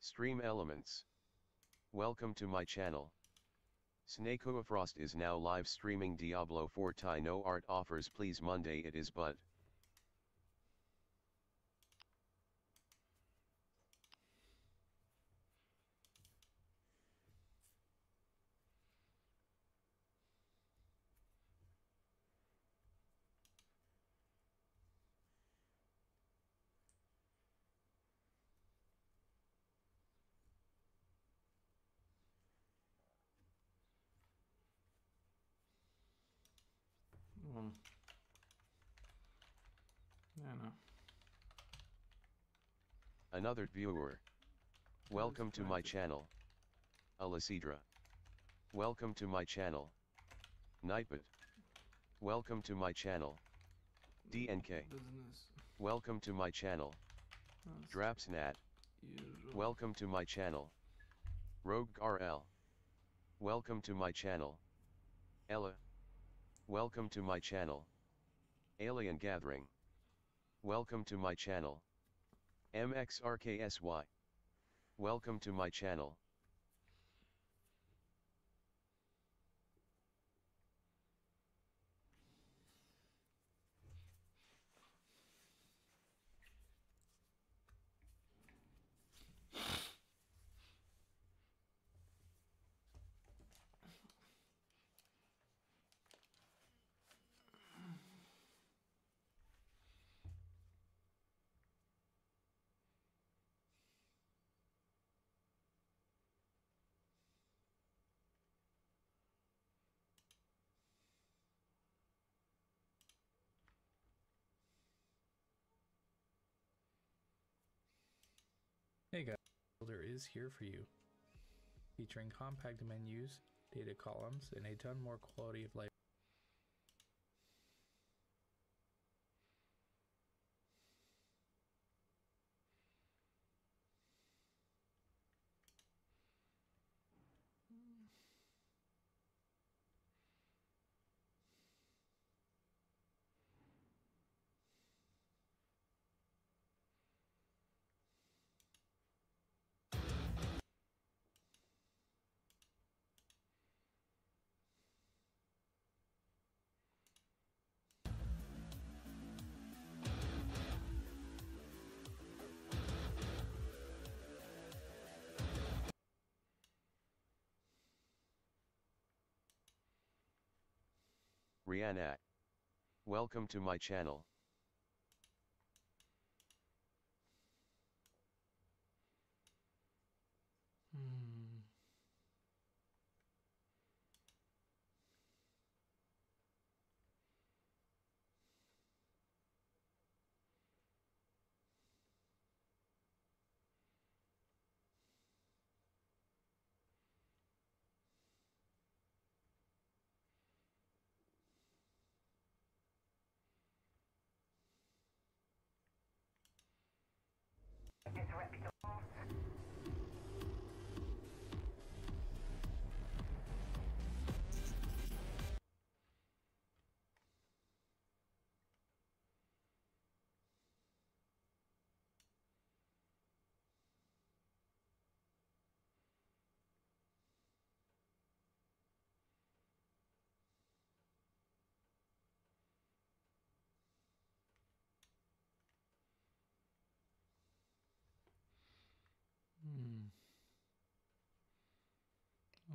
Stream elements. Welcome to my channel. S.W.Frost is now live streaming Diablo 4 Thai no art offers please Monday it is but. No. Another viewer. Welcome to my channel. Alicidra. Welcome to my channel. Nightbot. Welcome to my channel. DNK. Business. Welcome to my channel. Drapsnat. Welcome to my channel. Rogue RL. Welcome to my channel. Ella. Welcome to my channel. Alien Gathering. Welcome to my channel. MXRKSY. Welcome to my channel. Hey guys, Builder is here for you, featuring compact menus, data columns, and a ton more quality of life. Rihanna. Welcome to my channel.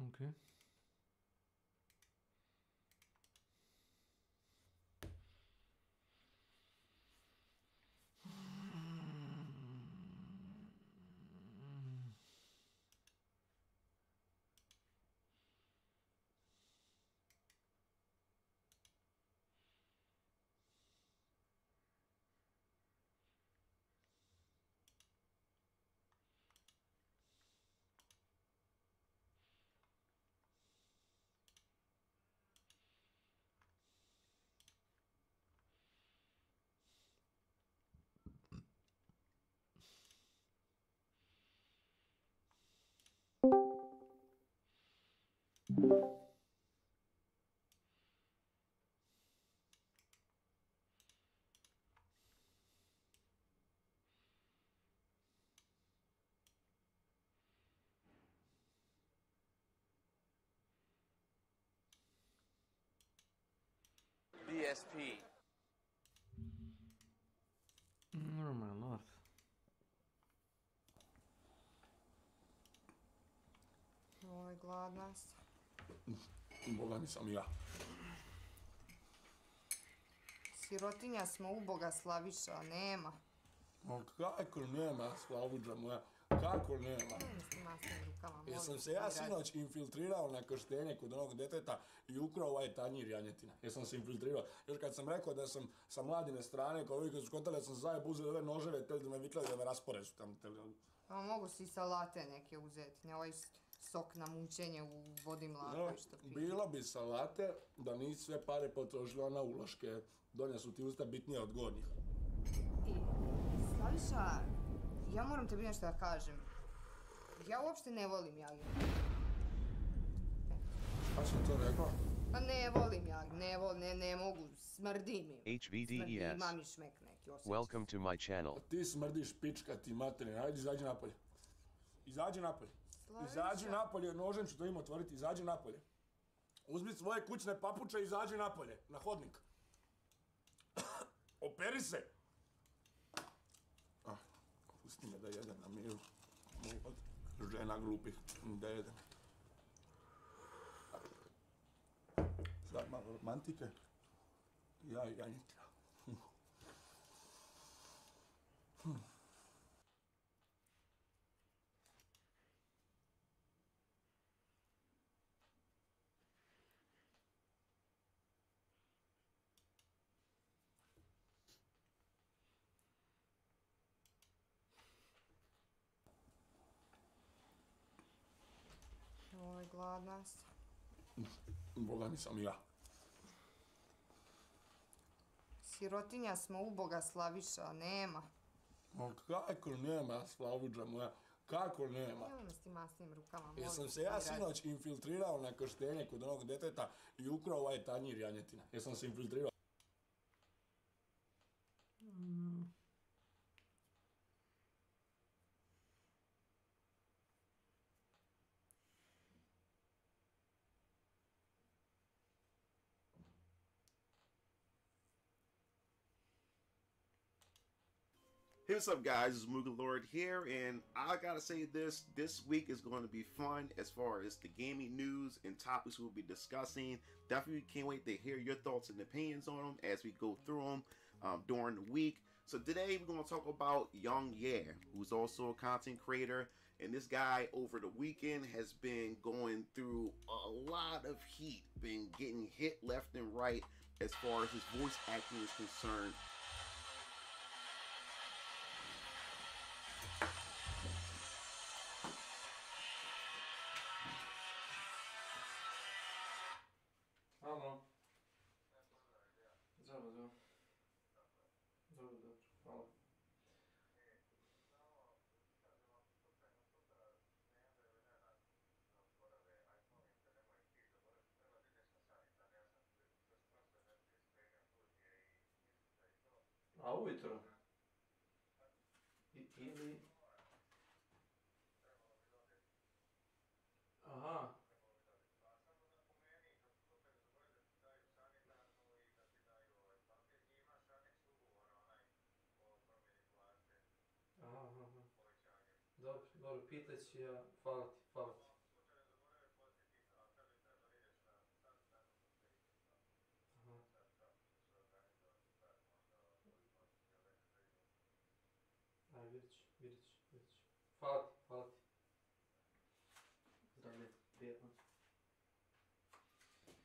Okay. ESP. Normalno. Oj, gladna sam. Boga nisam ja. Sirotinja smo, uboga Slaviša, nema. Ma kako nema, Slavuđa moja? Kako nema? Mislim, masnim rukama, molim. Jesam se ja sinoć infiltrirao na krštenje kod onog deteta i ukrao ovaj tanjir janjetina. Jesam se infiltrirao. Još kad sam rekao da sam sa Mladine strane, kao ovi kad su skotali da sam zajeb uzeli ove noževe, teli da me viklali da me raspore su tamo. A mogu si i salate neke uzeti, ne ovaj sok na mučenje u vodi mlaka što pije. Bilo bi salate da nisi sve pare potrošila na uloške. Donja su ti usta bitnije od gornjih. I, Slaviša, ja moram tebi nešto da kažem. Ja uopšte ne volim jagnje. Pa sam to rekao? Pa ne volim jagnje, ne mogu, smrdi mi. HVDES. Imam i šmek neki osjećaj. Welcome to my channel. Ti smrdiš, pička ti materina. Ajde, izađi napolje. Izađi napolje. Slaviša. Izađi napolje, nožem ću to im otvoriti. Izađi napolje. Uzmi svoje kućne papuče i izađi napolje, na hodnik. Operi se! Pusti me da jedem na miru. Od žena glupih, da jedem. Sad malo romantike. Ja i janjetina. Oj, gladna sam. Boga nisam ja. Sirotinja smo, uboga Slaviša, nema. Ma kako nema, Slavuđa moja? Kako nema? Nemoj me s tim masnim rukama, molim. Jesam se ja sinoć infiltrirao na krštenje kod onog deteta i ukrao ovaj tanjir janjetina. Jesam se infiltrirao. Hey, what's up, guys? It's Moogalord here, and I gotta say this week is going to be fun as far as the gaming news and topics we'll be discussing. Definitely can't wait to hear your thoughts and opinions on them as we go through them during the week. So today we're going to talk about Young Ye, who's also a content creator, and this guy over the weekend has been going through a lot of heat, been getting hit left and right as far as his voice acting is concerned. Halo. Dobro. Dobro, hvala. A ujutro? Ili... Aha. Dobro, pitat ću ja, hvala ti. Aj, vidit ću. Hvala ti. Zdravlje, prijetno. Dobro.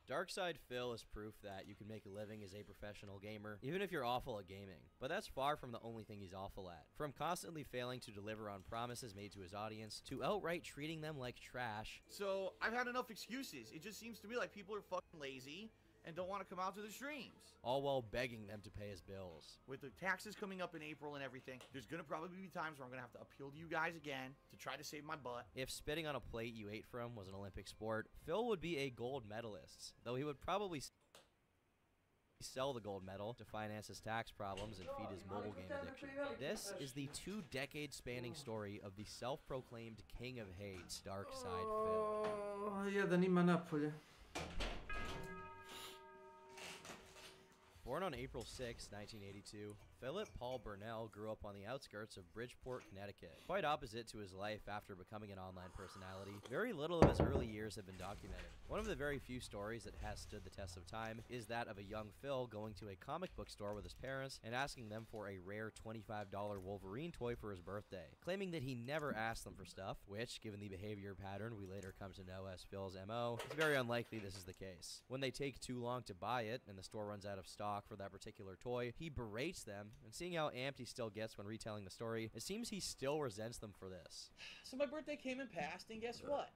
Darkside Phil is proof that you can make a living as a professional gamer, even if you're awful at gaming. But that's far from the only thing he's awful at. From constantly failing to deliver on promises made to his audience, to outright treating them like trash. So, I've had enough excuses. It just seems to me like people are fucking lazy and don't want to come out to the streams. All while begging them to pay his bills. With the taxes coming up in April and everything, there's going to probably be times where I'm going to have to appeal to you guys again to try to save my butt. If spitting on a plate you ate from was an Olympic sport, Phil would be a gold medalist, though he would probably sell the gold medal to finance his tax problems and feed his mobile game addiction. This is the 2-decade-spanning story of the self-proclaimed king of hate, Dark Side Phil. Jedan ima napolje. Born on April 6, 1982, Philip Paul Burnell grew up on the outskirts of Bridgeport, Connecticut. Quite opposite to his life after becoming an online personality, very little of his early years have been documented. One of the very few stories that has stood the test of time is that of a young Phil going to a comic book store with his parents and asking them for a rare $25 Wolverine toy for his birthday, claiming that he never asked them for stuff, which, given the behavior pattern we later come to know as Phil's MO, it's very unlikely this is the case. When they take too long to buy it and the store runs out of stock for that particular toy, he berates them, and seeing how amped he still gets when retelling the story, it seems he still resents them for this. So my birthday came and passed, and guess what?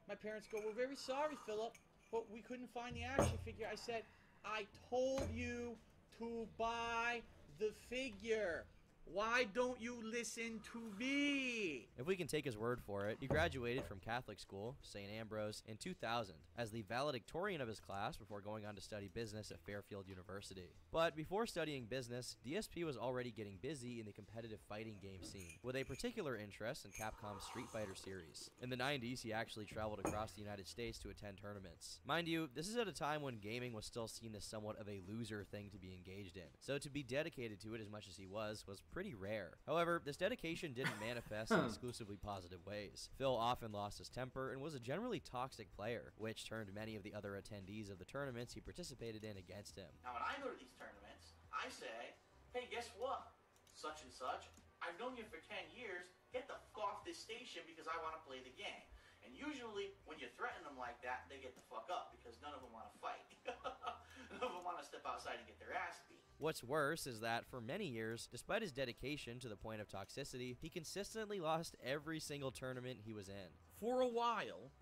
My parents go, "We're very sorry, Philip, but we couldn't find the action figure." I said, "I told you to buy the figure. Why don't you listen to me?" If we can take his word for it, he graduated from Catholic school, St. Ambrose, in 2000 as the valedictorian of his class before going on to study business at Fairfield University. But before studying business, DSP was already getting busy in the competitive fighting game scene, with a particular interest in Capcom's Street Fighter series. In the 90s, he actually traveled across the United States to attend tournaments. Mind you, this is at a time when gaming was still seen as somewhat of a loser thing to be engaged in, so to be dedicated to it as much as he was pretty rare. However, this dedication didn't manifest in exclusively positive ways. Phil often lost his temper and was a generally toxic player, which turned many of the other attendees of the tournaments he participated in against him. Now, when I go to these tournaments, I say, "Hey, guess what? Such and such, I've known you for 10 years. Get the fuck off this station because I want to play the game." And usually, when you threaten them like that, they get the fuck up because none of them want to fight. None of them want to step outside and get their ass beat. What's worse is that for many years, despite his dedication to the point of toxicity, he consistently lost every single tournament he was in. For a while,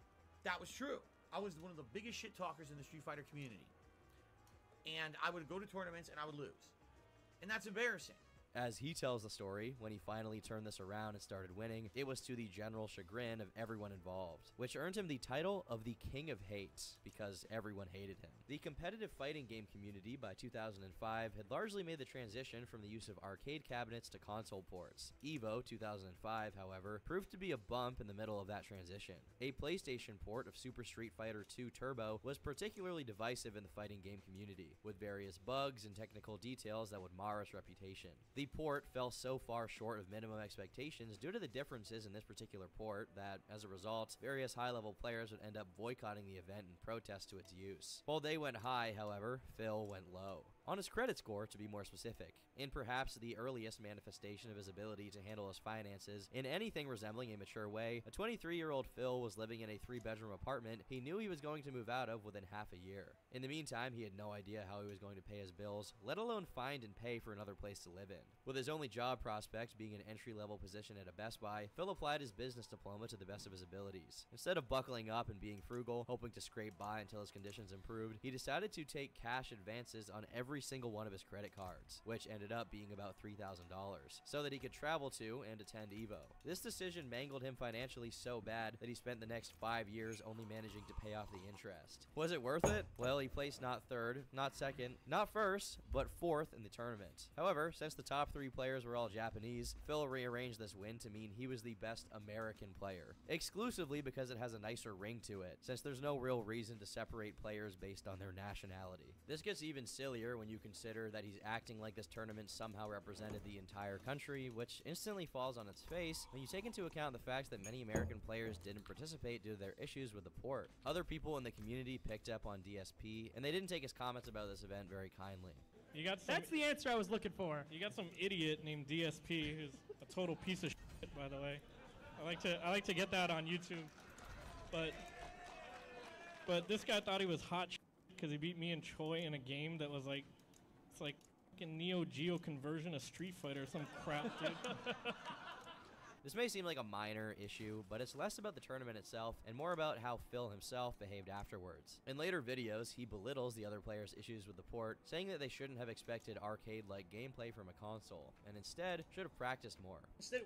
that was true. I was one of the biggest shit talkers in the Street Fighter community. And I would go to tournaments and I would lose. And that's embarrassing. As he tells the story, when he finally turned this around and started winning, it was to the general chagrin of everyone involved, which earned him the title of the King of Hate, because everyone hated him. The competitive fighting game community by 2005 had largely made the transition from the use of arcade cabinets to console ports. EVO 2005, however, proved to be a bump in the middle of that transition. A PlayStation port of Super Street Fighter 2 Turbo was particularly divisive in the fighting game community, with various bugs and technical details that would mar its reputation. The port fell so far short of minimum expectations due to the differences in this particular port that, as a result, various high-level players would end up boycotting the event in protest to its use. While they went high, however, Phil went low. On his credit score, to be more specific, in perhaps the earliest manifestation of his ability to handle his finances in anything resembling a mature way, a 23-year-old Phil was living in a 3-bedroom apartment he knew he was going to move out of within half a year. In the meantime, he had no idea how he was going to pay his bills, let alone find and pay for another place to live in. With his only job prospect being an entry-level position at a Best Buy, Phil applied his business diploma to the best of his abilities. Instead of buckling up and being frugal, hoping to scrape by until his conditions improved, he decided to take cash advances on every single one of his credit cards, which ended up being about $3,000, so that he could travel to and attend EVO. This decision mangled him financially so bad that he spent the next 5 years only managing to pay off the interest. Was it worth it? Well, he placed not third, not second, not first, but fourth in the tournament. However, since the top 3 players were all Japanese, Phil rearranged this win to mean he was the best American player, exclusively because it has a nicer ring to it, since there's no real reason to separate players based on their nationality. This gets even sillier when you consider that he's acting like this tournament somehow represented the entire country, which instantly falls on its face when you take into account the fact that many American players didn't participate due to their issues with the port. Other people in the community picked up on DSP, and they didn't take his comments about this event very kindly. That's the answer I was looking for. You got some idiot named DSP who's a total piece of shit, by the way. I like to get that on YouTube, but this guy thought he was hot because he beat me and Choi in a game that was like, it's like fucking Neo Geo conversion of Street Fighter or some crap, dude. This may seem like a minor issue, but it's less about the tournament itself and more about how Phil himself behaved afterwards. In later videos, he belittles the other players' issues with the port, saying that they shouldn't have expected arcade-like gameplay from a console, and instead should have practiced more. Instead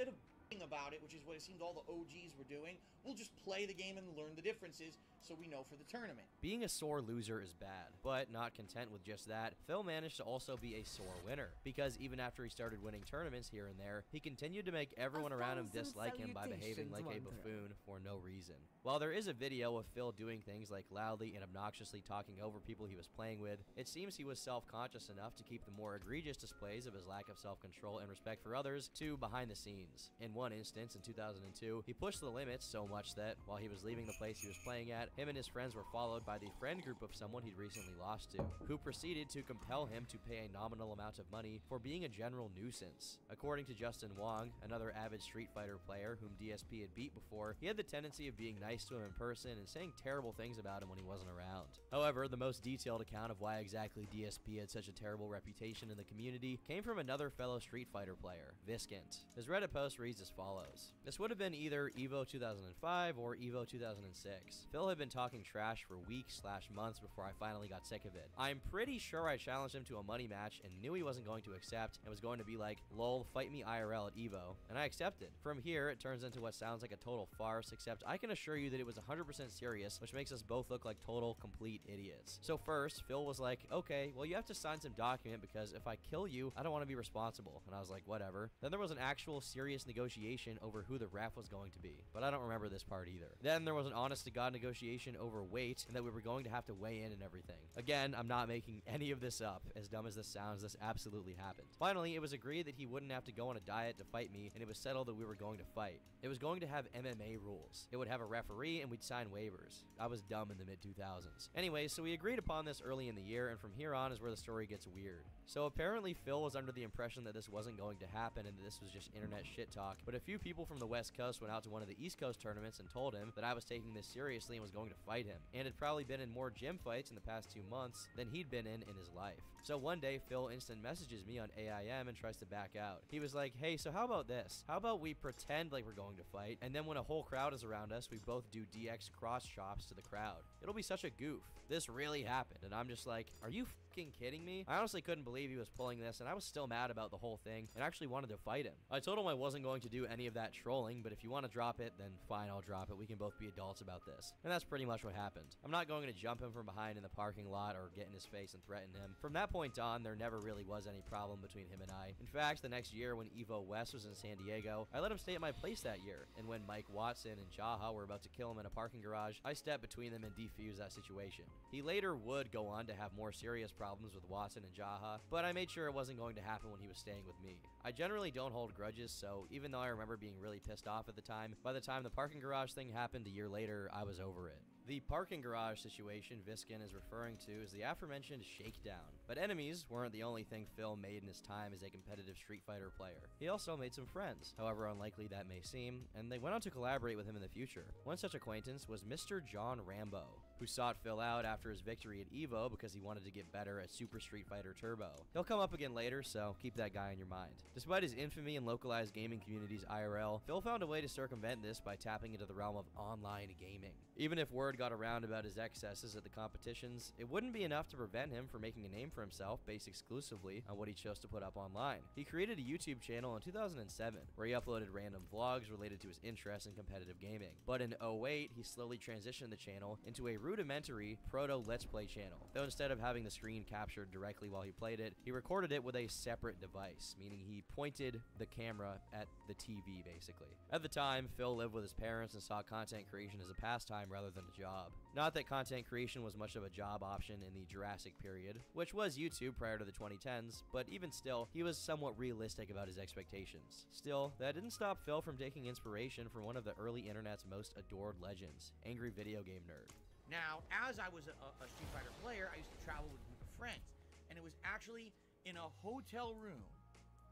of about it, which is what it seemed all the OGs were doing, we'll just play the game and learn the differences so we know for the tournament. Being a sore loser is bad, but not content with just that, Phil managed to also be a sore winner, because even after he started winning tournaments here and there, he continued to make everyone around him dislike him by behaving like a buffoon for no reason. While there is a video of Phil doing things like loudly and obnoxiously talking over people he was playing with, it seems he was self-conscious enough to keep the more egregious displays of his lack of self-control and respect for others to behind the scenes. In one instance, in 2002, he pushed the limits so much that, while he was leaving the place he was playing at, him and his friends were followed by the friend group of someone he'd recently lost to, who proceeded to compel him to pay a nominal amount of money for being a general nuisance. According to Justin Wong, another avid Street Fighter player whom DSP had beat before, he had the tendency of being nice to him in person and saying terrible things about him when he wasn't around. However, the most detailed account of why exactly DSP had such a terrible reputation in the community came from another fellow Street Fighter player, Viscant. His Reddit post reads as follows. This would have been either EVO 2005 or EVO 2006. Phil had been talking trash for weeks/months before I finally got sick of it. I'm pretty sure I challenged him to a money match and knew he wasn't going to accept and was going to be like, lol, fight me IRL at EVO, and I accepted. From here, it turns into what sounds like a total farce, except I can assure you that it was 100% serious, which makes us both look like total, complete idiots. So first, Phil was like, okay, well you have to sign some document because if I kill you, I don't want to be responsible. And I was like, whatever. Then there was an actual serious negotiation over who the ref was going to be, but I don't remember this part either. Then there was an honest-to-God negotiation over weight and that we were going to have to weigh in and everything. Again, I'm not making any of this up. As dumb as this sounds, this absolutely happened. Finally, it was agreed that he wouldn't have to go on a diet to fight me, and it was settled that we were going to fight. It was going to have MMA rules. It would have a referee, and we'd sign waivers. I was dumb in the mid-2000s. Anyway, so we agreed upon this early in the year, and from here on is where the story gets weird. So apparently Phil was under the impression that this wasn't going to happen and that this was just internet shit talk, but a few people from the West Coast went out to one of the East Coast tournaments and told him that I was taking this seriously and was going to fight him, and had probably been in more gym fights in the past 2 months than he'd been in his life. So one day, Phil instant messages me on AIM and tries to back out. He was like, hey, so how about this? How about we pretend like we're going to fight, and then when a whole crowd is around us, we both do DX cross chops to the crowd. It'll be such a goof. This really happened, and I'm just like, are you fucking kidding me? I honestly couldn't believe he was pulling this, and I was still mad about the whole thing, and actually wanted to fight him. I told him I wasn't going to do any of that trolling, but if you want to drop it, then fine, I'll drop it. We can both be adults about this. And that's pretty much what happened. I'm not going to jump him from behind in the parking lot or get in his face and threaten him. From that point on, there never really was any problem between him and I. In fact, the next year when EVO West was in San Diego, I let him stay at my place that year, and when Mike Watson and Jaha were about to kill him in a parking garage, I stepped between them and defused that situation. He later would go on to have more serious problems with Watson and Jaha, but I made sure it wasn't going to happen when he was staying with me. I generally don't hold grudges, so even though I remember being really pissed off at the time, by the time the parking garage thing happened a year later, I was over it. The parking garage situation Viskin is referring to is the aforementioned shakedown. But enemies weren't the only thing Phil made in his time as a competitive Street Fighter player. He also made some friends, however unlikely that may seem, and they went on to collaborate with him in the future. One such acquaintance was Mr. John Rambo, who sought Phil out after his victory at EVO because he wanted to get better at Super Street Fighter Turbo. He'll come up again later, so keep that guy in your mind. Despite his infamy in localized gaming communities IRL, Phil found a way to circumvent this by tapping into the realm of online gaming. Even if word got around about his excesses at the competitions, it wouldn't be enough to prevent him from making a name for himself based exclusively on what he chose to put up online. He created a YouTube channel in 2007 where he uploaded random vlogs related to his interest in competitive gaming. But in 2008, he slowly transitioned the channel into a rudimentary proto-Let's Play channel, though instead of having the screen captured directly while he played it, he recorded it with a separate device, meaning he pointed the camera at the TV basically. At the time, Phil lived with his parents and saw content creation as a pastime rather than a job. Not that content creation was much of a job option in the Jurassic period, which was YouTube prior to the 2010s, but even still, he was somewhat realistic about his expectations. Still, that didn't stop Phil from taking inspiration from one of the early internet's most adored legends, Angry Video Game Nerd. Now, as I was a Street Fighter player, I used to travel with a group of friends, and it was actually in a hotel room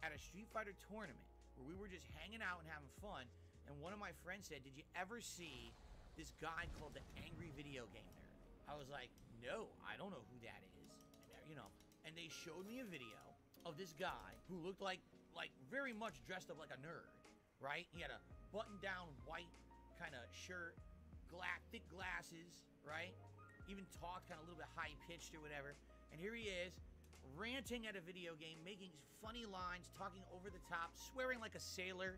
at a Street Fighter tournament where we were just hanging out and having fun, and one of my friends said, did you ever see this guy called the Angry Video Game Nerd? I was like, no, I don't know who that is, and they showed me a video of this guy who looked like very much dressed up like a nerd, right? He had a button-down white kind of shirt, thick glasses, right? Even talked kind of a little bit high-pitched or whatever, and here he is, ranting at a video game, making funny lines, talking over the top, swearing like a sailor.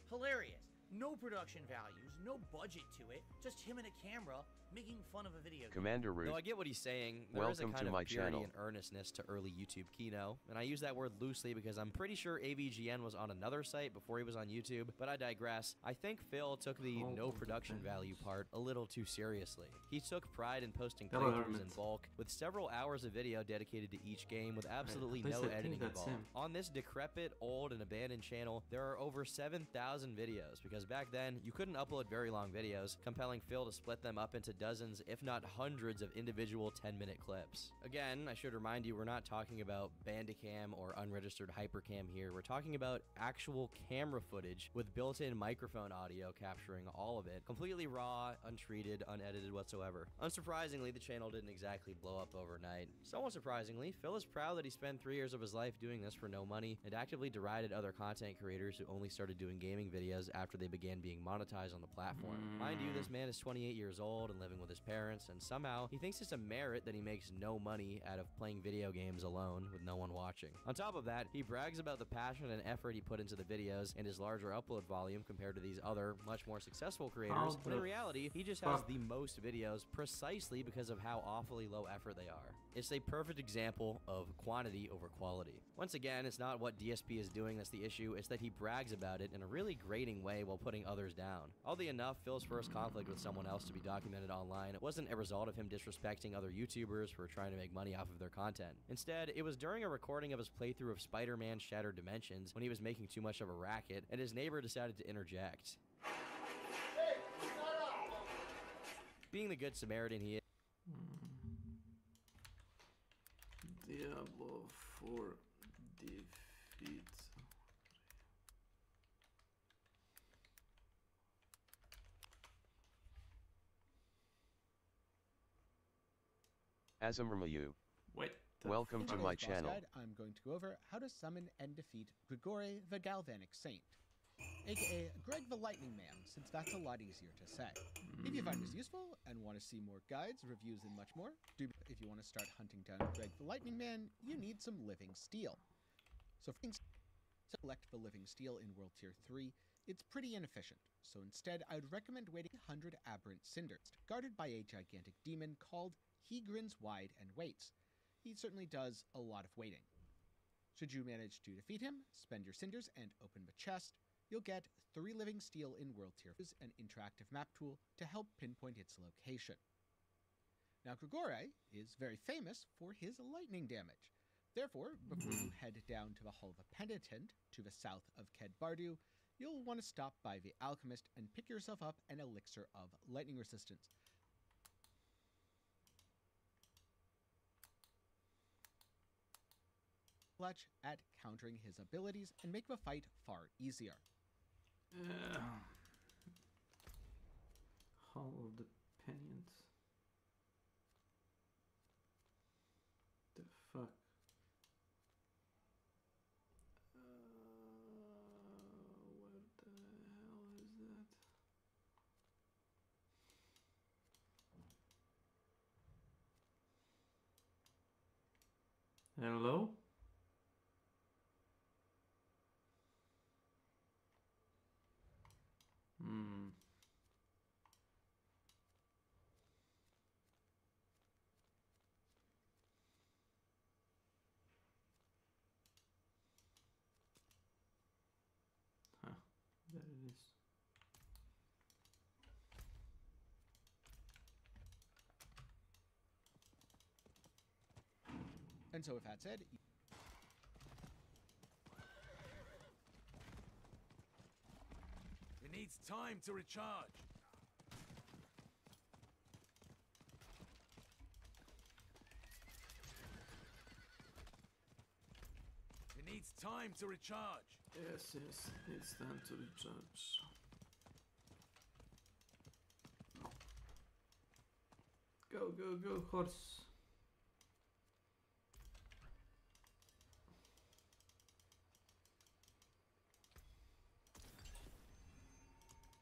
Hilarious. No production values, no budget to it, just him and a camera making fun of a video game. Commander Root. Though I get what he's saying, there is a Welcome kind to of my purity channel. and earnestness to early YouTube Kino, and I use that word loosely because I'm pretty sure AVGN was on another site before he was on YouTube, but I digress. I think Phil took the no production value part a little too seriously. He took pride in posting Hello, playthroughs Hermit. in bulk, with several hours of video dedicated to each game with absolutely At least no I think editing that's involved. him. On this decrepit, old, and abandoned channel, there are over 7,000 videos, because back then, you couldn't upload very long videos, compelling Phil to split them up into dozens, if not hundreds of individual 10-minute clips. Again, I should remind you, we're not talking about Bandicam or unregistered Hypercam here. We're talking about actual camera footage with built-in microphone audio capturing all of it, completely raw, untreated, unedited whatsoever. Unsurprisingly, the channel didn't exactly blow up overnight. Somewhat surprisingly, Phil is proud that he spent 3 years of his life doing this for no money and actively derided other content creators who only started doing gaming videos after they began being monetized on the platform. Mind you, this man is 28 years old and living with his parents, and somehow he thinks it's a merit that he makes no money out of playing video games alone with no one watching. On top of that, he brags about the passion and effort he put into the videos and his larger upload volume compared to these other, much more successful creators, when in reality, he just has the most videos precisely because of how awfully low effort they are. It's a perfect example of quantity over quality. Once again, it's not what DSP is doing that's the issue, it's that he brags about it in a really grating way while putting others down. Oddly enough, Phil's first conflict with someone else to be documented online wasn't a result of him disrespecting other YouTubers who were trying to make money off of their content. Instead, it was during a recording of his playthrough of Spider-Man Shattered Dimensions when he was making too much of a racket, and his neighbor decided to interject. Being the good Samaritan he is, Diablo 4 defeat. Azamrmayu. Wait. Welcome to my channel. I'm going to go over how to summon and defeat Grigore the Galvanic Saint, aka Greg the Lightning Man, since that's a lot easier to say. If you find this useful and want to see more guides, reviews, and much more, if you want to start hunting down Greg the Lightning Man, you need some living steel. So select the living steel in World Tier 3. It's pretty inefficient, so instead I would recommend waiting 100 aberrant cinders, guarded by a gigantic demon called He Grins Wide and Waits. He certainly does a lot of waiting. Should you manage to defeat him, spend your cinders and open the chest, you'll get 3 living steel in World Tier 4, an interactive map tool to help pinpoint its location. Now Grigore is very famous for his lightning damage. Therefore, before you head down to the Hall of the Penitent, to the south of Ked Bardu, you'll want to stop by the Alchemist and pick yourself up an elixir of lightning resistance. Clutch at countering his abilities and make the fight far easier. Hall of the Penitent. The fuck? What the hell is that? Hello? Huh, there it is. And so with that said, It needs time to recharge. It needs time to recharge. Yes, yes, it's time to recharge. Go, go, go, horse.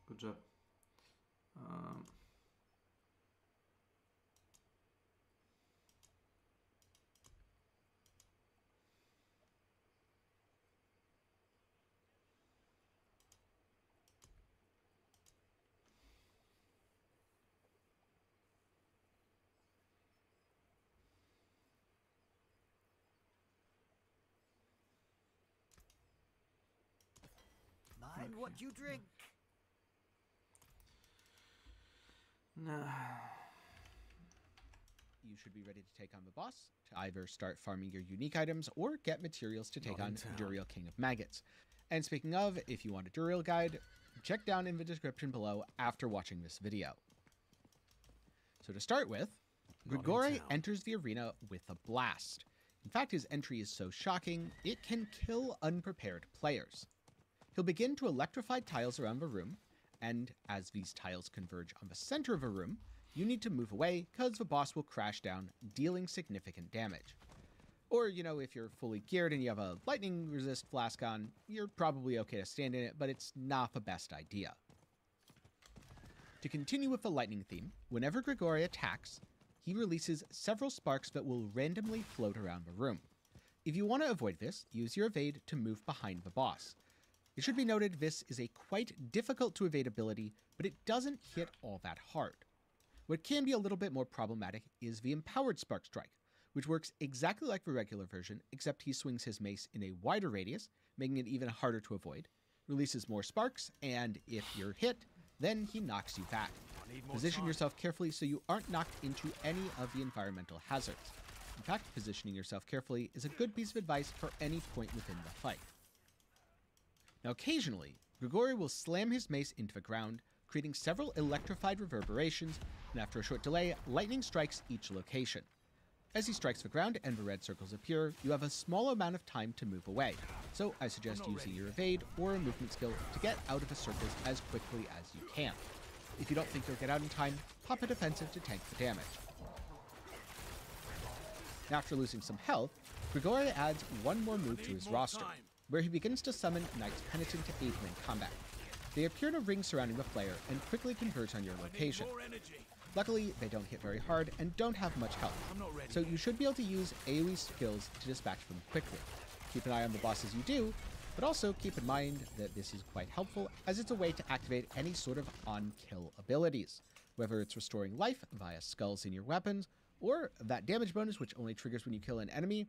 Good job. what you drink. Nah. You should be ready to take on the boss, to either start farming your unique items or get materials to take Not in on town. Duriel King of Maggots. And speaking of, if you want a Duriel guide, check down in the description below after watching this video. So to start with, Not in Grigori town. enters the arena with a blast. In fact, his entry is so shocking, it can kill unprepared players. He'll begin to electrify tiles around the room, and as these tiles converge on the center of a room, you need to move away because the boss will crash down, dealing significant damage. Or, you know, if you're fully geared and you have a lightning resist flask on, you're probably okay to stand in it, but it's not the best idea. To continue with the lightning theme, whenever Grigori attacks, he releases several sparks that will randomly float around the room. If you want to avoid this, use your evade to move behind the boss. It should be noted this is a quite difficult to evade ability, but it doesn't hit all that hard. What can be a little bit more problematic is the Empowered Spark Strike, which works exactly like the regular version, except he swings his mace in a wider radius, making it even harder to avoid, releases more sparks, and if you're hit, then he knocks you back. Position yourself carefully so you aren't knocked into any of the environmental hazards. In fact, positioning yourself carefully is a good piece of advice for any point within the fight. Now occasionally, Grigori will slam his mace into the ground, creating several electrified reverberations, and after a short delay, lightning strikes each location. As he strikes the ground and the red circles appear, you have a small amount of time to move away, so I suggest using your evade or a movement skill to get out of the circles as quickly as you can. If you don't think you'll get out in time, pop a defensive to tank the damage. After losing some health, Grigori adds one more move to his roster, where he begins to summon Knight's Penitent to aid him in combat. They appear in a ring surrounding the player and quickly converge on your location. Luckily, they don't hit very hard and don't have much health, so you should be able to use AoE skills to dispatch them quickly. Keep an eye on the boss as you do, but also keep in mind that this is quite helpful as it's a way to activate any sort of on-kill abilities, whether it's restoring life via skulls in your weapons, or that damage bonus which only triggers when you kill an enemy.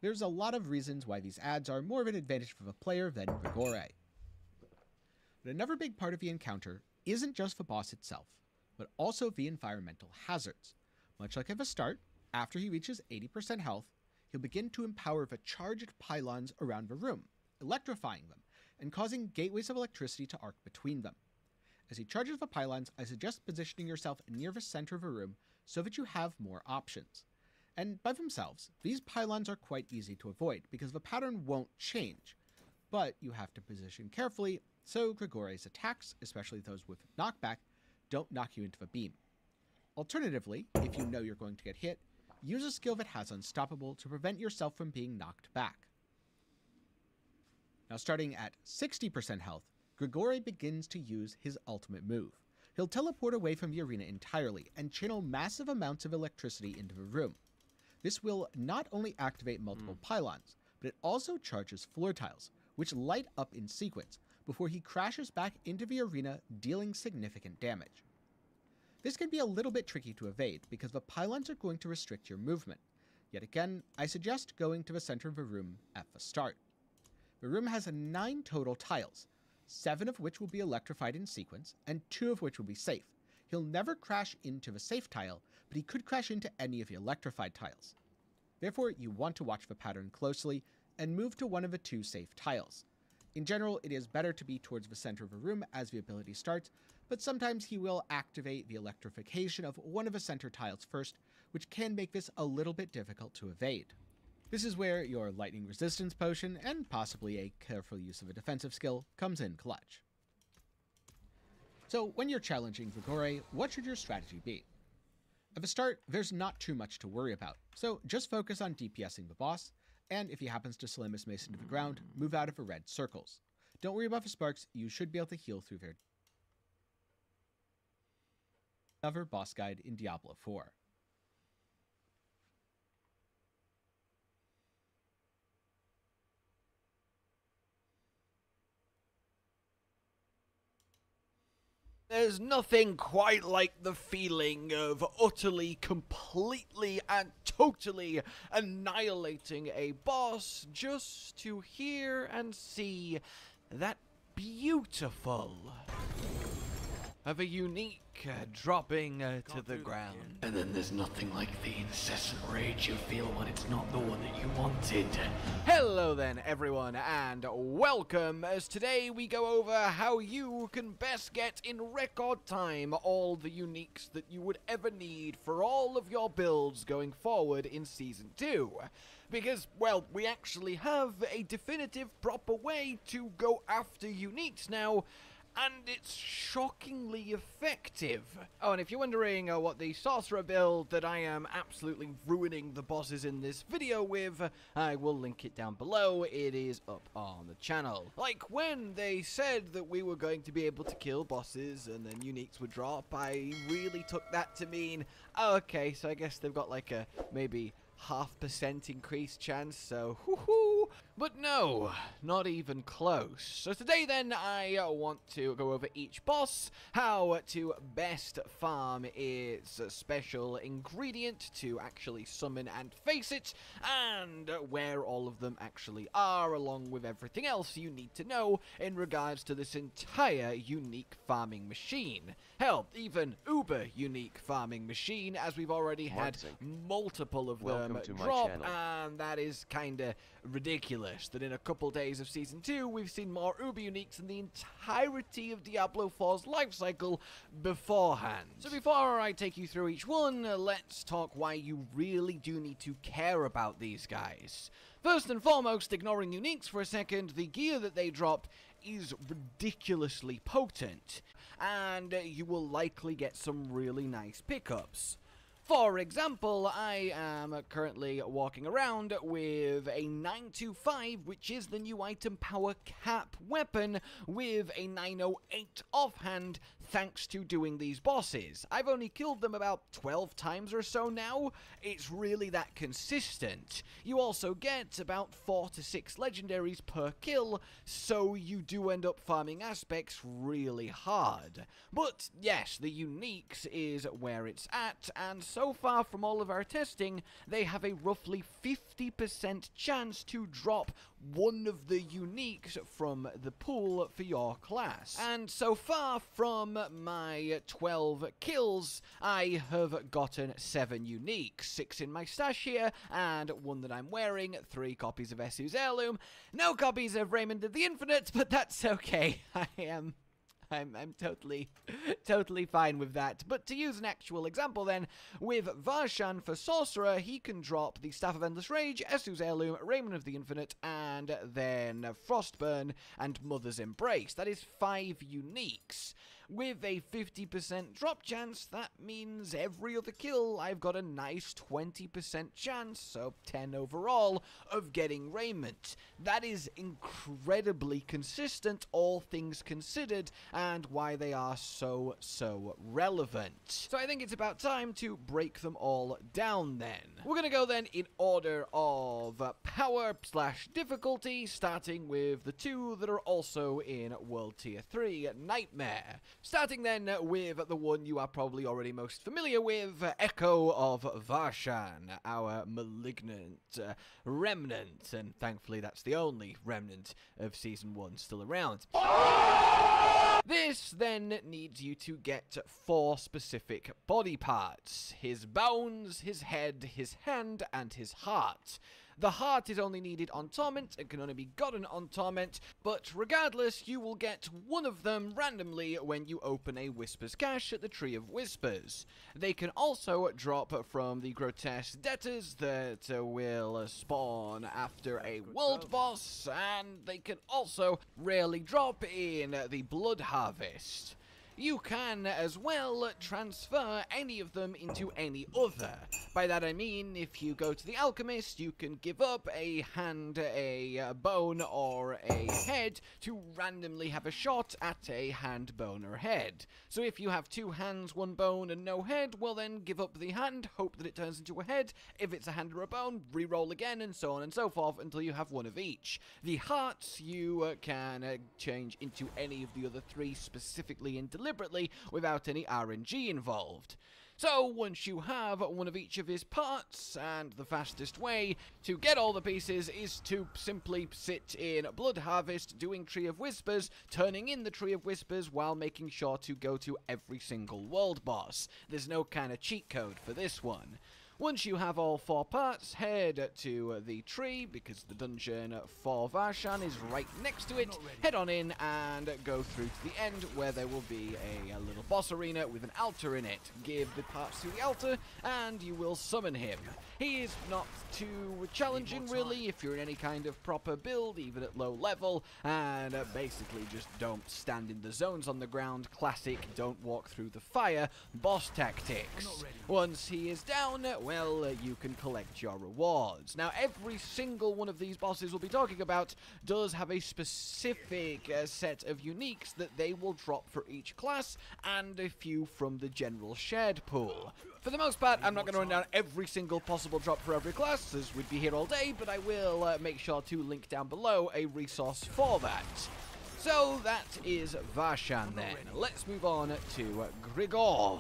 There's a lot of reasons why these adds are more of an advantage for the player than Grigori. But another big part of the encounter isn't just the boss itself, but also the environmental hazards. Much like at the start, after he reaches 80% health, he'll begin to empower the charged pylons around the room, electrifying them, and causing gateways of electricity to arc between them. As he charges the pylons, I suggest positioning yourself near the center of the room so that you have more options. And by themselves, these pylons are quite easy to avoid because the pattern won't change, but you have to position carefully so Grigori's attacks, especially those with knockback, don't knock you into the beam. Alternatively, if you know you're going to get hit, use a skill that has Unstoppable to prevent yourself from being knocked back. Now starting at 60% health, Grigori begins to use his ultimate move. He'll teleport away from the arena entirely and channel massive amounts of electricity into the room. This will not only activate multiple pylons, but it also charges floor tiles, which light up in sequence before he crashes back into the arena, dealing significant damage. This can be a little bit tricky to evade because the pylons are going to restrict your movement. Yet again, I suggest going to the center of the room at the start. The room has 9 total tiles, 7 of which will be electrified in sequence, and 2 of which will be safe. He'll never crash into the safe tile, but he could crash into any of the electrified tiles. Therefore, you want to watch the pattern closely and move to one of the 2 safe tiles. In general, it is better to be towards the center of a room as the ability starts, but sometimes he will activate the electrification of one of the center tiles first, which can make this a little bit difficult to evade. This is where your lightning resistance potion, and possibly a careful use of a defensive skill, comes in clutch. So when you're challenging Grigori, what should your strategy be? At the start, there's not too much to worry about, so just focus on DPSing the boss, and if he happens to slam his mace into the ground, move out of the red circles. Don't worry about the sparks, you should be able to heal through their another boss guide in Diablo 4. There's nothing quite like the feeling of utterly, completely, and totally annihilating a boss just to hear and see that beautiful of a unique dropping to the ground. And then there's nothing like the incessant rage you feel when it's not the one that you wanted. Hello then everyone, and welcome, as today we go over how you can best get in record time all the uniques that you would ever need for all of your builds going forward in Season 2. Because, well, we actually have a definitive proper way to go after uniques now, and it's shockingly effective. Oh, and if you're wondering what the sorcerer build that I am absolutely ruining the bosses in this video with, I will link it down below. It is up on the channel. Like, when they said that we were going to be able to kill bosses and then uniques would drop, I really took that to mean, oh, okay, so I guess they've got like a maybe 0.5% increased chance, so whoo-hoo. But no, not even close. So today then I want to go over each boss, how to best farm its special ingredient to actually summon and face it, and where all of them actually are, along with everything else you need to know in regards to this entire unique farming machine. Hell, even uber unique farming machine, as we've already had multiple of them drop, and that is kinda ridiculous that in a couple days of Season 2 we've seen more uber uniques in the entirety of Diablo 4's lifecycle beforehand. So before I take you through each one, let's talk why you really do need to care about these guys. First and foremost, ignoring uniques for a second, the gear that they drop is ridiculously potent, and you will likely get some really nice pickups. For example, I am currently walking around with a 925, which is the new item power cap weapon, with a 908 offhand, thanks to doing these bosses. I've only killed them about 12 times or so now. It's really that consistent. You also get about 4 to 6 legendaries per kill, so you do end up farming aspects really hard. But yes, the uniques is where it's at, and so far from all of our testing, they have a roughly 50% chance to drop one of the uniques from the pool for your class. And so far from my 12 kills, I have gotten 7 uniques, 6 in my stash here, and 1 that I'm wearing, 3 copies of Essu's Heirloom, no copies of Raymond of the Infinite, but that's okay. I'm totally fine with that. But to use an actual example then, with Varshan for Sorcerer, he can drop the Staff of Endless Rage, Essu's Heirloom, Raymond of the Infinite, and then Frostburn and Mother's Embrace. That is 5 uniques. With a 50% drop chance, that means every other kill I've got a nice 20% chance, so 10 overall, of getting Raiment. That is incredibly consistent, all things considered, and why they are so relevant. So I think it's about time to break them all down then. We're gonna go then in order of power / difficulty, starting with the 2 that are also in World Tier 3, Nightmare. Starting then with the one you are probably already most familiar with, Echo of Varshan, our malignant remnant, and thankfully that's the only remnant of Season 1 still around. This then needs you to get 4 specific body parts: his bones, his head, his hand, and his heart. The heart is only needed on Torment and can only be gotten on Torment, but regardless, you will get one of them randomly when you open a Whispers cache at the Tree of Whispers. They can also drop from the Grotesque Debtors that will spawn after a world boss, and they can also rarely drop in the Blood Harvest. You can, as well, transfer any of them into any other. By that I mean, if you go to the Alchemist, you can give up a hand, a bone, or a head to randomly have a shot at a hand, bone, or head. So if you have 2 hands, 1 bone, and no head, well then give up the hand, hope that it turns into a head. If it's a hand or a bone, re-roll again, and so on and so forth until you have 1 of each. The hearts you can change into any of the other 3 specifically and deliberately without any RNG involved. So once you have one of each of his parts, and the fastest way to get all the pieces is to simply sit in Blood Harvest, doing Tree of Whispers, turning in the Tree of Whispers while making sure to go to every single world boss. There's no kind of cheat code for this one. Once you have all 4 parts, head to the tree, because the dungeon for Varshan is right next to it. Head on in and go through to the end, where there will be a little boss arena with an altar in it. Give the parts to the altar, and you will summon him. He is not too challenging, really, if you're in any kind of proper build, even at low level, and basically just don't stand in the zones on the ground. Classic, don't walk through the fire, boss tactics. Once he is down, well, you can collect your rewards. Now, every single one of these bosses we'll be talking about does have a specific set of uniques that they will drop for each class, and a few from the general shared pool. For the most part, I'm not going to run down every single possible drop for every class, as we'd be here all day, but I will make sure to link down below a resource for that. So that is Varshan then. Let's move on to Grigor.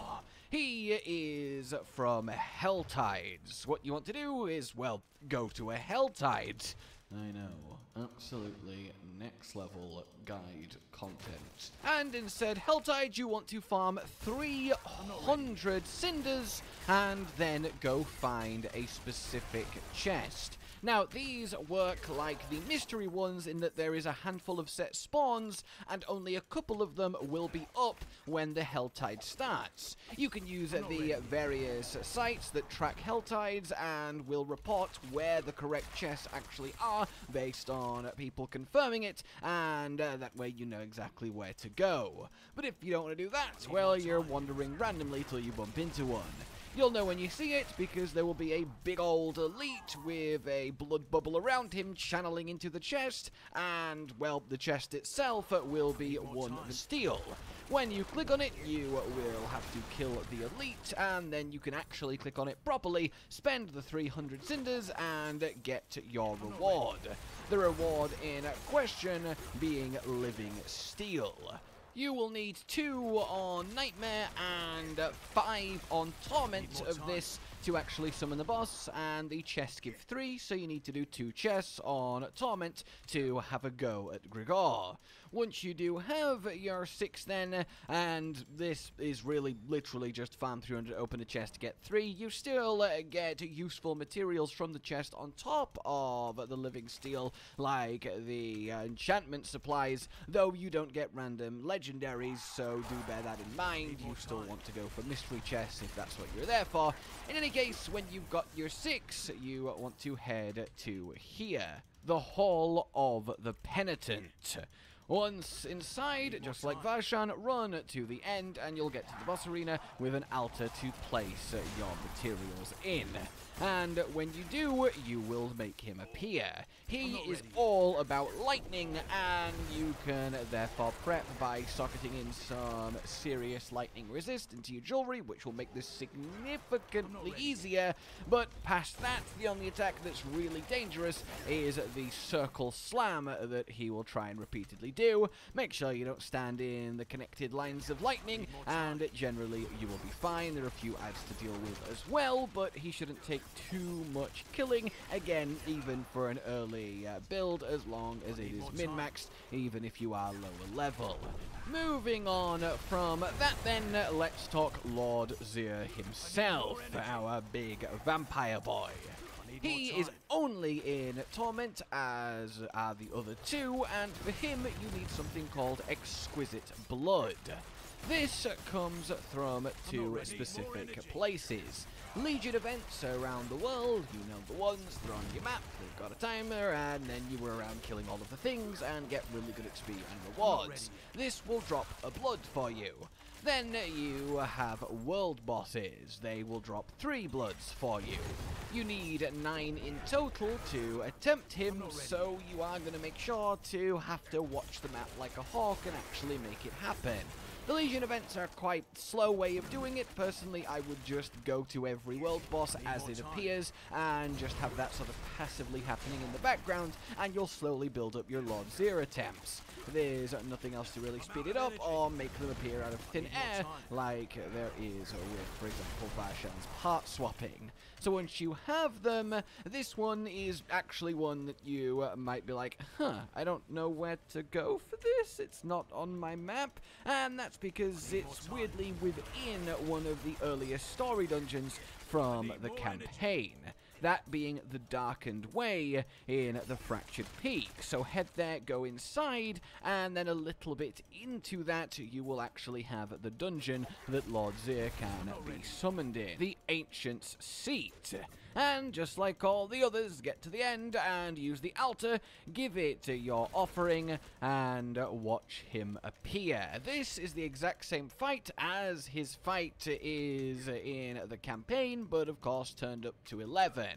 He is from Helltides. What you want to do is, well, go to a Helltide. I know, absolutely next level guide content. And instead, Helltide, you want to farm 300 cinders and then go find a specific chest. Now, these work like the mystery ones in that there is a handful of set spawns, and only a couple of them will be up when the Helltide starts. You can use the various sites that track Helltides and will report where the correct chests actually are based on people confirming it, and that way you know exactly where to go. But if you don't want to do that, well, you're wandering randomly till you bump into one. You'll know when you see it, because there will be a big old elite with a blood bubble around him channeling into the chest, and, well, the chest itself will be one of steel. When you click on it, you will have to kill the elite, and then you can actually click on it properly, spend the 300 cinders, and get your reward. The reward in question being living steel. You will need 2 on Nightmare and 5 on Torment of this to actually summon the boss, and the chests give 3, so you need to do 2 chests on Torment to have a go at Grigor. Once you do have your 6 then, and this is really literally just farm 300, open a chest to get 3, you still get useful materials from the chest on top of the living steel, like the enchantment supplies, though you don't get random legendaries, so do bear that in mind. You still want to go for mystery chests if that's what you're there for. In any case, when you've got your 6, you want to head to here, the Hall of the Penitent. Once inside, just like Varshan, run to the end and you'll get to the boss arena with an altar to place your materials in. And when you do, you will make him appear. He is all about lightning, and you can therefore prep by socketing in some serious lightning resist into your jewelry, which will make this significantly easier. But past that, the only attack that's really dangerous is the circle slam that he will try and repeatedly do. Make sure you don't stand in the connected lines of lightning, and generally you will be fine. There are a few adds to deal with as well, but he shouldn't take too much killing, again, even for an early build, as long as it is min-maxed, even if you are lower level. Moving on from that then, let's talk Lord Zir himself, our big vampire boy. He is only in Torment, as are the other 2, and for him you need something called Exquisite Blood. This comes from 2 specific places. Legion events around the world, you know the ones, they're on your map, they've got a timer, and then you were around killing all of the things and get really good XP and rewards. This will drop a blood for you. Then you have world bosses. They will drop 3 bloods for you. You need 9 in total to attempt him, so you are going to make sure to have to watch the map like a hawk and actually make it happen. The Legion events are quite a slow way of doing it. Personally, I would just go to every world boss as it appears and just have that sort of passively happening in the background, and you'll slowly build up your Lord Zir attempts. There's nothing else to really speed it up or make them appear out of thin air, like there is with, for example, Varshan's part swapping. So once you have them, this one is actually one that you might be like, I don't know where to go for this, it's not on my map, and that's because it's weirdly within one of the earliest story dungeons from the campaign. That being the Darkened Way in the Fractured Peak. So head there, go inside, and then a little bit into that, you will actually have the dungeon that Lord Zir can be summoned in. The Ancient's Seat. And just like all the others, get to the end and use the altar, give it your offering, and watch him appear. This is the exact same fight as his fight is in the campaign, but of course turned up to 11.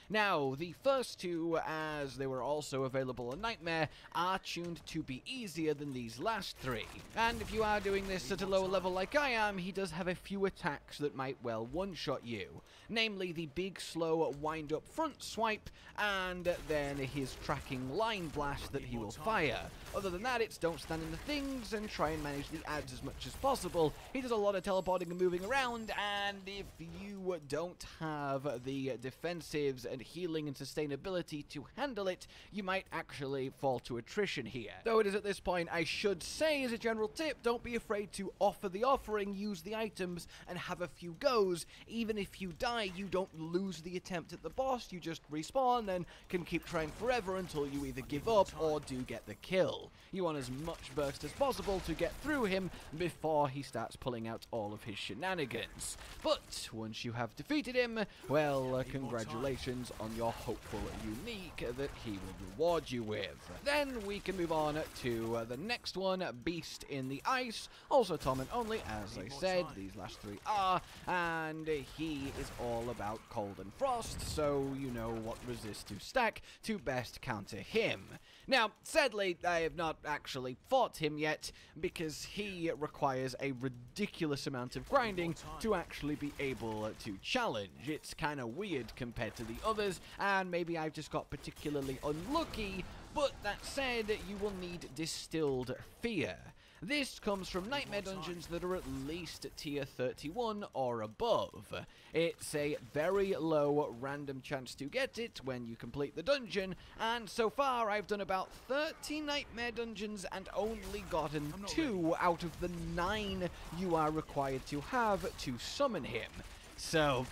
Now, the first two, as they were also available in Nightmare, are tuned to be easier than these last three. And if you are doing this at a lower level like I am, he does have a few attacks that might well one-shot you. Namely, the big, slow, wind-up front swipe, and then his tracking line blast that he will fire. Other than that, it's don't stand in the things and try and manage the adds as much as possible. He does a lot of teleporting and moving around, and if you don't have the defensives and healing and sustainability to handle it, you might actually fall to attrition here. Though it is at this point, I should say as a general tip, don't be afraid to offer the offering, use the items, and have a few goes. Even if you die, you don't lose the attempt at the boss, you just respawn and can keep trying forever until you either give up or do get the kill. You want as much burst as possible to get through him before he starts pulling out all of his shenanigans. But once you have defeated him, well, congratulations on your hopeful unique that he will reward you with. Then we can move on to the next one, Beast in the Ice, also torment only, as I said, these last three are, and he is all about cold and frost, so you know what resist to stack to best counter him. Now, sadly, I have not actually fought him yet, because he requires a ridiculous amount of grinding to actually be able to challenge. It's kind of weird compared to the others, and maybe I've just got particularly unlucky, but that said, you will need Distilled Fear. This comes from Nightmare dungeons that are at least tier 31 or above. It's a very low random chance to get it when you complete the dungeon, and so far I've done about 30 Nightmare dungeons and only gotten 2 out of the 9 you are required to have to summon him. So,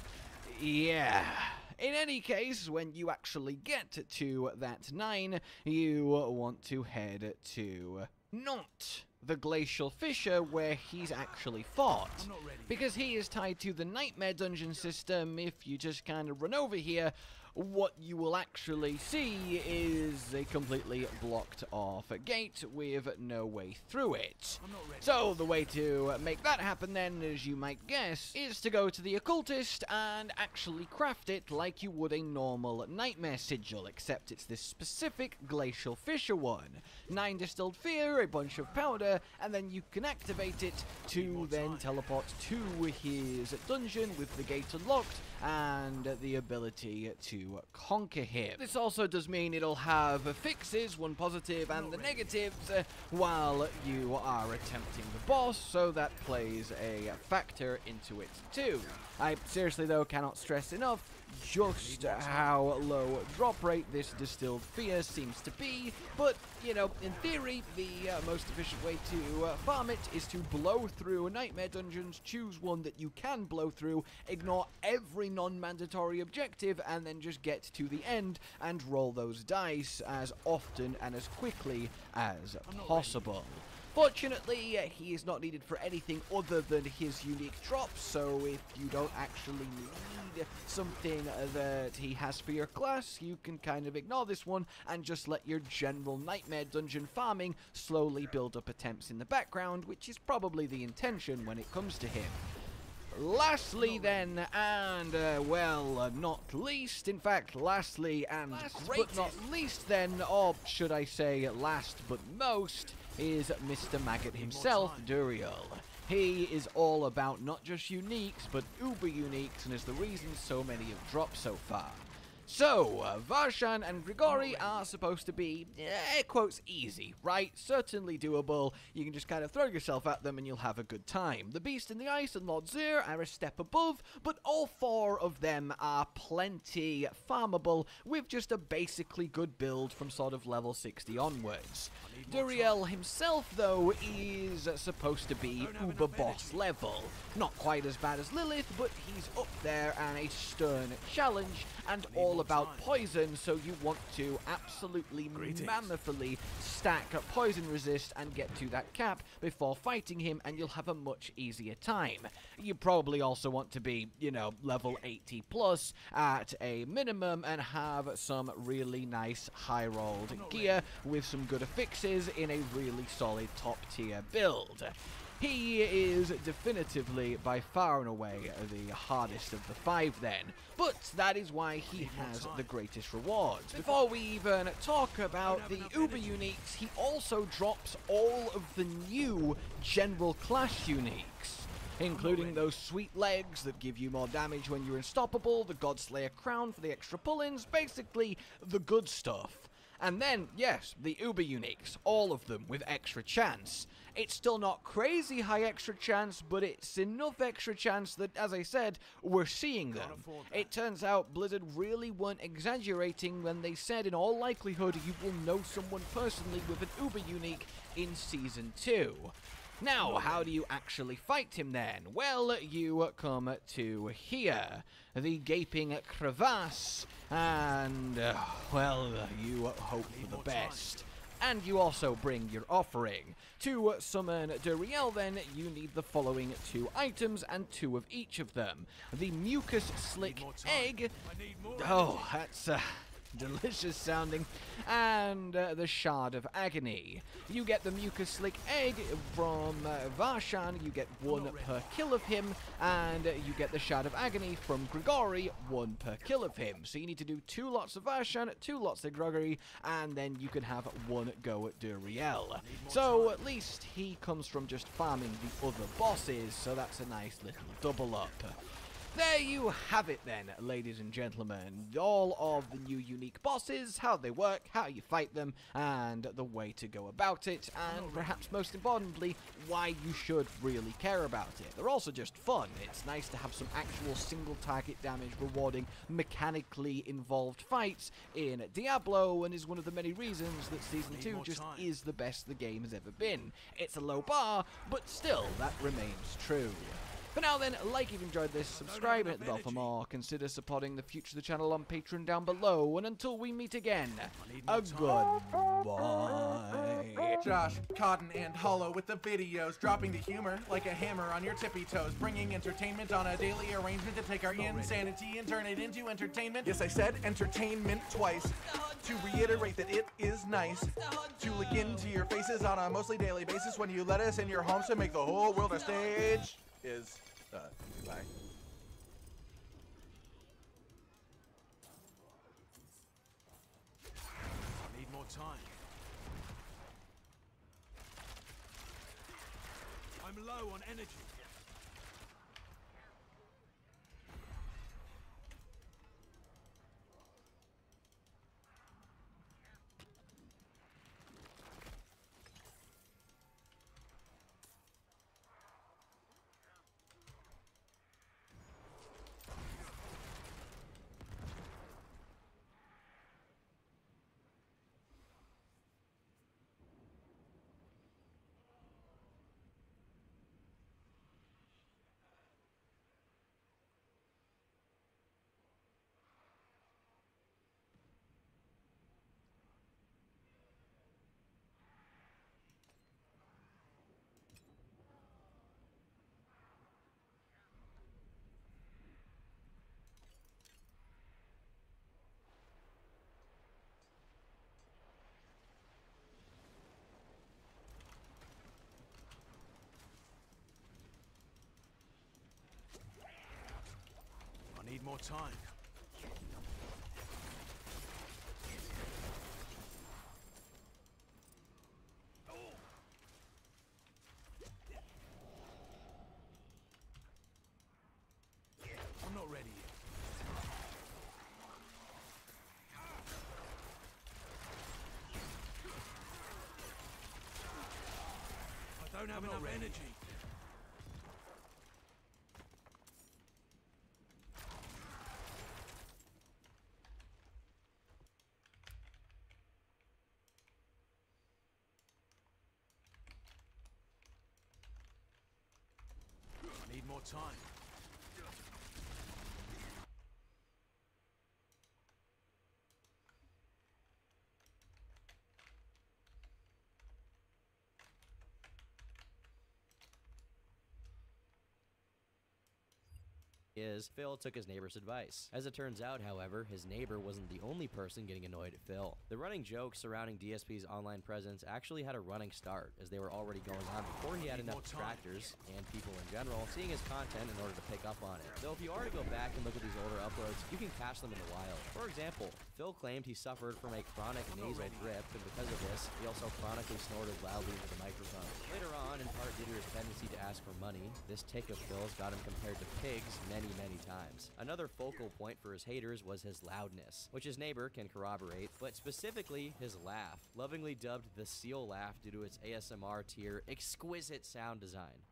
yeah. In any case, when you actually get to that 9, you want to head to not the Glacial Fissure where he's actually fought, because he is tied to the Nightmare dungeon system. If you just kind of run over here, what you will actually see is a completely blocked off gate with no way through it. So the way to make that happen then, as you might guess, is to go to the Occultist and actually craft it like you would a normal Nightmare Sigil, except it's this specific Glacial Fissure one. 9 Distilled Fear, a bunch of powder, and then you can activate it to then teleport to his dungeon with the gate unlocked and the ability to conquer him. This also does mean it'll have fixes, one positive and the negatives, while you are attempting the boss, so that plays a factor into it too. I seriously though cannot stress enough just how low drop rate this Distilled Fear seems to be, but, you know, in theory, the most efficient way to farm it is to blow through Nightmare dungeons, choose one that you can blow through, ignore every non-mandatory objective, and then just get to the end and roll those dice as often and as quickly as possible. Fortunately, he is not needed for anything other than his unique drops, so if you don't actually need something that he has for your class, you can kind of ignore this one and just let your general Nightmare dungeon farming slowly build up attempts in the background, which is probably the intention when it comes to him. Lastly then, and well, not least, in fact, lastly and but not least then, or should I say last but most, is Mr. Maggot himself, Duriel. He is all about not just uniques, but uber uniques, and is the reason so many have dropped so far. So, Varshan and Grigori are supposed to be, air quotes, easy, right? Certainly doable. You can just kind of throw yourself at them and you'll have a good time. The Beast in the Ice and Lord Zir are a step above, but all four of them are plenty farmable with just a basically good build from sort of level 60 onwards. Duriel himself, though, is supposed to be uber boss level. Not quite as bad as Lilith, but he's up there and a stern challenge and all about poison, so you want to absolutely mammothly stack poison resist and get to that cap before fighting him, and you'll have a much easier time. You probably also want to be, you know, level 80 plus at a minimum and have some really nice high-rolled gear with some good affixes in a really solid top-tier build. He is definitively by far and away the hardest of the five then, but that is why he has the greatest rewards. Before we even talk about the Uber uniques, he also drops all of the new General Clash uniques, including those sweet legs that give you more damage when you're unstoppable, the Godslayer crown for the extra pull-ins, basically the good stuff. And then, yes, the Uber uniques, all of them with extra chance. It's still not crazy high extra chance, but it's enough extra chance that, as I said, we're seeing them. It turns out Blizzard really weren't exaggerating when they said in all likelihood you will know someone personally with an Uber unique in Season 2. Now, how do you actually fight him then? Well, you come to here, the Gaping Crevasse, and, well, you hope for the best. And you also bring your offering. To summon Duriel then, you need the following 2 items and 2 of each of them. The Mucus Slick Egg, oh, that's delicious sounding, and the Shard of Agony. You get the Mucus Slick Egg from Varshan, you get 1 per kill of him, and you get the Shard of Agony from Grigori, 1 per kill of him. So you need to do 2 lots of Varshan, 2 lots of Grigori, and then you can have 1 go at Duriel. So at least he comes from just farming the other bosses, so that's a nice little double up. There you have it then, ladies and gentlemen. All of the new unique bosses, how they work, how you fight them, and the way to go about it, and perhaps most importantly, why you should really care about it. They're also just fun. It's nice to have some actual single target damage rewarding, mechanically involved fights in Diablo, and is one of the many reasons that Season 2 just is the best the game has ever been. It's a low bar, but still, that remains true. For now then, like if you enjoyed this, subscribe and hit the bell for more. Consider supporting the future of the channel on Patreon down below. And until we meet again, a goodbye. Josh, Cotton, and Hollow with the videos, dropping the humor like a hammer on your tippy toes, bringing entertainment on a daily arrangement to take our insanity and turn it into entertainment. Yes, I said entertainment twice, to reiterate that it is nice to look into your faces on a mostly daily basis when you let us in your homes to make the whole world a stage. Goodbye. I need more time. I'm low on energy. I need more time. I'm not ready yet. don't have enough energy. I need more time. Phil took his neighbor's advice. As it turns out, however, his neighbor wasn't the only person getting annoyed at Phil. The running joke surrounding DSP's online presence actually had a running start, as they were already going on before he had enough detractors, and people in general, seeing his content in order to pick up on it. Though if you are to go back and look at these older uploads, you can catch them in the wild. For example, Phil claimed he suffered from a chronic nasal drip, and because of this, he also chronically snorted loudly into the microphone. Later on, in part due to his tendency to ask for money, this tick of Phil's got him compared to pigs many times. Another focal point for his haters was his loudness, which his neighbor can corroborate, but specifically his laugh, lovingly dubbed the seal laugh due to its ASMR tier exquisite sound design.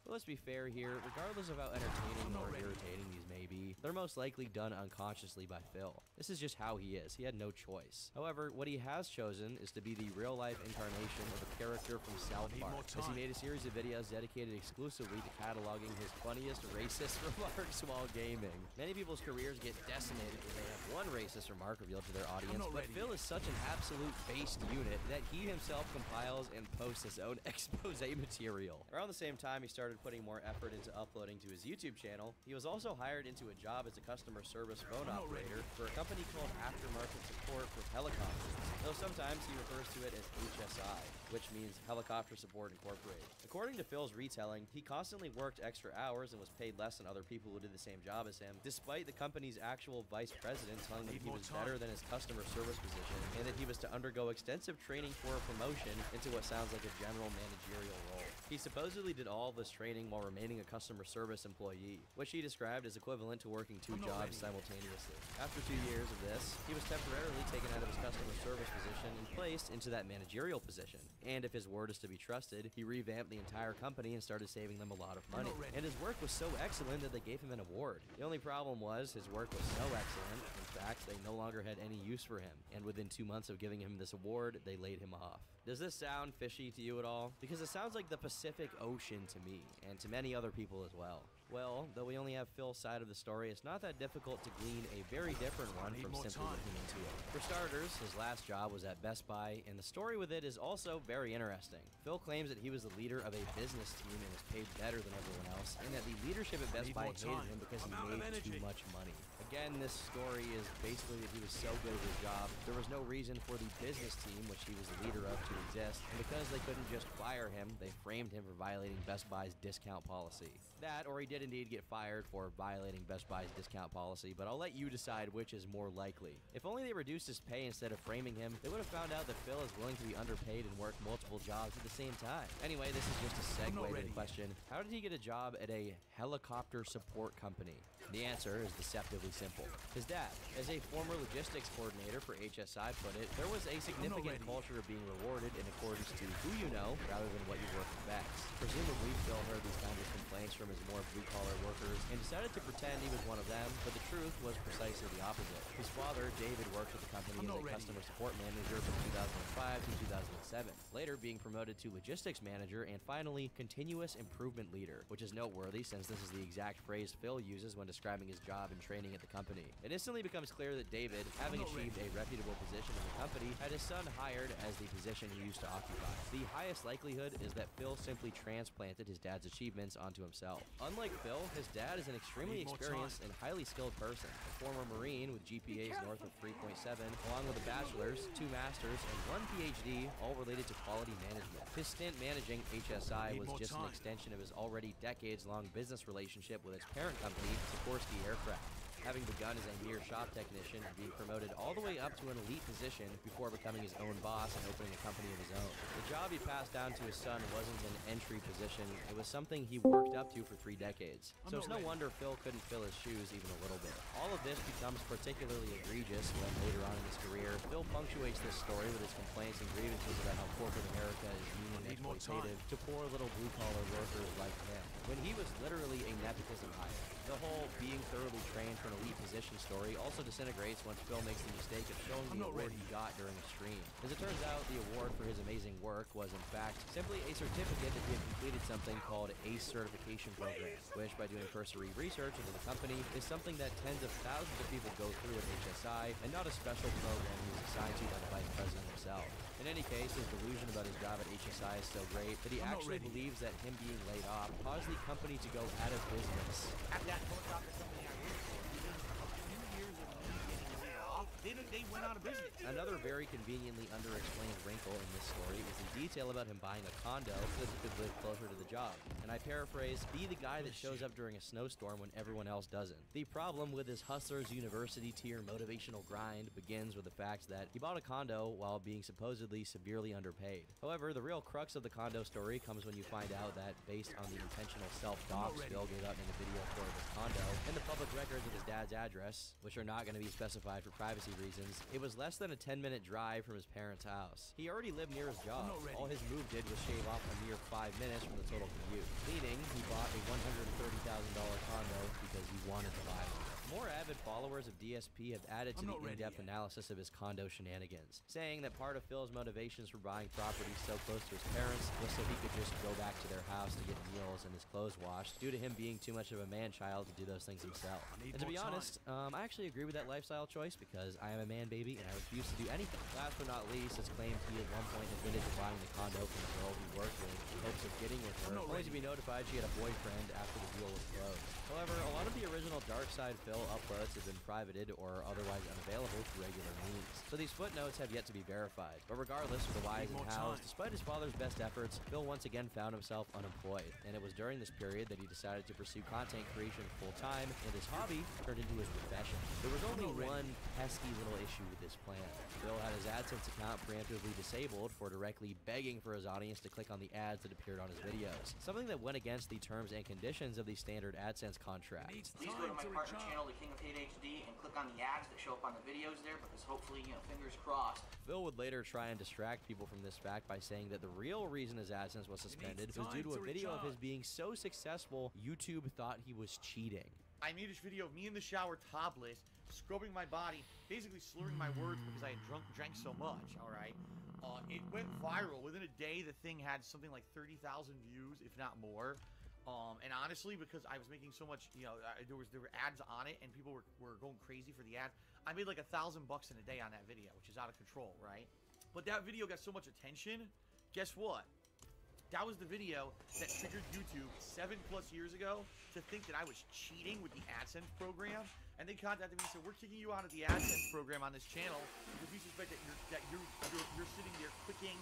But let's be fair here, regardless of how entertaining or irritating these may be, they're most likely done unconsciously by Phil. This is just how he is. He had no choice. However, what he has chosen is to be the real-life incarnation of a character from South Park, as he made a series of videos dedicated exclusively to cataloging his funniest racist remarks while gaming. Many people's careers get decimated when they have one racist remark revealed to their audience, but Phil is such an absolute based unit that he himself compiles and posts his own expose material. Around the same time he started putting more effort into uploading to his YouTube channel, he was also hired into a job as a customer service phone operator for a company called Aftermarket Support for Helicopters, though sometimes he refers to it as HSI, which means Helicopter Support Incorporated. According to Phil's retelling, he constantly worked extra hours and was paid less than other people who did the same job as him, despite the company's actual vice president telling him he was better than his customer service position, and that he was to undergo extensive training for a promotion into what sounds like a general managerial role. He supposedly did all of this training while remaining a customer service employee, which he described as equivalent to working two jobs simultaneously. After 2 years of this, he was temporarily taken out of his customer service position and placed into that managerial position. And if his word is to be trusted, he revamped the entire company and started saving them a lot of money. And his work was so excellent that they gave him an award. The only problem was his work was so excellent, in fact, they no longer had any use for him. And within 2 months of giving him this award, they laid him off. Does this sound fishy to you at all? Because it sounds like the Pacific Ocean to me, and to many other people as well. Well, though we only have Phil's side of the story, it's not that difficult to glean a very different one from simply looking into it. For starters, his last job was at Best Buy, and the story with it is also very interesting. Phil claims that he was the leader of a business team and was paid better than everyone else, and that the leadership at Best Buy hated him because he made too much money. Again, this story is basically that he was so good at his job, there was no reason for the business team, which he was the leader of, to exist, and because they couldn't just fire him, they framed him for violating Best Buy's discount policy. That, or he did indeed get fired for violating Best Buy's discount policy, but I'll let you decide which is more likely. If only they reduced his pay instead of framing him, they would have found out that Phil is willing to be underpaid and work multiple jobs at the same time. Anyway, this is just a segue to the question, how did he get a job at a helicopter support company? The answer is deceptively simple. His dad. As a former logistics coordinator for HSI put it, there was a significant culture of being rewarded in accordance to who you know rather than what you work for best. Presumably, Phil heard these kinds of complaints from his more blue-collar workers and decided to pretend he was one of them, but the truth was precisely the opposite. His father, David, worked at the company as a customer support manager from 2005 to 2007, later being promoted to logistics manager and finally continuous improvement leader, which is noteworthy since this is the exact phrase Phil uses when describing his job and training at the company. It instantly becomes clear that David, having achieved a reputable position in the company, had his son hired as the position he used to occupy. The highest likelihood is that Phil simply transplanted his dad's achievements onto himself. Unlike Phil, his dad is an extremely experienced and highly skilled person, a former Marine with GPAs north of 3.7, along with a bachelor's, 2 masters, and 1 PhD, all related to quality management. His stint managing HSI was just an extension of his already decades-long business relationship with its parent company, Sikorsky Aircraft. having begun as a mere shop technician and being promoted all the way up to an elite position before becoming his own boss and opening a company of his own. The job he passed down to his son wasn't an entry position, it was something he worked up to for 3 decades. So it's no wonder Phil couldn't fill his shoes even a little bit. All of this becomes particularly egregious when later on in his career, Phil punctuates this story with his complaints and grievances about how corporate America is mean and exploitative to poor little blue-collar workers like him, when he was literally a nepotism hire. The whole being thoroughly trained for an elite position story also disintegrates once Phil makes the mistake of showing the award he got during a stream. As it turns out, the award for his amazing work was in fact simply a certificate that he had completed something called ACE certification program, which by doing cursory research into the company is something that tens of thousands of people go through at HSI and not a special program he was assigned to by the vice president himself. In any case, his delusion about his job at HSI is so great that he actually believes that him being laid off caused the company to go out of business. At that helicopter company I worked for, within a few years of me getting laid off, they went out of business. Another very conveniently underexplained wrinkle in this story is the detail about him buying a condo so that he could live closer to the job. And I paraphrase, be the guy that shows up during a snowstorm when everyone else doesn't. The problem with his hustler's university tier motivational grind begins with the fact that he bought a condo while being supposedly severely underpaid. However, the real crux of the condo story comes when you find out that, based on the intentional self-docs Phil gave out in a video for his condo and the public records of his dad's address, which are not going to be specified for privacy reasons, it was less than a 10-minute drive from his parents' house. He already lived near his job. All his move did was shave off a mere 5 minutes from the total commute. Meaning, he bought a $130,000 condo because he wanted to buy one. More avid followers of DSP have added to the in-depth analysis of his condo shenanigans, saying that part of Phil's motivations for buying property so close to his parents was so he could just go back to their house to get meals and his clothes washed, due to him being too much of a man-child to do those things himself. And to be honest, I actually agree with that lifestyle choice because I am a man baby and I refuse to do anything. Last but not least, it's claimed he at one point admitted to buying the condo from the girl he worked with in hopes of getting with her, only to be notified she had a boyfriend after the deal was closed. However, a lot of the original Dark Side Phil uploads have been privated or otherwise unavailable through regular means, so these footnotes have yet to be verified. But regardless of the whys and hows, despite his father's best efforts, Phil once again found himself unemployed, and it was during this period that he decided to pursue content creation full-time, and his hobby turned into his profession. There was only one pesky little issue with this plan. Phil had his AdSense account preemptively disabled for directly begging for his audience to click on the ads that appeared on his videos, something that went against the terms and conditions of the standard AdSense contract. Please go to my partner channel, The King of Hate HD, and click on the ads that show up on the videos there, because hopefully, fingers crossed. Phil would later try and distract people from this fact by saying that the real reason his AdSense was suspended was due to a video of his being so successful, YouTube thought he was cheating. I made this video of me in the shower topless, scrubbing my body, basically slurring my words because I had drank so much, alright? It went viral. Within a day, the thing had something like 30,000 views, if not more. And honestly, because I was making so much, there were ads on it, and people were going crazy for the ads. I made like $1,000 in a day on that video, which is out of control, right? But that video got so much attention. Guess what? That was the video that triggered YouTube 7+ years ago to think that I was cheating with the AdSense program, and they contacted me and said, "We're kicking you out of the AdSense program on this channel because we suspect that you're sitting there clicking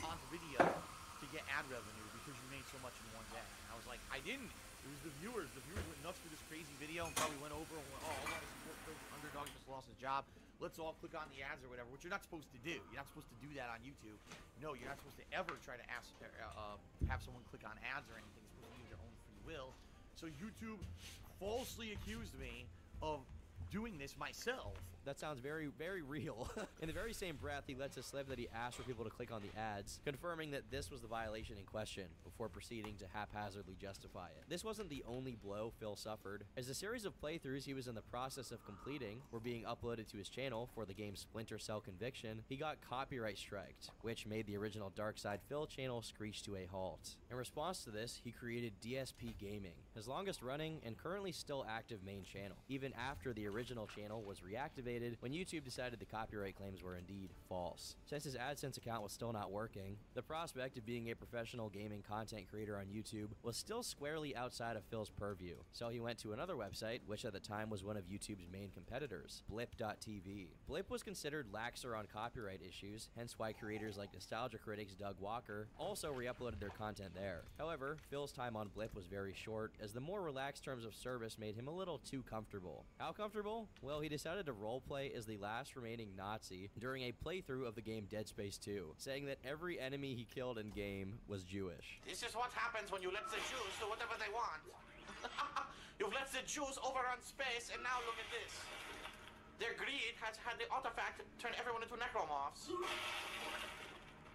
on the video to get ad revenue because you made so much in one day." And I was like, "I didn't. It was the viewers. The viewers went nuts for this crazy video and probably went over and went, oh, I want to support Phil Underdog, just lost his job. Let's all click on the ads or whatever," which you're not supposed to do. You're not supposed to do that on YouTube. No, you're not supposed to ever try to have someone click on ads or anything. It's supposed to use their own free will. So YouTube falsely accused me of doing this myself. That sounds very, very real. In the very same breath, he lets us slip that he asked for people to click on the ads, confirming that this was the violation in question, before proceeding to haphazardly justify it. This wasn't the only blow Phil suffered, as the series of playthroughs he was in the process of completing were being uploaded to his channel for the game Splinter Cell Conviction. He got copyright striked, which made the original Dark Side Phil channel screech to a halt. In response to this, he created DSP Gaming, his longest running and currently still active main channel, even after the original channel was reactivated elevated when YouTube decided the copyright claims were indeed false. Since his AdSense account was still not working, the prospect of being a professional gaming content creator on YouTube was still squarely outside of Phil's purview, so he went to another website, which at the time was one of YouTube's main competitors, Blip.tv. Blip was considered laxer on copyright issues, hence why creators like nostalgia critics Doug Walker also re-uploaded their content there. However, Phil's time on Blip was very short, as the more relaxed terms of service made him a little too comfortable. How comfortable? Well, he decided to roleplay as the last remaining Nazi during a playthrough of the game Dead Space 2, saying that every enemy he killed in-game was Jewish. This is what happens when you let the Jews do whatever they want. You've let the Jews overrun space, and now look at this. Their greed has had the artifact turn everyone into necromorphs.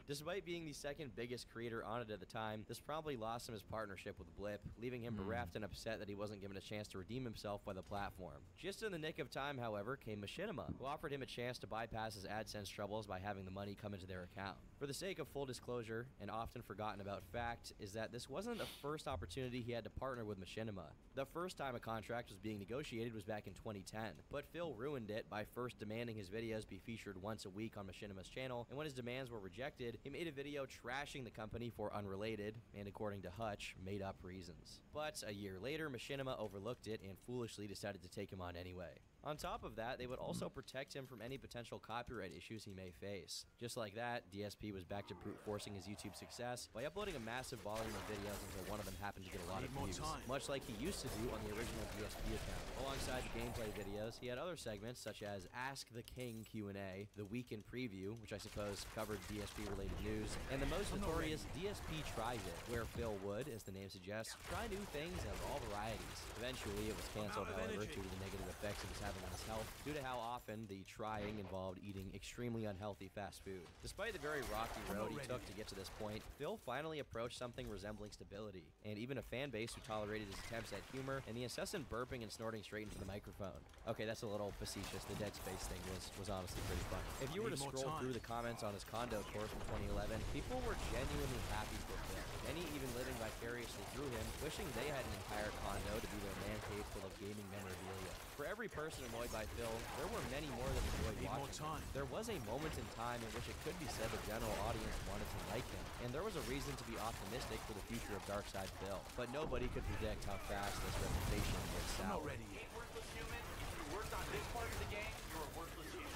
Despite being the second biggest creator on it at the time, this probably lost him his partnership with Blip, leaving him bereft and upset that he wasn't given a chance to redeem himself by the platform. Just in the nick of time, however, came Machinima, who offered him a chance to bypass his AdSense troubles by having the money come into their account. For the sake of full disclosure, an often forgotten about fact is that this wasn't the first opportunity he had to partner with Machinima. The first time a contract was being negotiated was back in 2010, but Phil ruined it by first demanding his videos be featured once a week on Machinima's channel, and when his demands were rejected, he made a video trashing the company for unrelated, and according to Hutch, made-up reasons. But a year later, Machinima overlooked it and foolishly decided to take him on anyway. On top of that, they would also protect him from any potential copyright issues he may face. Just like that, DSP was back to brute forcing his YouTube success by uploading a massive volume of videos until one of them happened to get a lot of views, much like he used to do on the original DSP account. Alongside the gameplay videos, he had other segments such as Ask the King Q&A, the Weekend Preview, which I suppose covered DSP-related news, and the most notorious DSP Tries It, where Phil would, as the name suggests, try new things of all varieties. Eventually, it was canceled, however, due to the negative effects it was having on his health, due to how often the trying involved eating extremely unhealthy fast food. Despite the very rocky road he took to get to this point, Phil finally approached something resembling stability, and even a fan base who tolerated his attempts at humor and the incessant burping and snorting straight into the microphone. Okay, that's a little facetious. The Dead Space thing was honestly pretty funny. If you were to scroll through the comments on his condo tour from 2011, people were genuinely happy for Phil. Many even living vicariously through him, wishing they had an entire condo to be their man cave full of gaming memorabilia. For every person annoyed by Phil, there were many more that enjoyed watching him. There was a moment in time in which it could be said the general audience wanted to like him, and there was a reason to be optimistic for the future of Darkside Phil. But nobody could predict how fast this reputation would sour. Hey, worthless human, if you worked on this part of the game, you're a worthless human.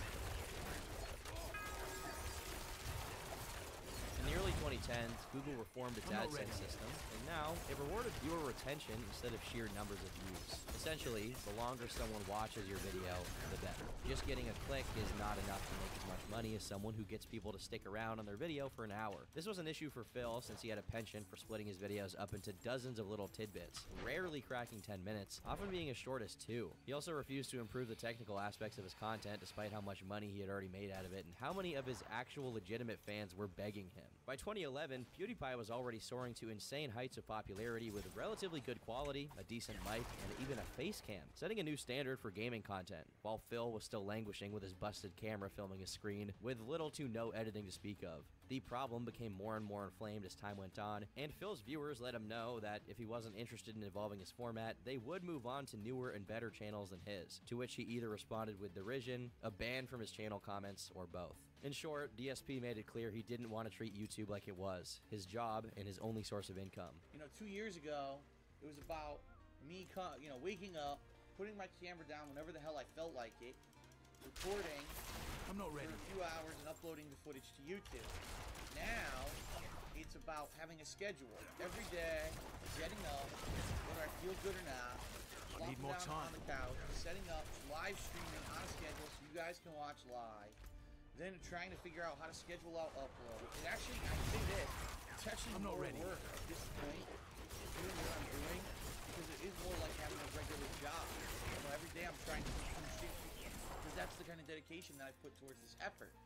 In the early 2010s, Google reformed its AdSense system, and now it rewarded viewer retention instead of sheer numbers of views. Essentially, the longer someone watches your video, the better. Just getting a click is not enough to make as much money as someone who gets people to stick around on their video for an hour. This was an issue for Phil since he had a penchant for splitting his videos up into dozens of little tidbits, rarely cracking 10 minutes, often being as short as 2. He also refused to improve the technical aspects of his content despite how much money he had already made out of it and how many of his actual legitimate fans were begging him. By 2011, PewDiePie was already soaring to insane heights of popularity with relatively good quality, a decent mic, and even a face cam, setting a new standard for gaming content, while Phil was still languishing with his busted camera filming his screen, with little to no editing to speak of. The problem became more and more inflamed as time went on, and Phil's viewers let him know that if he wasn't interested in evolving his format, they would move on to newer and better channels than his, to which he either responded with derision, a ban from his channel comments, or both. In short, DSP made it clear he didn't want to treat YouTube like it was, his job and his only source of income. 2 years ago, it was about me, waking up, putting my camera down whenever the hell I felt like it, recording for a few hours and uploading the footage to YouTube. Now, it's about having a schedule. Every day, getting up, whether I feel good or not, flopping down on the couch, setting up, live streaming on a schedule so you guys can watch live. Then trying to figure out how to schedule out upload. It actually, I say this, it's actually more work at this point, doing what I'm doing, because it is more like having a regular job. Every day I'm trying to do shit, because that's the kind of dedication that I put towards this effort.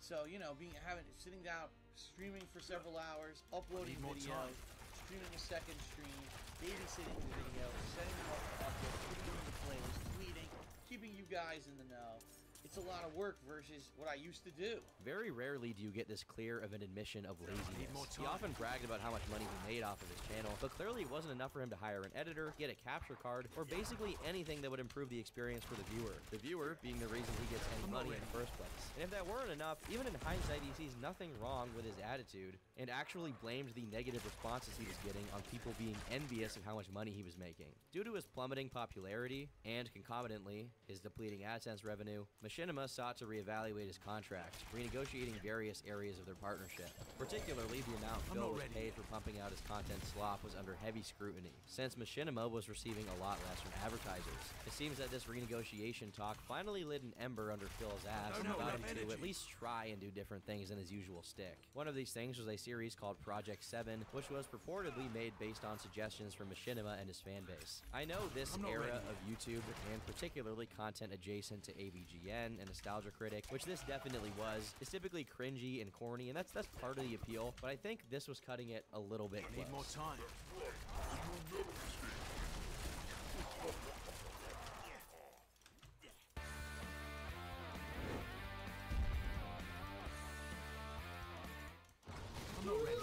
So, sitting down, streaming for several hours, uploading videos, streaming a second stream, babysitting the video, setting them up for upload, putting them in the playlist, tweeting, keeping you guys in the know. It's a lot of work versus what I used to do. Very rarely do you get this clear of an admission of laziness. more He time. often bragged about how much money he made off of his channel, but clearly it wasn't enough for him to hire an editor, get a capture card, or basically anything that would improve the experience for the viewer. The viewer being the reason he gets any money in the first place. And if that weren't enough, even in hindsight he sees nothing wrong with his attitude, and actually blamed the negative responses he was getting on people being envious of how much money he was making. Due to his plummeting popularity, and concomitantly, his depleting AdSense revenue, Machinima sought to reevaluate his contract, renegotiating various areas of their partnership. Particularly, the amount Phil was paid for pumping out his content slop was under heavy scrutiny, since Machinima was receiving a lot less from advertisers. It seems that this renegotiation talk finally lit an ember under Phil's ass and got him to at least try and do different things than his usual stick. One of these things was a series called Project 7, which was purportedly made based on suggestions from Machinima and his fanbase. I know this era of YouTube, and particularly content adjacent to AVGN and Nostalgia Critic, which this definitely was, is typically cringy and corny, and that's part of the appeal, but I think this was cutting it a little bit close. Need more time. I'm not ready.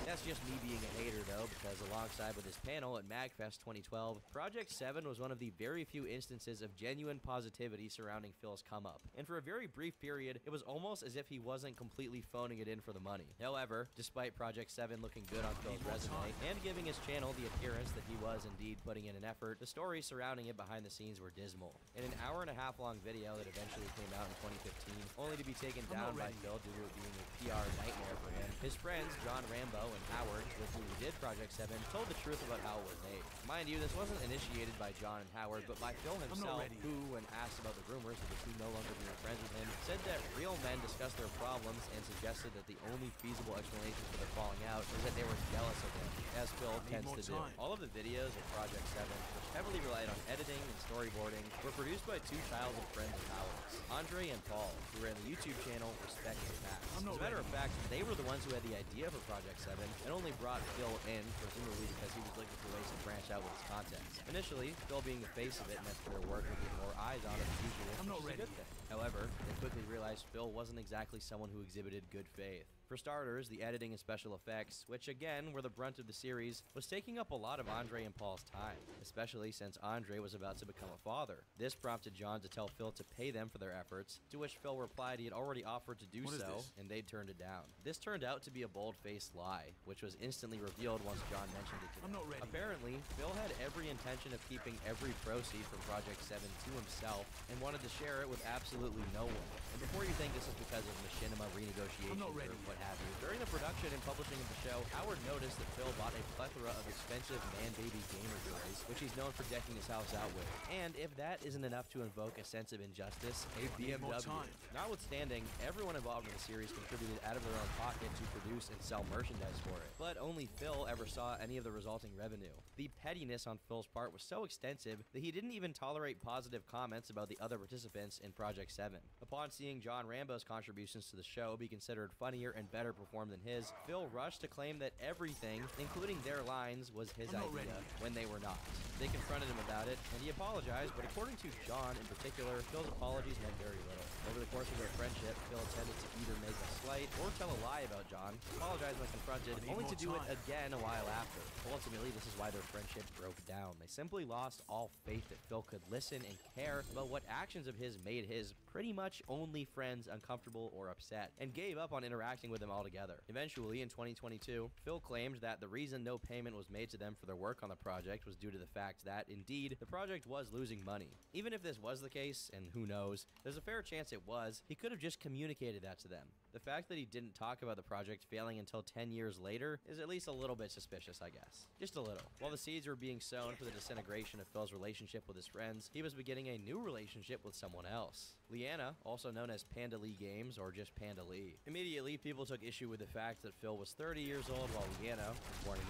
That's just me being a hater though, because alongside with his panel at MagFest 2012, Project 7 was one of the very few instances of genuine positivity surrounding Phil's come-up. And for a very brief period, it was almost as if he wasn't completely phoning it in for the money. However, despite Project 7 looking good on Phil's resume, and giving his channel the appearance that he was indeed putting in an effort, the stories surrounding it behind the scenes were dismal. In an hour-and-a-half long video that eventually came out in 2015, only to be taken down by Phil due to it being a PR nightmare for him, his friends, John Rambo and Howard, with whom he did Project 7, told the truth about how it was made. Mind you, this wasn't initiated by John and Howard, but by Phil himself, who, when asked about the rumors of the two no longer being friends with him, said that real men discussed their problems and suggested that the only feasible explanation for their falling out is that they were jealous of him, as Phil tends to do. All of the videos of Project 7, which heavily relied on editing and storyboarding, were produced by two childhood friends of Howard's, Andre and Paul, who ran the YouTube channel Respect the Past. As a matter of fact, they were the ones who had the idea for Project 7, and only brought Phil in, presumably because he was looking for ways to branch out with his content. Initially, Phil being the face of it meant for their work to get more eyes on it than usual, which is a good thing. However, they quickly realized Phil wasn't exactly someone who exhibited good faith. For starters, the editing and special effects, which again were the brunt of the series, was taking up a lot of Andre and Paul's time, especially since Andre was about to become a father. This prompted John to tell Phil to pay them for their efforts, to which Phil replied he had already offered to do so, and they'd turned it down. This turned out to be a bold-faced lie, which was instantly revealed once John mentioned it to them. Apparently, Phil had every intention of keeping every proceed from Project 7 to himself, and wanted to share it with absolutely no one. And before you think this is because of Machinima renegotiations or what have you, during the production and publishing of the show, Howard noticed that Phil bought a plethora of expensive man-baby gamer toys, which he's known for decking his house out with. And if that isn't enough to invoke a sense of injustice, a BMW. Notwithstanding, everyone involved in the series contributed out of their own pocket to produce and sell merchandise for it. But only Phil ever saw any of the resulting revenue. The pettiness on Phil's part was so extensive that he didn't even tolerate positive comments about the other participants in Project 7. Upon seeing John Rambo's contributions to the show be considered funnier and better performed than his, Phil rushed to claim that everything, including their lines, was his idea, when they were not. They confronted him about it, and he apologized, but according to John in particular, Phil's apologies meant very little. Over the course of their friendship, Phil tended to either make a slight or tell a lie about John, apologize when confronted, only to do it again a while after. Ultimately, this is why their friendship broke down. They simply lost all faith that Phil could listen and care about what actions of his made his pretty much only friends uncomfortable or upset, and gave up on interacting with them altogether. Eventually, in 2022, Phil claimed that the reason no payment was made to them for their work on the project was due to the fact that, indeed, the project was losing money. Even if this was the case, and who knows, there's a fair chance it was, he could have just communicated that to them. The fact that he didn't talk about the project failing until 10 years later is at least a little bit suspicious, I guess. Just a little. While the seeds were being sown for the disintegration of Phil's relationship with his friends, he was beginning a new relationship with someone else. Leanna, also known as Panda Lee Games or just Panda Lee. Immediately, people people took issue with the fact that Phil was 30 years old while Leanna was born in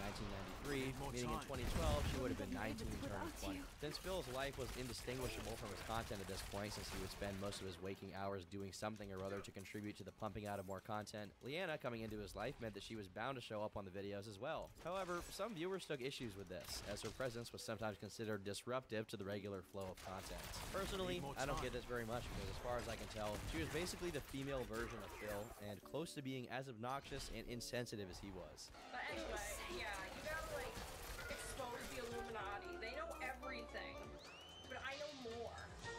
1993, meaning in 2012 she would have been 19 turning 20. Since Phil's life was indistinguishable from his content at this point, since he would spend most of his waking hours doing something or other to contribute to the pumping out of more content, Leanna coming into his life meant that she was bound to show up on the videos as well. However, some viewers took issues with this, as her presence was sometimes considered disruptive to the regular flow of content. Personally, I don't get this very much because as far as I can tell, she was basically the female version of Phil and close to being as obnoxious and insensitive as he was. But anyway, yeah, you gotta like expose the Illuminati. They know everything, but I know more.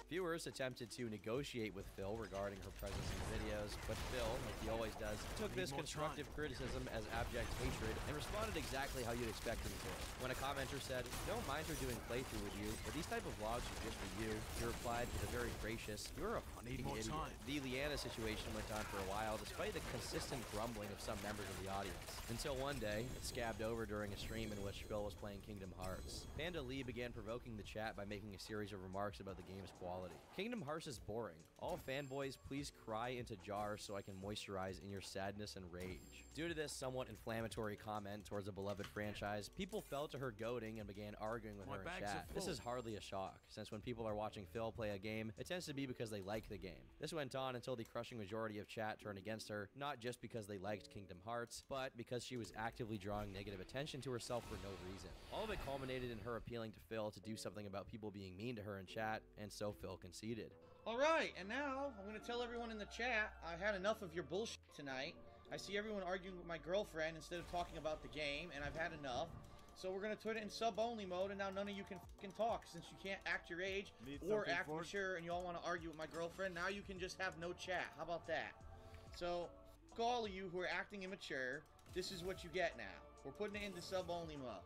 Viewers attempted to negotiate with Phil regarding her presence in the videos, but Phil, like he always does, took this constructive criticism as abject hatred and responded exactly how you'd expect him to. When a commenter said, "Don't mind her doing playthrough with you, but these type of vlogs are just for you," he replied with a very gracious, "You're a fucking idiot." The Leanna situation went on for a while, despite the consistent grumbling of some members of the audience, until one day, it scabbed over during a stream in which Phil was playing Kingdom Hearts. Panda Lee began provoking the chat by making a series of remarks about the game's quality. Kingdom Hearts is boring. All fanboys, please cry into jars so I can moisturize in your sadness and rage. Due to this somewhat inflammatory comment towards a beloved franchise, people fell to her goading and began arguing with her in chat. This is hardly a shock, since when people are watching Phil play a game, it tends to be because they like the game. This went on until the crushing majority of chat turned against her, not just because they liked Kingdom Hearts, but because she was actively drawing negative attention to herself for no reason. All of it culminated in her appealing to Phil to do something about people being mean to her in chat, and so Phil conceded. Alright, and now I'm going to tell everyone in the chat I had enough of your bullshit tonight. I see everyone arguing with my girlfriend instead of talking about the game, and I've had enough. So we're going to put it in sub-only mode, and now none of you can fucking talk, since you can't act your age or act mature, and you all want to argue with my girlfriend. Now you can just have no chat. How about that? So, fuck all of you who are acting immature. This is what you get now. We're putting it into sub-only mode.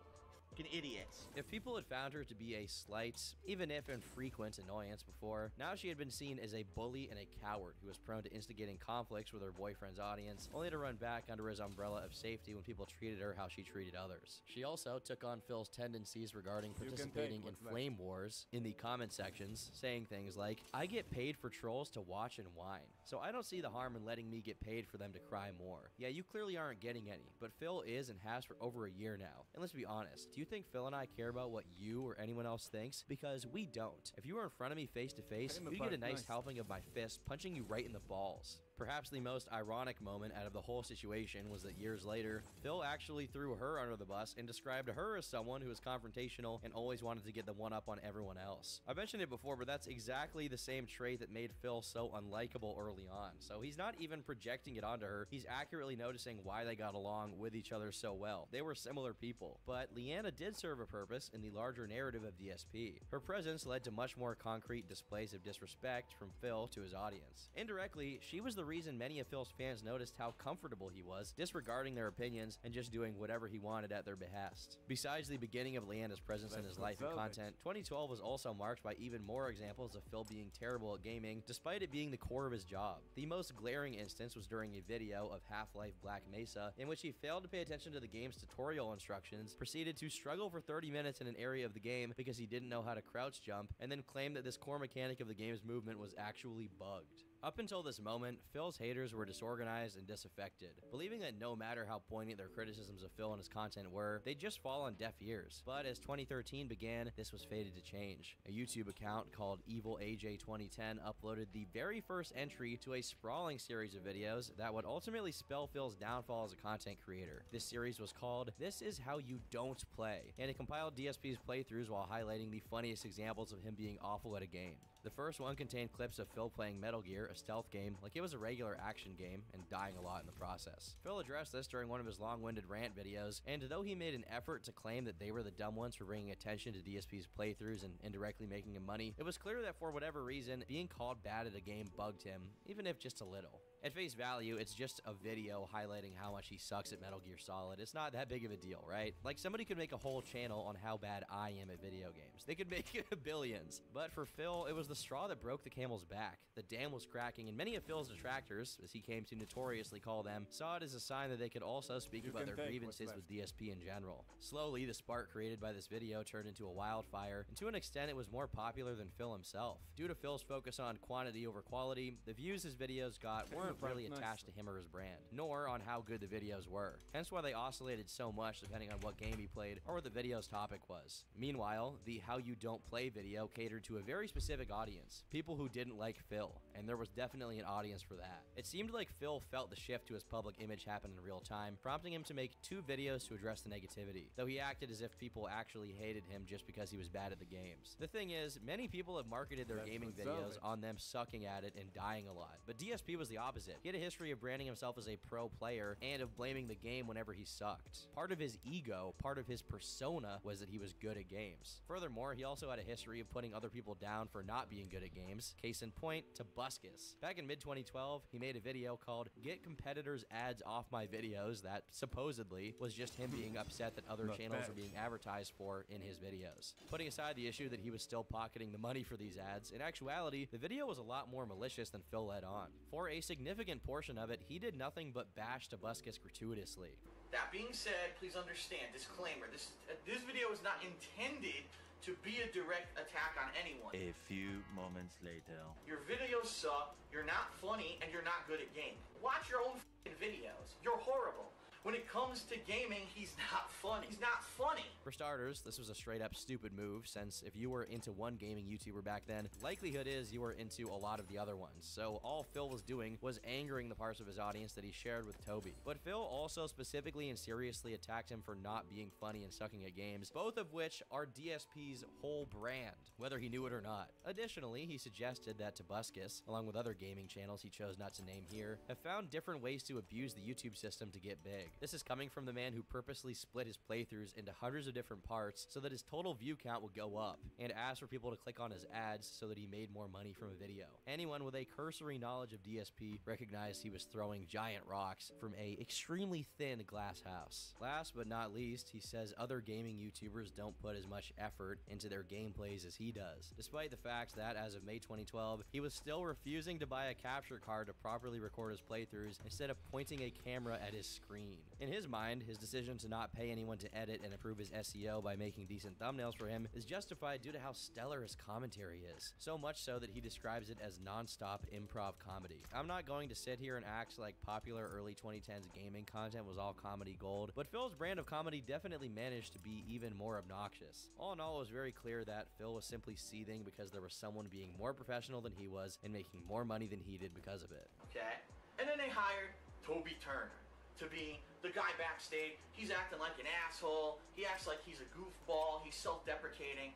Idiots. If people had found her to be a slight, even if infrequent, annoyance before, now she had been seen as a bully and a coward who was prone to instigating conflicts with her boyfriend's audience, only to run back under his umbrella of safety when people treated her how she treated others. She also took on Phil's tendencies regarding participating in flame wars in the comment sections, saying things like, "I get paid for trolls to watch and whine, so I don't see the harm in letting me get paid for them to cry more." Yeah, you clearly aren't getting any, but Phil is and has for over a year now. And let's be honest, do you think Phil and I care about what you or anyone else thinks? Because we don't. If you were in front of me face to face, you get a nice helping of my fist punching you right in the balls. Perhaps the most ironic moment out of the whole situation was that years later, Phil actually threw her under the bus and described her as someone who was confrontational and always wanted to get the one up on everyone else. I mentioned it before, but that's exactly the same trait that made Phil so unlikable early on. So he's not even projecting it onto her, he's accurately noticing why they got along with each other so well. They were similar people. But Leanna did serve a purpose in the larger narrative of DSP. Her presence led to much more concrete displays of disrespect from Phil to his audience. Indirectly, she was the reason many of Phil's fans noticed how comfortable he was, disregarding their opinions and just doing whatever he wanted at their behest. Besides the beginning of Leanna's presence in his life and content, 2012 was also marked by even more examples of Phil being terrible at gaming, despite it being the core of his job. The most glaring instance was during a video of Half-Life Black Mesa, in which he failed to pay attention to the game's tutorial instructions, proceeded to struggle for 30 minutes in an area of the game because he didn't know how to crouch jump, and then claimed that this core mechanic of the game's movement was actually bugged. Up until this moment, Phil's haters were disorganized and disaffected, believing that no matter how poignant their criticisms of Phil and his content were, they'd just fall on deaf ears. But as 2013 began, this was fated to change. A YouTube account called EvilAJ2010 uploaded the very first entry to a sprawling series of videos that would ultimately spell Phil's downfall as a content creator. This series was called "This Is How You Don't Play," and it compiled DSP's playthroughs while highlighting the funniest examples of him being awful at a game. The first one contained clips of Phil playing Metal Gear, a stealth game, like it was a regular action game, and dying a lot in the process. Phil addressed this during one of his long-winded rant videos, and though he made an effort to claim that they were the dumb ones for bringing attention to DSP's playthroughs and indirectly making him money, it was clear that for whatever reason, being called bad at a game bugged him, even if just a little. At face value, it's just a video highlighting how much he sucks at Metal Gear Solid. It's not that big of a deal, right? Like, somebody could make a whole channel on how bad I am at video games. They could make billions. But for Phil, it was the straw that broke the camel's back. The dam was cracking, and many of Phil's detractors, as he came to notoriously call them, saw it as a sign that they could also speak about their grievances with DSP in general. Slowly, the spark created by this video turned into a wildfire, and to an extent, it was more popular than Phil himself. Due to Phil's focus on quantity over quality, the views his videos got weren't weren't really attached to him or his brand, nor on how good the videos were. Hence why they oscillated so much depending on what game he played or what the video's topic was. Meanwhile, the How You Don't Play video catered to a very specific audience, people who didn't like Phil, and there was definitely an audience for that. It seemed like Phil felt the shift to his public image happen in real time, prompting him to make 2 videos to address the negativity, though he acted as if people actually hated him just because he was bad at the games. The thing is, many people have marketed their gaming videos on them sucking at it and dying a lot, but DSP was the opposite. He had a history of branding himself as a pro player and of blaming the game whenever he sucked. Part of his ego, part of his persona, was that he was good at games. Furthermore, he also had a history of putting other people down for not being good at games. Case in point, Tobuscus. Back in mid-2012, he made a video called "Get Competitors' Ads Off My Videos" that supposedly was just him being upset that other channels were being advertised for in his videos. Putting aside the issue that he was still pocketing the money for these ads, in actuality, the video was a lot more malicious than Phil let on. For a significant portion of it, he did nothing but bash Tobuscus gratuitously. That being said, please understand, disclaimer, this video is not intended to be a direct attack on anyone. A few moments later. Your videos suck, you're not funny, and you're not good at gaming. Watch your own f***ing videos. You're horrible. When it comes to gaming, he's not funny. He's not funny. For starters, this was a straight up stupid move, since if you were into one gaming YouTuber back then, likelihood is you were into a lot of the other ones. So all Phil was doing was angering the parts of his audience that he shared with Toby. But Phil also specifically and seriously attacked him for not being funny and sucking at games, both of which are DSP's whole brand, whether he knew it or not. Additionally, he suggested that Tobuscus, along with other gaming channels he chose not to name here, have found different ways to abuse the YouTube system to get big. This is coming from the man who purposely split his playthroughs into hundreds of different parts so that his total view count would go up, and asked for people to click on his ads so that he made more money from a video. Anyone with a cursory knowledge of DSP recognized he was throwing giant rocks from a extremely thin glass house. Last but not least, he says other gaming YouTubers don't put as much effort into their gameplays as he does, despite the fact that as of May 2012, he was still refusing to buy a capture card to properly record his playthroughs instead of pointing a camera at his screen. In his mind, his decision to not pay anyone to edit and improve his SEO by making decent thumbnails for him is justified due to how stellar his commentary is. So much so that he describes it as non-stop improv comedy. I'm not going to sit here and act like popular early 2010s gaming content was all comedy gold, but Phil's brand of comedy definitely managed to be even more obnoxious. All in all, it was very clear that Phil was simply seething because there was someone being more professional than he was and making more money than he did because of it. Okay? And then they hired Toby Turner to be the guy backstage. He's acting like an asshole. He acts like he's a goofball. He's self-deprecating.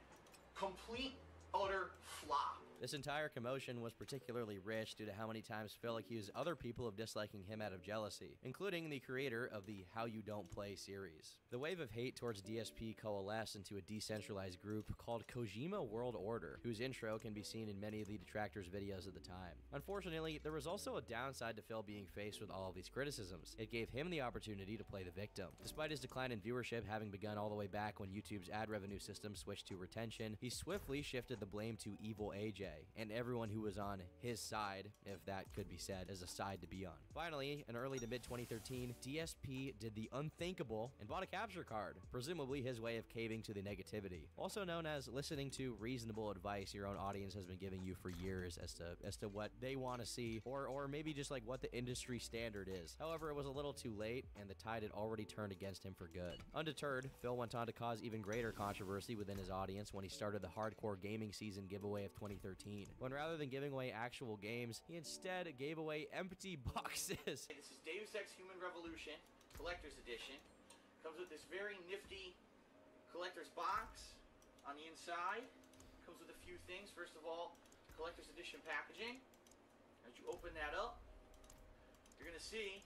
Complete, utter flop. This entire commotion was particularly rich due to how many times Phil accused other people of disliking him out of jealousy, including the creator of the How You Don't Play series. The wave of hate towards DSP coalesced into a decentralized group called Kojima World Order, whose intro can be seen in many of the detractors' videos at the time. Unfortunately, there was also a downside to Phil being faced with all of these criticisms. It gave him the opportunity to play the victim. Despite his decline in viewership having begun all the way back when YouTube's ad revenue system switched to retention, he swiftly shifted the blame to Evil AJ and everyone who was on his side, if that could be said as a side to be on. Finally, in early to mid 2013, DSP did the unthinkable and bought a capture card, presumably his way of caving to the negativity. Also known as listening to reasonable advice your own audience has been giving you for years as to what they want to see, or maybe just like what the industry standard is. However, it was a little too late, and the tide had already turned against him for good. Undeterred, Phil went on to cause even greater controversy within his audience when he started the Hardcore Gaming Season giveaway of 2013, when rather than giving away actual games, he instead gave away empty boxes. This is Deus Ex Human Revolution Collector's Edition. Comes with this very nifty collector's box on the inside. Comes with a few things. First of all, collector's edition packaging. As you open that up, you're going to see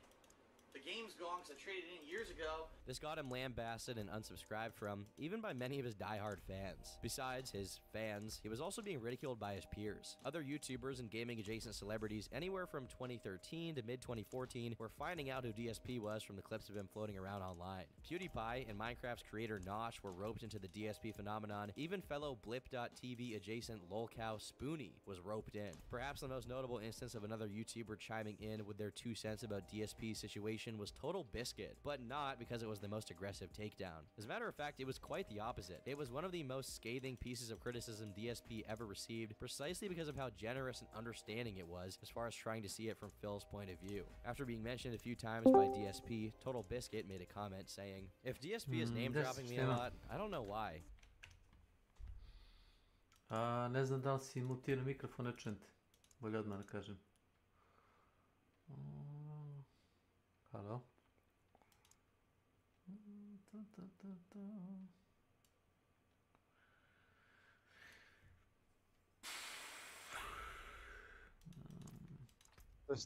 the game's gone because I traded it in years ago. This got him lambasted and unsubscribed from, even by many of his diehard fans. Besides his fans, he was also being ridiculed by his peers. Other YouTubers and gaming-adjacent celebrities anywhere from 2013 to mid-2014 were finding out who DSP was from the clips of him floating around online. PewDiePie and Minecraft's creator Nosh were roped into the DSP phenomenon. Even fellow Blip.tv adjacent lolcow Spoonie was roped in. Perhaps the most notable instance of another YouTuber chiming in with their 2 cents about DSP's situation submission was total biscuit, but not because it was the most aggressive takedown. As a matter of fact, it was quite the opposite. It was one of the most scathing pieces of criticism DSP ever received, precisely because of how generous and understanding it was as far as trying to see it from Phil's point of view. After being mentioned a few times by DSP, Total Biscuit made a comment saying, "If DSP is name dropping me a lot, I don't know why." Ne znam da li si mutirao mikrofon, ne čujem te. Bolje odmah da kažem. Halo?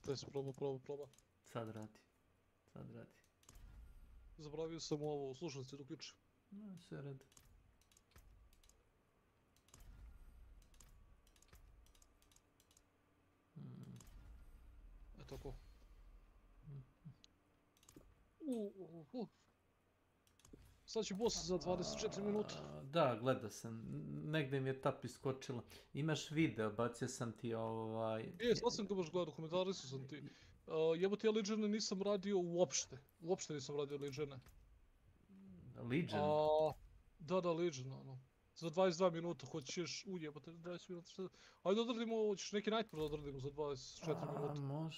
Test, proba. Sad radi. Zaboravio sam ovo, slušalice da uključim. Sve red. Tako. Sad će boss za 24 minuta. Da, gledao sam. Negdje mi je tap iskočila. Imaš video, bacio sam ti Sad sam ga baš gledao, komentarisao sam ti. Jebote, ja Legione nisam radio uopšte. Uopšte nisam radio Legione. Legion? Da, Legion, ono. Za 22 minuta, hoćeš, jebote, 20 minuta, šta... Ajde odradimo, hoćeš neki Nightmare odradimo za 24 minuta.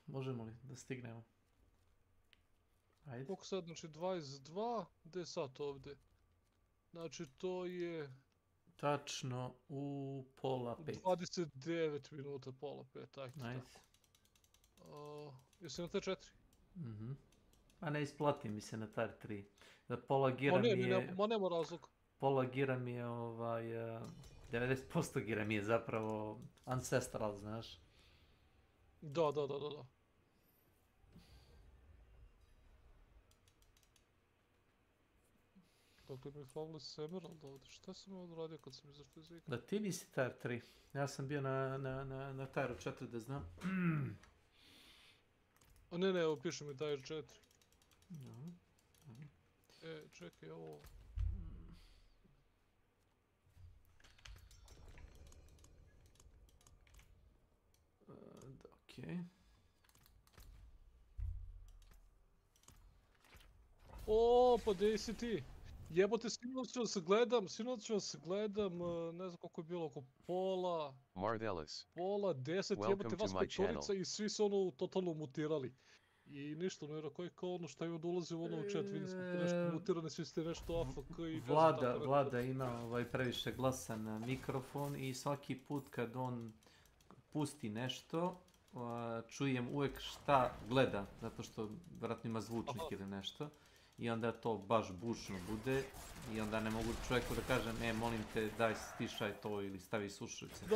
Možemo li da stignemo? Ajde. Koliko sad, znači 22, gdje je sad ovdje? Znači to je... Tačno u pola 5. 29 minuta, pola 5, ajde tako. Jesi na T4? A ne isplati mi se na Tar 3. Da pola gira mi je... Ma nema razlog. Pola gira mi je 90% gira mi je zapravo Ancestral, znaš? Da. Dakle, mi je Flawless Emerald ovdje. Šta sam ovdje radio kad sam izašao iz igra? Da ti nisi Tar 3. Ja sam bio na Taru 4 da znam. A ne, evo piše mi Tar 4. Čekaj, ovo... Okej. O, pa gdje si ti? Jebote, sinoć ću vas gledam, ne znam koliko je bilo, oko pola... Mardelis. Pola 10, jebote vas petorica i svi su ono totalno mutirali. I ništa, no jer ako je kao ono šta je od ulazi u ono u chat, vidim smo nešto mutirane, svi ste nešto AFK i... Vlada ima previše glasan mikrofon i svaki put kad on pusti nešto, čujem uvijek šta gleda, zato što vjerojatno ima zvučnik ili nešto. I onda to baš bučno bude i onda ne mogu čovjeku da kažem molim te daj stišaj to ili stavi slušalice. Da.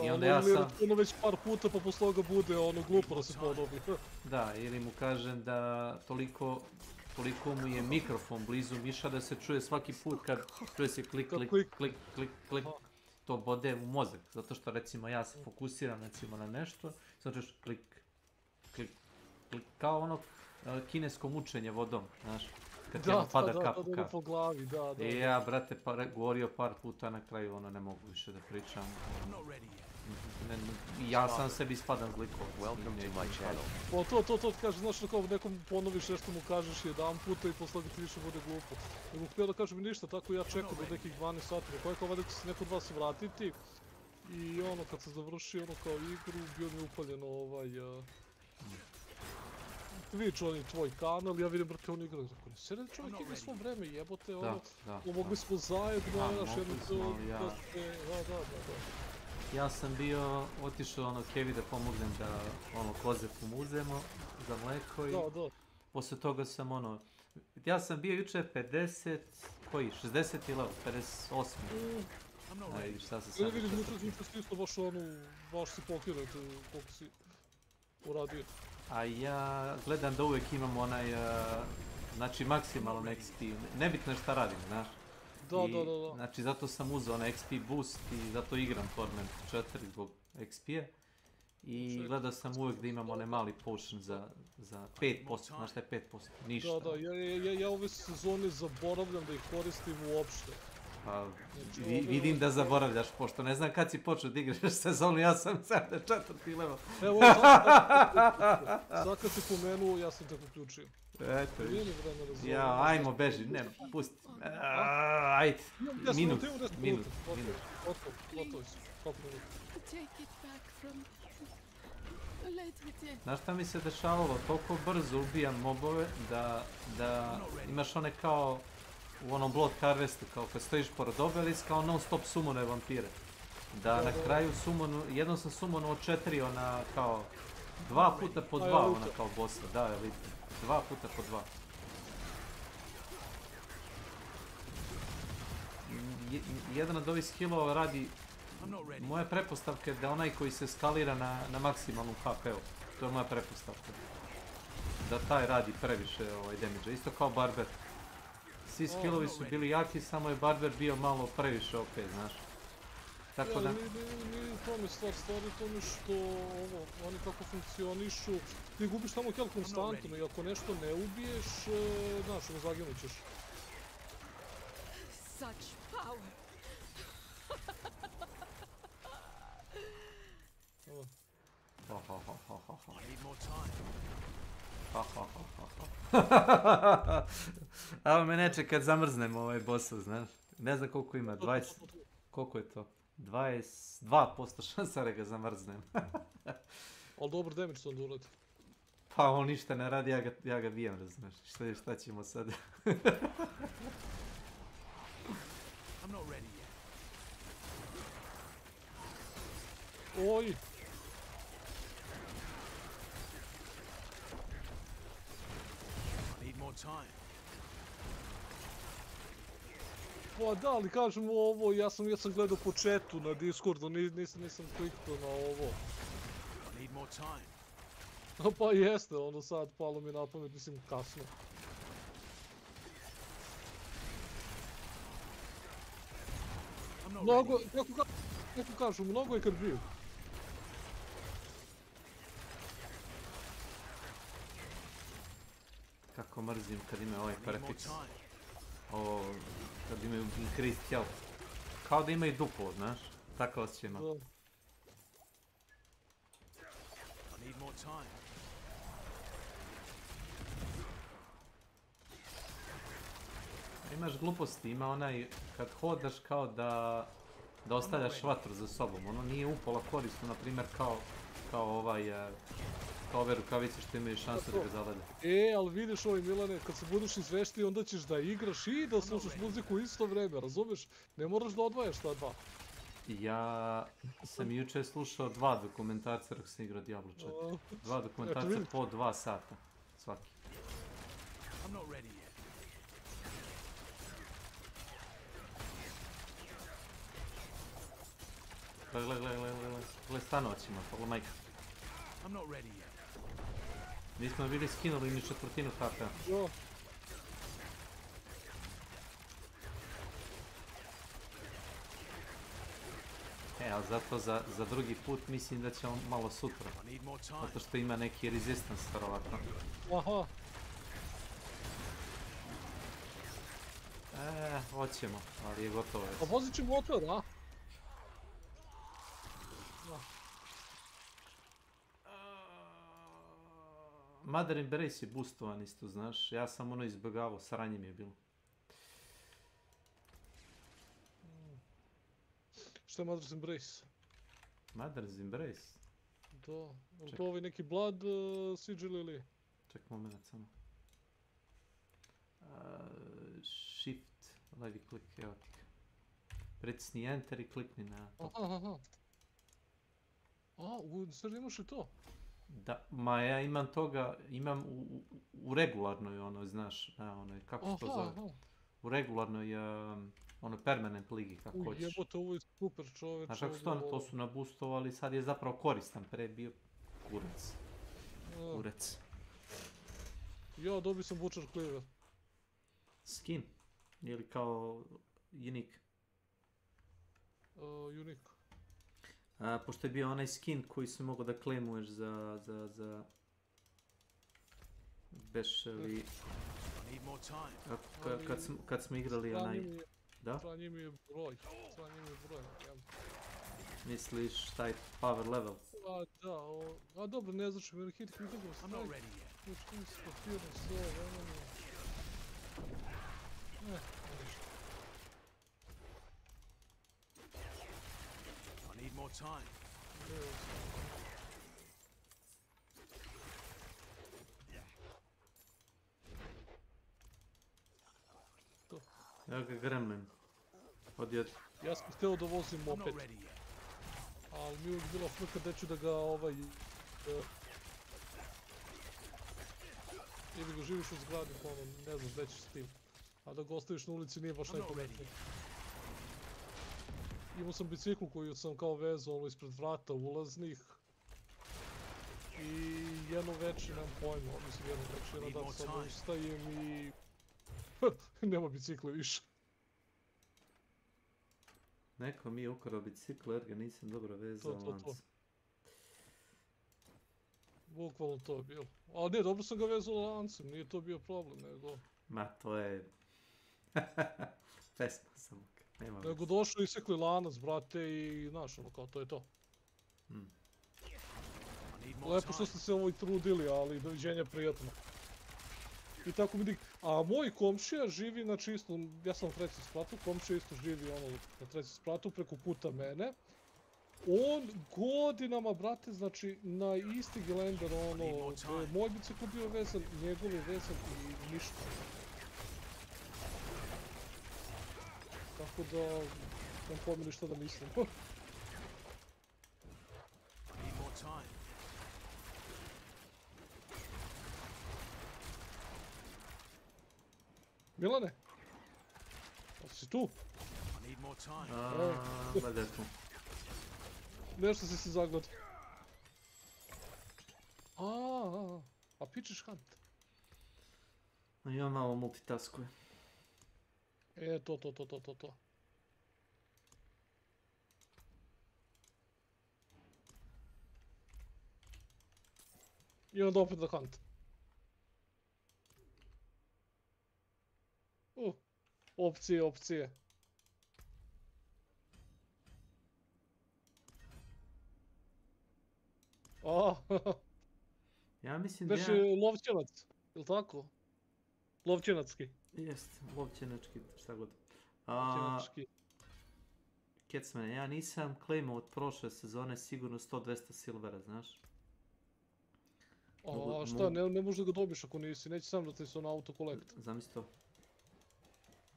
I onda ja sam... Ono već par puta pa posle toga bude ono glupo da se podobi. Da, ili mu kažem da toliko mu je mikrofon blizu miša da se čuje svaki put kad čuje se klik. To bode u mozak, zato što recimo ja se fokusiram recimo na nešto, sad čuješ klik, kao ono kinesko mučenje vodom, znaš, kad ti ono pada kap. Da, po glavi, da. I ja, brate, govorio par puta na kraju, ono, ne mogu više da pričam. Ja sam sebi spadam zlikova. Welcome to my channel. Pa to kaže, znaš, kao nekom ponoviš nešto mu kažeš jedan puta i posle ga ti više bude glupo. Nego htio da kažem ništa, tako ja čekam do nekih 12 sati, na koje kao valjda će se neko od vas vratiti. I ono, kad se završi ono kao igru, bio mi upaljeno Twitch, on je tvoj kanal, ja vidim, brate, on igra, tako ne sede čovjek igra svo vreme, jebote, ono, mogli smo zajedno, znaš, jedno to, da. Ja sam bio otišao ono Kevi da pomognem da ono koze pomuzemo za mleko i poslije toga sam ono, ja sam bio juče 50, 60 ili 58. Vidiš šta se sam... Vidiš, juče si isto baš ono, baš si pokirao koliko si uradio. A ja gledam da uvijek imam onaj, znači maksimalan XP, nebitno je šta radim, znaš. Da. Znači zato sam uzeo onaj XP boost i zato igram Torment 4 zbog XP-a. I gledao sam uvijek da imam onaj mali potion za 5%, znaš šta je 5%, ništa. Da, ja ove sezone zaboravljam da ih koristim uopšte. Pa, vidim da zaboravljaš, pošto ne znam kad si počeo da igraš sezonu, ja sam 74. level. Evo, sad kad si pomenuo, ja sam tako uključio. Eto, ja, ajmo, beži, ne, pusti. Ajde, minut. Gotovo si, koliko minuta. Znaš šta mi se dešavalo, toliko brzo ubijam mobove da imaš one kao u onom Blood Harvestu, kao kad stojiš pored obeliska, kao non stop summonuje vampire. Da na kraju jednom sam summonuo 4 ona kao 2 puta po 2 ona kao bossa, da vidite, 2 puta po 2. Jedan od ovih skillova radi, moja pretpostavka je da onaj koji se skalira na maksimalnom HP-u, to je moja pretpostavka. Da taj radi previše damage, isto kao Barber. Svi skillovi su bili jaki, samo je Barber bio malo previše OP, znaš. Tako da... Nije u tome stvari tome što oni kako funkcionišu, ti gubiš samo kill konstantno i ako nešto ne ubiješ, znaš, zaginut ćeš. Such power. Evo me neće kad zamrznem ovaj bossa, znaš. Ne znam koliko ima, 20... Koliko je to? 22% šansa da ga zamrznem. Ali dobar damage to onda uradi. Pa on ništa ne radi, ja ga bijem, razumiješ. Šta ćemo sad? Oj! Pa da, ali kažem ovo, ja sam gledao po chatu na Discordu, nisam kliknuo na ovo. Pa jeste, ono sad palo mi na pamet, mislim kasno. Mnogo, kako kažu, mnogo je krviju. Kako mrzim kad imaju ovaj prefiks. Kad imaju increased health. Kao da imaju duplo, znaš? Tako osjećaj ima. Imaš gluposti, ima onaj kad hodaš kao da ostavljaš vatru za sobom. Ono nije upola korisno, na primjer kao ove rukavice što imaju šansu da ga zavade. Ali vidiš Milane, kad se budeš izvešti onda ćeš da igraš i da slušaš muziku u isto vreme, razumeš? Ne moraš da odvajaš ta dva. Ja sam jučer slušao 2 dokumentarca dok sam igrao Diablo 4. 2 dokumentarca po 2 sata, svaki. Gle stanoćima, pogledaj majka. Mi smo bili skinuli ni četvrtinu HP-a. Ali zato za drugi put mislim da ćemo malo sutra. Zato što ima neki resistance vjerovatno. Aha. Hoćemo, ali je gotovo već. A vozit ću motor, a? Mother Embrace je boostovan isto, znaš. Ja sam ono izbjegavao, sranje mi je bilo. Što je Mother's Embrace? Mother's Embrace? Da, je to ovaj neki Blood sigil ili? Ček moment samo. Shift, levi klik, evo ti ga. Pritisni Enter i klikni na to. Aha. Sad imaš i to? Da, ma ja imam toga, imam u regularnoj ono, znaš, kako se to zove? U regularnoj, ono, permanent ligi, kako hoćeš. Jebote, ovo je super čoveče. Znaš kako su to su naboostovali, sad je zapravo koristan, pre je bio kurac. Ja dobio sam Butcher Cleaver. Skin? Ili kao unique? Unique. Pošto je bio onaj skin koji si mogao da claimuješ za... Beš li... Kad smo igrali onaj Da? Sranje mi je broj. Misliš taj power level? A da, a dobro, ne znači mi hit critical strike. Znači mi se papirno sve, ništa. I need more time. Evo ga gremlin. Odjed. Ja sam htio da vozim moped. Ali mi je uvijek bila frka da ću da ga ili ga živiš u zgradi, pa ono, ne znaš gdje ćeš s tim. A da ga ostaviš na ulici nije baš najpametnije. Imao sam biciklu koju sam kao vezao ispred vrata ulaznih. I jedno večer, nemam pojma, mislim jedno večer, jedan dan samo ustajem i... nema bicikle više. Neko mi je ukrao bicikl jer ga nisam dobro vezao lance. Bukvalno to je bilo. Ali ne, dobro sam ga vezao lancem, nije to bio problem, nego... Ma to je... pesma samo, nema veze. Nego došli i sekli lanac, brate, i znaš, ono kao, to je to. Lepo što ste se ovo i trudili, ali doviđenja prijatno. I tako mi a moj komšija živi na čistom, ja sam na trećem spratu, komšija isto živi ono na trećem spratu preko puta mene. On godinama, brate, znači na isti gelender, ono, moj bicikl bio vezan, njegov je vezan i ništa. Tako da, nemam pojma šta da mislim. Milane? A si tu? Valjda je tu. Nešto si se zagledao. A pičeš hunt. I on malo multitaskuje. To. I onda opet za hunt. Opcije. Ja mislim da Već lovčenac, je li tako? Lovčenacki. Jest, lovčenački, šta god. Lovčenački. Kecmane, ja nisam claimao od prošle sezone sigurno 100-200 silvera, znaš? A šta, ne možeš da ga dobiš ako nisi, neće sam da ti se on autokolekt. Zamisli to.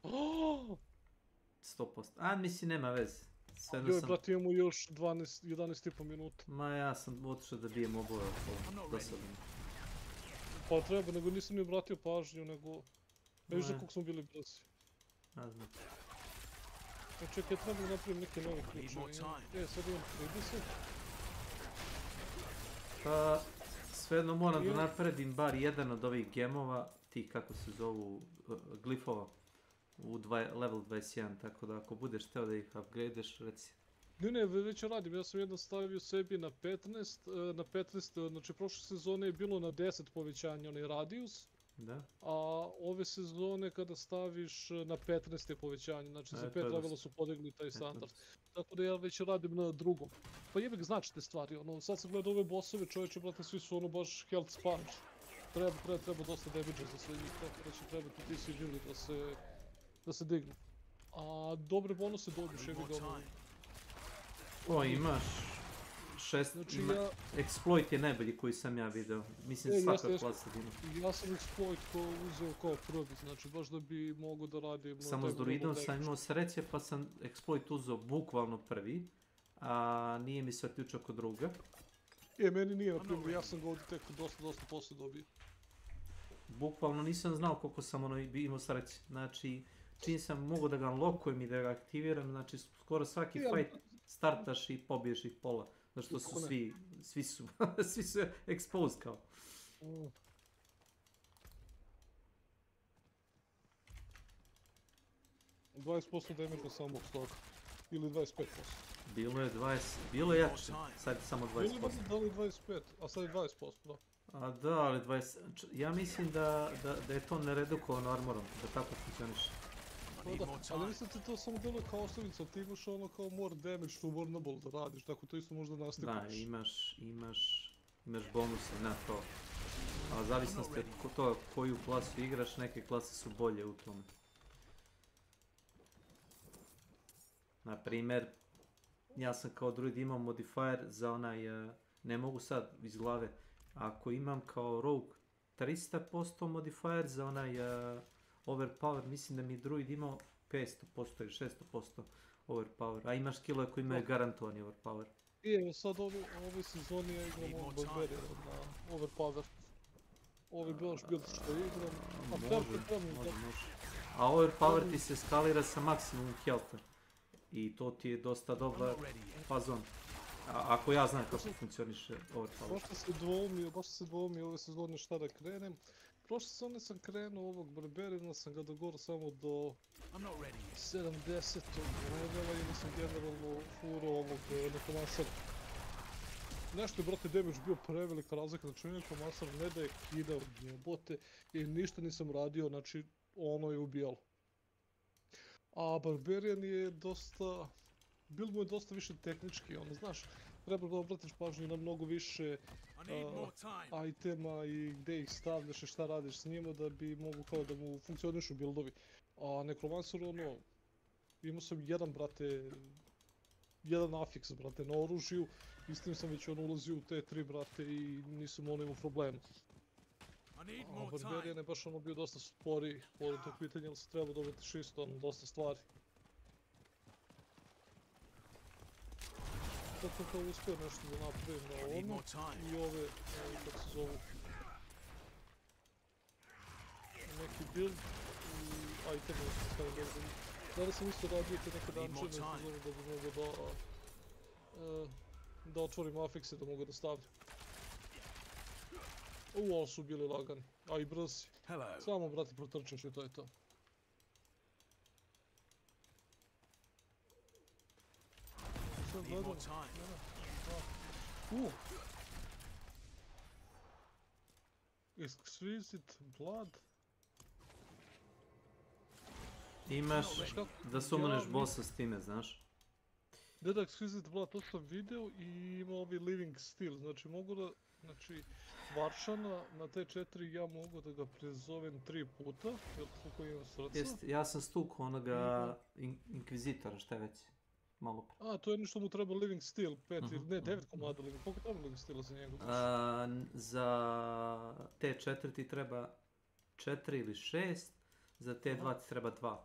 100%. A mislim nema veze. Joj, brate, imamo još 11,5 minuta. Ma ja sam otišao da bijem oboje dosadno. Pa treba, nego nisam ni obratio pažnju, nego... Ne viš za koliko smo bili brzi. Ja znam. Čekaj, treba da napravim neke nove ključe. Sad imam 30. Pa, svejedno moram da napredim bar jedan od ovih gemova, tih kako se zovu, glifova. U level 21, tako da ako budeš hteo da ih upgradeš, reci. Ne, već radim, ja sam jedno stavio sebi na 15, znači prošle sezone je bilo na 10 povećanja onaj radius. Da. A ove sezone kada staviš na 15 je povećanje, znači za 5 levela su podigli taj standard. Tako da ja već radim na drugom. Pa jebek znači te stvari, ono, sad sam gledao ove bossove, čovječe, brate, svi su ono baš health sponge. Treba dosta damage za sve njih, tako da će trebati ti si žili da se dignu. A dobre bonuse dobiš, jebi ga ono. O, imaš 6, exploit je najbolji koji sam ja video. Mislim svaka klasa ima. Ja sam exploit uzeo kao prvi, znači baš da bi mogo da radim... Samo s druidom sam imao sreće pa sam exploit uzeo bukvalno prvi, a nije mi se otključao kod druga. Meni nije na primjer, ja sam ga ovdje tek dosta posle dobio. Bukvalno nisam znao koliko sam imao sreće, znači čim sam mogao da ga unlockujem i da ga aktiviram, znači skoro svaki fight startaš i pobiješ ih pola. Zašto su svi su exposed kao. 20% damage samo stoka. Ili 25%. Bilo je 20, bilo je jače, sad je samo 20%. Bilo je da li 25, a sad je 20%, da. A da, ali 20, ja mislim da je to neredukovano armorom, da tako funkcioniše. Ali mislim ti to samo delo kao osnovica, ti imaš ono kao more damage to vulnerable da radiš, tako to isto možda nastipaš. Da, imaš bonuse na to. A zavisnosti od toga koju klasu igraš, neke klase su bolje u tome. Na primjer, ja sam kao druid imao modifier za onaj, ne mogu sad iz glave, ako imam kao rogue 300% modifier za onaj overpower, mislim da mi druid imao 500% ili 600% overpower, a imaš skillove koji imaju garantovani overpower. I evo sad ove sezoni ja igram ovo Barbarian na overpower. Ovo je baš bilo što igram, a može. A overpower ti se skalira sa maksimum healtha. I to ti je dosta dobar fazon. Ako ja znam kako funkcioniše overpower. Baš se dvoumio ove sezone šta da krenem. Prošle sezone sam krenuo ovog Barbariana, sam ga dogorao samo do 70. levela i nisam generalno furao ovog Necromancera. Nešto je, brate, damage bio prevelika razlika, znači Necromancer ne da je kidao jebote i ništa nisam radio, znači ono je ubijalo. A Barbarian je dosta, build mu je dosta više tehnički, ono, znaš, treba da obratiš pažnju na mnogo više itema i gdje ih stavljaš i šta radiš s njima da bi mogu kao da mu funkcionišu buildovi. A Necromancer, ono, imao sam jedan afiks, brate, na oružju i s tim sam već ulazio u te 3, brate, i nisam imao problema. A Barbarian je baš bio dosta sporiji od tog pitanja, ali se treba dobiti čisto, dosta stvari. Tako sam kao uspio nešto da napravim na ovome i ove, kako se zovu, neki build i iteme što stavim dobro. Danas sam isto radio te neke dungeone da bi mogo da otvorim afikse da mogu da stavljam. Ali su bili lagani, a i brzi. Samo, brate, protrčaš i to je to. Exquisite blood. Imaš da summoneš bossa s time, znaš? Da, Exquisite blood, to sam video i ima ovi living still, znači mogu da, znači, Varšana na te 4 ja mogu da ga prizovem 3 puta, jer koliko imam srca. Jest, ja sam stukao onoga inkvizitora, šta je već, malo pre. A, to je nešto mu treba living still, 5 ili ne, 9 komada living, koliko treba living stilla za njega? Za te 4 ti treba 4 ili 6, za te 2 ti treba 2.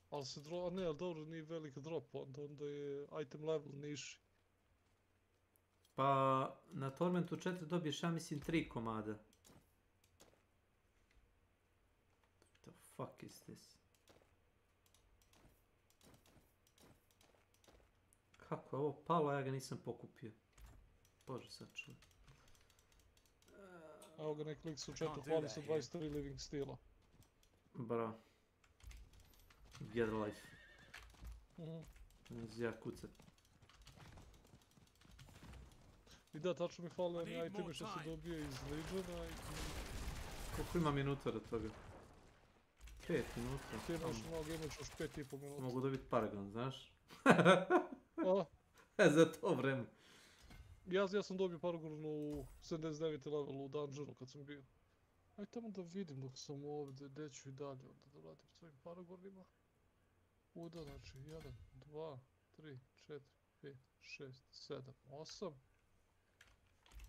Ali se ne, ali dobro, nije velik drop, onda je item level niži. Pa na Tormentu 4 dobiješ, ja mislim, 3 komada. What the fuck is this? Kako je ovo palo, ja ga nisam pokupio. Bože, sad čuj. Evo ga, nek lik su 4 hvali sa 23 living stila. Bra. Get life. Ja kucat. I da, tačno mi fale oni itemi što se dobije iz Legiona i... Koliko ima minuta do toga? 5 minuta. Ti imaš mnogo, imaš još 5,5 minuta. Mogu dobiti Paragon, znaš? A? Za to vreme. Ja sam dobio Paragon u 79. levelu u dungeonu kad sam bio. Ajde tamo da vidim dok sam ovdje, gdje ću i dalje onda da radim s svojim Paragonima. Uda, znači 1, 2, 3, 4, 5, 6, 7, 8,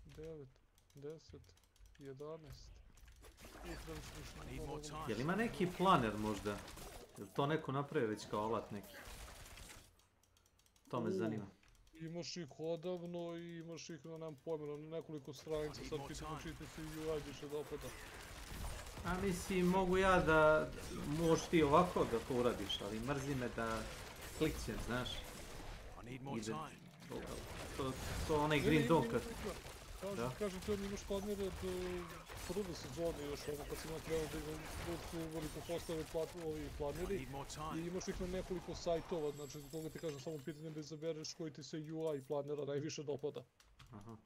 9, 10, 11. Jel ima neki planer možda? Jel to neko napravi već kao alat neki? To me zanima. Imaš ih odavno i imaš ih, nemam pojma, na nekoliko stranica, sad pitamo čiti se i UI više dopada. A mislim, mogu ja da, možeš ti ovako da to uradiš, ali mrzi me da klikćem, znaš? To onaj Green Dawn kad... Kažem ti, on imaš planira do prve sezone još, ono kad si napravio da uveliko postave ovi planiri i imaš ih na nekoliko sajtova, znači zbog toga ti kažem samo pitanje da izabereš koji ti se UI planira najviše dopada. Aha.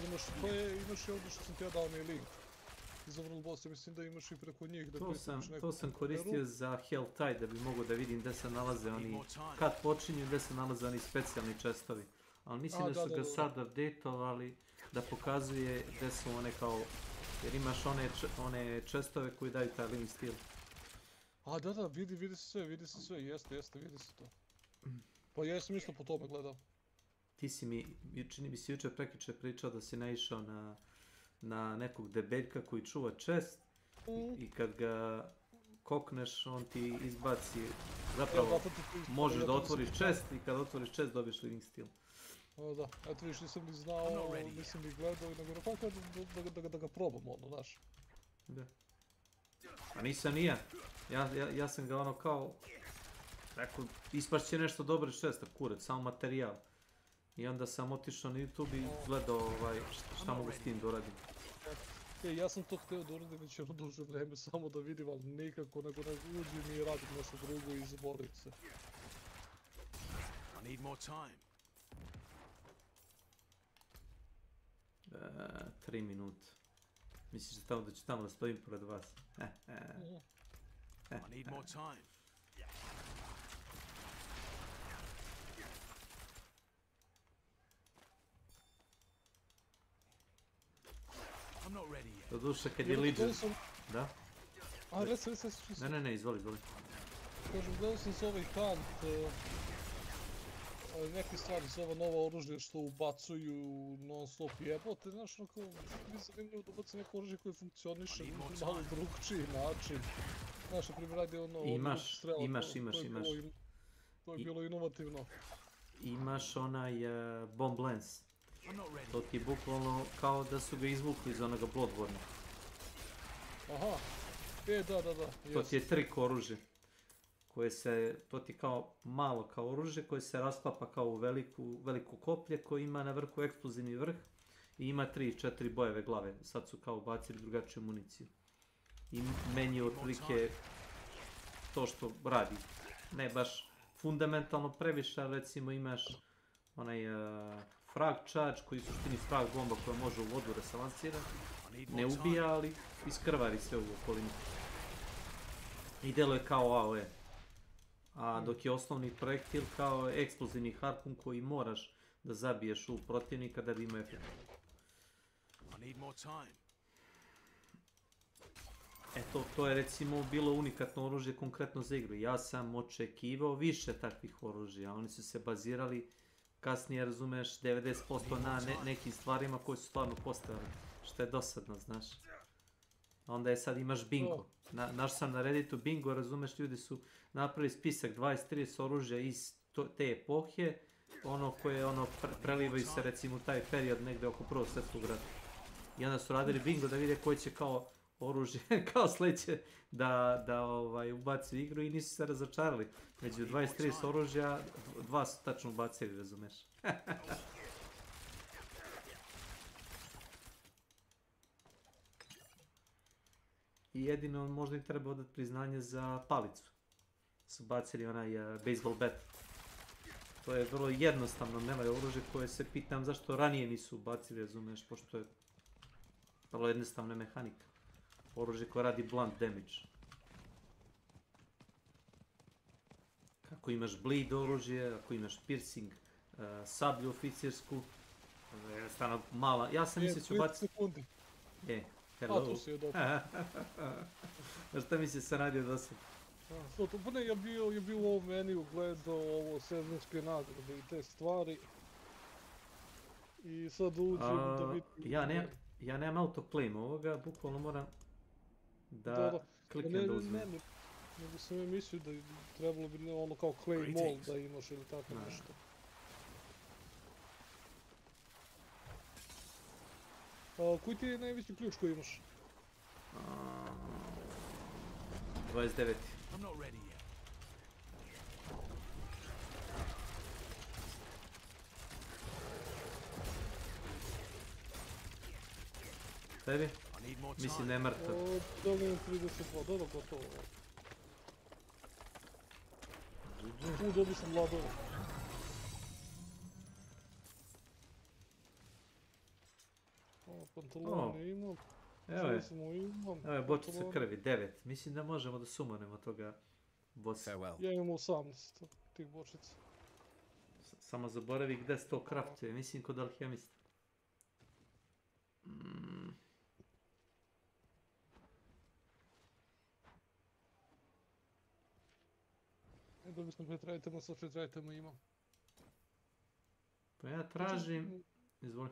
Imaš i ovdje što sam ti ja dao onaj link. Za World Boss, mislim da imaš i preko njih da pristupiš neku... To sam koristio za Helltide da bi mogo da vidim gde se nalaze oni... Kad počinju gde se nalaze oni specijalni chestovi. Ali mislim da su ga sad updateovali da pokazuje gde su one kao... Jer imaš one chestove koji daju taj living steel. A da, vidi se sve, jeste, vidi se to. Pa ja sam isto po tome gledao. Ti si mi, čini mi se jučer prekjuče pričao da si naišao na nekog debeljka koji čuva chest i kad ga kokneš on ti izbaci, zapravo možeš da otvoriš chest i kad otvoriš chest dobiješ living steel. Da, eto viš nisam ni znao, nisam ni gledao i nego rekao da ga probam ono, znaš. Da. Pa nisam ni ja. Ja sam ga ono kao, rekao, ispašće nešto dobro iz chesta, kurac, samo materijal. I onda sam otišao na YouTube i gledao šta mogu s tim da uradim. Ja sam to hteo da uradim već jedno duže vreme, samo da vidim, ali nikako, nego uđem i radim nešto drugo i zaboravim se. I need more time. 3 minuta. Misliš da ću tamo da stojim pored vas? I need more time. I'm not ready yet. Do duše kad je Legion... Da? A, reci. Ne, izvoli. Kažem, gledao sam za ovaj Hunt, neke stvari za ova nova oružja što ubacuju non stop jebote, znaš, ono kao, mi je zanimljivo da ubaci neko oružje koje funkcioniše na malo drugčiji način. Znaš, na primjer, radi ono... Imaš. To je bilo inovativno. Imaš onaj Bomb Lance. To ti je bukvalno kao da su ga izvukli iz onoga Bloodborne. Aha, da. To ti je trik oružje. To ti kao malo kao oružje koje se rasklapa kao u veliku koplje koje ima na vrhu eksplozivni vrh i ima 3-4 bojeve glave. Sad su kao bacili drugačiju municiju. I meni je otprilike to što radi. Ne baš fundamentalno previše, ali recimo imaš onaj frag charge koji je u suštini frag bomba koja može u vodu da se lansira. Ne ubija, ali iskrvari sve u okolini. I deluje kao AOE. A dok je osnovni projektil kao eksplozivni harpun koji moraš da zabiješ u protivnika da bi imao efekt. To je recimo bilo unikatno oružje konkretno za igru. Ja sam očekivao više takvih oružja. Oni su se bazirali kasnije, razumeš, 90% na nekim stvarima koje su stvarno postojali. Što je dosadno, znaš. Onda je sad imaš bingo. Naš sam na Redditu bingo, razumeš, ljudi su napravili spisak 20-30 oružja iz te epohe, ono koje prelivaju se recimo u taj period negde oko Prvog svjetskog rata. I onda su radili bingo da vide koji će kao oružje, kao sledeće da ubaci u igru i nisu se razočarali. Među 20-30 oružja, 2 su tačno ubacili, razumeš. I jedino možda im treba odati priznanje za palicu. Su bacili onaj baseball bat. To je vrlo jednostavno mele oružje koje se pitam zašto ranije nisu bacili, razumeš, pošto je vrlo jednostavna mehanika. Oružje koje radi blunt damage. Ako imaš bleed oružje, ako imaš piercing, sablju oficirsku, stvarno mala, ja sam mislio ću baciti... Hello. A, to si je dobro. Znaš šta mi se sad radio do sad? Pa ne, ja bio u ovom meniju gledao ovo sezonske nagrade i te stvari. I sad uđem da vidim... Ja nemam autoclaim ovoga, bukvalno moram da kliknem da uzmem. Nego sam ja mislio da trebalo bi ono kao claim all da imaš ili tako nešto. Koji ti je najveći ključ koji imaš? 29. Tebi? Mislim da je mrtav. Dobio 32, dobro, gotovo. Dobio sam vladova. Pantalone imam. Evo je. Čizmu imam. Evo je bočica pantalone. krvi, 9. Mislim da možemo da sumonemo toga bossa. Farewell. Ja imam 18 tih bočica. Samo zaboravi gde se to kraftuje, mislim kod alhemista. Dobili smo 5 itema, sad 4 itema imam. Pa ja tražim... Izvoli.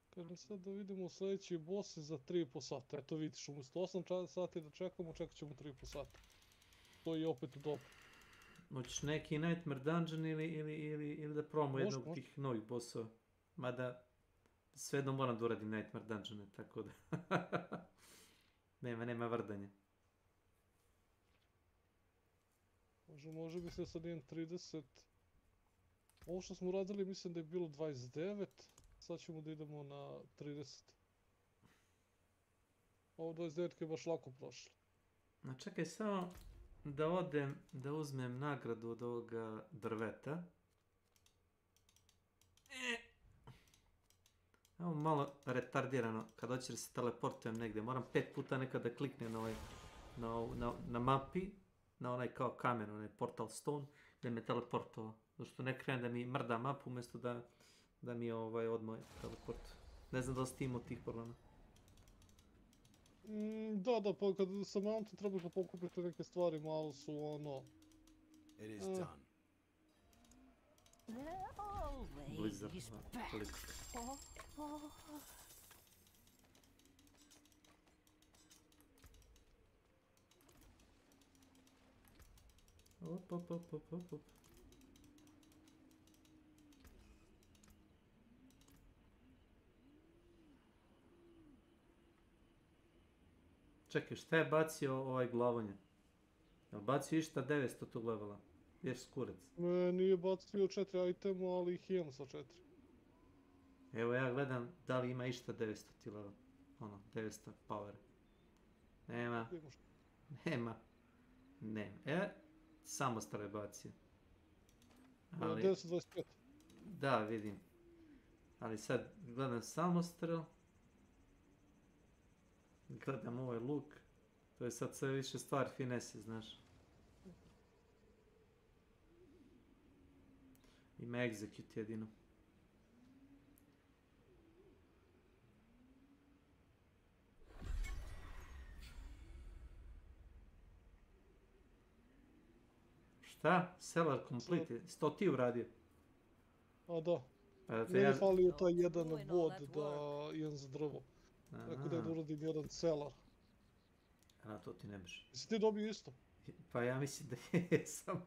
Kažem sad da vidimo sljedeći boss za 3,5 sata. Eto vidiš, umjesto 8 sati da čekamo, čekat ćemo 3,5 sata. To je opet dobro. Hoćeš neki Nightmare Dungeon ili da probamo jednog od tih novih bossova? Mada, svejedno moram da uradim Nightmare Dungeone, tako da... nema vrdanja. Može bi se sad imam 30. Ovo što smo radili mislim da je bilo 29. Sad ćemo da idemo na 30. Ovo 29 je baš lako prošlo. Čekaj samo da odem, da uzmem nagradu od ovoga drveta. Evo malo retardirano, kad hoće da se teleportujem negdje. Moram 5 puta nekad da kliknem na mapi, na onaj kao kamen, onaj portal stone, da me teleportovao. Zašto ne krenem da mi mrda mapu umjesto da mi odmah teleport. Ne znam da li si ti imao tih problema. Da, pa kad sa mountu trebaš da pokupite neke stvari, malo su ono... It is done. Blizzard, Op. Čekaj, šta je bacio ovaj glavonje? Jel bacio išta 900 tog levela? Ješ skurac? Nije bacio 4 itema, ali ih imam sa 4. Evo ja gledam da li ima išta 900 ti level. Ono, 900 power. Nema. Samostal je bacio. 925. Da, vidim. Ali sad gledam samostrel. Gledam ovaj luk. To je sad sve više stvar finese, znaš. Ima execute jedino. Šta? Seller complete. 100 ti uradio? A da. Meni falio taj jedan bod da imam za drvo. Tako da uradim jedan seller. A to ti ne biš. Jesi ti dobio isto? Pa ja mislim da jesam.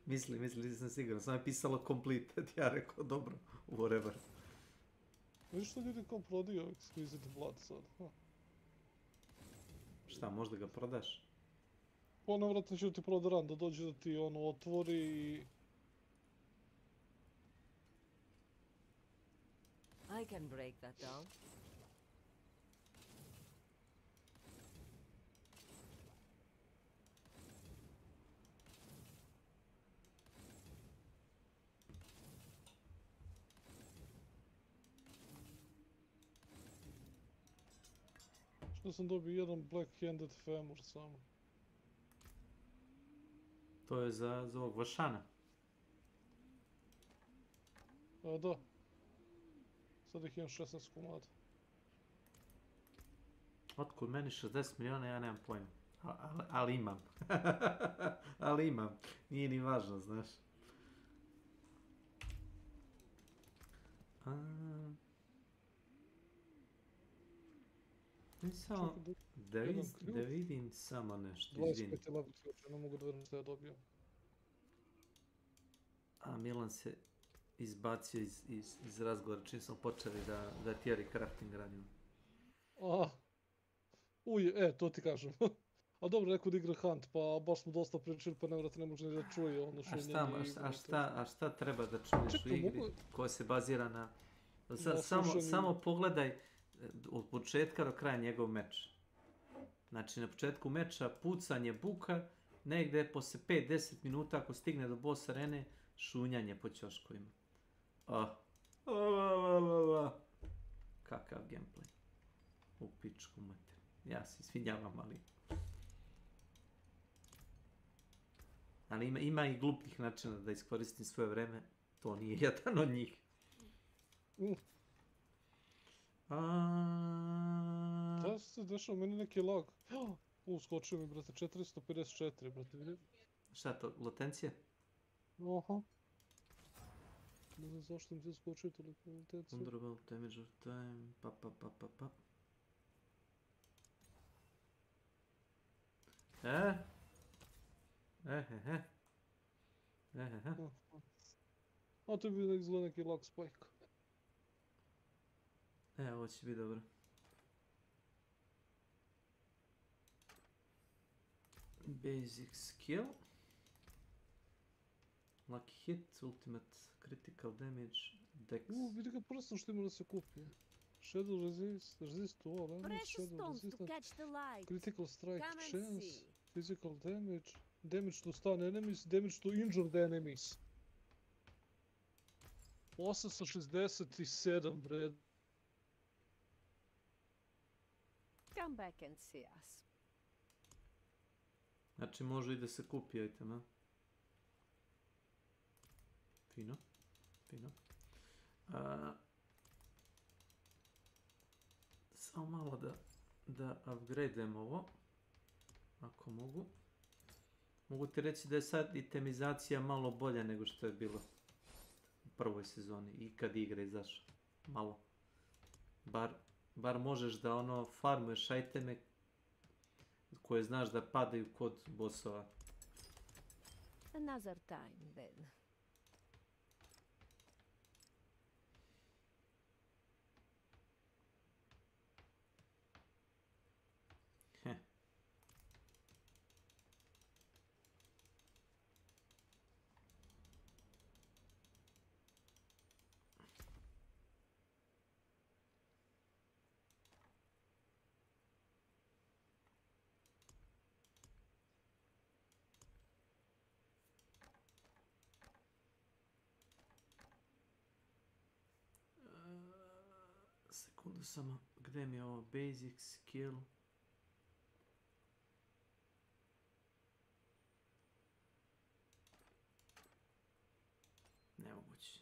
Mislim, nisam siguran. Samo je pisalo complete. Ja rekao dobro, whatever. Vidiš što ljudi kao prodaju Exquisite Blood sad? Šta, možda ga prodaš? Pa nevratno će ti proda ran, da dođe da ti ono otvori i... I can break that down. Što sam dobio jedan black-handed femur samo. To je za ovog Vašana. A da. Sad ih imam 16 komada. Otkud meni 60 miliona, ja nemam pojma. Ali imam. Ali imam. Nije ni važno, znaš. Samo da vidim samo nešto, izvini. 25 je level ključ, ne mogu da verujem što ja dobio. A Milan se izbacio iz razgovora čim smo počeli da theory crafting radimo. To ti kažem. A dobro, neko da igra Hunt, pa baš smo dosta pričali, pa nevratno ne može ni da čuje ono što A šta treba da čuješ u igri koja se bazira na... Samo pogledaj od početka do kraja njegov meč. Znači na početku meča pucanje buka, negde posle 5-10 minuta ako stigne do boss arene, šunjanje po ćoškovima. kakav gameplay. U pičku mater. Ja se izvinjavam, ali ima i glupih načina da iskoristim svoje vreme. To nije jedan od njih. Šta se dešava? Meni neki lag. Skočio mi, brate, 454, brate, vidim. Šta to, latencija? Aha. Ne znam zašto mi se skočio toliko latencija. Wonderful damage of time, pa. A to bi da izgleda neki lag spike. Ovo će biti dobro. Basic skill. Lucky hit, ultimate critical damage, dex. Vidi ga prsto što ima da se kupi. Shadow resist to all, shadow resistant, critical strike chance, physical damage, damage to stun enemies, damage to injured enemies. 867, bre. Come back and see us. Znači može i da se kupi item, a? Fino. Samo malo da upgradeem ovo. Ako mogu. Mogu ti reći da je sad itemizacija malo bolja nego što je bilo u prvoj sezoni i kad igra izašla. Malo. Bar možeš da farmuješ iteme koje znaš da padaju kod bossova. Another time then. Sekundu samo, gdje mi je ovo basic skill? Nemoguće.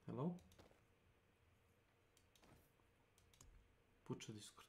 Hello? Puča Discord.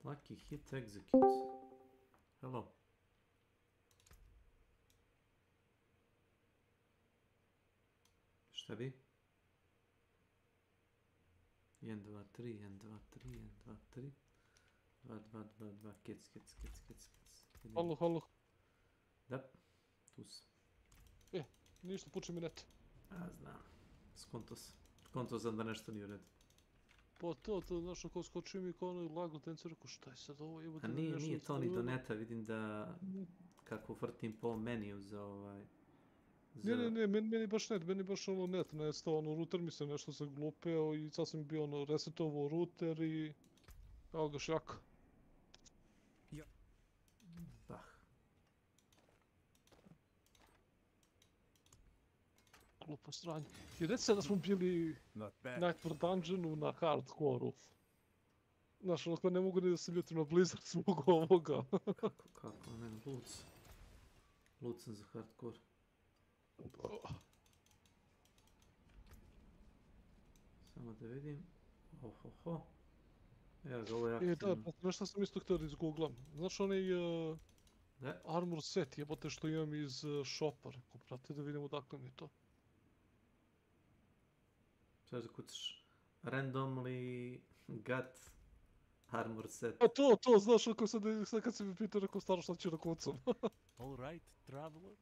Lucky hit execute. Hello. Šta bi? 1, 2, 3, 1, 2, 3, 1, 2, 3. 2, 2, 2, 2, kec. Halo, halo. Da, tu sam. Ništa, puči mi net. A, znam. Skonto sam da nešto nije u redu. Pa to, znaš, ako skoči mi kao onaj lag latencija, rekao šta je sad ovo, jebote A da nešto... nije to ni do neta, vidim da kako vrtim po meniju za ovaj... Ne, meni baš net, meni baš ono net nestao, ono router mi se nešto se glupeo i sad sam bio ono resetovao router i... Evo ga šjaka. Bah. Glupo sranje. I reci se da smo bili Nightmare Dungeonu na hardcore-u. Znaš, onako ne mogu ni da se ljutim na Blizzard zbog ovoga. Kako, ne, lud sam za hardcore. Samo da vidim. Ohoho. Evo ga, ovo je aktivno. Da, pa nešto sam isto htio da izgooglam. Znaš onaj armor set jebote što imam iz shopa, rekao, prate da vidimo odakle mi je to. Sada da kucaš randomly got armor set. A to, znaš, ako sad kad si mi pitao, rekao stvarno šta ću da kucam. All right, traveler.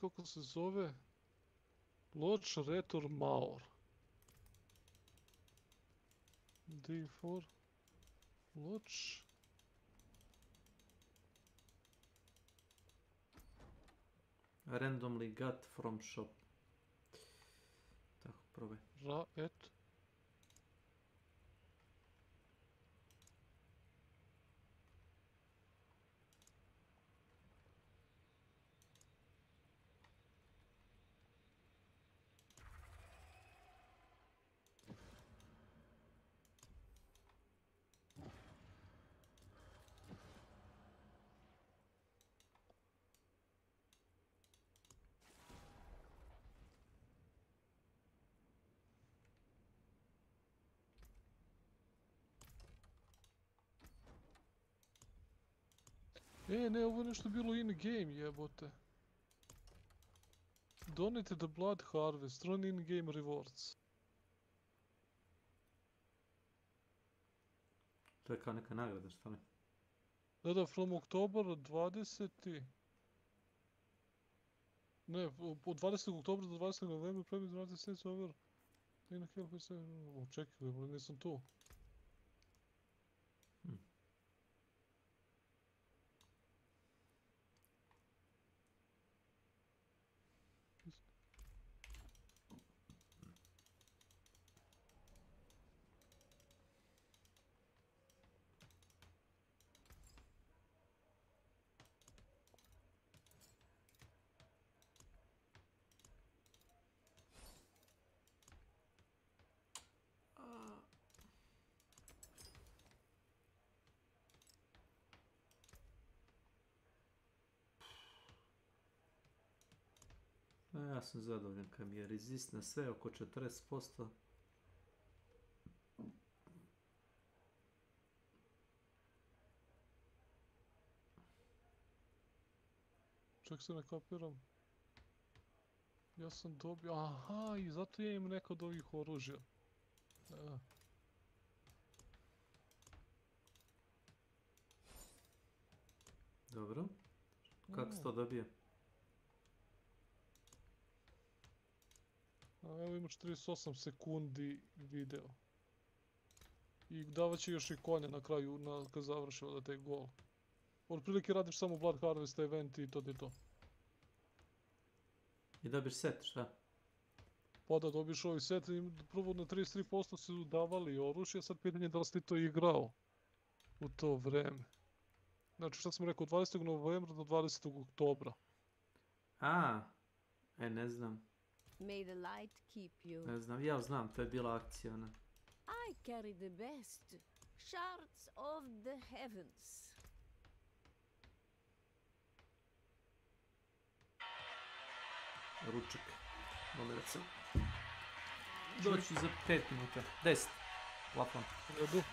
Kako se zove? Lodge Retor Maor. D4 Lodge Randomly got from shop. Tako, probaj. Raet. Ne, ovo je nešto bilo in-game, jebote. Donate the blood harvest, run in-game rewards. To je kao neka nagrada, šta ne? Da, from Oktober 20. Ne, od 20. oktobra do 20. novembra premi 26 over. Čekaj, nisam tu. Ja sam zadovoljan kad mi je resist na sve oko 40%. Čak se ne kapiram. Ja sam dobio... Aha, i zato ja imam neka od ovih oružja. Dobro. Kako si to dobio? Evo ima 48 sekundi video. I davat će još i konja na kraju kad završi da taj gol. Od prilike radiš samo Blood Harvest event i to ti je to. I dobiš set, šta? Pa da dobiš ovaj set, prvo na 33% su davali oružje, sad pitanje je da li si ti to igrao u to vreme. Znači šta sam rekao, 20. novembra do 20. oktobra. Ne znam. May the light keep you. Ne znam, ja znam, to je bila akcija, ona. I carry the best shards of the heavens. Ručak. Molim se. Doći za 5 minuta. 10. Plafon. Redu.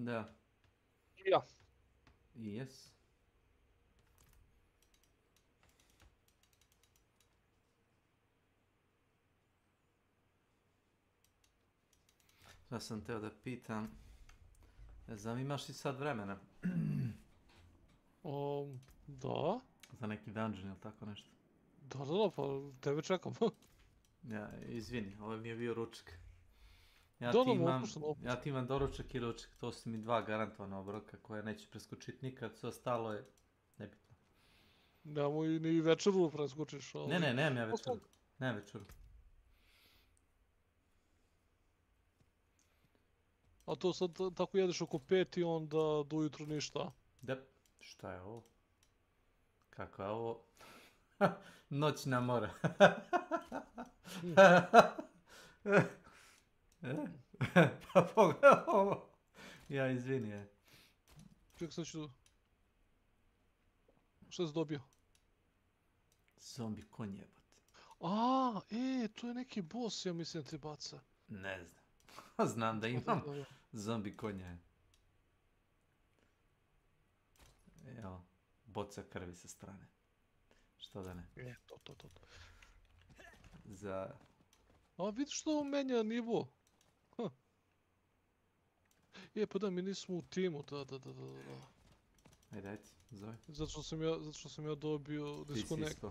Da. Ja. Yes. Šta sam teo da pitam? Ne znam, imaš li sad vremena? Da. Za neki dungeon ili tako nešto? Da, pa tebe čekam. Ja, izvini, ovo mi je bio ručak. Ja ti imam doručak i ručak, to su mi 2 garantovana obroka koja neću preskočiti nikad, sve ostalo je nebitno. Nemoj ni večeru preskočiš. Ne, nemam ja večeru. Nemam večeru. A to sad tako jedeš oko 5 i onda do ujutru ništa? Da, šta je ovo? Kako je ovo? Noćna mora. Pa pogledaj ovo. Ja, izvini je. Ček, sad ću... Šta si dobio? Zombi konj jebate. To je neki boss, ja mislim ti baca. Ne znam. Znam da imam zombi konja. Evo, boca krvi sa strane. Što da ne? To. Za... A vidiš što on menja nivo? Pa da, mi nismo u timu, da. Ajde, zove. Zato što sam ja dobio disconnect,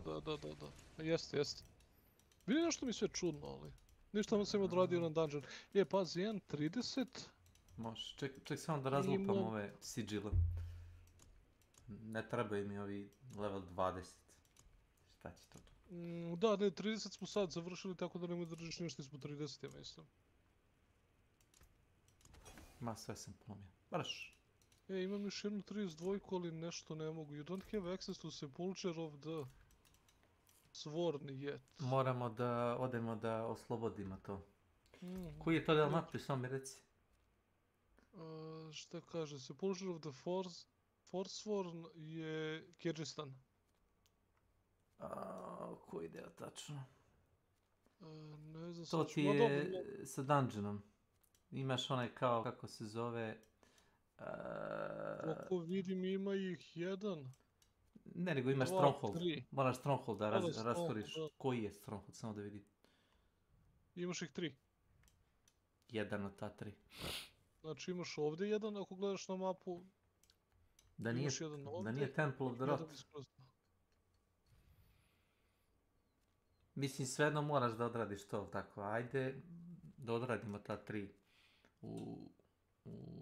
da. Jeste. Vidi nešto mi sve čudno, ali... Ništa sam odradio na dungeon. Pazi, 1.30. Možeš, ček samo da razlupam ove sigile. Ne trebaju mi ovi level 20. Šta će to tu? Da, ne, 30 smo sad završili, tako da nemoj držiš ništa ispod 30, ja mislim. Ma, sve sam polomio. Brš. Imam još jednu 32, ali nešto ne mogu. You don't have access to Sepulcher of the Sworn yet. Moramo da odemo da oslobodimo to. Koji je to del mapi, samo mi reci? Šta kaže, Sepulcher of the Forsworn je Kyrgyzstan. Koji deo tačno? Ne znam. To ti je sa dungeonom. Imaš onaj kao, kako se zove... Koliko vidim ima ih jedan. Ne, nego imaš Stronghold. Moraš Stronghold da rastvoriš. Koji je Stronghold, samo da vidim. Imaš ih 3. Jedan od ta 3. Znači imaš ovdje jedan, ako gledaš na mapu. Da nije Temple of the Rot. Mislim, svejedno moraš da odradiš to, tako. Ajde da odradimo ta 3.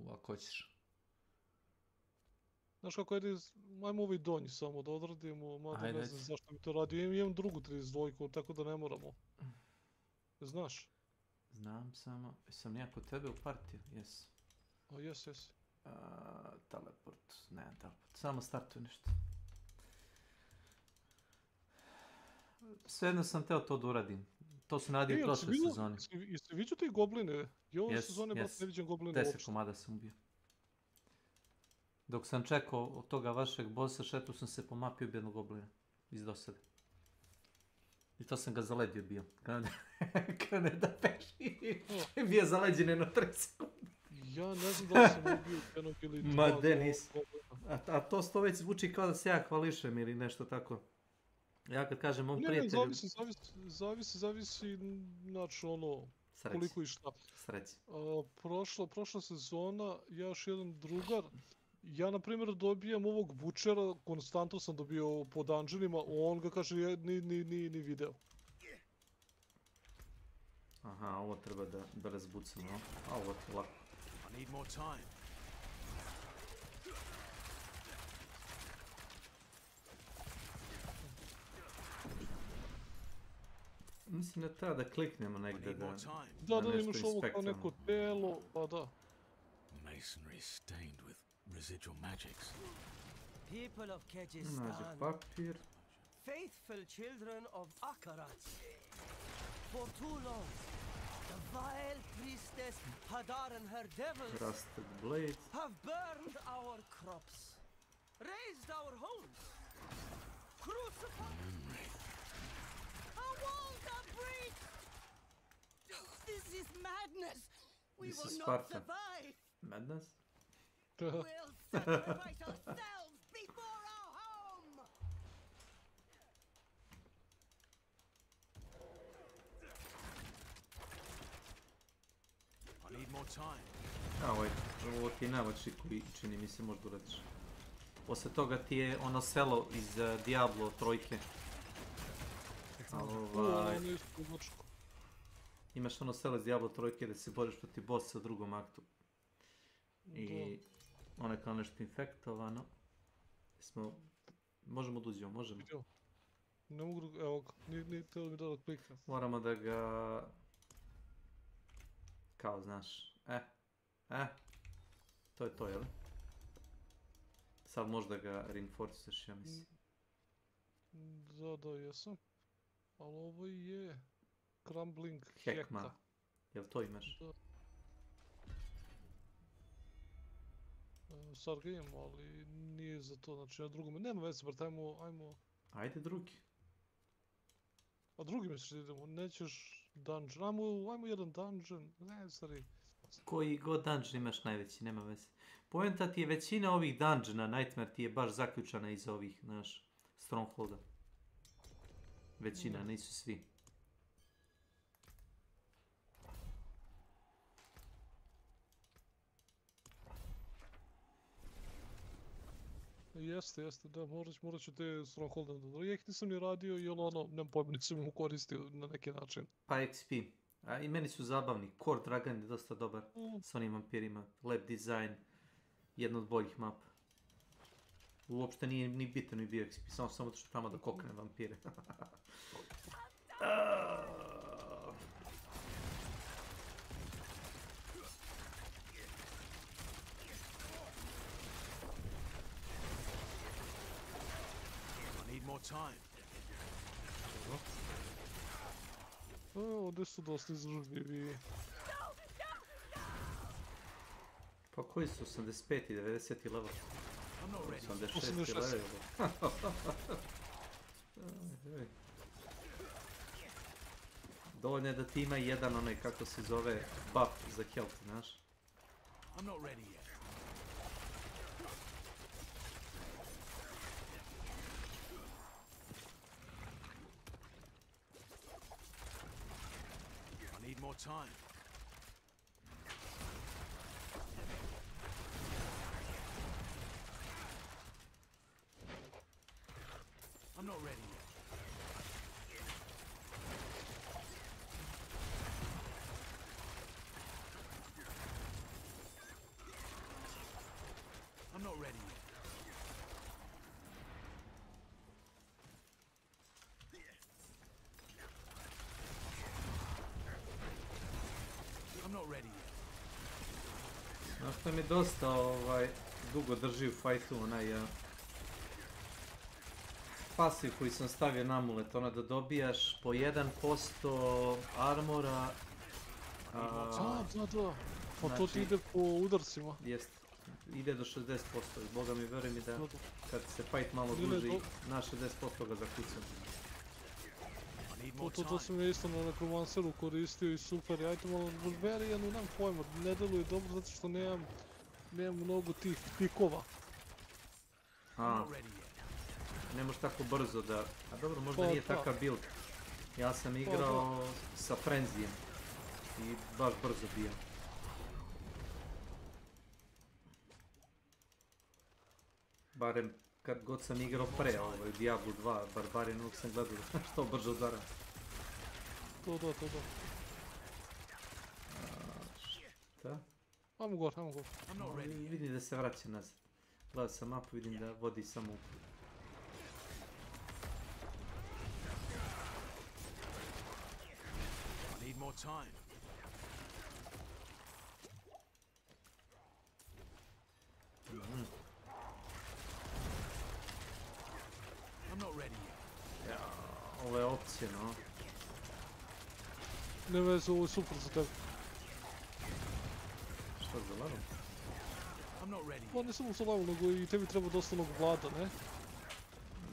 Ako hoćeš. Znaš kako je, ajmo ovaj donji samo da odradimo, mada ne znam zašto mi to radi. Imam drugu 32, tako da ne moramo. Znaš? Znam samo, sam ja kod tebe u partiju, jes. Jes. Teleport, ne teleport, samo startuj nešto. Svejedno sam teo to da uradim. To su nadio u prošloj sezoni. Jeste vidio te gobline? I ove sezone ne vidim gobline uopšte. 10 komada sam ubio. Dok sam čekao od toga vašeg bossa, šetu sam se po mapi ubio jednog goblina. Iz dosade. I to sam ga zaledio bio. Krene da peši. Bio zaleđen jedno 3 sekunde. Ja ne znam da li sam ubio jednog ili 2 goblina. Ma de nisi. A to već zvuči kao da se ja hvališem ili nešto tako. Ja kad kažem mom prijatelju... Ne, zavisi, znači ono, koliko i šta. Sreći. Prošla sezona, ja još jedan drugar, ja na primjer dobijam ovog bučera, konstantno sam dobio po dungeonima, on ga kaže ni video. Aha, ovo treba da razbucam, no? A ovo je lako. I need more time. Mislim da treba da kliknemo negdje da Da, imaš ovo kao neko telo, pa da. Masonry stained with residual magics. People of Kyrgyzstan, papir. faithful children of Akarat. For too long, the vile priestess Hadar and her devils have burned our crops, razed our homes, crucified. This is madness. We will not survive. Madness? sacrifice ourselves before our home! I need more time. Ovo ti je najlakši koji čini mi se možda uradiš. Posle toga ti je ono selo iz Diablo trojke. Imaš ono selo iz Diablo trojke da se boriš protiv bossa u drugom aktu. I ono je kao nešto infektovano. Možemo da uđemo, možemo. Ne mogu, evo ga, nije teo mi da klikam. Moramo da ga... Kao, znaš, to je to, jel? Sad možda ga reinforceš, ja mislim. Da, jesam. Ali ovo je... Crumbling Hekma. heka. Jel to imaš? Da. Sad ga imam, ali nije za to, znači na drugome. Nema veze, brat, ajmo... Ajde drugi. A drugi misliš da idemo, nećeš dungeon, ajmo jedan dungeon, ne stari. Koji god dungeon imaš najveći, nema veze. Poenta ti je većina ovih dungeona, Nightmare ti je baš zaključana iz ovih, znaš, strongholda. Većina, nisu svi. Jeste, da, morat ću te strongholde da ja ih nisam ni radio, jer ono, nemam pojma, nisam ih koristio na neki način. Pa XP. A i meni su zabavni. Core Dragon je dosta dobar s onim vampirima. Lab design. Jedna od boljih mapa. Uopšte nije ni bitan mi bio XP, samo to što tamo da kokne vampire. Ovdje su dosta izdržljivi. Pa koji su 85 i 90 level? 86 level. Dovoljno je da ti ima jedan onaj, kako se zove, buff za health, znaš? I'm not ready yet. I need more time. I'm not ready yet. I'm not ready yet. I'm not ready yet. Znaš što mi dosta dugo drži u fajtu, onaj pasiv koji sam stavio na amulet, ono da dobijaš po 1% armora. Da. Pa to ti ide po udarcima. Jest. Ide do 60%, boga mi veruj mi da kad se fight malo duži, na 60% ga zakucam. To sam ja isto na nekromanceru koristio i super, ja ajte malo Bulgarijanu, nemam pojma, ne deluje dobro zato što nemam mnogo tih pikova. Ne možeš tako brzo da... A dobro, možda nije takav build. Ja sam igrao sa Frenzijem i baš brzo bijam. Barem kad god sam igrao pre, Diablo 2, Barbarian, uvijek sam gledao što brzo udara. To. Šta? Ajmo gore. Vidim da se vraća nazad. Gledao sam mapu, vidim da vodi samo u... I need more time. I'm not ready yet. Ja, ovo je opcija, no. Ne veze, ovo je super za tebe. Šta za level? I'm not ready. Pa ne samo za level, nego i tebi treba dosta onog vlada, ne?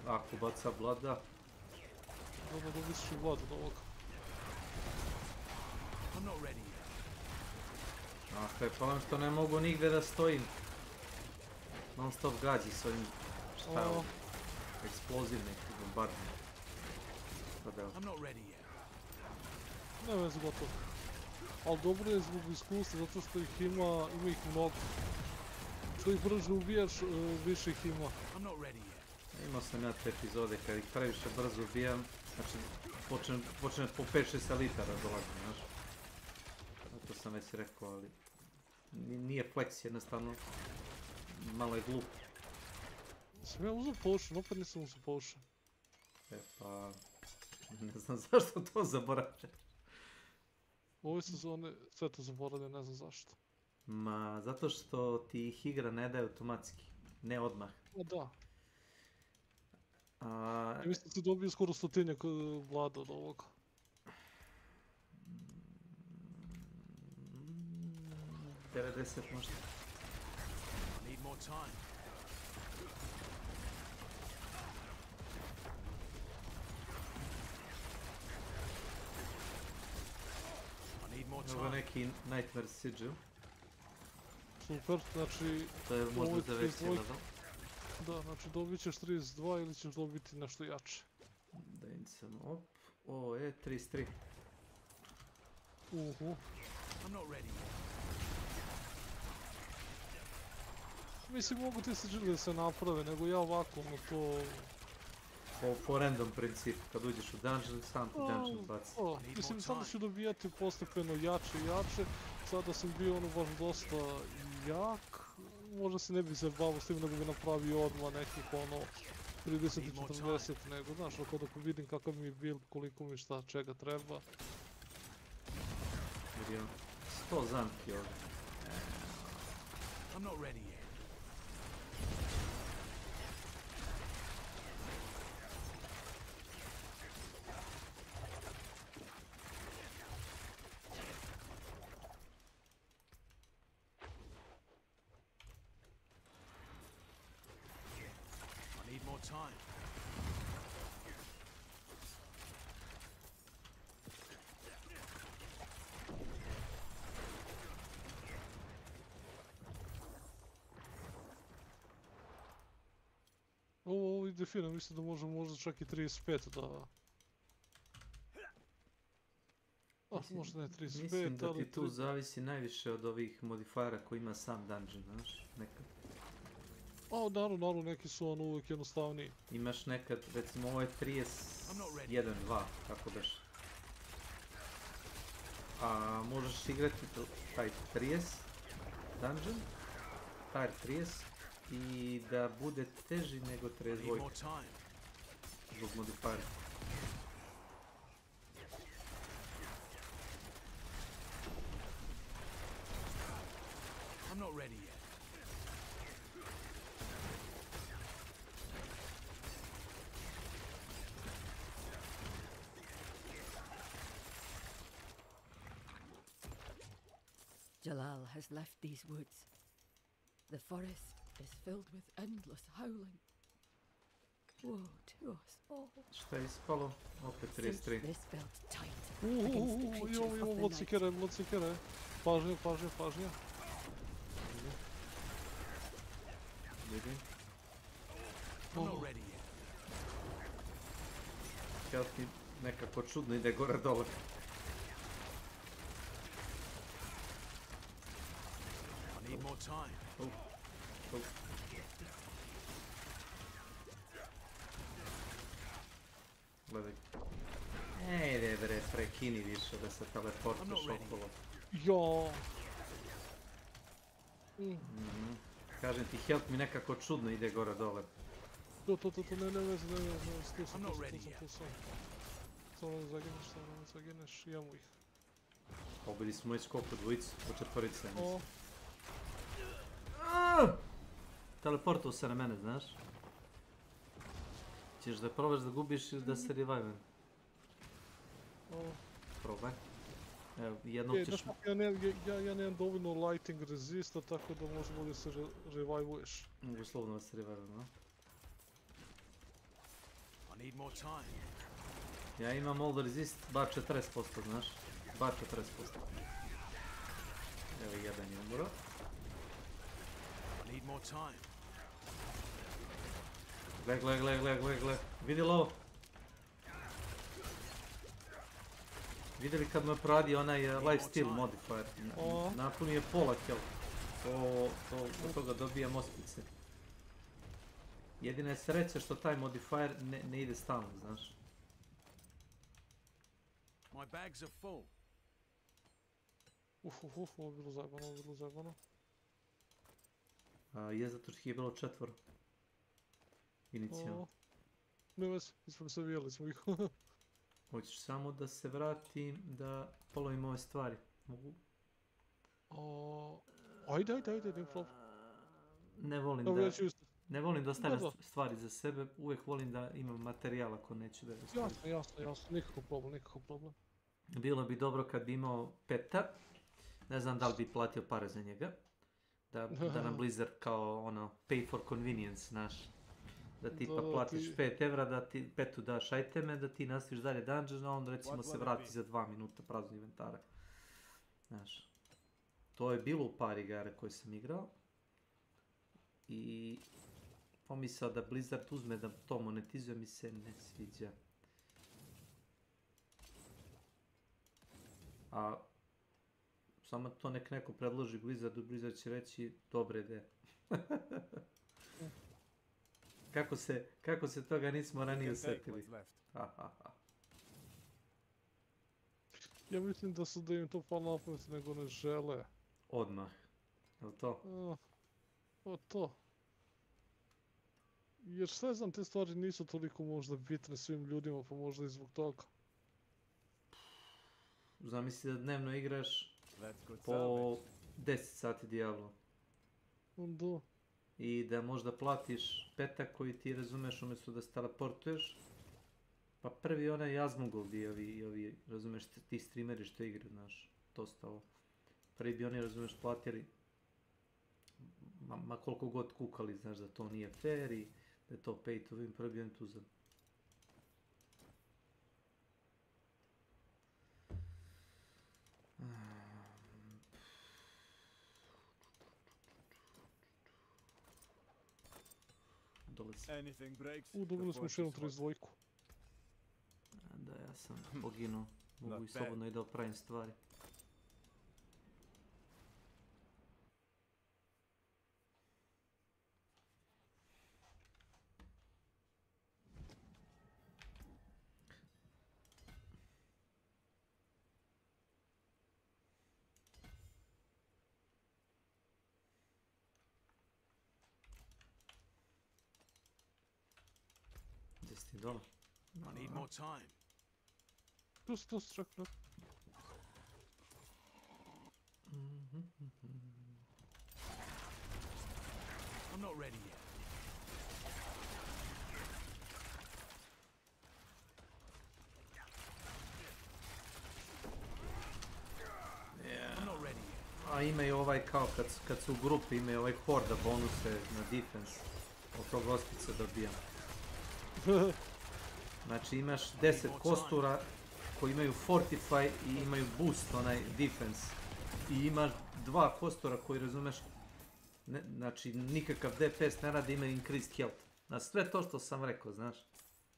Ako baca vlada. Da visiš i vlada od ovoga. I'm not ready yet. A to je problem što ne mogu nigde da stojim. Non stop gađi s ovim, šta je ovo? Eksplozivni bombardni. Ne vezi gotovo. Ali dobro je zbog iskustva, zato što ih ima ih mnogo. Što ih brže ubijaš, više ih ima. Imao sam ja te epizode kad ih previše brzo ubijam, znači počne po 5-6 litara dolazim, znaš. To sam već rekao, ali nije flex, jednostavno malo je glup. Sam ja uzeo potion, opet nisam uzeo potion. Pa, ne znam zašto to zaboravljam. Ove sezone sve to zaboravljam, ne znam zašto. Ma, zato što ti ih igra ne daje automatski, ne odmah. Da. Ja mislim da si dobio skoro 100 vlada od ovoga. 90 možda. Ovo neki Nightmare Sigil. Super, znači... To je možda za veći level. Da, znači dobit ćeš 32 ili ćeš dobiti nešto jače. Da im sam op... O, 33. Mislim, mogu ti sigili da se naprave, nego ja ovako, ono to... Po random principu, kad uđeš u dungeon, sam ti dungeon baci. Mislim, sada ću dobijati postepeno jače i jače. Sada sam bio ono baš dosta jak. Možda se ne bih zabavio s tim, nego bi napravio odmah nekih ono 30 i 40, nego znaš, ako da vidim kakav mi je build, koliko mi šta čega treba. Vidio, 100 zamki ovdje. I'm not ready yet. I need more time. Ovo ide fino, mislim da možemo možda čak i 35 da... možda ne 35, mislim da ti tu 30... zavisi najviše od ovih modifajera koji ima sam dungeon, znaš, nekad. Naravno, neki su ono uvijek jednostavniji. Imaš nekad, recimo ovo je 31-2, kako beš. A možeš igrati taj 30 dungeon, tier 30, i da bude teži nego 32. Zbog modifajera. I'm not ready yet. Jalal has left these woods. The forest is filled with endless howling. Woe to us all. Šta je ispalo? Opet 33. This felt tight Imamo mlocikere. Pažnja. Vidim. I'm not ready yet. Jel ti nekako čudno ide gore dole. I need more time. Gledaj. Ejde bre, prekini više da se teleportaš okolo. Jo. Kažem ti, health mi nekako čudno ide gore dole. To, ne vezi, tu sam. Samo ne zagineš, imamo ih. Pobili smo već koliko dvojicu, po četvorice, mislim. Teleportao se na mene, znaš? Ćeš da probaš da gubiš ili da se revive? Probaj. Evo, jednom ćeš... Ja nemam dovoljno lighting resista, tako da možemo da se revive-uješ. Mogu slovno da se revive, no? Ja imam all resist, bar 40%, znaš? Bar 40%. Evo, jedan je umro. Gle. Vidjeli ovo? Vidjeli kad me proradio onaj lifesteal modifier. Napunio je pola kill. Od toga dobijam ospice. Jedina je sreća što taj modifier ne ide stalno, znaš. My bags are full. Ovo je bilo zajebano. Je zato što je bilo 4. Inicijalno. Ne vezi, isprosavijali smo ih. Hoćeš samo da se vratim, da polovim ove stvari. Mogu? Ajde, ne problem. Ne volim da ostavljam stvari za sebe, uvijek volim da imam materijal ako neću da je ostavljam. Jasno, nikakav problem. Bilo bi dobro kad bi imao peta, ne znam da li bi platio pare za njega, da nam Blizzard kao ono, pay for convenience, znaš. Da tipa platiš 5 evra, da ti petu daš iteme, da ti nastaviš dalje dungeon, a onda recimo se vrati za 2 minuta prazno inventara. Znaš, to je bilo u par igara koje sam igrao. I pomisao da Blizzard uzme da to monetizuje mi se ne sviđa. A samo to nek neko predloži Blizzardu, Blizzard će reći dobre ideje. Kako se toga nismo ranije osjetili. Ja mislim da im to palo na pamet nego ne žele. Odmah. Jel to? To. Jer sve znam, te stvari nisu toliko možda bitne svim ljudima, pa možda i zbog toga. Zamisli da dnevno igraš po 10 sati Diablo. Da. I da možda platiš petak koji ti razumeš umjesto da se teleportuješ. Pa prvi onaj Azmogul bi ovi, razumeš, ti streameri što igre, znaš, dosta ovo. Prvi bi oni, razumeš, platili ma koliko god kukali, znaš, da to nije fair i da je to pay to win, prvi bi oni tu uzeli. Dobili smo još jednu 32. Da, ja sam poginuo. Mogu i slobodno i da opravim stvari. $10. I need more time. Just check that. I'm not ready yet. I'm not ready yet. A imaju ovaj kao kad su u grupi, imaju ovaj horda bonuse na defense. Od tog ospica dobijam. Znači imaš 10 kostura koji imaju fortify i imaju boost, onaj defense. I imaš 2 kostura koji, razumeš, znači nikakav DPS ne radi, imaju increased health. Na sve to što sam rekao, znaš.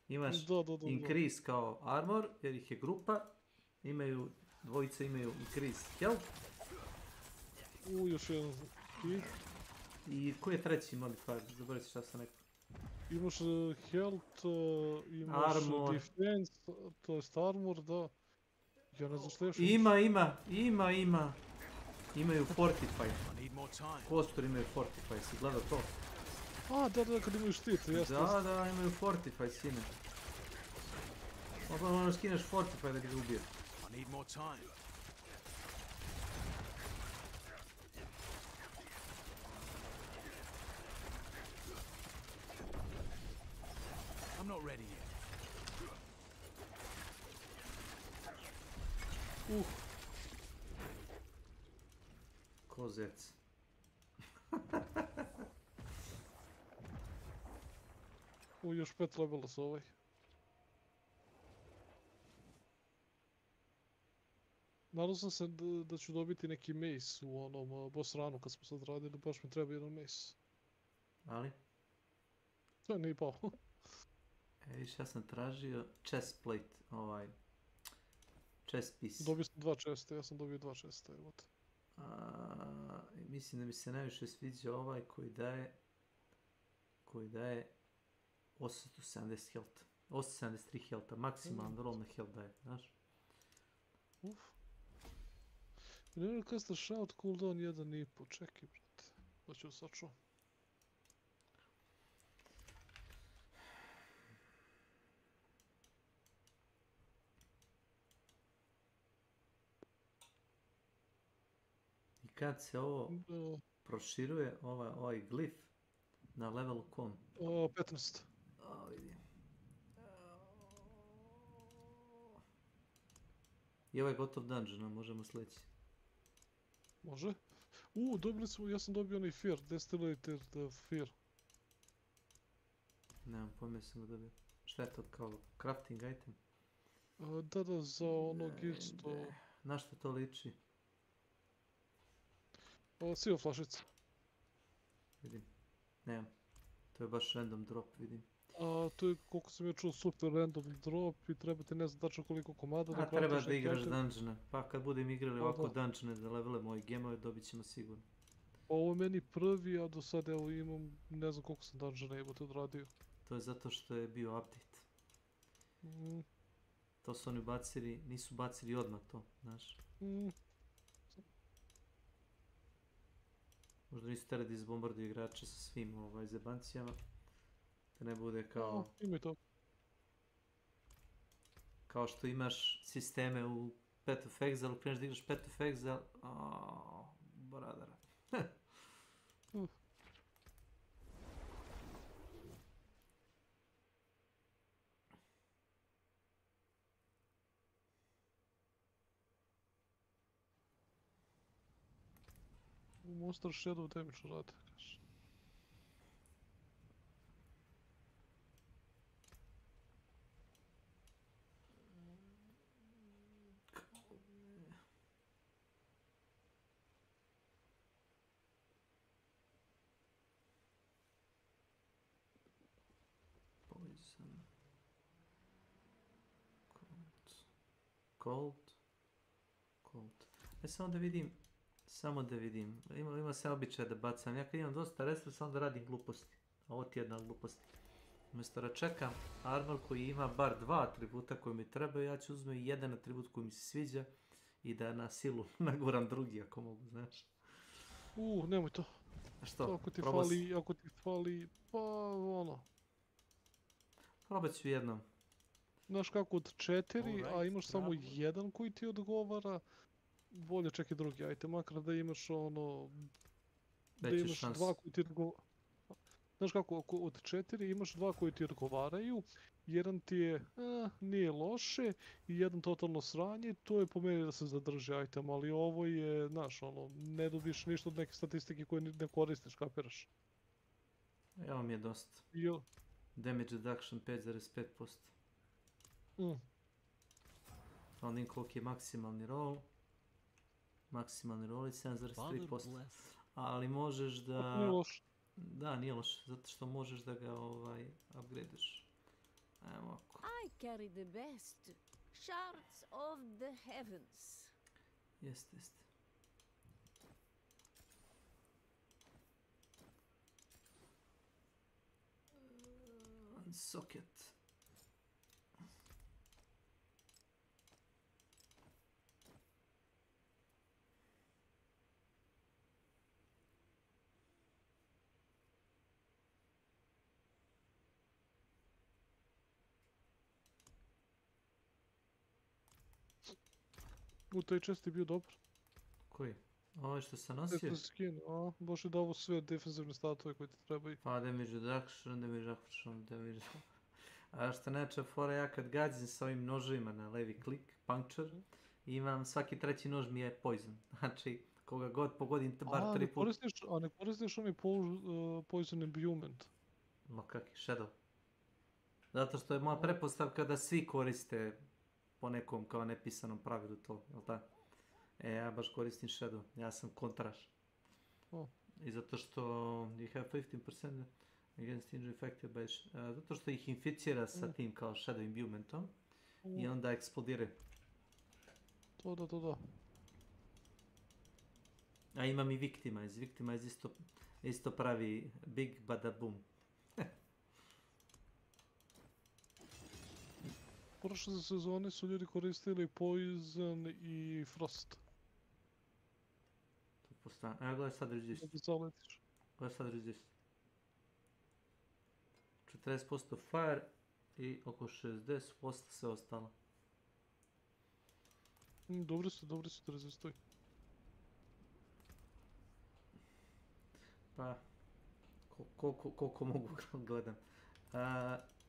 Imaš increase kao armor, jer ih je grupa. Dvojice imaju increased health. Još jedan hit. I koji je treći modifier? Zaboravim se šta sam rekao. Imaš health, imaš armor. Defense, to jest armor, da. Ja ne znam što još ima. Imaju fortify. Kostur imaju fortify, si gledao to? Da, kad imaju štit, jeste. Da, imaju fortify, sine. Možda skineš fortify da ga ubije. I'm not ready yet. Kozec. Još 5 levela su ovaj. Nadao sam se da ću dobiti neki mace u onom boss runu kad smo sad radili, baš mi treba jedan mace. Ali? To nije pao. Viš, ja sam tražio chest plate, chest piece. Dobio sam 2 česta, ja sam dobio 2 česta, evo te. Mislim da mi se najviše sviđa ovaj koji daje 870 health. 873 health, maksimalno roll na health daje, znaš? Whenever cast a shout, cooldown 1,5, čekaj, brate. Da ću sačuvam. I kad se ovo proširuje, ovaj glif, na levelu kom? 15. Vidim. I ovaj gotov dungeon, možemo sleći. Može? Dobili smo, ja sam dobio onaj fear, Destillated fear. Nemam pojma, sam ga dobio. Šta je to kao crafting item? Da, za onog isto... Na što to liči? Siva flašica. Vidim. Nemam. To je baš random drop, vidim. To je, koliko sam ja čuo, super random drop i treba ti ne znam tačno koliko komada da treba da igraš dungeone. Pa kad budem igrali ovako dungeone da levele moje gemove, dobit ćemo sigurno. Ovo je meni prvi, a do sada evo imam, ne znam koliko sam dungeona jebote odradio. To je zato što je bio update. To su oni bacili, nisu bacili odmah to, znaš. Možda nisu tere da izbombarduju igrače sa svim zebancijama. Da ne bude kao... Ima i to. Kao što imaš sisteme u Path of Exile, kreneš da igraš Path of Exile... Bradara. Monster Shadow damage rade, kaže. Poison. Cold. Samo da vidim. Ima se običaj da bacam. Ja kad imam dosta resursa, onda radim gluposti. A ovo ti je jedna glupost. Umjesto da čekam armor koji ima bar 2 atributa koji mi trebaju, ja ću uzmem jedan atribut koji mi se sviđa i da na silu naguram drugi ako mogu, znaš. Nemoj to. Što? Ako ti fali, pa ono. Probat ću jednom. Znaš kako od 4, a imaš samo jedan koji ti odgovara, bolje čekaj drugi item, makar da imaš ono... Da imaš 2 koji ti odgovara. Znaš kako, ako od 4 imaš 2 koji ti odgovaraju, jedan ti je, nije loše, i jedan totalno sranje, to je po meni da se zadrži item, ali ovo je, znaš, ono, ne dobiš ništa od neke statistike koje ne koristiš, kapiraš? Evo mi je dosta. Damage reduction 5,5%. Onda im koliko je maksimalni roll. Maksimalni roll je 7,3%. Ali možeš da... Nije loše. Da, nije loše, zato što možeš da ga upgradeš. Ajmo ovako. I carry the best shards of the heavens. Jeste. Socket. Taj čest je bio dobar. Koji? Ovo što sam nosio? Defensive skin, baš je davo sve defensivne statove koje ti trebaju. Pa damage reduction. A što neče fora, ja kad gađam sa ovim nožima na levi klik, puncture, imam svaki treći nož mi je poison. Znači, koga god pogodim bar 3 puta. A ne koristiš onaj poison imbuement? Ma kakvi, shadow. Zato što je moja pretpostavka da svi koriste po nekom kao nepisanom pravilu to, jel tako? Ja baš koristim shadow, ja sam kontraš. I zato što you have 15% Against injury affected by... zato što ih inficira sa tim kao shadow imbuementom i onda eksplodiraju. To da. A imam i Victimize. Victimize isto pravi big bada boom. Prošle sezone su ljudi koristili Poison i Frost. Evo gledaj sad resist. Gledaj sad resist. 40% fire i oko 60% sve ostalo. Dobri su da rezistuju. Pa, koliko mogu gledam.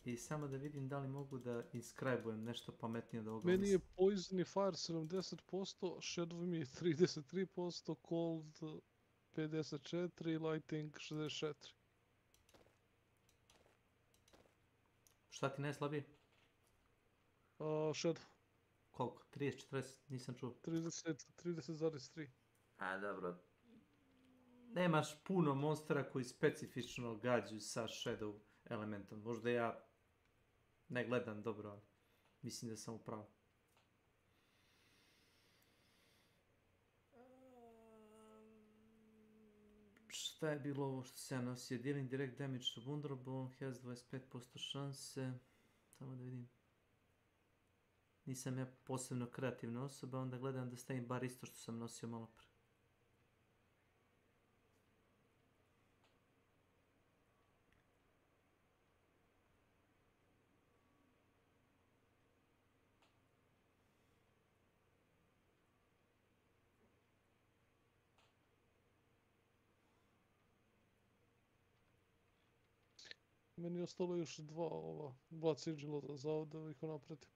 I samo da vidim da li mogu da inscribujem nešto pametnije od ovoga. Meni je Poison i Fire 70%, Shadow mi je 33%, Cold 54%, Lighting 64%. Šta ti najslabije? Shadow. Koliko? 30, 40? Nisam čuo. 30,3. A dobro. Nemaš puno monstera koji specifično gađaju sa Shadow elementom. Možda ja ne gledam dobro, ali mislim da sam u pravu. Šta je bilo ovo što se ja nosio? Dealing direct damage to vulnerable, has 25% šanse. Samo da vidim. Nisam ja posebno kreativna osoba, onda gledam da stavim bar isto što sam nosio malo pre. Meni je ostalo još dva sigila za ovdje da ih napredim.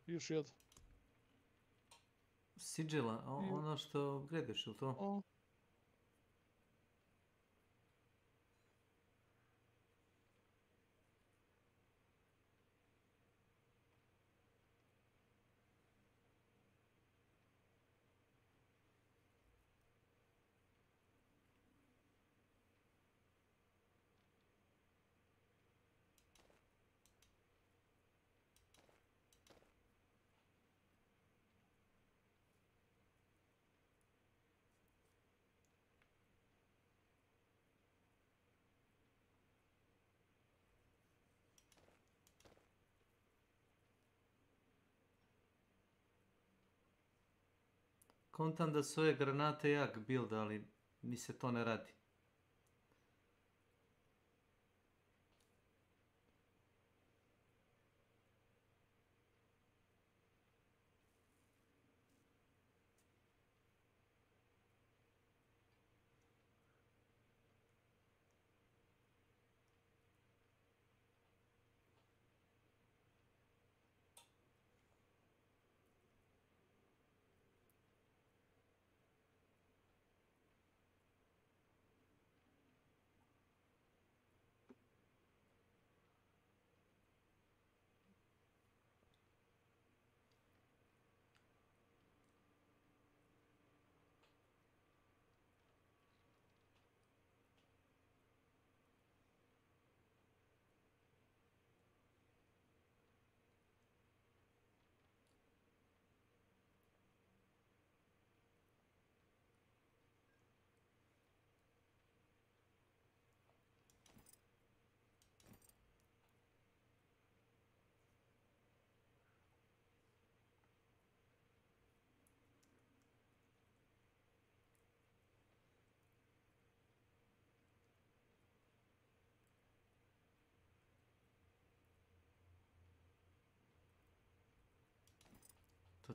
Još jedan. Sigila, ono što gledaš, ili to? Kontam da su ove granate jak build, ali mi se to ne radi.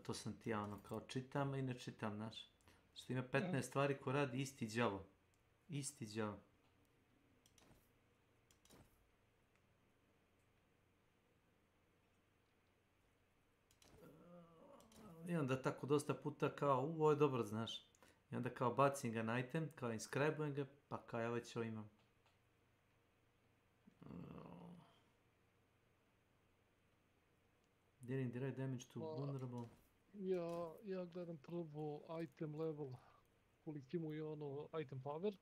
To sam ti ja ono kao čitam i ne čitam, znaš. Što ima 15 stvari ko radi isti đavo. Isti đavo. I onda tako dosta puta kao, ovo je dobro, znaš. I onda kao bacim ga na item, kao inscribujem ga, pa kao ja već ovo imam. Dealing direct damage to vulnerable. Ja gledam prvo item level, koliki mu je ono item power.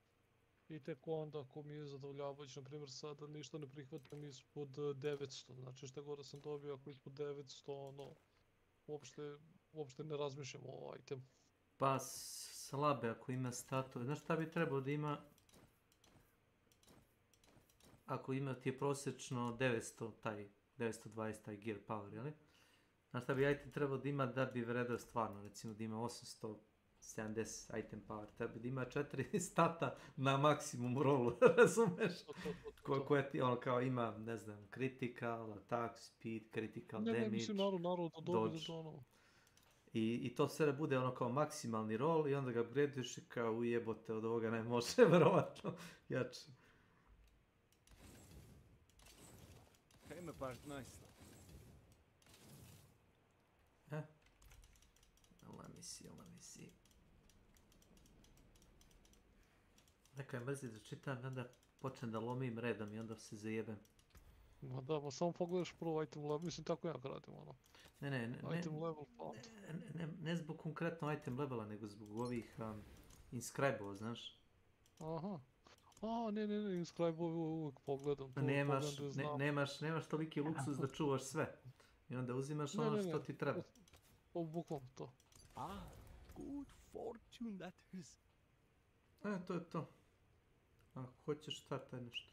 I tek onda ako mi je zadovoljavajući, na primjer sada ništa ne prihvatam ispod 900, znači šta gore sam dobio ako ispod 900, ono, uopšte ne razmišljam o itemu. Pa slabe ako ima statove, znaš šta bi trebao da ima? Ako ima ti je prosječno 900, 920 taj gear power, jeli? Znaš šta bi item trebao da ima da bi vredao stvarno, recimo da ima 870 item power, treba da ima 4 stata na maksimum rollu, razumeš? Koje ti ono kao ima, ne znam, critical, attack, speed, critical damage, Ne, mislim naravno da dobije da ono. I to sve bude ono kao maksimalni roll i onda ga upgradeuješ i kao ujebote od ovoga ne može, verovatno, jače. Came apart nicely. Let me see. Neka je mrzi da čitam, onda počnem da lomim redom i onda se zajebem. Ma da, ma samo pogledaš prvo item level, mislim tako ja radim ono. Item level font. Ne zbog konkretno item levela, nego zbog ovih inscribe-ova, znaš. Aha. Ne, inscribe-ove uvijek pogledam. Nemaš toliki luksus da čuvaš sve. I onda uzimaš ono što ti treba. Bukvalno to. Good fortune that is. To je to. Ako hoćeš startaj nešto.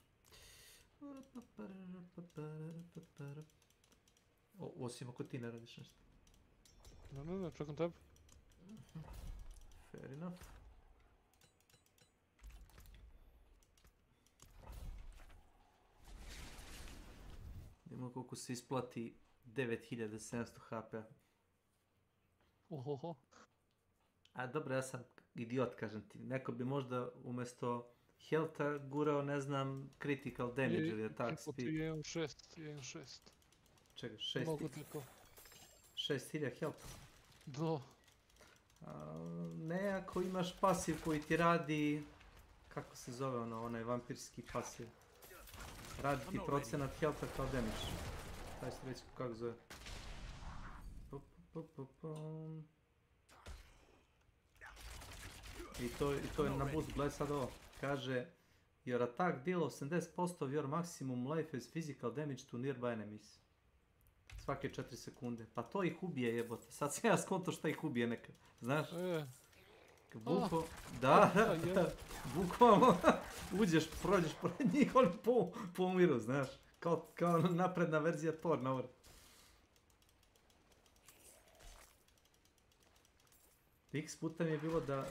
Osim ako ti ne radiš nešto. Ne, čekam tebe. Fair enough. Vidimo koliko se isplati 9700 HP-a. Ohoho. A dobro, ja sam idiot, kažem ti. Neko bi možda umjesto healtha gurao, ne znam, critical damage ili attack speed. 1.6. Čekaj, 6000 health? Da. Ne, ako imaš pasiv koji ti radi, kako se zove ono, onaj vampirski pasiv. Radi ti procenat healtha kao damage. Taj se reći kako zove. I to je na boost, gledaj sad ovo. Kaže, your attack deal 80% of your maximum life as physical damage to nearby enemies. Svake 4 sekunde. Pa to ih ubije, jebote. Sad se ja skonto šta ih ubije nekad. Znaš? Bukvalno uđeš, prođeš pored njih, oni poumiru, znaš. Kao napredna verzija Thor na vrh. X puta mi je bilo da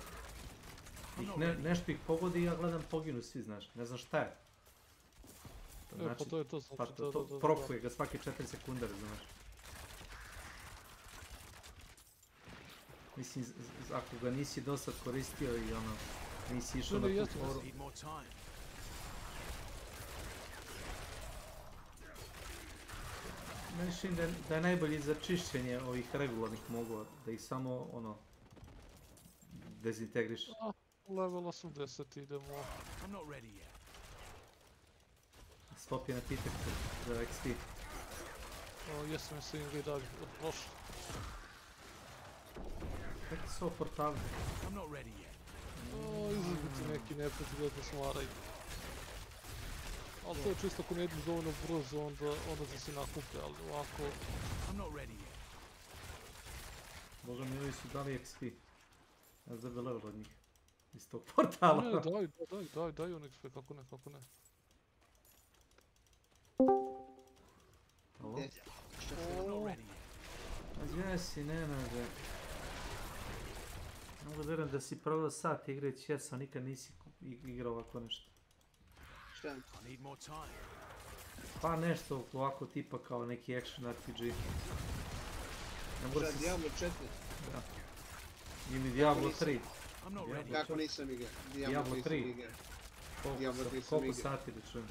nešto ih pogodi i ja gledam poginu svi, znaš. Ne znam šta je. Pa to je to. Pa to prokuje ga svake 4 sekunde, znaš. Mislim, ako ga nisi dosad koristio i ono, nisi išao na tu foru. Mislim da je najbolji za čišćenje ovih regularnih mogova, da ih samo, ono, dezintegriš. Level 80 idemo. Stop je na pitak za XP. Jesam se im gledali od prošle. Kako su ovo portali? Izgledati neki neprijatelji da smaraju. Ali to je čisto ako ne ideš dovoljno brzo, onda se si nakuplja, ali ovako... Boga mi, ovi su dali XP. Ja znam da level od njih. Iz tog portala. Ne, daj on XP, kako ne. Halo? Izvinjaj si, Nenade. Mogu da vjerujem da si proveo sat igrajući Chessa, nikad nisi igrao ovako nešto. Šta? Pa nešto ovako tipa kao neki action RPG. Šta, Diablo 4? Da. Ili Diablo 3. Kako nisam igrao? Diablo 3. Koliko sati da čujem?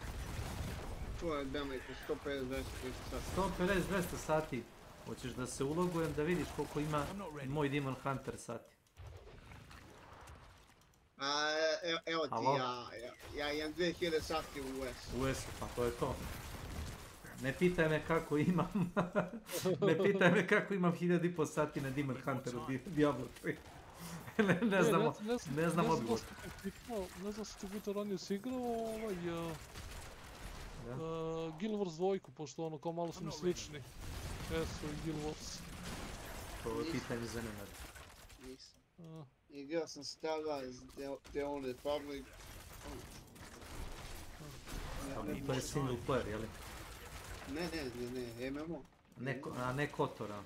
To je damajte 150-200 sati. 150-200 sati. Hoćeš da se ulogujem da vidiš koliko ima moj Demon Hunter sati. Evo ti, ja imam 2000 sati u US. U US-u, pa to je to. Ne pitaj me kako imam. Ne pitaj me kako imam 1500 sati na Demon Hunteru Diablo 3. Ne znam odgovor. Ne znam što puta ranije si igrao Guild Wars 2, pošto ono kao malo su mi slični. ESO i Guild Wars. To je pitanje za Nenad. Nisam. Igrao sam Starwise, The Old Republic. To je single player, jeli? Ne, MMO. A ne Kotora.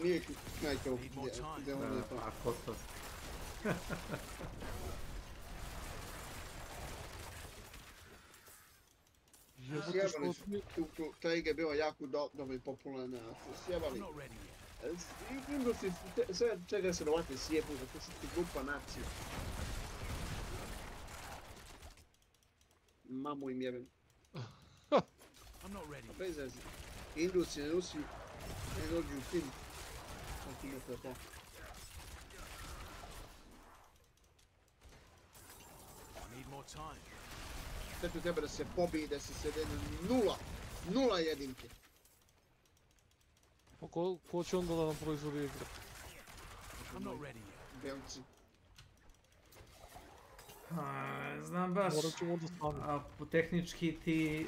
Nije Knajka u The Old Republic. A Kotor. Ta igra je bila jako dobro i popularna. Sjebali. Industri sve čega se dovati sjepu, zato što ti glupa nacija. Mamu im jebem. Bez veze. Industri ne dođu u film. Tako imate to. Sve tu treba da se pobije, da se sede na nula jedinke. Pa ko će onda da nam proizvodi igre? Belci. Znam baš, tehnički ti,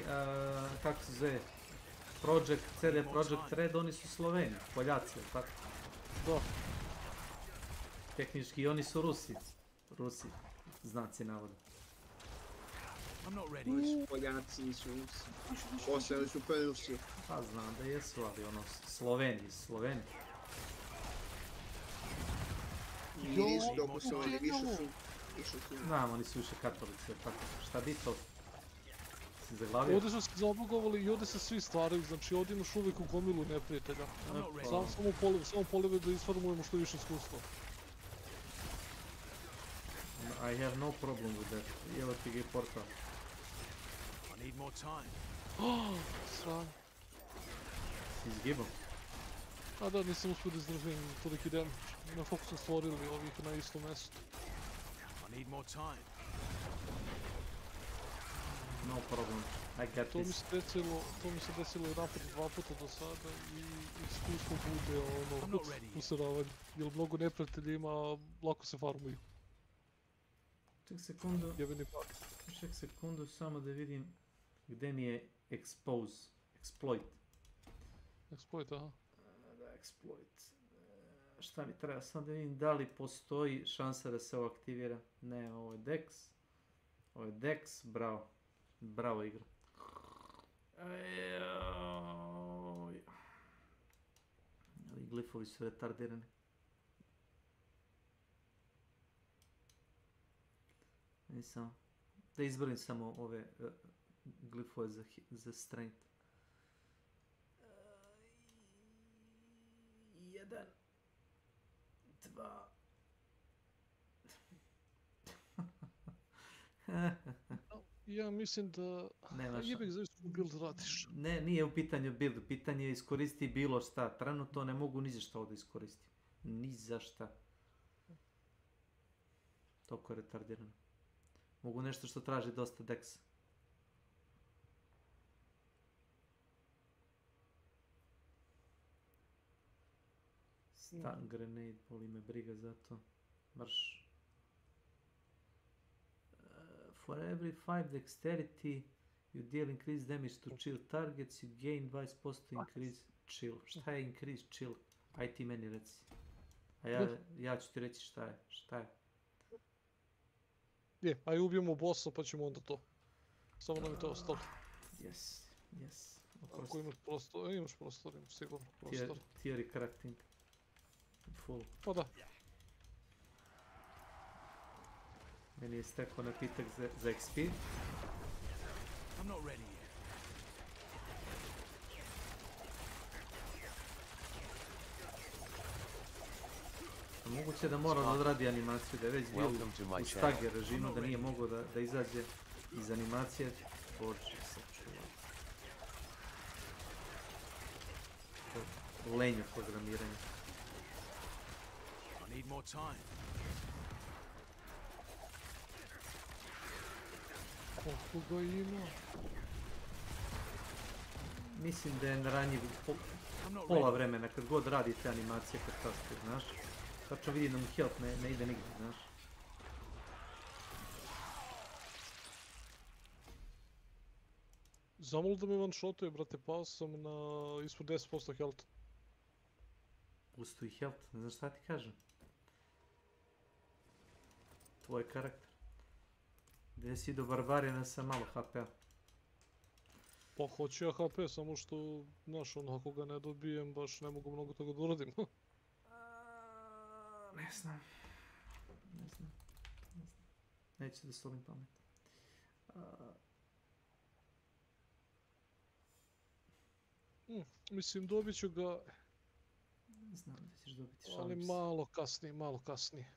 kako se zove, CD Projekt Red, oni su Sloveni, Poljaci, tako? Da. Tehnički oni su Rusi, znaci navoda. Poljaci nisu Rusi. Ostali su pre Rusije. Pa znam da jesu, ali ono, Sloveni. Nisu dobro Sloveni, više su. Znam, oni su više katolici, tako. Šta bi to? Si zaglavio? Ovdje su se zabugovali i ovdje se svi stvaraju, znači ovdje imaš uvijek u gomilu neprijatelja. Samo polive da isformujemo što više iskustva. I have no problem with that. Evo ti je portal. Sran. Si izgibao? A da, nisam uspio da izdržim toliki damage. Na fokus sam stvorili ovih na istom mjestu. No problem, I got to this. To mi se desilo i napad 2 puta do sada i iskustvo bude ono usiravanje. Jer mnogo neprijatelja ima, lako se farmuju. Ček sekundu, samo da vidim gdje mi je exploit. Exploit, aha. Da, exploit. Šta mi treba, samo da vidim da li postoji šansa da se ovo aktivira. Ne, ovo je Dex. Ovo je Dex, bravo. Bravo igra. Ovi glifovi su retardirani. Nisam. Da izborim samo ove glifove za strength. 1 2 Ja mislim da... Jebek zavisno build radiš. Ne, nije u pitanju build, pitanje je iskoristi bilo šta. Trenutno ne mogu ni za šta ovdje iskoristiti. Ni za šta. Toliko je retardirano. Mogu nešto što traži dosta dexa. Stun grenade, boli me briga za to. Marš. For every 5 dexterity you deal increased damage to chill targets, you gain 20% increase chill. Šta je increase chill? Aj ti meni reci. A ja ću ti reći šta je. Aj ubijemo bossa pa ćemo onda to. Samo nam je to ostalo. Yes. Ako imaš prostor, imaš sigurno prostor. Theory crafting. Full. Pa da. Meni je stekao napitak za XP. Moguće da mora da odradi animaciju, da je već bio u stagger režimu, da nije mogao da izađe iz animacije. Bože, sačuvaj. to lenje programiranje. I need more time. Koliko ga ima? Mislim da je ranjiv pola vremena, kad god radi te animacije kad taste, znaš. Tačno vidi da mu health ne ide nigdje, znaš. Zamolo da me one-shotuje, brate, pao sam na ispod 10% health. Pustuj health, ne znaš šta ti kažem. Tvoj karakter. Gdje si do Barbarijana sa malo HP-a. Pa hoću ja HP, samo što, znaš, ono, ako ga ne dobijem, baš ne mogu mnogo toga da uradim. Ne znam. Neće da solim pamet. Mislim, dobit ću ga... Ne znam da ćeš dobiti šansu. Ali malo kasnije.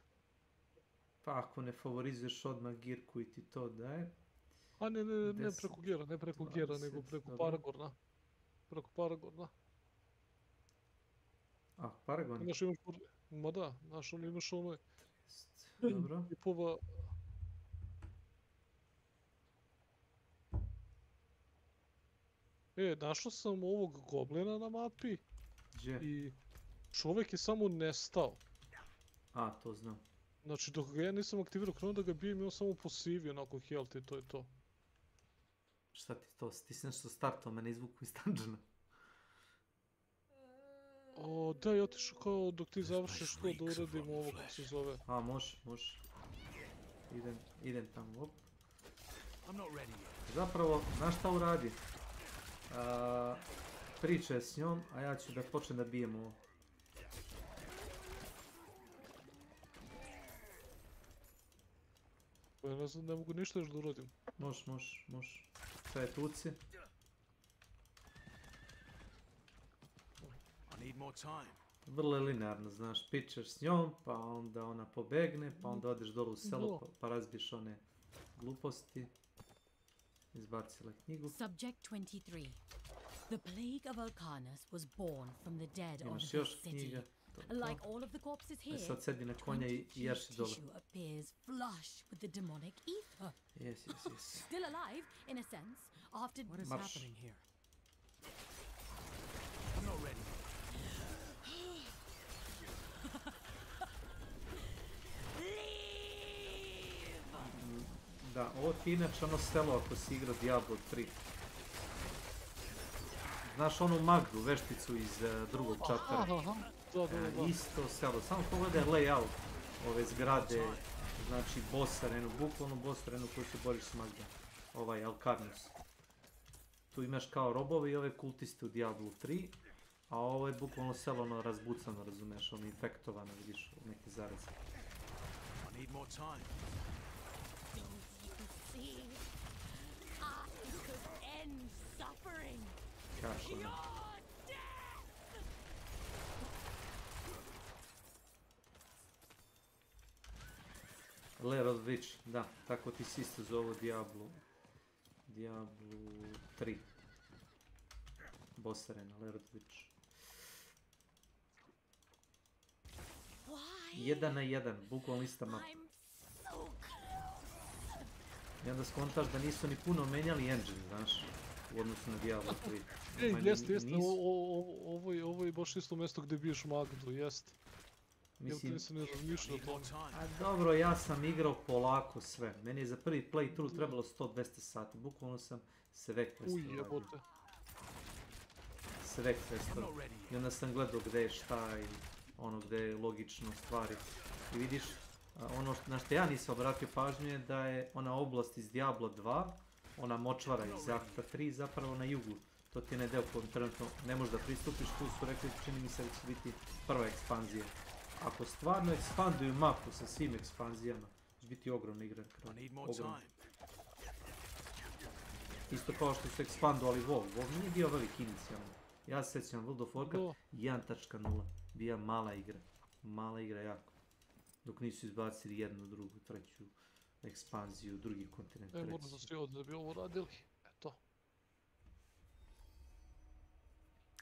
Pa ako ne favorizuješ odmah Girku i ti to daje. A ne preko Gera, nego preko Paragorna. Preko Paragorna. A, Paragon? Znaš, imaš... Ma da, znaš, imaš ono... Dobro. Tipova... Našao sam ovog goblina na mapi. Gdje? I čovjek je samo nestao. A, to znam. Znači, dok ga ja nisam aktivirao, krenuo da ga bijem i on samo posivio nakon health i to je to. Šta ti to? Ti si nešto startao, mene izvuku iz dungeona. Da, ja otišao kao dok ti završiš to da uradimo ovo kako se zove. A, može. Idem tamo, op. Zapravo, znaš šta uradi? Priča je s njom, a ja ću da počnem da bijem ovo. Ja ne znam, ne mogu ništa još da uradim. Može. Šta je tuci? Vrlo je linearno, znaš, pičeš s njom, pa onda ona pobegne, pa onda odeš dolu u selo, pa razbiješ one gluposti. Izbacila knjigu. Subject 23. The plague of Alcanus was born from the dead of Imaš the još city. knjiga. Like all of the corpses here, Sad sedi na konja i jaši dole. tissue appears flush with the demonic ether. Yes. Still alive, in a sense, after... What is Marš. happening here? I'm not ready. Da, ovo ti je inače ono selo ako si igrao Diablo 3. Znaš onu Magdu, vešticu iz drugog čaptera? Isto selo, samo pogledaj layout ove zgrade, znači boss arenu, bukvalno boss arenu koju se boriš s Magdom. Ovaj Alcarnus. Tu imaš kao robove i ove kultiste u Diablo 3, a ovo je bukvalno selo ono razbucano, razumeš, ono infektovano, vidiš, neke zaraze. I need more time. Kako ne? Lair of Witch, da, tako ti si isto zovu Diablo 3. Boss arena, Lair of Witch. 1 na 1, bukvalno ista mapa. I onda skontaš da nisu ni puno menjali engine, znaš, u odnosu na Diablo 3. Jeste, ovo je baš isto mjesto gdje biješ Magdu, jest. Mislim, nisam ne razmišljao o tome. a dobro, ja sam igrao polako sve. Meni je za prvi playthrough trebalo 100-200 sati. Bukvalno sam sve questo radio. Sve questo. I onda sam gledao gdje je šta i ono gdje je logično stvari. I vidiš, ono na što ja nisam obratio pažnju je da je ona oblast iz Diablo 2, ona močvara iz Akta 3 zapravo na jugu. To ti je ne deo kojem trenutno ne možeš da pristupiš, tu su rekli, čini mi se da će biti prva ekspanzija. Ako stvarno ekspanduju mapu sa svim ekspanzijama, će biti ogromna igra. Ogromna. Isto kao što su ekspandovali WoW. WoW nije bio veliki inicijalno. Ja se sjećam World of Warcraft 1.0. Bija mala igra. Mala igra jako. Dok nisu izbacili jednu, drugu, treću ekspanziju, drugi kontinent. Moram da svi ovdje da bi ovo radili. Eto.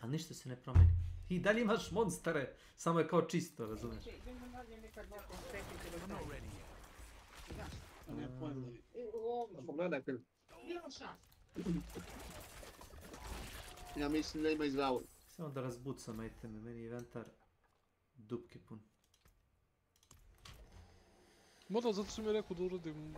Ali ništa se ne promeni. I dalje imaš monstere, samo je kao čisto, razumiješ? Pogledaj film. Ja mislim da ima izvavoj. Samo da razbucam iteme, meni je inventar dupki pun. Možda zato sam mi rekao da uradim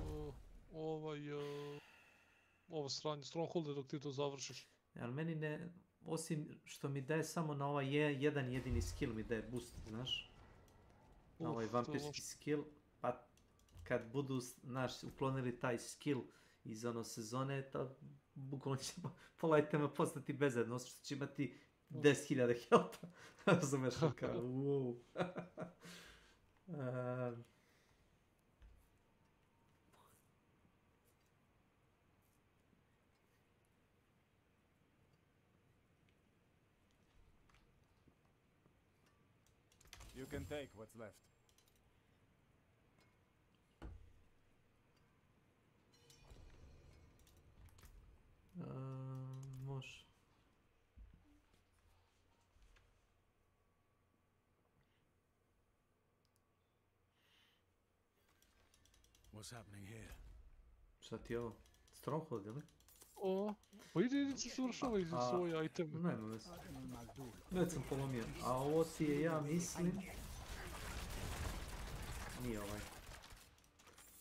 ovo sranje, Strongholde dok ti to završiš. Ali meni ne, osim što mi daje samo na ovaj jedan jedini skill mi daje boost, znaš? Na ovaj vampirski skill, pa kad budu, znaš, uklonili taj skill iz ono sezone, to bukvalno će pola itema postati bezredno, što će imati 10.000 health-a, razumeš, kao, wow. You can take what's left. Može. What's happening here? Šta ti je ovo? Stronghold, ili? Pa idi se završavaj svoj item. Nema veze. Već sam polomio. A ovo ti je, ja mislim... Nije ovaj.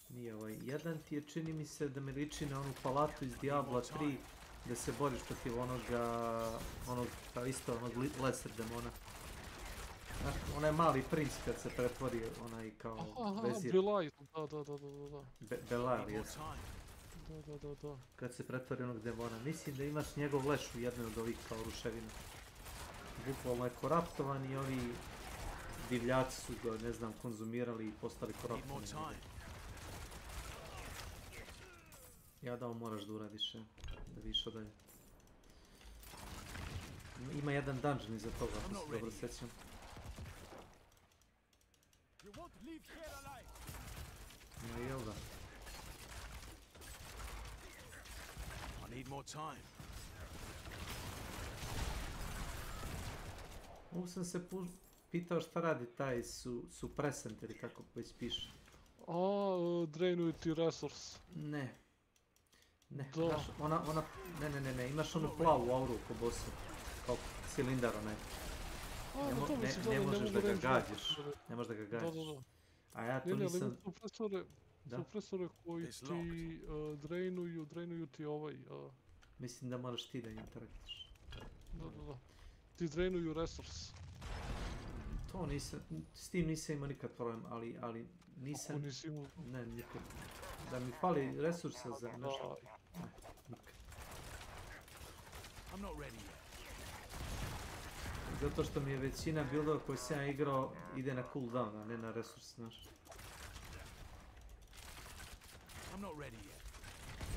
Nije ovaj. Jedan ti je, čini mi se, da me liči na onu palatu iz Diabla 3, da se boriš protiv onog lesser demona. Znaš, onaj mali princ kad se pretvori, onaj kao vezir. Belaj, da. Belaj, jesu. Da. Kad se pretvori onog demona. Mislim da imaš njegov leš u jednoj od ovih kao ruševina. Bukvalno je koraptovan i ovi divljaci su ga, ne znam, konzumirali i postali koraptovani. Ja da ovo moraš da uradiš, da vidiš odalje. Ima jedan dungeon iza toga, ako se dobro sjećam. No jel da? Need more time. Ovo sam se pitao šta radi taj suppressant ili kako već piše. Drainuju ti resource. Ne, znaš, ne, imaš onu plavu auru ko bossa, kao cilindar onaj. Ne možeš da ga gađaš, ne možeš da ga gađaš. A ja to nisam... Supresore koji ti drainuju ti ovaj... Mislim da moraš ti da interaktiš. Da. Ti drainuju resource. To nisam, s tim nisam imao nikad problem, ali nisam... Ako nisi imao... Ne, nikad. Da mi fali resursa za nešto. Ne, nikad. Zato što mi je većina buildova koje sam ja igrao ide na cooldown, a ne na resurs, znaš.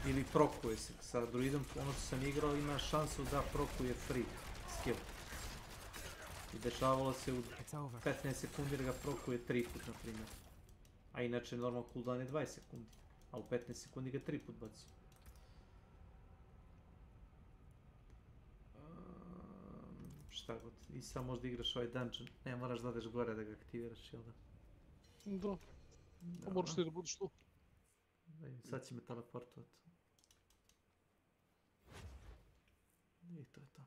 Ili prokuje se. Sa druidom, ono što sam igrao, ima šansu da prokuje free skill. I dešavalo se u 15 sekundi da ga prokuje 3 put, na primjer. A inače normalno cooldown je 20 sekundi. A u 15 sekundi ga 3 put baci. Šta god. I sad možda igraš ovaj dungeon. Ne, moraš da odeš gore da ga aktiviraš, jel da? Da. Pa moraš ti da budiš tu. Sad će me teleportovat. I to je to.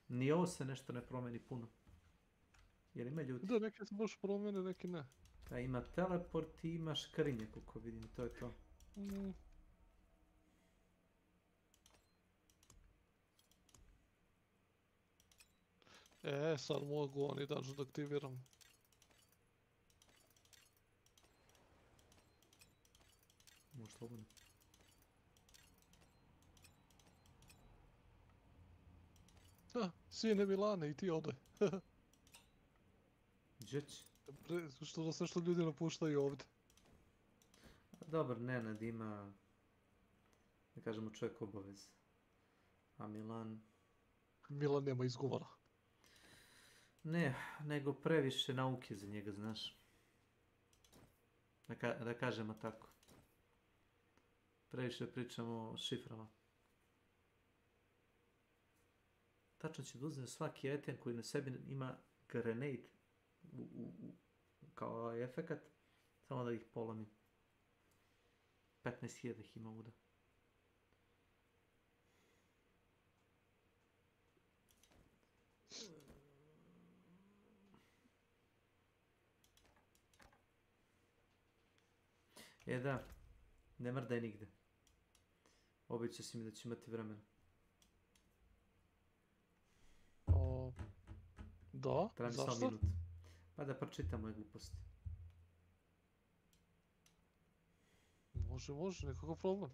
Ni ovo se nešto ne promeni puno. Jer ima ljudi? Da, neke se baš promene, neki ne. Da, ima teleport i ima škrinje, koliko vidim, to je to. Sad mogu oni dađu da aktiviram. Može slobodno. Sine Milane i ti ode. Gdje će? Što da sve što ljudi napuštaju ovdje. Dobar, Nenad ima, da kažemo, čovjek obavez. A Milan... Milan nema izgovora. Ne, nego previše nauke za njega, znaš. Da kažemo tako. Previše pričamo o šiframa. Tačno će da uzme svaki item koji na sebi ima grenade kao efekat, samo da ih polomim. 15.000 ih ima uda. Da, ne mrdaj nigde. Obećao si mi da ću imati vremena. Da, treba mi zašto? samo minut. Pa da pročitam moje gluposti. Može, nekakav problem.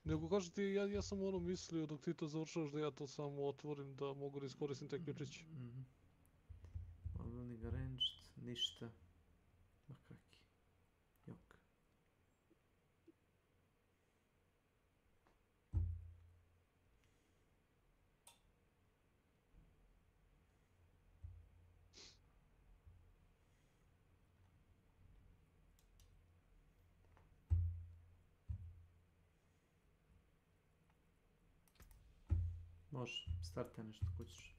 Nego kažem ti, ja sam ono mislio dok ti to završavaš da ja to samo otvorim da mogu da iskoristim taj ključić. Obilnik arranged, ništa. Ma kaki. Jok. Može, startaj nešto kućiš.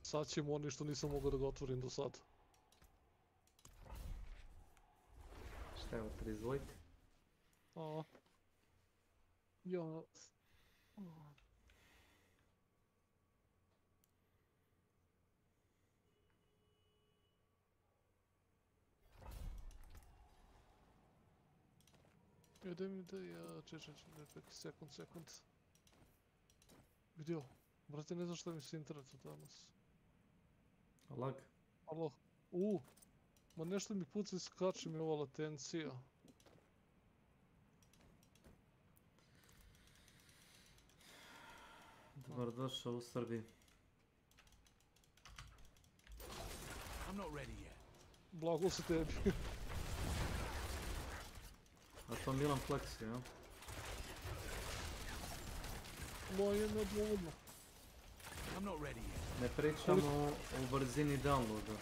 Sad ćemo oni što nisam mogao da ga otvorim do sad. Šta je ovo, 32? Ja... Daj mi da ja... Čekaj, sekund. Gdje ovo? Brate, ne znam šta mi s internetom danas. Lag? Alo, ma nešto mi puca i skače mi ova latencija. Dobrodošao u Srbiji. Blago se tebi. A to Milan Plexi, ja? Moje nadlovno. Ne pričamo o brzini downloada.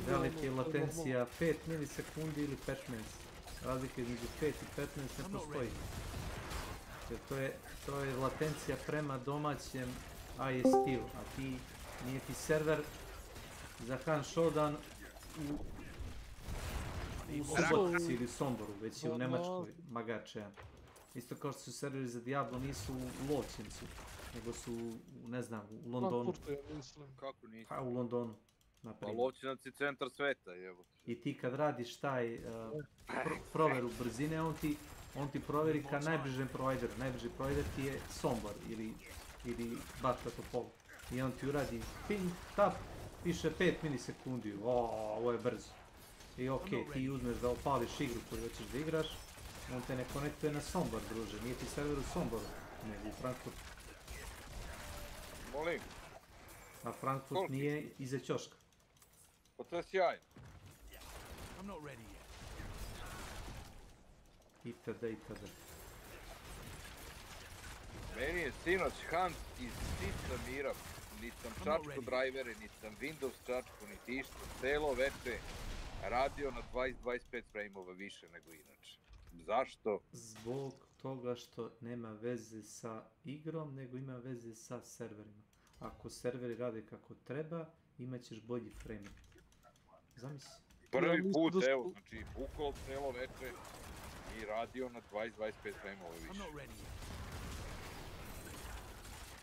Da li ti je latencija 5 milisekundi ili 15? Razlika između 5 i 15 ne postoji. Jer to je latencija prema domaćem IST-u, a ti nije ti server za Han Shodan u Subotici ili Somboru, već i u Nemačkoj, magače. Isto kao što su serveri za Diablo nisu u Lovćencu, nego su ne znam, u Londonu. Kako nisu? Pa u Londonu, Pa naprimjer. Lovćenac je centar sveta, evo. I ti kad radiš taj proveru brzine, on ti proveri ka najbližem provideru. Najbliži provider ti je Sombor ili Bačka Topola. I on ti uradi ping, tap, piše 5 milisekundi. Ovo je brzo. I okej, ti uzmeš da opališ igru koju hoćeš da igraš, on te ne konektuje na Sombor, druže. Nije ti server u Somboru, nego u Frankfurtu. Molim? A Frankfurt nije iza ćoška. Pa to je sjajno. Itd. Meni je sinoć Hans iz Sista mira, niti sam čačko drajvere, niti sam Windows čačko, niti išta, celo veče radio na 20-25 frame-ova više nego inače. Zašto? Zbog toga što nema veze sa igrom, nego ima veze sa serverima. Ako serveri rade kako treba, imat ćeš bolji frame. Zamisli. Prvi put, evo, znači, bukao celo veče i radio na 20-25 frame-ova više.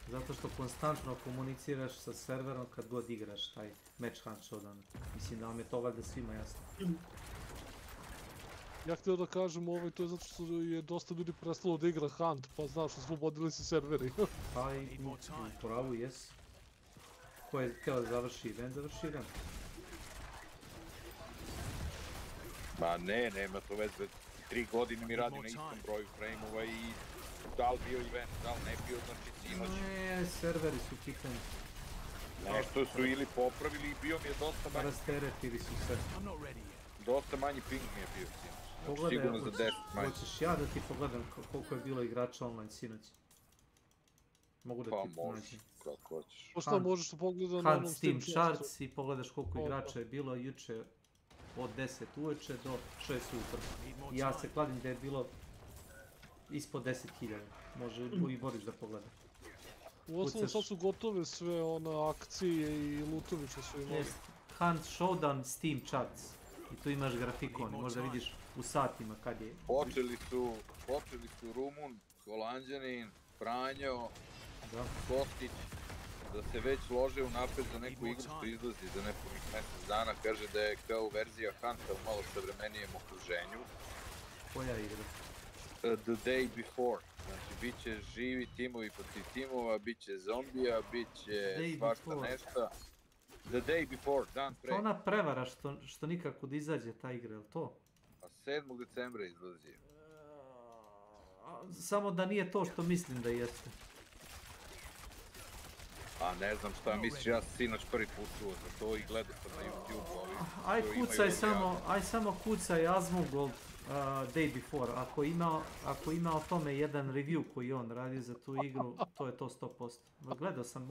Zato što konstantno komuniciraš sa serverom kad god igraš taj match hunt showdown. Mislim da vam je to valjda svima jasno. Ja htio da kažem to je zato što je dosta ljudi prestalo da igra Hunt, pa znaš, oslobodili se serveri. Pa i u pravu jes. Ko je htio da završi event, završi event. Ma ne, nema to veze. 3 godine mi radi na istom broju frame-ova i da li bio event, da li ne bio, znači sinoć. Ne, serveri su pitanje. Nešto su ili popravili i bio mi je dosta manji. Rasteretili su se. Dosta manji ping mi je bio sinoć. Pogledaj, sigurno za 10 manje. Hoćeš ja da ti pogledam koliko je bilo igrača online sinoć? Mogu da ti nađem. Pa možeš, kako hoćeš. Pa šta možeš da pogledam na onom Steam Charts i pogledaš koliko igrača je bilo juče od 10 uveče do 6 ujutro. I ja se kladim da je bilo ispod 10.000. Može i Boris da pogleda. U osnovu sad su gotove sve one akcije i lutovi što su imali. Hunt Showdown Steam Charts. I tu imaš grafikon, možda vidiš u satima kad je... Počeli su Rumun, Holanđanin, Franjo, Kostić, da se već lože unapred za neku igru što izlazi za nepunih mjesec dana. Kaže da je kao verzija Hunta u malo savremenijem okruženju. Koja igra? The Day Before. Znači, bit će živi timovi protiv timova, bit će zombija, bit će svašta nešto. The Day Before, dan pre. To ona prevara što nikako da izađe ta igra, je li to? A 7. decembra izlazi. Samo da nije to što mislim da jeste. A ne znam šta misliš, ja sam sinoć prvi put čuo za to i gledao sam na YouTube. Aj samo kucaj Asmongold Day Before. Ako ima o tome jedan review koji on radi za tu igru, to je to 100%. Gledao sam,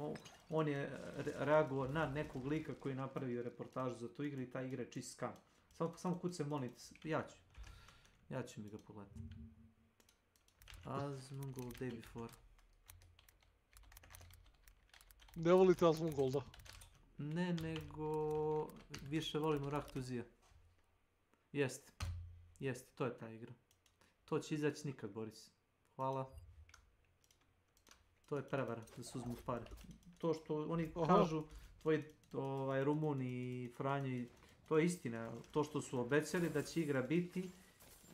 on je reagovao na nekog lika koji je napravio reportažu za tu igru i ta igra je čist skam. Samo kucaj monitor, ja ću mi ga pogledati. Asmongold Day Before. Ne volite Asmongolda? Ne, nego više volimo Raktuzija. Jeste, to je ta igra. To će izaći nikad, Boris. Hvala. To je prevara, da se uzmu pare. To što oni kažu, tvoji Rumuni i Franji, to je istina. To što su obećali da će igra biti,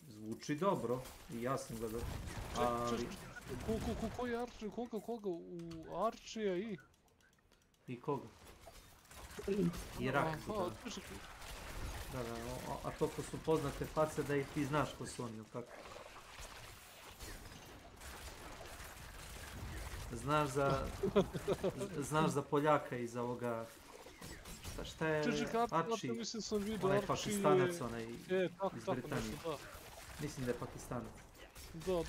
zvuči dobro i ja sam gledao. Koji Arčija, koga u Arčija i? I koga? I Rak. Da, a toliko su poznate face da i ti znaš ko su oni, ili kako? Znaš za Poljaka i za ovoga... Šta je Arči? Onaj Pakistanac, onaj iz Britanije. Mislim da je Pakistanac. Da.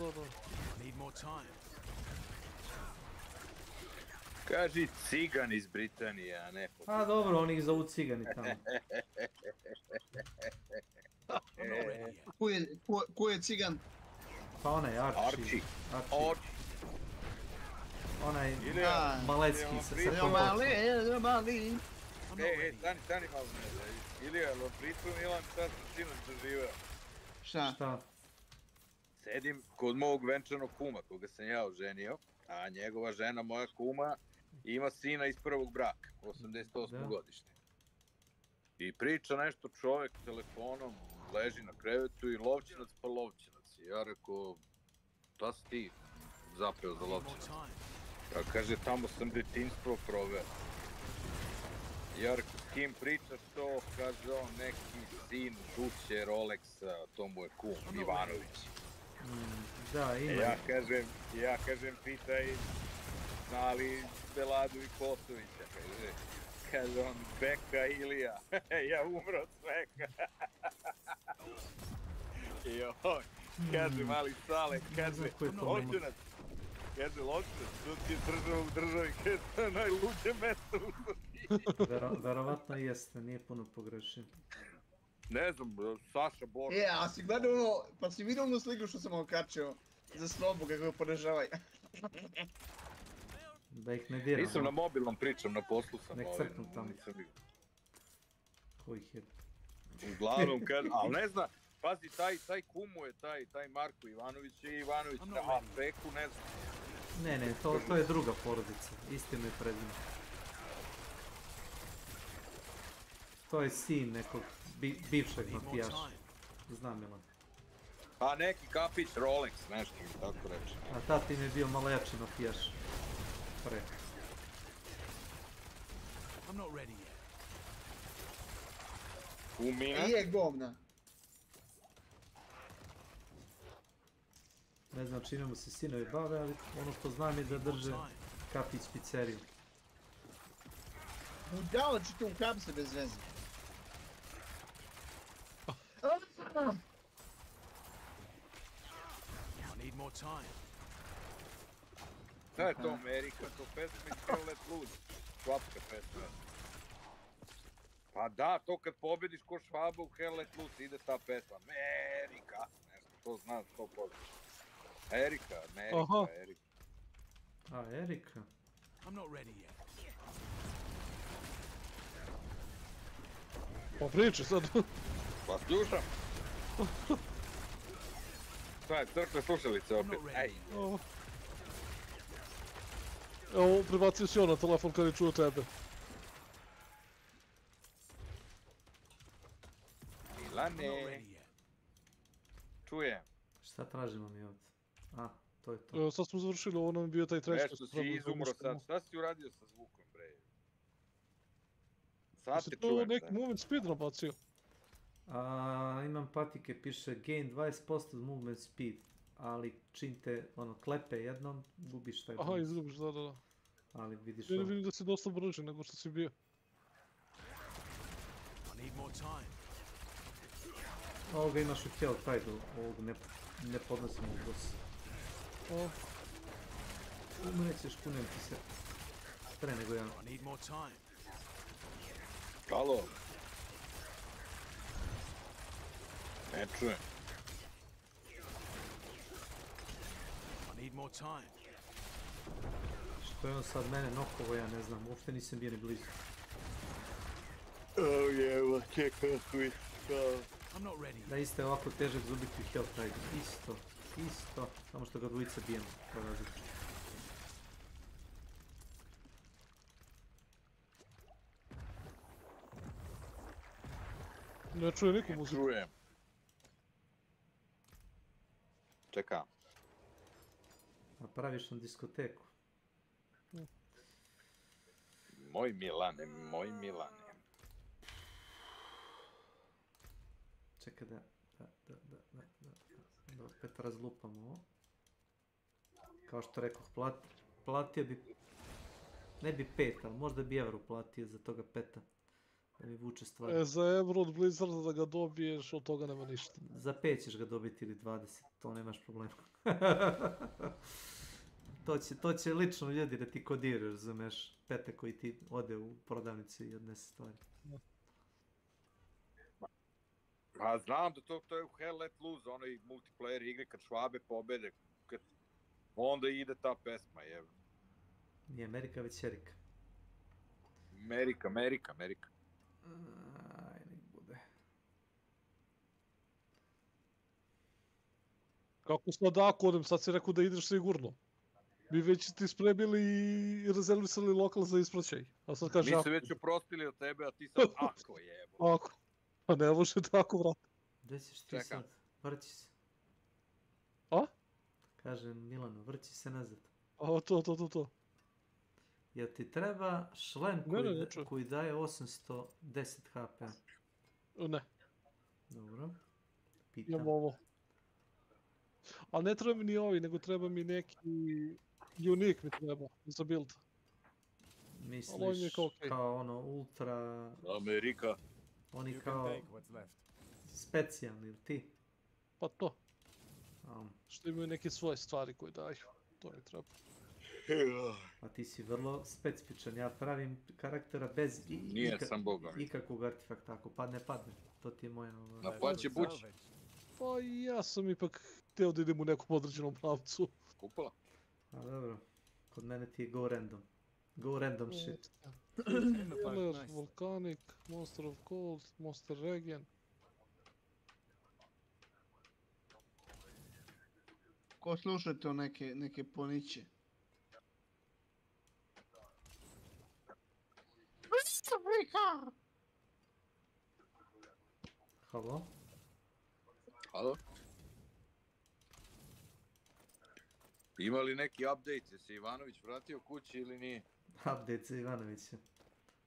Kaži cigan iz Britanije, a ne... A dobro, oni ih zovu cigani tamo. Ko je cigan? Pa onaj Arči. Onaj malecki sa kombočom. Stani malo. Ilija, ali pritom Milan šta sam sinoć doživao. Šta? Sedim kod mog venčanog kuma, koga sam ja oženio, a njegova žena, moja kuma, ima sina iz prvog braka, 88. godište. I priča nešto čovjek telefonom, leži na krevetu i lovčinac pa lovčinac. Ja rekao, šta si ti zapeo za lovčinac? Ja kaže, tamo sam detinjstvo proveo. Ja rekao, s kim pričaš to? Kaže on, neki sin Duće Rolexa, to mu je kum, Ivanović. Da, ima. Ja kažem, pitaj, zna li Beladu i Kosovića, kaže on, Beka Ilija, ja umro od smeka. Joj, kaže mali Sale, kaže, lovčinac, to ti je država u državi, kaže, to je najluđe mesto u Srbiji. Verovatno jeste, nije puno pogrešio. Ne znam, Saša Bož. A si gledao ono, pa si vidio onu sliku što sam okačio za Slobu kako ga podržavaj. Da ih ne diram. Nisam na mobilnom pričam, na poslu sam. Nek crknu tamo. Kojih je? Uglavnom, ali ne zna, pazi, taj kumu je, taj Marko Ivanović i Ivanović, a Beku ne znam. Ne, to je druga porodica, istino je prezime. To je sin nekog bivšeg mafijaša. Znam Milan. Pa neki kapić Rolex, nešto mi tako reći. A tata im je bio malo jači mafijaš. Pre. Kumina? Je govna. Ne znam čime mu se sinovi bave, ali ono što znam je da drže kafić pizzeriju. Budala ću te u kapse bez veze. Šta je to Amerika? To pesma iz Helllet Loose. Švapska pesma. Pa da, to kad pobediš ko Švaba u Helllet Loose ide ta pesma. Amerika! Nešto, to znam 100%. Erika, Aha. Erika. A, Erika. I'm not ready yet. Pa priči sad. Pa slušam. Šta je, crkve slušalice opet? Ej. Evo, prebacio si on na telefon kad je čuo tebe. Milane. Čujem. Šta tražimo mi ovdje? A, to je to. Evo, sad smo završili, ovo nam je bio taj treći. Nešto si izumro sad, šta si uradio sa zvukom, bre? Sad Sad te to čujem. neki movement speed nabacio. Imam patike, piše gain 20% movement speed, ali čim te klepe jednom, gubiš taj bonus. Aha, izgubiš, da. Ali vidiš ovo. Vidim da si dosta brži nego što si bio. Ovoga imaš u Helltide-u, ovog ne podnosim u boss. Umrećeš, kunem ti se. Pre nego ja. Halo. Ne čujem. Što je on sad mene nokovo, ja ne znam, uopšte nisam bio ni blizu. Evo, čekaj, Da, isto je ovako težak zubiti u Helltide, isto, samo što ga dvojica bijemo, to različno. Ne čuje niku muziku. Čujem. Čekam. Praviš nam diskoteku. Moj Milane. Čekaj da opet razlupamo ovo. Kao što rekoh, platio bi, ne bi 5, ali možda bi evro platio za toga peta. Da mi vuče stvari. Za evro od Blizzarda da ga dobiješ, od toga nema ništa. Za 5 ćeš ga dobiti ili 20, to nemaš problema. To će lično ljudi da ti kodiraju, razumeš, pete koji ti ode u prodavnicu i odnese stvari. Pa znam da to je u Hell Let Loose, onoj multiplayer igri kad švabe pobede, onda ide ta pesma, jevo. Nije Amerika, već Erika. Amerika. Aj, nek bude. Kako sad ako odem, sad si rekao da ideš sigurno. Mi već ti spremili i rezervisali lokal za ispraćaj. A sad kaže Mi se već oprostili od tebe, a ti sad ako jebo. Ako. Pa ne može tako, vrat. Gdje ćeš ti sad? Vrći se. A? Kažem Milano, vrći se nazad. A, to. Jel ti treba šlem koji daje 810 HP? Ne. Dobro. Pitam. Imam ovo. Ali ne treba mi ni ovi, nego treba mi neki unik mi treba za build. Misliš kao ono ultra... Amerika. Oni kao specijalni, ili ti? Pa to. Što imaju neke svoje stvari koje daju. To mi treba. A ti si vrlo specifičan, ja pravim karaktera bez ikakvog artefakta, ako padne. To ti je moja... Na plaće bući. Pa ja sam ipak htio da idem u nekom određenom pravcu. Kupala? A dobro, kod mene ti je go random shit. Killer, Volcanic, Monster of Cold, Monster Regen. Ko slušate o neke poniće? Halo? Ima li neki update? Je se Ivanović vratio kući ili nije? Update za Ivanovića.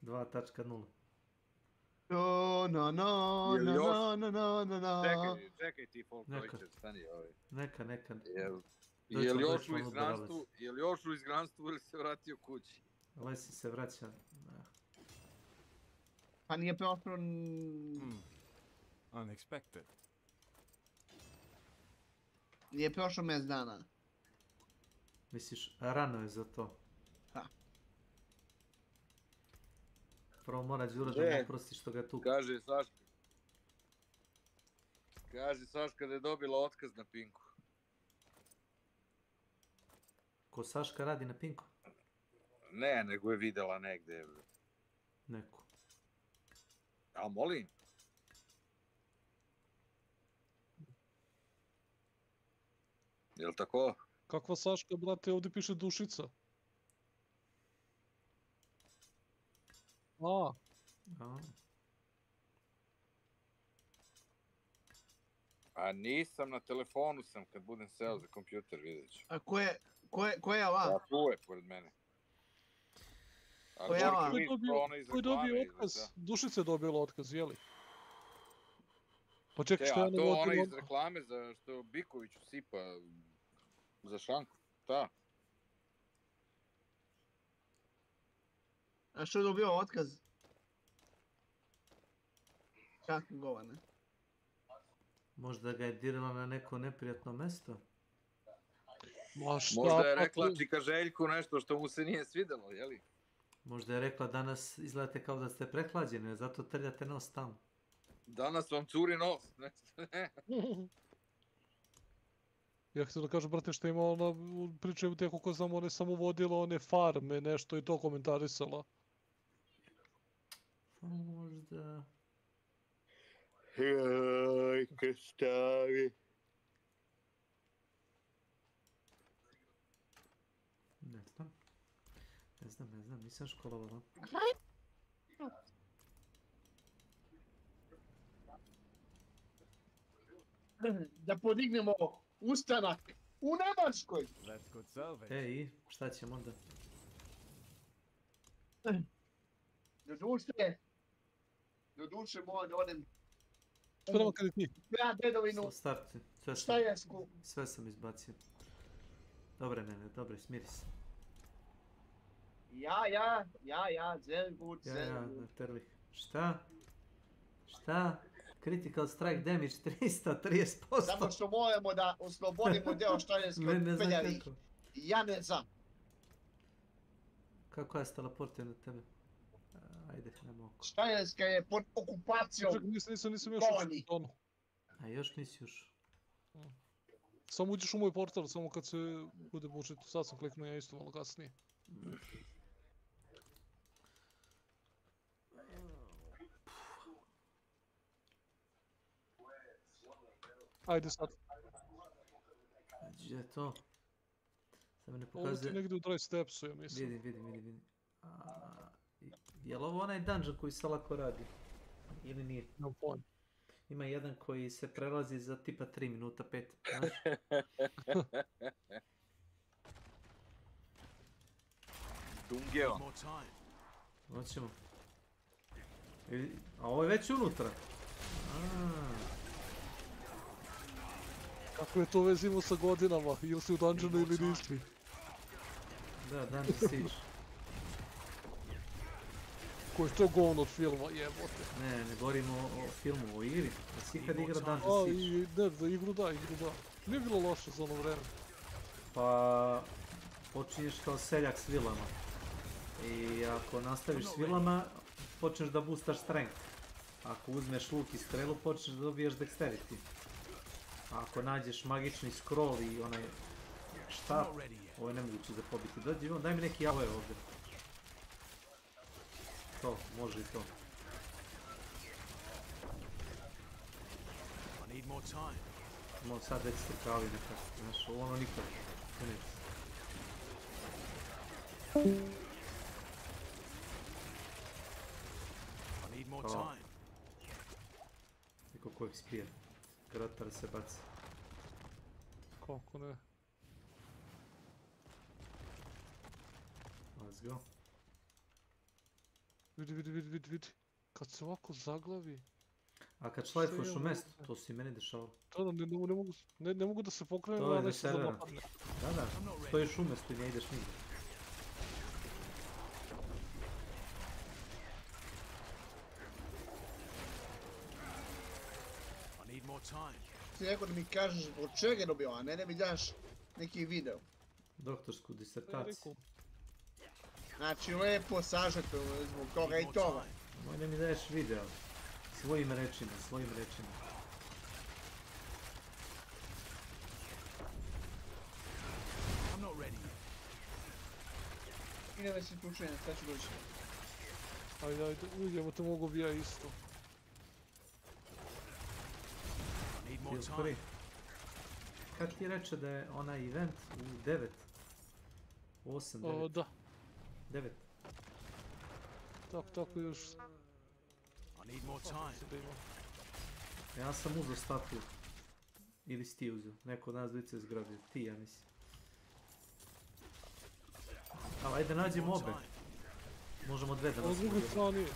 2.0. Čekaj ti Folklovićer, stani ovaj. Neka. Je li još u izgranstvu ili se vratio kući? Lesi se vraća. Pa nije prošlo... Unexpected. Nije prošlo mjesec dana. Misliš, rano je za to? Ha. Prvo mora Đuro da mu oprosti što ga tu... Kaže Saška da je dobila otkaz na Pinku. Ko Saška radi na Pinku? Ne, nego je videla negde. Neku. A molim? Jel' tako? Kakva Saška, brate, ovdje piše Dušica. A. A nisam, na telefonu sam, kad budem seo za kompjuter, vidjet ću. A ko je ova? A tu je, pored mene. A Ko je ova? Gorki list, to ona iz Ko je dobio reklame. otkaz? Dušica je dobila otkaz, jeli? Pa čekaj, Te, što je a to ona ono iz reklame za što Bikoviću sipa za šanku, ta. A što je dobio otkaz? Kako govor, ne? Možda ga je dirala na neko neprijatno mesto? Možda je rekla čika Željku nešto što mu se nije svidelo, jeli? Možda je rekla danas izgledate kao da ste prehlađeni, zato trljate nos tamo. Danas vam curi nos, nešto ne. Ja htio da kažem, brate, što ima ona, pričaju te koliko znam, one samo vodila one farme, nešto i to komentarisala. Možda... Joj, krstavi. Ne znam, nisam školovala. Da podignemo ustanak u Nemačkoj. I šta ćemo onda? Doduše moram da odem Spravo kada ti? ja dedovinu, Starti, Štajersku. sve sam izbacio. Dobre, dobre, smiri se. Ja, sehr gut. Terlih. Šta? Critical strike damage 330%. Samo što moramo da oslobodimo deo Štajerske od peljavih. Ja ne znam. Kako ja se teleportio na tebe? Ajde, nemo oko. Štajerska je pod okupacijom. Nisam još ušao. A još nisi ušao. Samo uđeš u moj portal, samo kad se bude početi. Sad sam kliknuo ja isto malo kasnije. Ajde sad. Gdje je to? Sad me ne Ovo ti pokazuje... negdje u dry stepsu, ja mislim. Vidim. Je li ovo onaj dungeon koji se lako radi? Ili nije? No point. Ima jedan koji se prelazi za tipa 3 minuta 5, znaš? Dungeo. Hoćemo. A ovo je već unutra. Kako je to vezimo sa godinama? Ili si u dungeonu ili nisi? Da, dungeon siege. Koji je to govno od filma, jebote. Ne govorimo o filmu, o igri. Da si ikad igra dungeon siege. Ne, za igru da. Nije bilo loše za ono vreme. Pa... počinješ kao seljak s vilama. I ako nastaviš s vilama, počneš da boostaš strength. Ako uzmeš luk i strelu, počneš da dobiješ dexterity. A ako nađeš magični scroll i onaj štap, ovo je nemoguće za pobiti. Dođi, daj mi neki AOE ovdje. To, može i to. Mogu sad već se pravi nekako, znaš, ono nikad. Kao. Niko ko XP-a. Kratar se baci. Kako ne? Let's go. Vidi. Kad se ovako zaglavi... A kad šlajfuš u mesto, to si meni dešao. Ne mogu da se pokrenem, to je ali se da servera. napadne. Da, stojiš u mestu i ne ideš nigdje. Ti rekao da mi kažeš od čega je dobio, a ne mi daš neki video. Doktorsku disertaciju. Znači lepo sažeto zbog toga i toga. Moj ne mi daješ video. Svojim rečima. Ide da si tučenje, sad ću doći. Ajde, uđemo te mogu bi ja isto. Prvi. Kad ti reče da je onaj event u 9? 8, 9? Da. 9. Tako još. Ja sam uzeo statiju. Ili si ti uzeo? Neko od nas dvojice zgradio. Ti, ja mislim. Ali ajde nađemo obe. Možemo dve da nas na drugoj strani.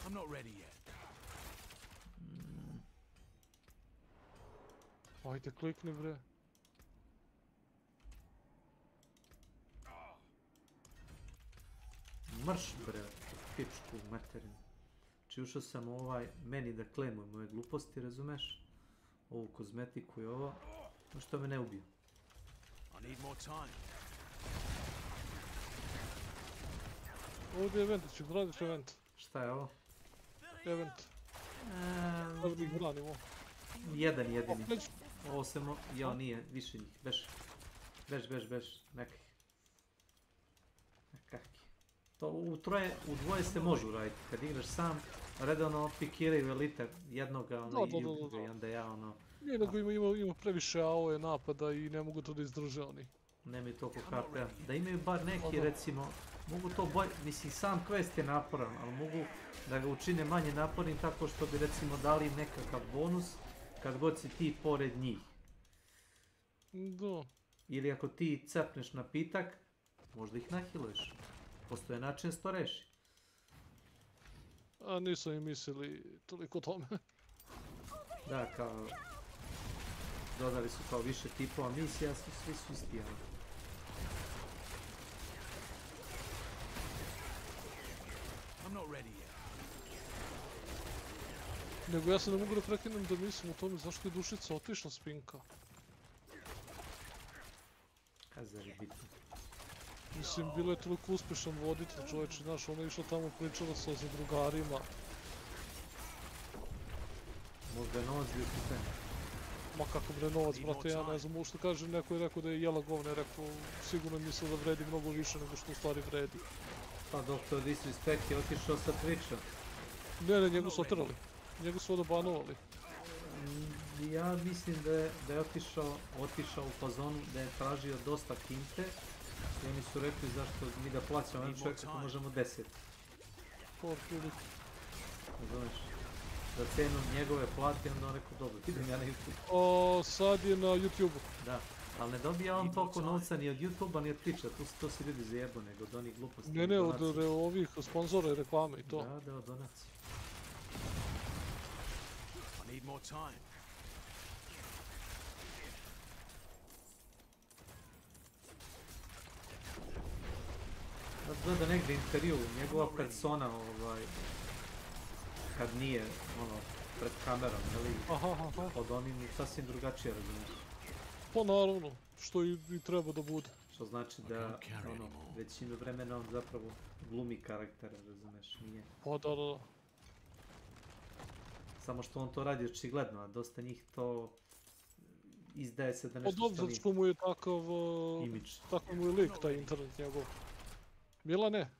I'm not ready yet. Ajde, klikni bre. Mrš bre, pičku materinu. Či ušao sam meni da klemujem moje gluposti, razumeš? Ovu kozmetiku i ovo, no što me ne ubiju. Ovdje je event, ću radiš event. Šta je ovo? Event. Ovdje ih branimo. Jedan jedini. Ovo se jo, nije, više njih, beš. Beš, nekih. Nekakvi. To u dvoje se može uraditi, kad igraš sam, redovno pikiraju elite jednoga, ono, i drugoga, i onda ja, ono... Nije, nego ima previše AOE napada i ne mogu to da izdrže oni. Nemaju toliko HP-a. Da imaju bar neki, recimo, mogu to bolje, mislim, sam quest je naporan, ali mogu da ga učine manje napornim tako što bi, recimo, dali im nekakav bonus kad god si ti pored njih. Da. Ili ako ti cepneš napitak, možda ih nahiluješ. Postoje način da se to reši. A nisam im mislili toliko o tome. Da, kao... Dodali su kao više tipova misija, svi su isti, ali... Nego ja se ne mogu da prekinem da mislim o tome zašto je dušica otišla s Pinka. Kazar je bitno. Mislim, bilo je toliko uspješan voditelj, čovječe, znaš, ona je išla tamo pričala sa zadrugarima. Možda je novac bio pitanje. Ma kako bre novac, brate, ja ne znam, što kaže, neko je rekao da je jela govne, rekao, sigurno misle da vredi mnogo više nego što u stvari vredi. Pa doktor Disrespect je otišao sa Twitcha. Ne, njegu su otrali. Njegu su odobanovali. Ja mislim da je otišao u fazonu da je tražio dosta kinte i oni su rekli zašto mi da plaćamo jedan čovjek ako možemo 10. Razumeš? Za cenu njegove plati onda on rekao dobro, idem ja na YouTube. Sad je na YouTube-u. Da, ali ne dobija on toliko novca ni od YouTube-a ni od Twitcha, to si ljudi zajebo nego od onih gluposti. Ne, od ovih sponzora i reklame i to. Da, od donacije. Gleda negdje intervju, njegova persona, kad nije, pred kamerom, od onim sasvim drugačije, razumiješ? Pa naravno, što i treba da bude. Što znači da, većinu vremena on zapravo glumi karaktera, razumiješ, nije. Pa da. Samo što on to radi očigledno, a dosta njih to izdaje se da nešto što nije. Zato što mu je takav mu je lik, taj internet njegov. Milane,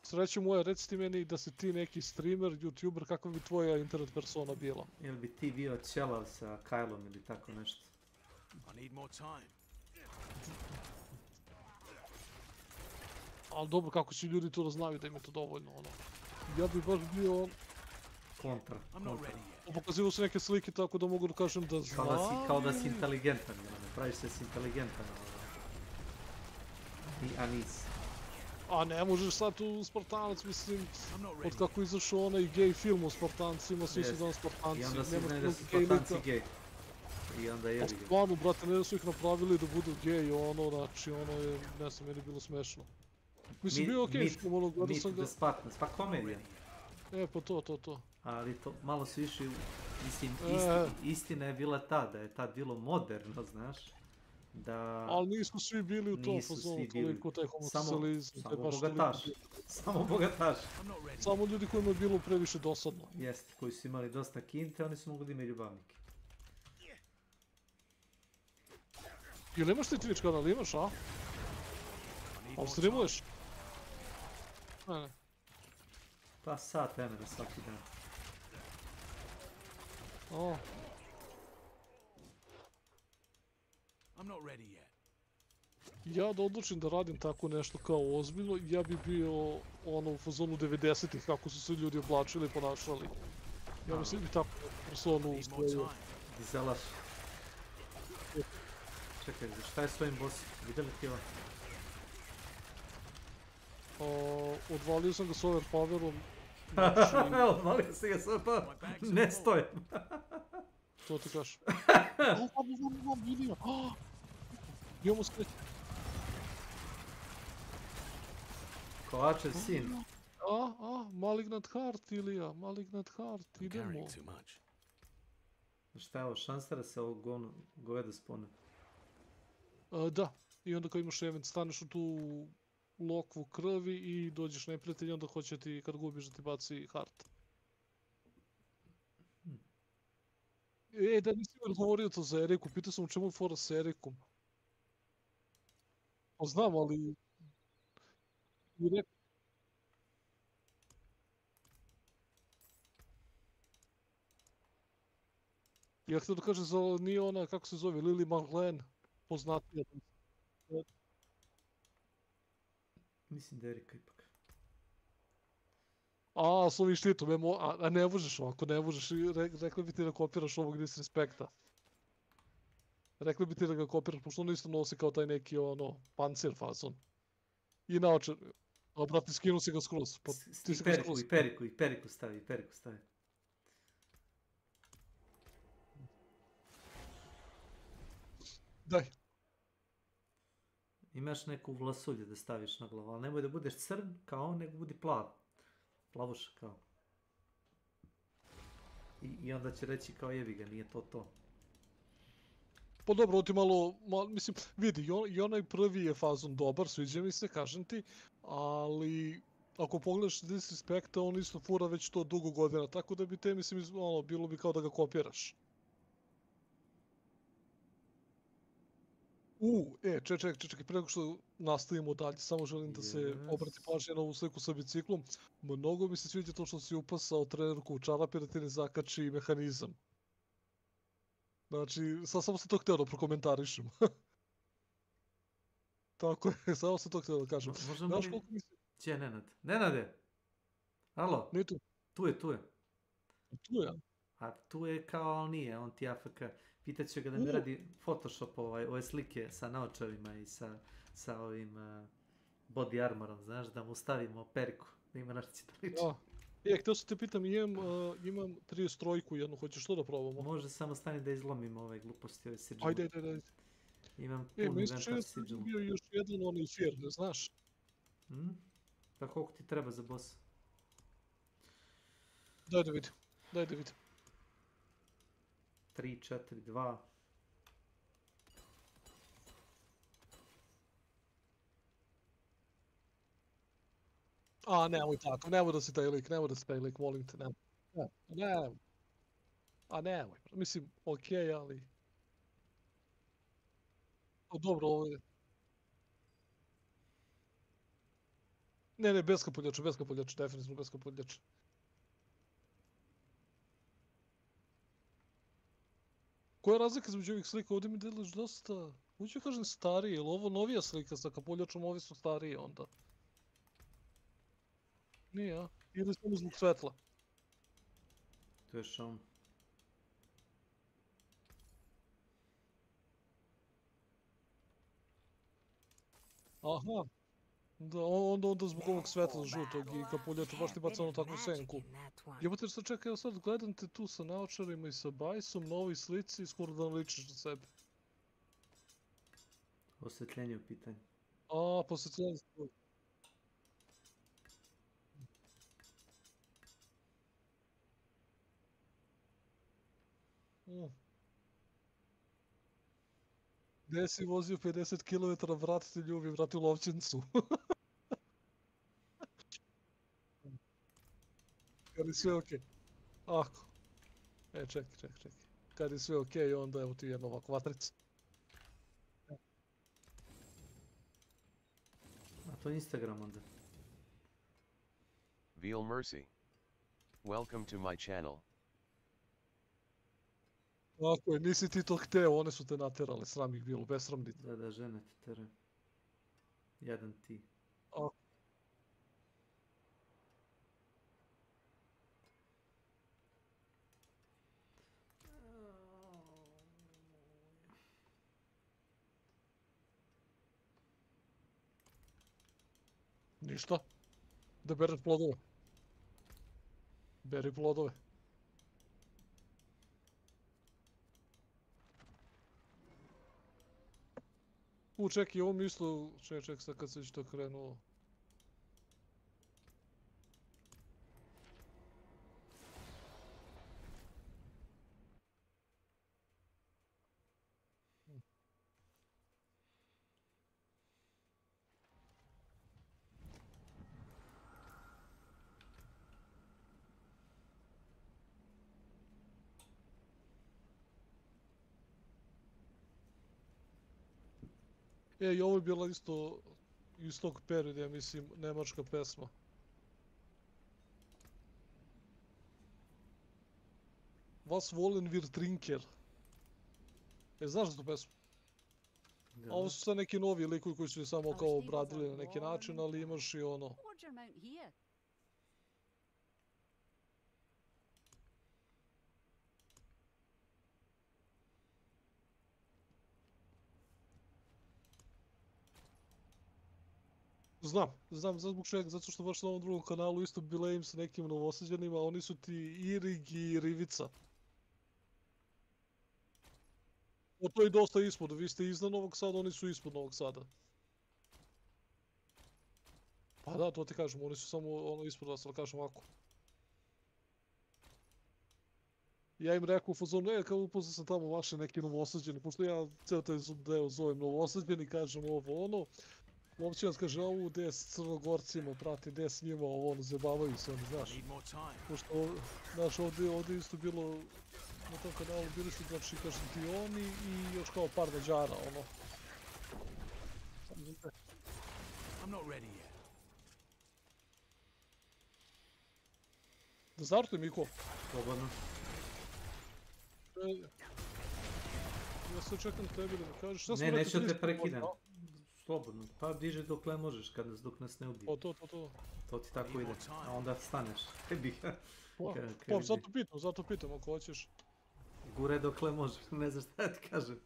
sreću moja, reci ti meni da si ti neki streamer, youtuber, kakva bi tvoja internet persona bila? Ili bi ti bio ćelav sa Kylom ili tako nešto? Ali dobro, kako će ljudi to da znaju da im je to dovoljno, ono. Ja bi baš bio... Kontra. Pokazivo se neke slike tako da mogu da kažem da znam... Kao da si inteligentan, praviš se si inteligentan, a nisi. A ne možeš sad tu Spartanac, mislim, od kako je izašao onaj gej film o Spartancima, svi su danas Spartanci. I onda se znaje da su Spartanci gej. I onda je li ga. Stvarno, brate, ne da su ih napravili da budu gej, znači, ono je, ne znam, meni bilo smešno. Mislim, bio okej, što ono, gledao sam ga... Meet the Spartans, pa komedija. Pa to. Ali to, malo su išli, mislim, istina je bila ta, da je tad bilo moderno, znaš. da... Ali nisu svi bili u tom fazonu, toliko taj homoseksualizam, samo bogataši. Samo bogataši. Samo ljudi kojima je bilo previše dosadno. Jeste, koji su imali dosta kinte, oni su mogli da imaju ljubavnike. Jel imaš ti Twitch kanal, imaš, a? Ali streamuješ? Ne. Pa sat vremena svaki dan. O. Ja da odlučim da radim tako nešto kao ozbiljno, ja bi bio ono u fazonu 90-ih kako su se ljudi oblačili i ponašali. Ja mislim i tako personu usvojio. Dizelaš. Čekaj, šta je s tvojim bossom? Vidjeli ti ovo? Odvalio sam ga s overpowerom. Odvalio si ga s overpowerom? Ne stoje. To ti kaš. Vidio. Imamo sreće. Kovačev sin. Malignant Heart, Ilija, Malignant Heart, idemo. Šta je ovo, šansa da se ovo goveda spone? Da, i onda kad imaš event, staneš u tu lokvu krvi i dođeš neprijatelj i onda hoće ti, kad gubiš, da ti baci Heart. Da nisam odgovorio to za Eriku, pitao sam u čemu je fora sa Erikom. Pa znam, ali... Ja htio da kažem, nije ona, kako se zove, Lily Marlene, poznatija. Mislim da je Erika ipak. S ovim štitom, a ne možeš ovako, ne možeš, rekli bi ti da kopiraš ovog disrespekta. Rekli bi ti da ga kopiraš, pošto ono isto nosi kao taj neki, pancir fazon. I naočar, a brati, skinu si ga skroz. I periku stavi. Daj. Imaš neku vlasulju da staviš na glavu, ali nemoj da budeš crn kao on, nego budi plav. Plavuša kao. I onda će reći kao jebi ga, nije to. Pa dobro, ovo ti malo, mislim, vidi, i onaj prvi je fazon dobar, sviđa mi se, kažem ti, ali ako pogledaš Disrespecta, on isto fura već to dugo godina, tako da bi te, mislim, bilo bi kao da ga kopiraš. Čekaj, pre nego što nastavimo dalje, samo želim da se obrati pažnje na ovu sliku sa biciklom. Mnogo mi se sviđa to što si upasao trenerku u čarape da ti ne zakači mehanizam. Znači, samo sam to htio da prokomentarišem. Tako je, samo sam to htio da kažem. Možemo li... Gdje je Nenad? Nenade! Alo? Nije tu. Tu je. Tu je? A tu je kao, ali nije, on ti AFK. Pitaću ga da mi radi Photoshop ove slike sa naočarima i sa ovim body armorom, znaš, da mu stavimo periku, da ima našto će to liči. Htio sam te pitam, imam 33 jednu, hoćeš to da probamo? Može, samo stani da izlomim ove gluposti, ove sigil. Ajde. Imam pun inventar sigil. Bio još jedan onaj fear, ne znaš? Pa koliko ti treba za bossa? Daj da vidim. 3, 4, 2. Nemoj tako, nemoj da si taj lik, molim te, nemoj. Nemoj. Mislim, okej, ali... Dobro, ovo je... Ne, bez kapuljača, definitivno bez kapuljača. Koja je razlika između ovih slika? Ovdje mi deliš dosta... Uđe kažem starije, ili ovo novija slika sa kapuljačom, ovi su starije onda. Nije, a? Ili samo zbog svetla? To je šom. Aha. Da, onda zbog ovog svetla žutog i kapuljača baš ti baca ono takvu senku. Jebote, sad čekaj, ja sad gledam te tu sa naočarima i sa bajsom na ovoj slici i skoro da ličiš na sebe. Osvetljenje u pitanju. Posvetljenje se. Gde si vozio 50 km, vrat te ljubi, vrati u Lovćencu. Kad je sve okej. Ako. Čekaj. Kad je sve okej, onda evo ti jedna ovakva vatrica. A to je Instagram onda. Veal Mercy. Welcome to my channel. Tako je, nisi ti to hteo, one su te naterale, sram ih bilo, besramnici. Da, žene te tere. Jadan ti. Ništa. Da bereš plodove. Beri plodove. Čekaj, ovo mi isto... Čekaj, sad kad se već to krenulo. I ovo je bila isto istog perioda, ja mislim, nemačka pesma. Was wollen wir trinker? Znaš za tu pesmu? A ovo su sad neki novi likovi koji su je samo kao obradili na neki način, ali imaš i ono... Znam zbog čega, zato što baš na ovom drugom kanalu isto bile im sa nekim Novosađanima, oni su ti Irig i Rivica. To je dosta ispod, vi ste iznad Novog Sada, oni su ispod Novog Sada. Pa da, to ti kažem, oni su samo ispod vas, ali kažem ovako. Ja im rekao u fazonu, kao upoznao sam tamo vaše neki Novosađani, pošto ja ceo taj deo zovem Novosađani, kažem ovo ono. Lovćenac kaže, ovo gde je s Crnogorcima, prati, gde je s njima, ovo ono, zabavaju se oni, znaš. Pošto, znaš, ovdje isto bilo, na tom kanalu bili su, znači, kažem ti oni i još kao par Mađara, ono. Da startuj, Miko. Slobodno. Ja se čekam tebi da mi kažeš, šta smo Ne, rekli? neću te prekidam. Slobodno, pa diže dokle možeš, dok nas ne ubije. To. To ti tako ide, a onda staneš. Tebi ga. Pa, zato pitam ako hoćeš. Gure dokle možeš, ne znaš šta ti kažem.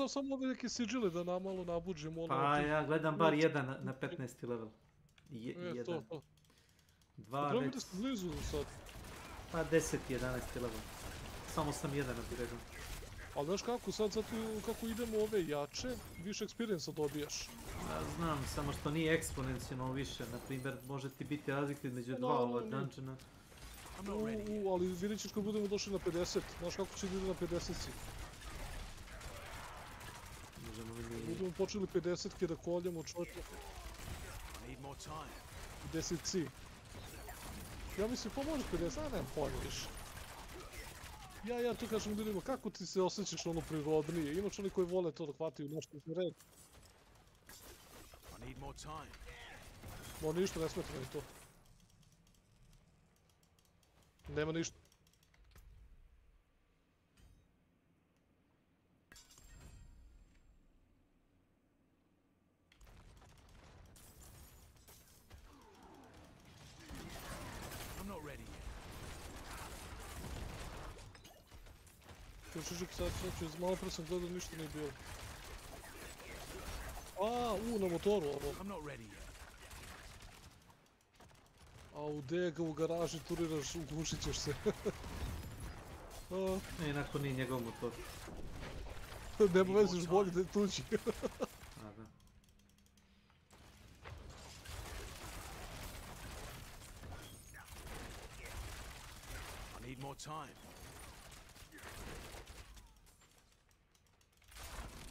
Samo ove neke siđile da nam malo nabuđimo. Pa ja gledam bar jedan na 15. level. Jedan. Dva već... Treba da ste blizu sad. Pa 10. 11. level. Samo sam jedan upgradean. Ali znaš kako, sad zato kako idemo ove jače, više experience dobijaš. Ja znam, samo što nije eksponencijalno više, na primjer može ti biti razlika između dva ova dungeona. Ali vidjet ćeš kad budemo došli na 50, znaš kako će biti na 50-ci. Budemo počeli 50-ke da koljemo čovjeka. 10-ci. Ja mislim, pa možeš 50, a nemam pojma više. Ja tu kažem ljudima, kako ti se osjećaš ono prirodnije? Imaš oni koji vole to da hvataju nešto iz red. Ma ništa, ne smeta mi to. Nema ništa. Čučučuk sad ću, malo pre sam gledao, ništa nije bilo. Na motoru ovo. A gde ga u garaži turiraš, ugušit ćeš se. Inako nije njegov motor. Nema veze, još bolje da je tuđi. Da.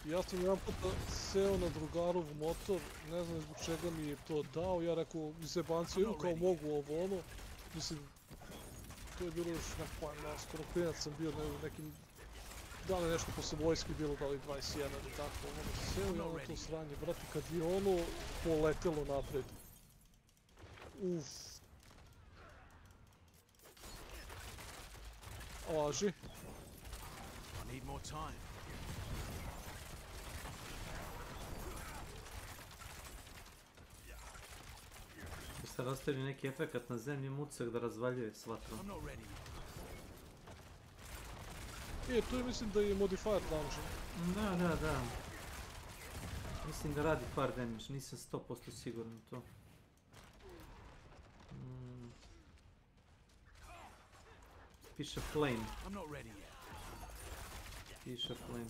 Ja sam jedan puta seo na drugarov motor, ne znam zbog čega mi je to dao, ja rekao, mi se bancio, kao mogu ovo ono, mislim, to je bilo još nekako, skoro klinac sam bio nekim, da li nešto posle vojske bilo, da li 21 ili tako, ono, seo ja na to sranje, brate, kad je ono poletelo napred. Uff. Laži. Ste rastavili neki efekat na zemlji mucak da razvaljuje s vatrom. To je mislim da je modifier dungeon. Da. Mislim da radi fire damage, nisam 100% siguran u to. Piše flame. Piše flame.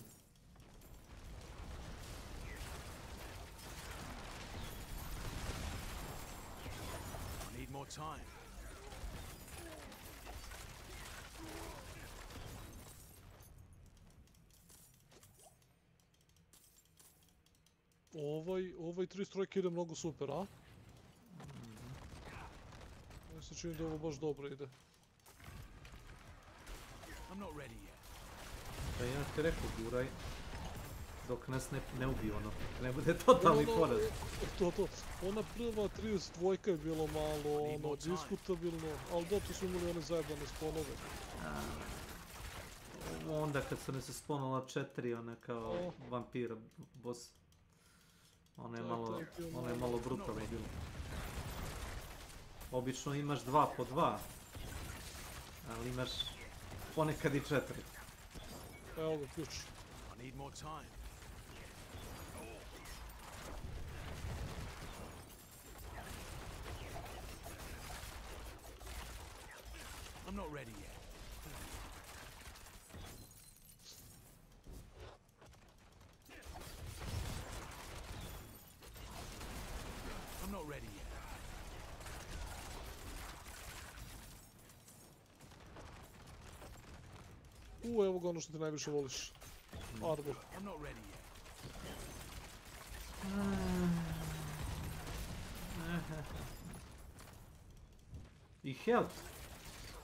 More time. Ovaj 3 strojke ide mnogo super, a? Meni se čini da ovo baš dobro ide. Pa ja ti rekao, guraj, dok nas ne ubiju ono, ne bude totalni poraz. To. Ona prva 32 je bilo malo, ono, diskutabilno, ali da, tu su imali one zajebane sponove. Onda kad su ne se sponala 4, ona kao vampira, boss. Ona je malo brutalno bilo. Obično imaš 2 po 2, ali imaš ponekad i 4. Evo ga, ključ. I'm not ready yet. I'm not ready yet. Evo ga ono što ti najviše voliš. Arbor. I'm not ready yet. I health.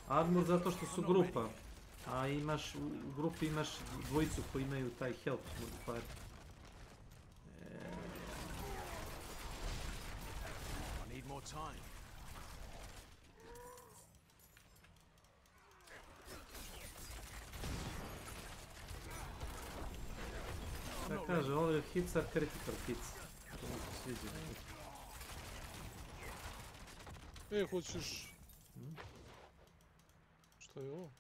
Armor zato što su grupa. A imaš, u grupi imaš dvojicu koji imaju taj health modifier. I need more time. Da kaže, ovo je hits are critical hits. To mi se sviđa. Hoćeš... Šta je ovo?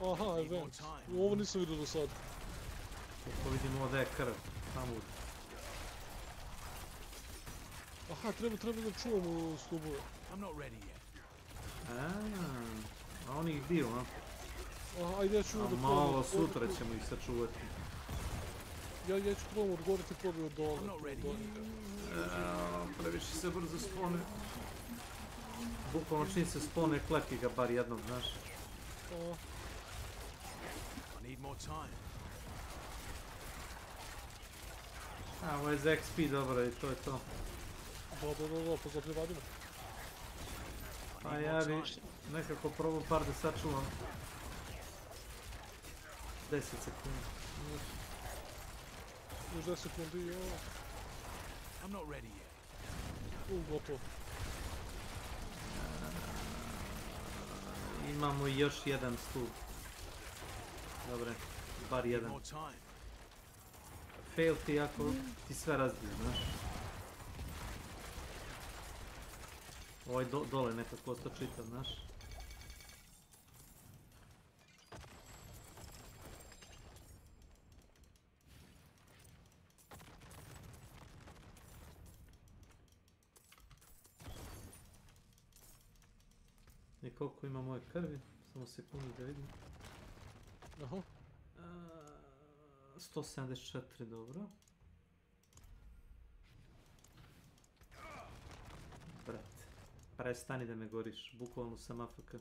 Aha, event. Ovo nisam vidio do sad. Kako vidimo ovdje je krv. Tamo. Aha, treba da čuvamo stubove. A oni ih dio, a? Aha, ajde ja ću da probam. Malo sutra ćemo ih sačuvati. Ja ću probam odgovoriti probio od dole. Previše se brzo spone. Bukvalno čim se spone, kleki ga bar jednog, znaš. Ovo je za XP dobro i to je to. Da, pa zato radimo. Pa ja bi nekako probao par da sačuvam. 10 sekundi. Još 10 sekundi, jo. Gotovo. Imamo još jedan stup. Dobre, bar jedan. Fail ti ako ti sve razbije, znaš. Ovaj dole nekako ostao čitav, znaš. I koliko ima moje krvi? Samo sekundu da vidim. Aha. 174, dobro. Brate. Prestani da me goriš, bukvalno sam AFK.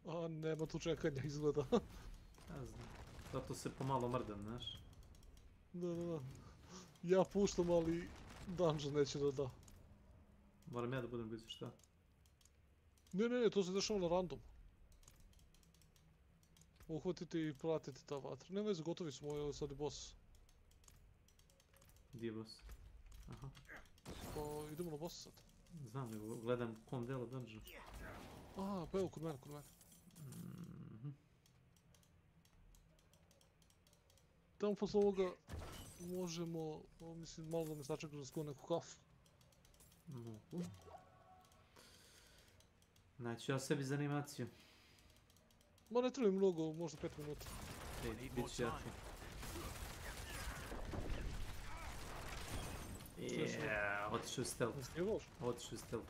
A, nema tu čekanja, izgleda. Ja znam, zato se pomalo mrdam, znaš. Da. Ja puštam, ali dungeon neće da da. Moram ja da budem blizu, šta? Ne, to se dešava na random. Uhvatite i pratite ta vatra. Nema veze, gotovi smo, ovo sad je boss. Gdje je boss? Aha. Pa idemo na bossa sad. Znam, nego gledam kom delu dungeon. Aha, pa evo kod mene. Tamo posle ovoga možemo, mislim, malo da me sačekaš da skuvam neku kafu. Mogu. Naću ja sebi za animaciju. Ma ne treba mnogo, možda 5 minuta. Bit ću jako. Otišu u stealth. Otišu u stealth.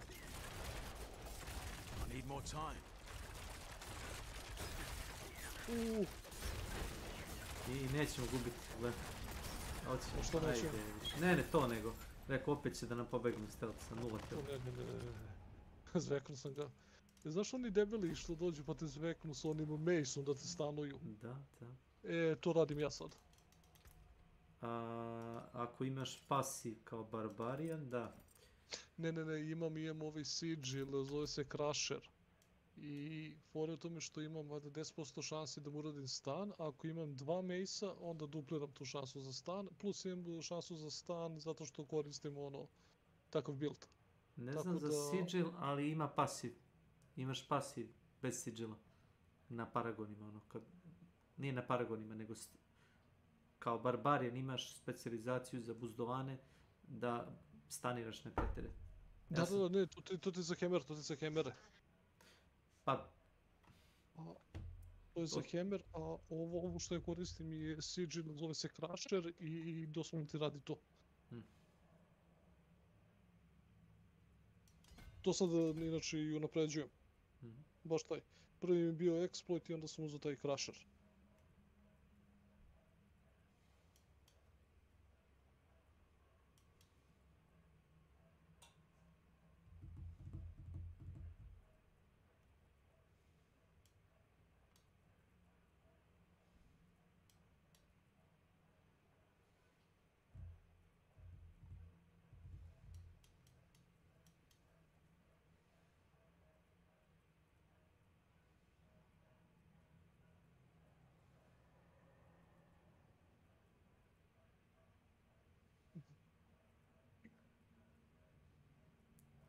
I need more time. I nećemo gubiti, gle. Otišu. Što nećemo? Ne, to nego. Rekao, opet će da nam pobegnu stealth sa 0 kill. Ne. Zveknu sam ga. Znaš oni debeli što dođu pa te zveknu s onim maceom da te stanuju? Da. To radim ja sad. Ako imaš pasiv kao barbarian, da. Ne, imam ovaj sigil, zove se Crusher. I fora je u tome što imam 10% šansi da mu uradim stan, a ako imam 2 mace-a, onda dupliram tu šansu za stan, plus imam šansu za stan zato što koristim takav build. Ne znam za sigil, ali ima pasiv. Imaš pasiv bez sigila. Na paragonima, nije na paragonima, nego kao barbarian imaš specijalizaciju za buzdovane da staniraš neprijatelje. Da, ne, to ti za hammer, Pa... To je za hammer, a ovo što ja koristim je sigil, zove se Crusher i doslovno ti radi to. To sad inače i unapređujem. Baš taj. Prvi mi je bio exploit i onda sam uzeo taj Crusher.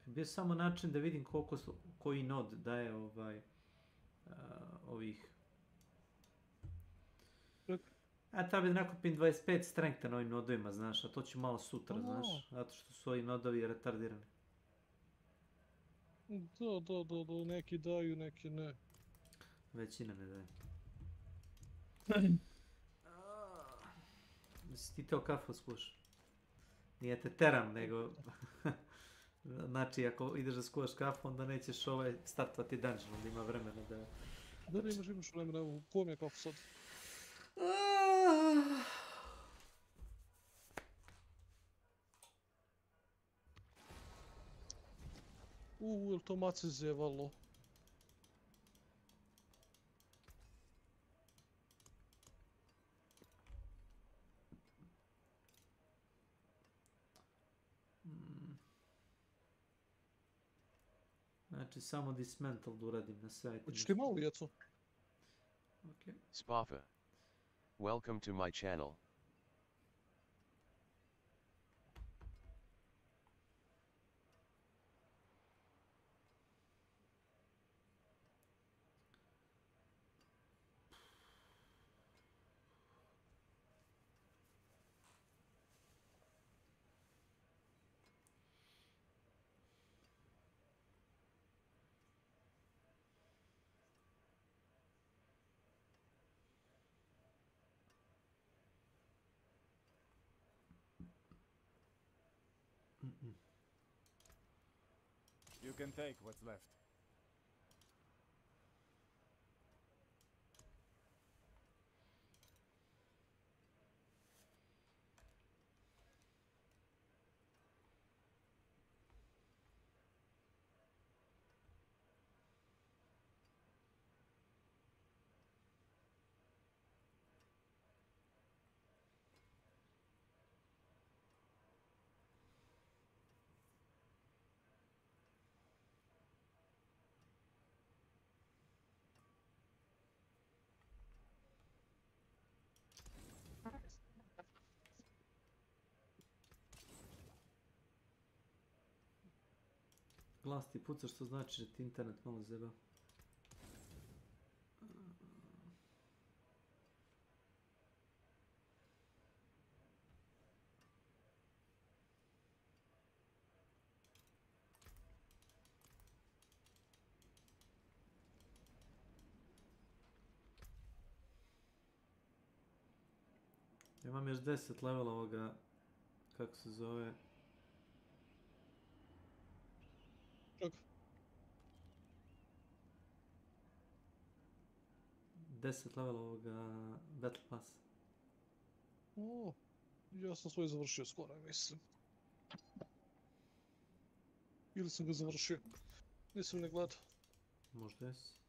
Bio samo način da vidim koji nod daje ovih... Treba bi da nakupim 25 strengtha na ovim nodovima, znaš, a to ću malo sutra, znaš, zato što su ovi nodovi retardirani. Da, neki daju, neki ne. Većina ne daje. Si ti teo kafu skuš? Nije te teram, nego... Znači, ako ideš da skuvaš kafu, onda nećeš startovati dungeon, onda ima vremena da... Da, imaš vremena, evo, ko mi je kafu sad? Jel to mace zevalo? Znači, samo dismantle da uradim na sajtu. Hoćeš ti malo jeco? Okay. Spafa. Welcome to my channel. You can take what's left. glas ti puca, što znači da ti internet malo zeba. Imam još 10 levela ovoga, kako se zove... Čak. 10 levela ovoga Battle Pass. O, ja sam svoj završio skoro, mislim. Ili sam ga završio. Nisam ne gledao. Možda jesi.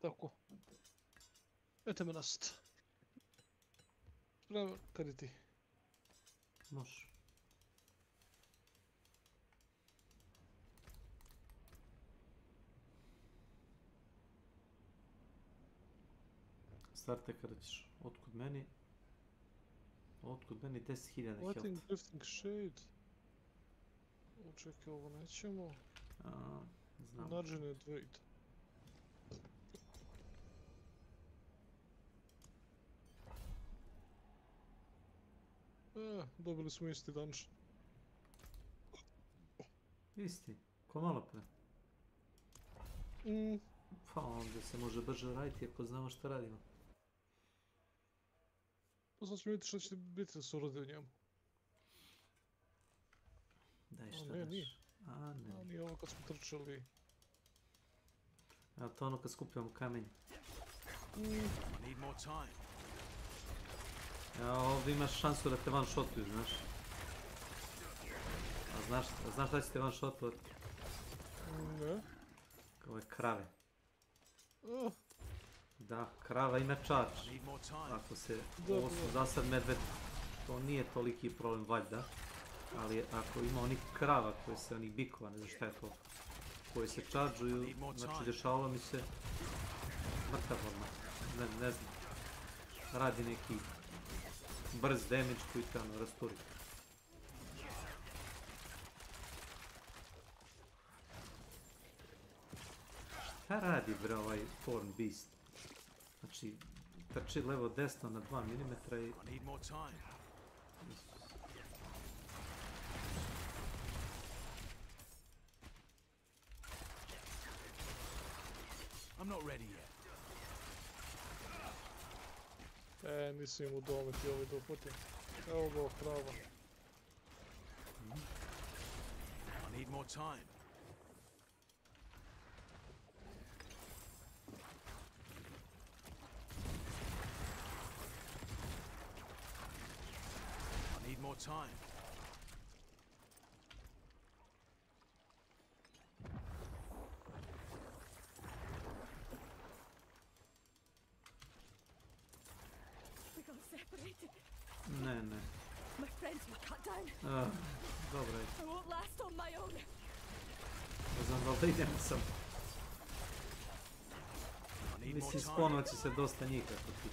Tako. Eto me nast. Spreman, kad je ti? Može. Starte kada ćeš. Otkud meni? Otkud meni 10.000 health. Lighting, drifting, shade. Čekaj, ovo nećemo. Znam. Nađene dvejt. Dobili smo isti dungeon. Isti? Ko malo pre? Pa onda se može brže raditi ako znamo šta radimo. Pa sad ćemo vidjeti šta će biti da se uradi u njemu. Daj šta ne, daš? Nije. A ne. Nije ovo kad smo trčali. A to ono kad skupljamo kamenje. Ja, ovdje imaš šansu da te one-shotuju, znaš. A znaš da će te one-shotovat? Ne. Ove krave. Da, krava ima charge. Ako se... Ovo su za sad medved, to nije toliki problem valjda. Ali ako ima onih krava koje se, onih bikova, ne znam šta je to, koji se charge-uju, znači dešavalo mi se mrtav odmah, ne znam, radi neki brz damage koji treba rasturi. Šta radi bre ovaj Thorn Beast? Znači, trči levo desno na 2 mm i... I'm not ready yet. Nisam im udomiti ovaj doputim. Evo ga krava. I need more time. I need more time. Ne. My friends were cut down. Dobro je. I won't last on my own. Ne znam da li idem sam. Mislim, spawnovaće se dosta njih ako ti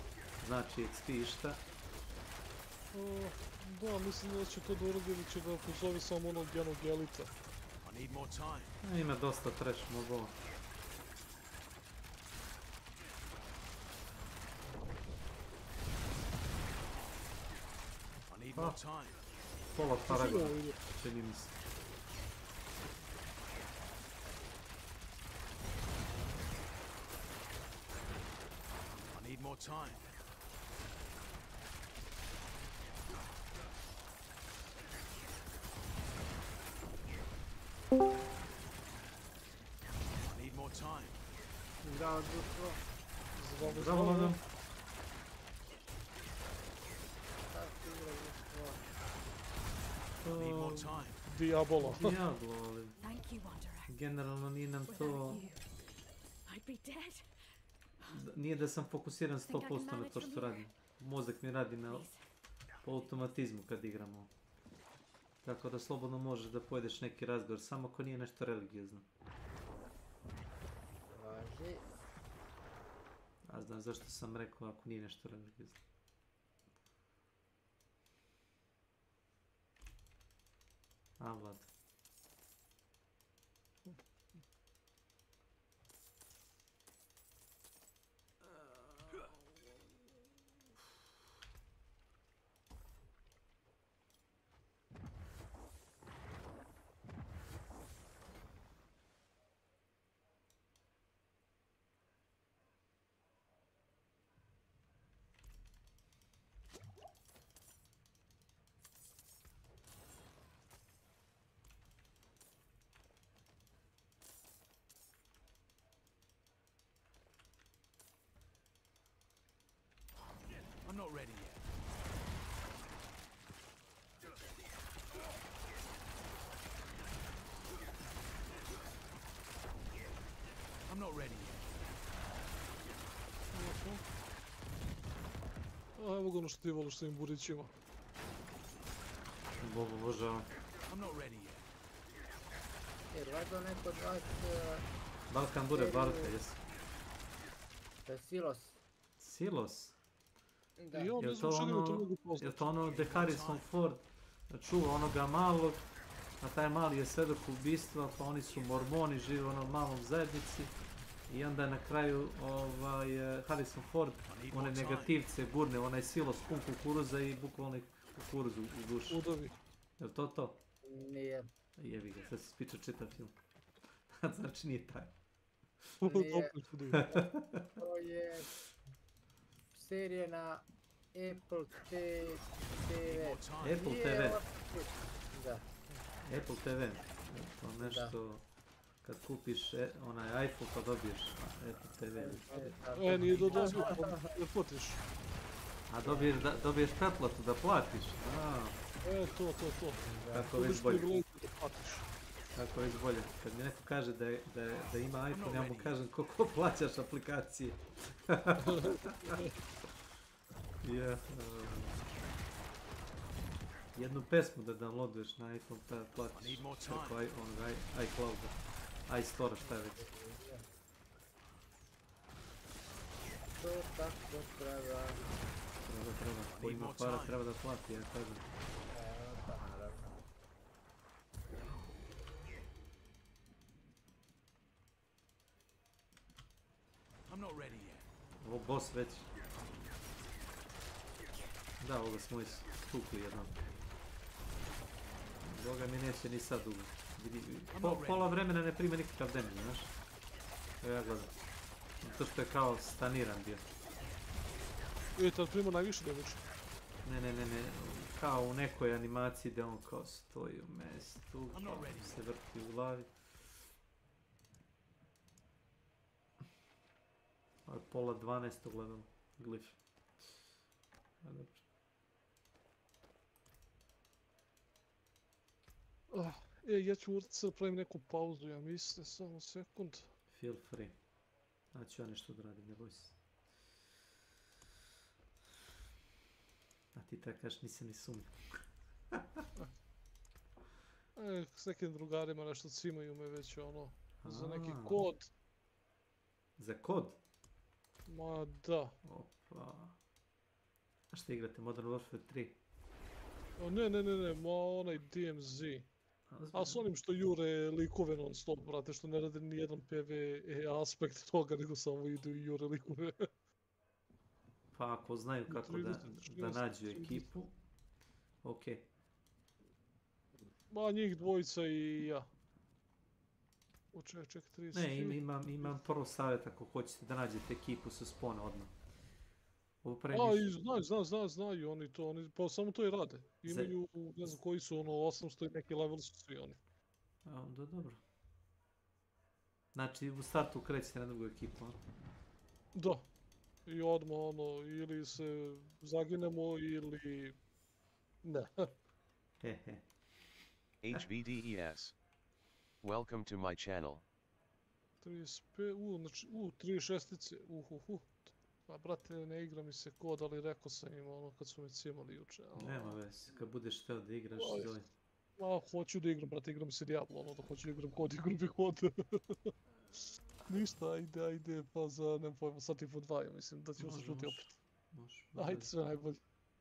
znači XP šta. Da, mislim da će to da uradi ili će da pozove samo onog jednog elita. Ima dosta trash mobova. Pola Paragona, čini mi se. I need more time. I need more time. Zdravo nam. Diabolo. Diablo, ali generalno nije nam to... Nije da sam fokusiran 100% na to što radim. Mozak mi radi po automatizmu kad igramo. Tako da slobodno možeš da pojedeš neki razgovor, samo ako nije nešto religiozno. Važi. A znam zašto sam rekao ako nije nešto religiozno. A, Vlad. I'm not ready yet. I'm not ready yet. A evo ga ono što ti voliš s tim burićima. Bogu obožavam. I'm not ready yet. Jer valjda neko od vas... Balkan bude Balka, jesu. To je Silos. Silos? Da. I on ne znam što ga to mogu poznati. Je to ono gde Harrison Ford čuva onoga malog, a taj mali je svedok ubistva, pa oni su mormoni, žive u onom malom zajednici. I onda na kraju Harrison Ford one negativce gurne, onaj silos pun kukuruza i bukvalno kukuruz u dušu. Udovi. Je li to? Nije. Jebi ga, sad se spiča čitav film. Znači nije taj. Nije. To je serija na Apple TV. Apple TV? Da. Apple TV. To nešto... Kad kupiš onaj iPhone pa dobiješ Apple TV. Nije dodazio, da platiš. A dobiješ pretplatu da platiš? To. Kako već bolje. Kako već bolje. Kad mi neko kaže da ima iPhone, ja mu kažem koliko plaćaš aplikacije. Jednu pesmu da downloaduješ na iPhone pa platiš preko iClouda, iStore, šta je već. To tako treba. Treba. Ko ima para treba da plati, ja kažem. Pa naravno. I'm not ready yet. Ovo boss već. Da, ovoga smo istukli jednom. Boga mi neće ni sad dugo. Pola vremena ne prima nikakav damage, znaš? Evo ja gledam. To što je kao staniran bio. Tad prima najviše damage? Ne. Kao u nekoj animaciji gdje on kao stoji u mestu, se vrti u glavi. Pola 12 gledam glif. Ja ću sad pravim neku pauzu, ja mislim, samo sekund. Feel free. Znači ja nešto odradim, ne boj se. A ti tako kažeš nisam ni sumnjao. S nekim drugarima nešto cimaju me već za neki kod. Za kod? Ma da. Opa. A što igrate, Modern Warfare 3? Ne, ma onaj DMZ. A s onim što jure likove non stop, brate, što ne rade ni jedan PvE aspekt toga, nego samo idu i jure likove. Pa ako znaju kako da nađu ekipu, okej. Ma njih dvojica i ja. Ček, 30. Ne, imam prvo savjet ako hoćete da nađete ekipu sa spona odmah. Znaju oni to, pa samo to i rade. Imaju, ne znam koji su, 800 i neki level su svi oni. Onda dobro. Znači u startu krećete na drugu ekipu, a? Da. I odmah ili se zaginemo ili... ne. HVDES. Welcome to my channel. 35, znači, 36-ice, Pa brate, ne igra mi se kod, ali rekao sam im ono kad su me cimali juče. Nema veze, kad budeš htio da igraš, zove. Hoću da igram, brate, igram se Diablo, ono da hoću da igram kod, igram bi kod. Ništa, ajde, pa za, nemam pojma, sad i po 2, ja mislim da ćemo se čuti opet. Može. Ajde, sve najbolje.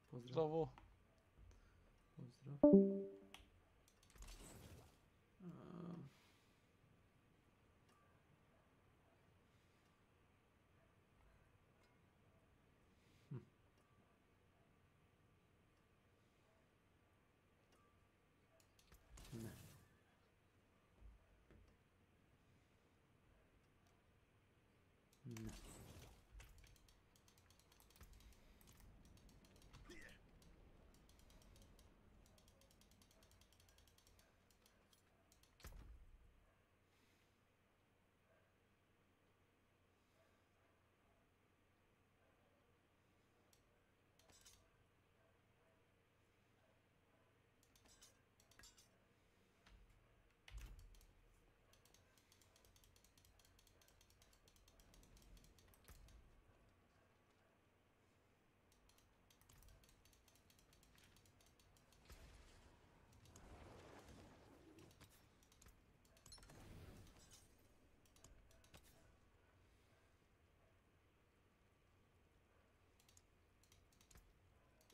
Pozdrav. Zdravo. Pozdrav. Ne. Ne.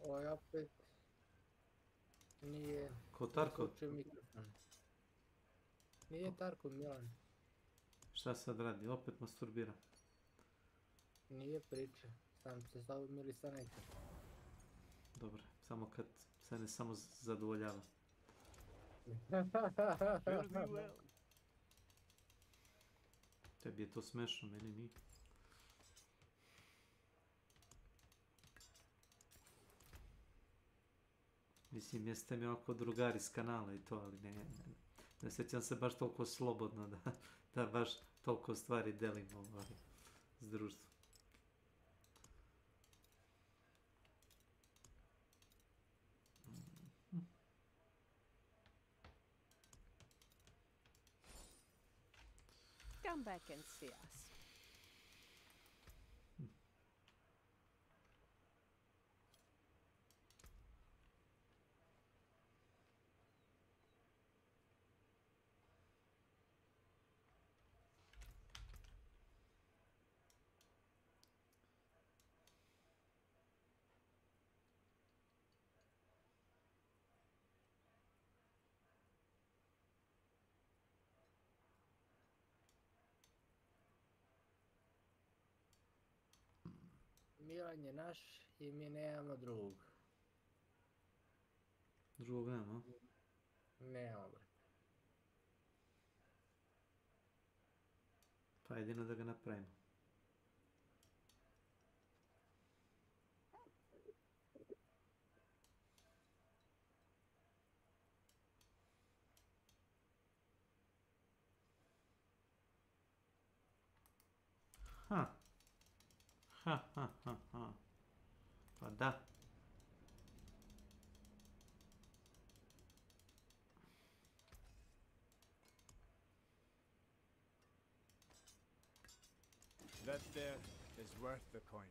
Ovaj opet nije... Ko Tarkov? Mikrofon. Nije Tarkov, Milan. Šta sad radi? Opet masturbira. Nije priča. Sam se zove Milisaneka. Dobro, samo kad se ne samo zadovoljava. Tebi je to smešno, meni nije. Mislim, jeste mi ovako drugari s kanala i to, ali ne sjećam se baš toliko slobodno da baš toliko stvari delim s društvom. Come back and see us. Milan je naš i mi nemamo drugog. Drugog nema? Nemamo, bre. Pa jedino da ga napravimo. Ha. Pa da. That there is worth the coin.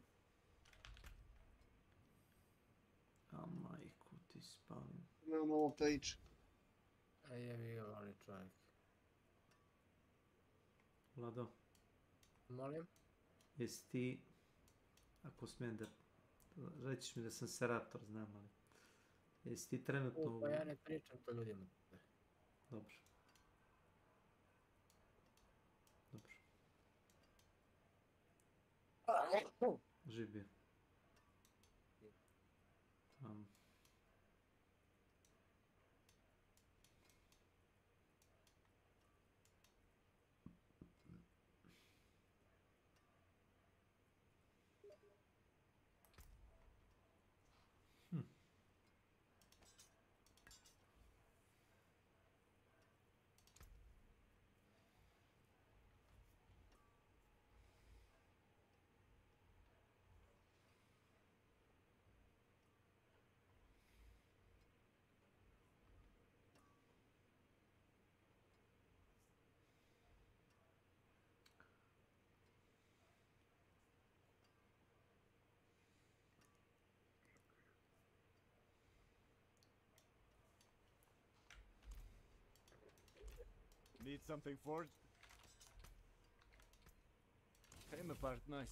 A majku ti spavim. Nemam ovo page. A jebi ga, voli čovjek. Vlado, Molim? jesi ti, ako smijem da, rećiš mi da sam serator, znam, ali jesi ti trenutno... Pa ja ne pričam to ljudima. Dobro. Dobro. Živ bio. Need something forged? Came apart nicely.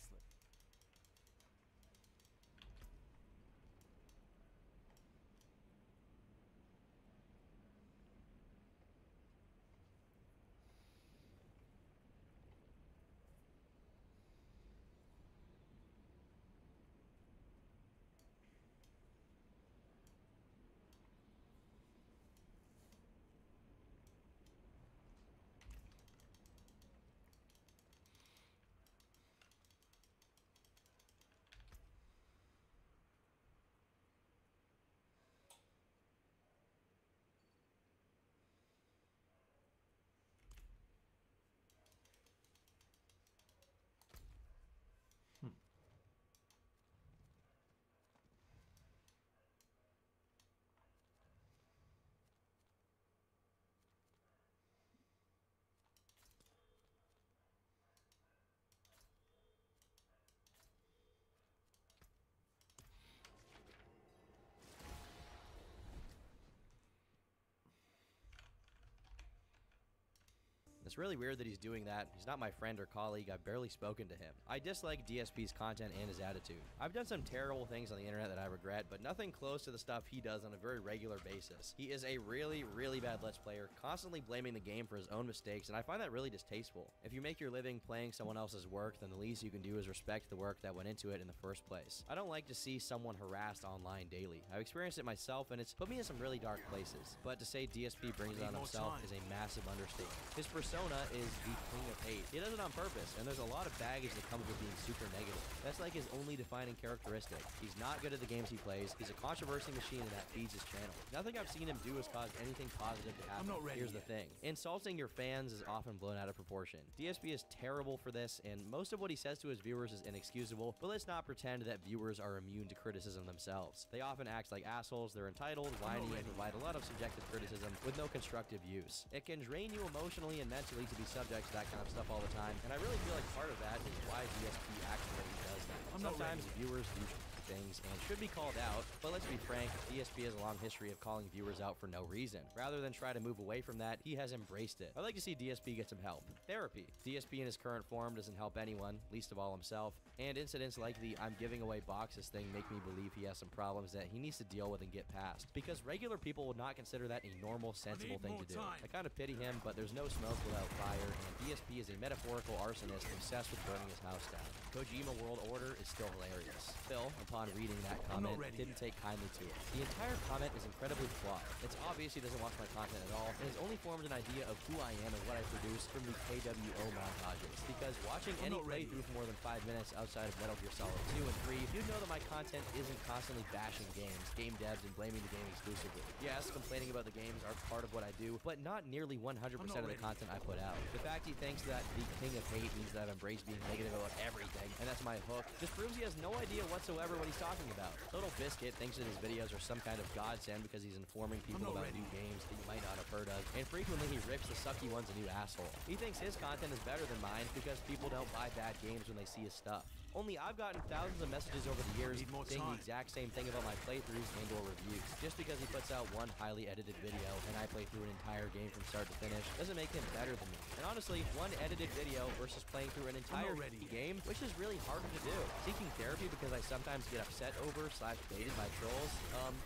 It's really weird that he's doing that. He's not my friend or colleague. I've barely spoken to him. I dislike DSP's content and his attitude. I've done some terrible things on the internet that I regret, but nothing close to the stuff he does on a very regular basis. He is a really, really bad Let's Player, constantly blaming the game for his own mistakes, and I find that really distasteful. If you make your living playing someone else's work, then the least you can do is respect the work that went into it in the first place. I don't like to see someone harassed online daily. I've experienced it myself, and it's put me in some really dark places. But to say DSP brings it on himself is a massive understatement. His persona is the king of hate. He does it on purpose, and there's a lot of baggage that comes with being super negative. That's like his only defining characteristic. He's not good at the games he plays. He's a controversy machine, and that feeds his channel. Nothing I've seen him do has caused anything positive to happen. Here's the thing. Insulting your fans is often blown out of proportion. DSP is terrible for this, and most of what he says to his viewers is inexcusable, but let's not pretend that viewers are immune to criticism themselves. They often act like assholes, they're entitled, whiny, and provide a lot of subjective criticism with no constructive use. It can drain you emotionally and mentally to be subject to that kind of stuff all the time, and I really feel like part of that is why DSP acts the way he does that. Sometimes viewers do things and should be called out, but let's be frank, DSP has a long history of calling viewers out for no reason. Rather than try to move away from that, he has embraced it. I'd like to see DSP get some help. Therapy. DSP in his current form doesn't help anyone, least of all himself, and incidents like the I'm giving away boxes thing make me believe he has some problems that he needs to deal with and get past, because regular people would not consider that a normal, sensible thing to do. I kind of pity him, but there's no smoke without fire, and DSP is a metaphorical arsonist obsessed with burning his house down. Kojima World Order is still hilarious. Phil, upon reading that comment, didn't take kindly to it. The entire comment is incredibly flawed. It's obvious he doesn't watch my content at all, and has only formed an idea of who I am and what I produce from the KWO montages. Because watching any playthrough for more than 5 minutes outside of Metal Gear Solid 2 and 3, you'd know that my content isn't constantly bashing games, game devs, and blaming the game exclusively. Yes, complaining about the games are part of what I do, but not nearly 100% of the content I put out. The fact he thinks that the king of hate means that I've embraced being negative about everything, and that's my hook, just proves he has no idea whatsoever what he's talking about. Total Biscuit thinks that his videos are some kind of godsend because he's informing people about new games that you might not have heard of, and frequently he rips the sucky ones a new asshole. He thinks his content is better than mine because people don't buy bad games when they see his stuff. Only I've gotten thousands of messages over the years saying the exact same thing about my playthroughs and or reviews. Just because he puts out one highly edited video and I play through an entire game from start to finish doesn't make him better than me. And honestly, one edited video versus playing through an entire game, which is really harder to do. Seeking therapy because I sometimes get upset over / baited by trolls,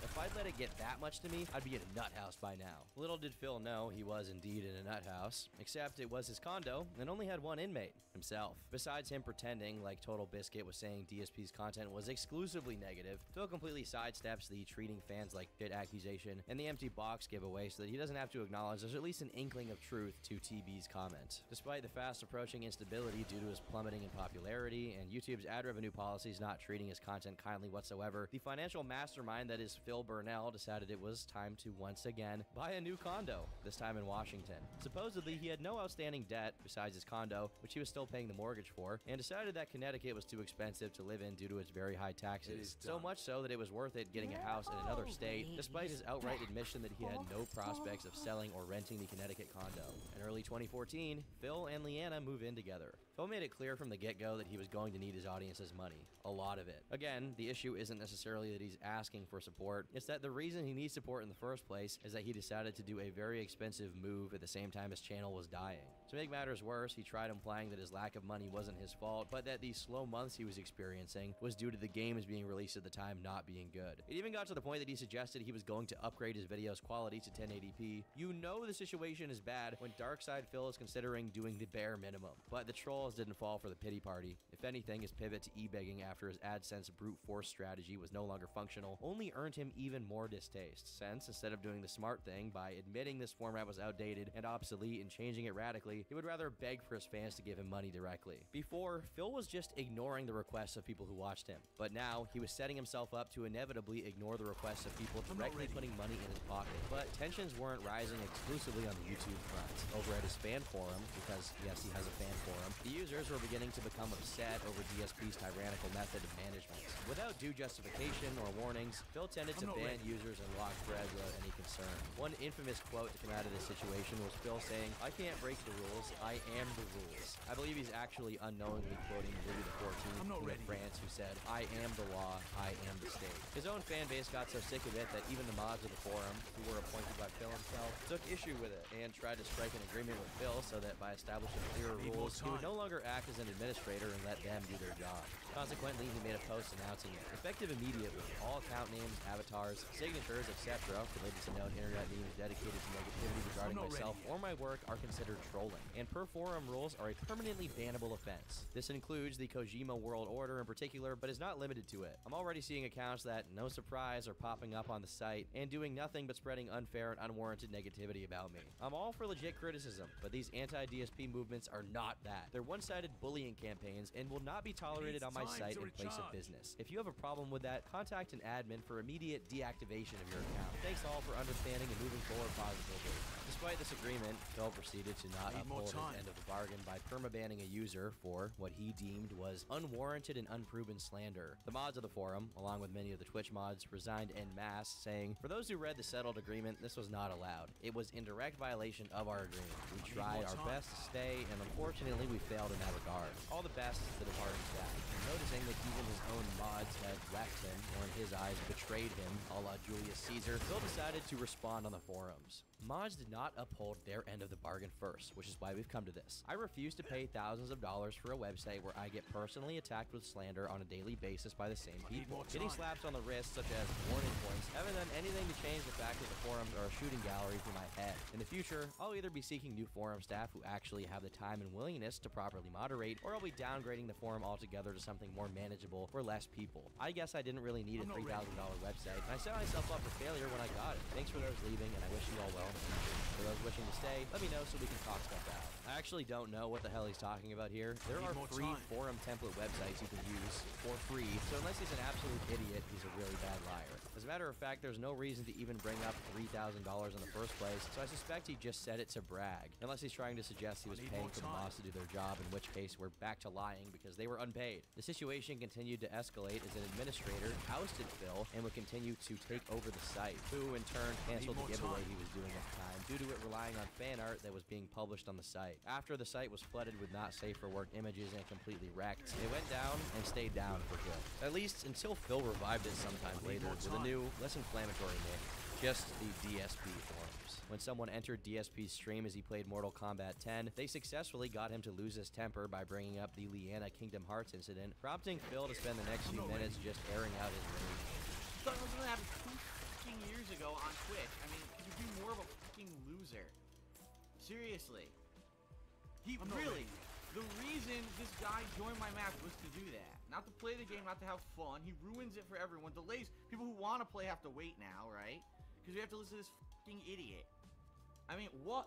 if I'd let it get that much to me, I'd be in a nut house by now. Little did Phil know he was indeed in a nut house, except it was his condo and only had one inmate, himself. Besides him pretending like Total Biscuit was saying DSP's content was exclusively negative, Phil completely sidesteps the treating fans like shit accusation and the empty box giveaway so that he doesn't have to acknowledge there's at least an inkling of truth to TB's comment. Despite the fast approaching instability due to his plummeting in popularity and YouTube's ad revenue policies not treating his content kindly whatsoever, the financial mastermind that is Phil Burnell decided it was time to once again buy a new condo, this time in Washington. Supposedly he had no outstanding debt besides his condo, which he was still paying the mortgage for, and decided that Connecticut was too expensive to live in due to its very high taxes. So much so that it was worth it getting a house in another state, despite his outright admission that he had no prospects of selling or renting the Connecticut condo. In early 2014, Phil and Leanna move in together. Phil made it clear from the get-go that he was going to need his audience's money. A lot of it. Again, the issue isn't necessarily that he's asking for support, it's that the reason he needs support in the first place is that he decided to do a very expensive move at the same time his channel was dying. To make matters worse, he tried implying that his lack of money wasn't his fault, but that the slow months he was experiencing was due to the games being released at the time not being good. It even got to the point that he suggested he was going to upgrade his video's quality to 1080p. You know the situation is bad when Darkside Phil is considering doing the bare minimum. But the trolls didn't fall for the pity party. If anything, his pivot to e-begging after his AdSense brute force strategy was no longer functional only earned him even more distaste, since instead of doing the smart thing by admitting this format was outdated and obsolete and changing it radically, he would rather beg for his fans to give him money directly. Before, Phil was just ignoring the requests of people who watched him, but now he was setting himself up to inevitably ignore the requests of people directly putting money in his pocket. But tensions weren't rising exclusively on the YouTube front. Over at his fan forum, because yes, he has a fan forum, the users were beginning to become upset over DSP's tyrannical method of management. Without due justification or warnings, Phil tended to ban users and lock threads without any concern. One infamous quote to come out of this situation was Phil saying, "I can't break the rules, I am the rules." I believe he's actually unknowingly quoting Louis XIV, King of France, who said, "I am the law, I am the state." His own fan base got so sick of it that even the mods of the forum, who were appointed by Phil himself, took issue with it and tried to strike an agreement with Phil so that by establishing clearer rules, he would no longer act as an administrator and let them do their job. Consequently, he made a post announcing it. Effective immediately, all account names, avatars, signatures, etc. related to known internet memes dedicated to negativity regarding myself or my work are considered trolling, and per forum rules are a permanently bannable offense. This includes the Kojima World Order in particular, but is not limited to it. I'm already seeing accounts that, no surprise, are popping up on the site and doing nothing but spreading unfair and unwarranted negativity about me. I'm all for legit criticism, but these anti-DSP movements are not that. They're one-sided bullying campaigns and will not be tolerated on my site in place of business. If you have a problem with that, contact an admin for immediate deactivation of your account. Thanks all for understanding and moving forward positively. Despite this agreement, Phil proceeded to not uphold his end of the bargain by permabanning a user for what he deemed was unwarranted and unproven slander. The mods of the forum, along with many of the Twitch mods, resigned en masse, saying, "For those who read the settled agreement, this was not allowed. It was in direct violation of our agreement. We tried our best to stay, and unfortunately we failed in that regard. All the best to the departing staff." Noticing that even his own mods had left him, or in his eyes betrayed him, a la Julius Caesar, Phil decided to respond on the forums. Mods did not uphold their end of the bargain first, which is why we've come to this. I refuse to pay thousands of dollars for a website where I get personally attacked with slander on a daily basis by the same people. Getting slaps on the wrist, such as warning points, haven't done anything to change the fact that the forums are a shooting gallery for my head. In the future, I'll either be seeking new forum staff who actually have the time and willingness to properly moderate, or I'll be downgrading the forum altogether to something more manageable for less people. I guess I didn't really need a $3,000 website, and I set myself up for failure when I got it. Thanks for those leaving, and I wish you all well. For those wishing to stay, let me know so we can talk stuff out. I actually don't know what the hell he's talking about here. There are free forum template websites you can use for free, so unless he's an absolute idiot, he's a really bad liar. As a matter of fact, there's no reason to even bring up $3,000 in the first place, so I suspect he just said it to brag. Unless he's trying to suggest he was paying for the mods to do their job, in which case we're back to lying because they were unpaid. The situation continued to escalate as an administrator ousted Phil and would continue to take over the site, who in turn canceled the giveaway he was doing at the time due to it relying on fan art that was being published on the site. After the site was flooded with not safe for work images and completely wrecked, it went down and stayed down for good. At least until Phil revived it sometime later with a new, less inflammatory name. Just the DSP forums. When someone entered DSP's stream as he played Mortal Kombat 10, they successfully got him to lose his temper by bringing up the Leanna Kingdom Hearts incident, prompting Phil to spend the next few minutes just airing out his rage. I thought it was gonna happen 2 fucking years ago on Twitch. I mean, could you be more of a fucking loser? Seriously. The reason this guy joined my match was to do that. Not to play the game, not to have fun. He ruins it for everyone. Delays. People who want to play have to wait now, right? Because we have to listen to this fucking idiot. I mean, what?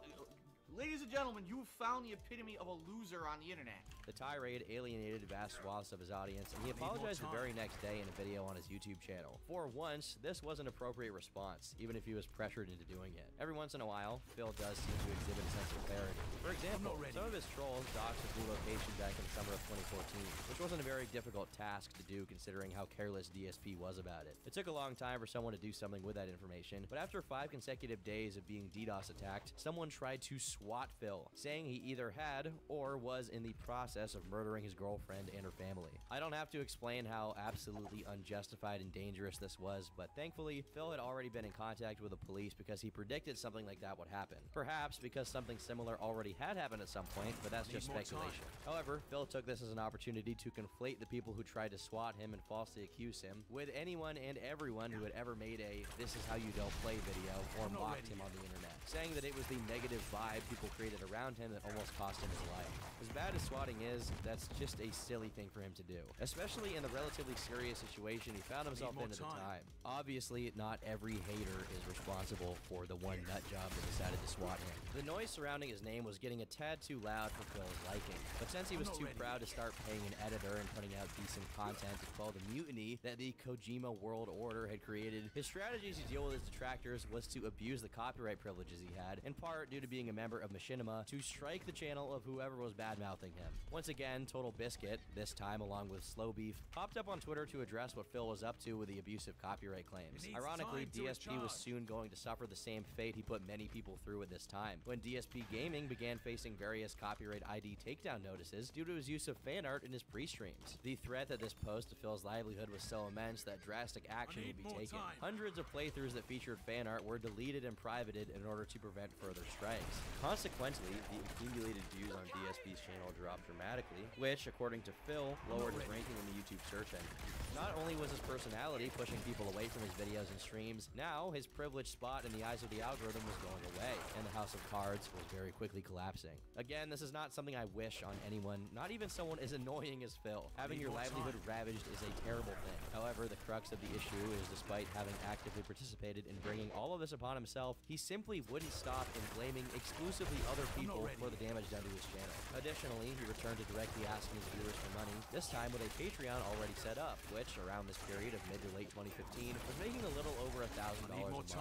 Ladies and gentlemen, you have found the epitome of a loser on the internet. The tirade alienated vast swaths of his audience, and he apologized the very next day in a video on his YouTube channel. For once, this was an appropriate response, even if he was pressured into doing it. Every once in a while, Phil does seem to exhibit a sense of clarity. For example, example, some of his trolls doxed his new location back in the summer of 2014, which wasn't a very difficult task to do considering how careless DSP was about it. It took a long time for someone to do something with that information, but after 5 consecutive days of being DDoS attacked, someone tried to SWAT Phil, saying he either had or was in the process of murdering his girlfriend and her family. I don't have to explain how absolutely unjustified and dangerous this was, but thankfully, Phil had already been in contact with the police because he predicted something like that would happen. Perhaps because something similar already had happened at some point, but that's just speculation. However, Phil took this as an opportunity to conflate the people who tried to SWAT him and falsely accuse him with anyone and everyone who had ever made a "this is how you don't play" video or mocked him on the internet, saying that it was the negative vibe people created around him that almost cost him his life. As bad as swatting is, that's just a silly thing for him to do, especially in the relatively serious situation he found himself in at the time. Obviously, not every hater is responsible for the one nut job that decided to swat him. The noise surrounding his name was getting a tad too loud for Phil's liking, but since he was too proud to start paying an editor and putting out decent content to quell the mutiny that the Kojima World Order had created, his strategy to deal with his detractors was to abuse the copyright privileges he had, in part due to being a member of Machinima, to strike the channel of whoever was bad-mouthing him. Once again, Total Biscuit, this time along with Slow Beef, popped up on Twitter to address what Phil was up to with the abusive copyright claims. Ironically, DSP was soon going to suffer the same fate he put many people through at this time, when DSP Gaming began facing various copyright ID takedown notices due to his use of fan art in his pre-streams. The threat that this posed to Phil's livelihood was so immense that drastic action would be taken. Hundreds of playthroughs that featured fan art were deleted and privated in order to prevent further strikes. Consequently, the accumulated views on DSP's channel dropped dramatically, which, according to Phil, lowered his ranking in the YouTube search engine. Not only was his personality pushing people away from his videos and streams, now his privileged spot in the eyes of the algorithm was going away, and the House of Cards was very quickly collapsing. Again, this is not something I wish on anyone, not even someone as annoying as Phil. Having your livelihood ravaged is a terrible thing. However, the crux of the issue is despite having actively participated in bringing all of this upon himself, he simply wouldn't stop in blaming exclusively other people for the damage done to his channel. Additionally, he returned to directly asking his viewers for money, this time with a Patreon already set up, which, around this period of mid to late 2015, was making a little over $1,000 a month.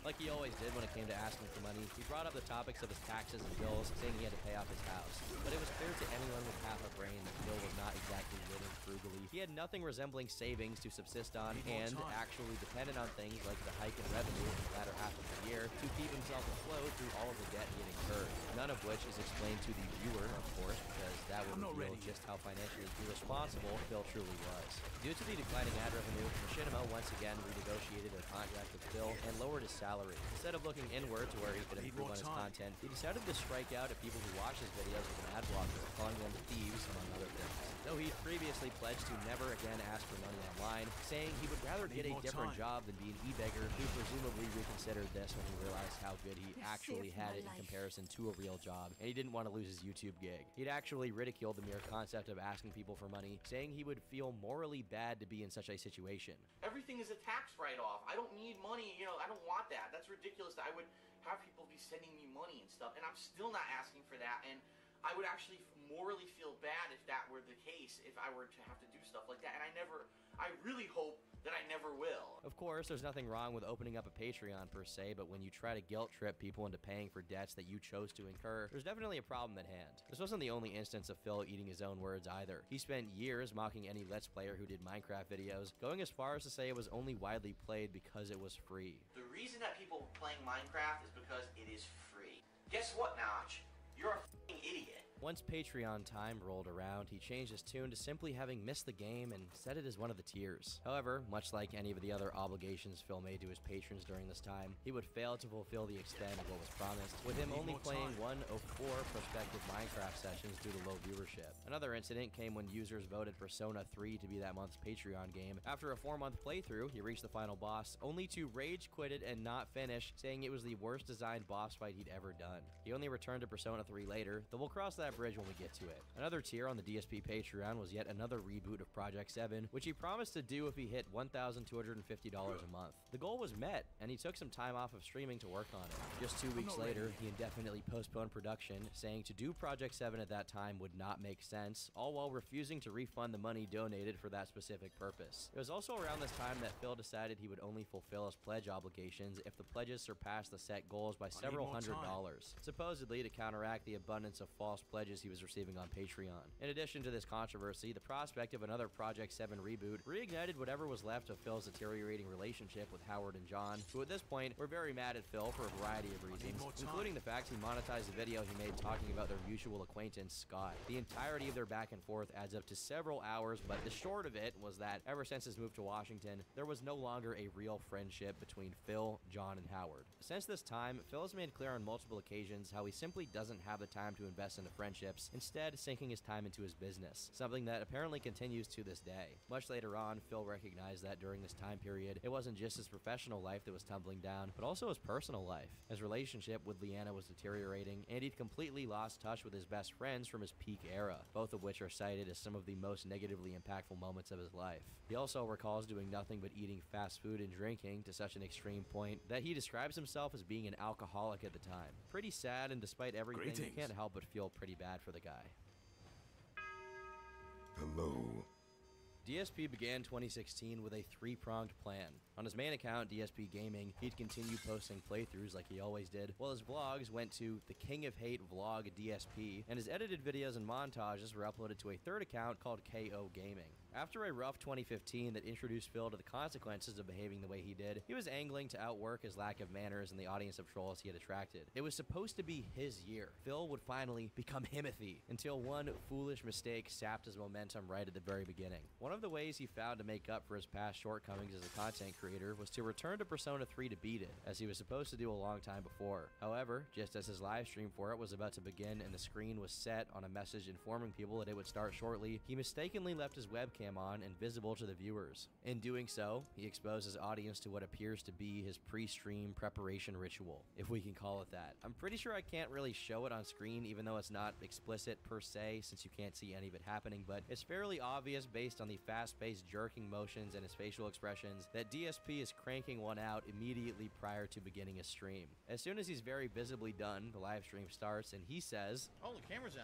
Like he always did when it came to asking for money, he brought up the topics of his taxes and bills, saying he had to pay off his house. But it was clear to anyone with half a brain that Phil was not exactly living frugally. He had nothing resembling savings to subsist on, and actually depended on things like the hike in revenue in the latter half of the year to keep himself afloat through all of the debt he had incurred. None of which is explained to the viewer, of course, because that would reveal just how financially irresponsible Phil truly was. Due to the declining ad revenue, Machinima once again renegotiated their contract with Phil and lowered his salary. Instead of looking inward to where he could improve on his content, he decided to strike out at people who watch his videos with an ad blocker, calling them thieves, among other things. Though he previously pledged to never again ask for money online, saying he would rather get a different job than be an e-beggar, he presumably reconsidered this when he realized how good he actually had it in comparison to a real job, and he didn't want to lose his YouTube gig. He'd actually ridiculed the mere concept of asking people for money, saying he would feel morally bad to be in such a situation. Everything is a tax write-off. I don't need money, I don't want that. That's ridiculous that I would have people be sending me money and stuff, and I'm still not asking for that, and I would actually morally feel bad if that were the case, if I were to have to do stuff like that, and I really hope that I never will. Of course, there's nothing wrong with opening up a Patreon per se, but when you try to guilt trip people into paying for debts that you chose to incur, there's definitely a problem at hand. This wasn't the only instance of Phil eating his own words either. He spent years mocking any Let's Player who did Minecraft videos, going as far as to say it was only widely played because it was free. The reason that people are playing Minecraft is because it is free. Guess what, Notch? You're a f***ing idiot. Once Patreon time rolled around, he changed his tune to simply having missed the game and set it as one of the tiers. However, much like any of the other obligations Phil made to his patrons during this time, he would fail to fulfill the extent of what was promised, with him only playing 1 of 4 prospective Minecraft sessions due to low viewership. Another incident came when users voted Persona 3 to be that month's Patreon game. After a 4-month playthrough, he reached the final boss, only to rage quit it and not finish, saying it was the worst designed boss fight he'd ever done. He only returned to Persona 3 later, though we'll cross that that bridge when we get to it. Another tier on the DSP Patreon was yet another reboot of Project 7, which he promised to do if he hit $1,250 a month. The goal was met, and he took some time off of streaming to work on it. Just 2 weeks later, he indefinitely postponed production, saying to do Project 7 at that time would not make sense, all while refusing to refund the money donated for that specific purpose. It was also around this time that Phil decided he would only fulfill his pledge obligations if the pledges surpassed the set goals by several $100s, supposedly to counteract the abundance of false pledges he was receiving on Patreon. In addition to this controversy, the prospect of another Project 7 reboot reignited whatever was left of Phil's deteriorating relationship with Howard and John, who at this point were very mad at Phil for a variety of reasons, including the fact he monetized a video he made talking about their mutual acquaintance, Scott. The entirety of their back and forth adds up to several hours, but the short of it was that ever since his move to Washington, there was no longer a real friendship between Phil, John, and Howard. Since this time, Phil has made clear on multiple occasions how he simply doesn't have the time to invest into friendships, instead sinking his time into his business, something that apparently continues to this day. Much later on, Phil recognized that during this time period, it wasn't just his professional life that was tumbling down, but also his personal life. His relationship with Leanna was deteriorating, and he'd completely lost touch with his best friends from his peak era, both of which are cited as some of the most negatively impactful moments of his life. He also recalls doing nothing but eating fast food and drinking to such an extreme point that he describes himself as being an alcoholic at the time. Pretty sad, and despite everything, you can't help but feel pretty bad for the guy. Hello. DSP began 2016 with a three-pronged plan. On his main account, DSP Gaming, he'd continue posting playthroughs like he always did, while his vlogs went to the King of Hate Vlog DSP, and his edited videos and montages were uploaded to a third account called KO Gaming. After a rough 2015 that introduced Phil to the consequences of behaving the way he did, he was angling to outwork his lack of manners and the audience of trolls he had attracted. It was supposed to be his year. Phil would finally become Himothy, until one foolish mistake sapped his momentum right at the very beginning. One of the ways he found to make up for his past shortcomings as a content creator was to return to Persona 3 to beat it, as he was supposed to do a long time before. However, just as his live stream for it was about to begin and the screen was set on a message informing people that it would start shortly, he mistakenly left his webcam on and visible to the viewers. In doing so, he exposed his audience to what appears to be his pre-stream preparation ritual, if we can call it that. I'm pretty sure I can't really show it on screen, even though it's not explicit per se, since you can't see any of it happening, but it's fairly obvious based on the fast-paced jerking motions and his facial expressions that DSP is cranking one out immediately prior to beginning a stream. As soon as he's very visibly done, the live stream starts and he says, "Oh, the camera's on.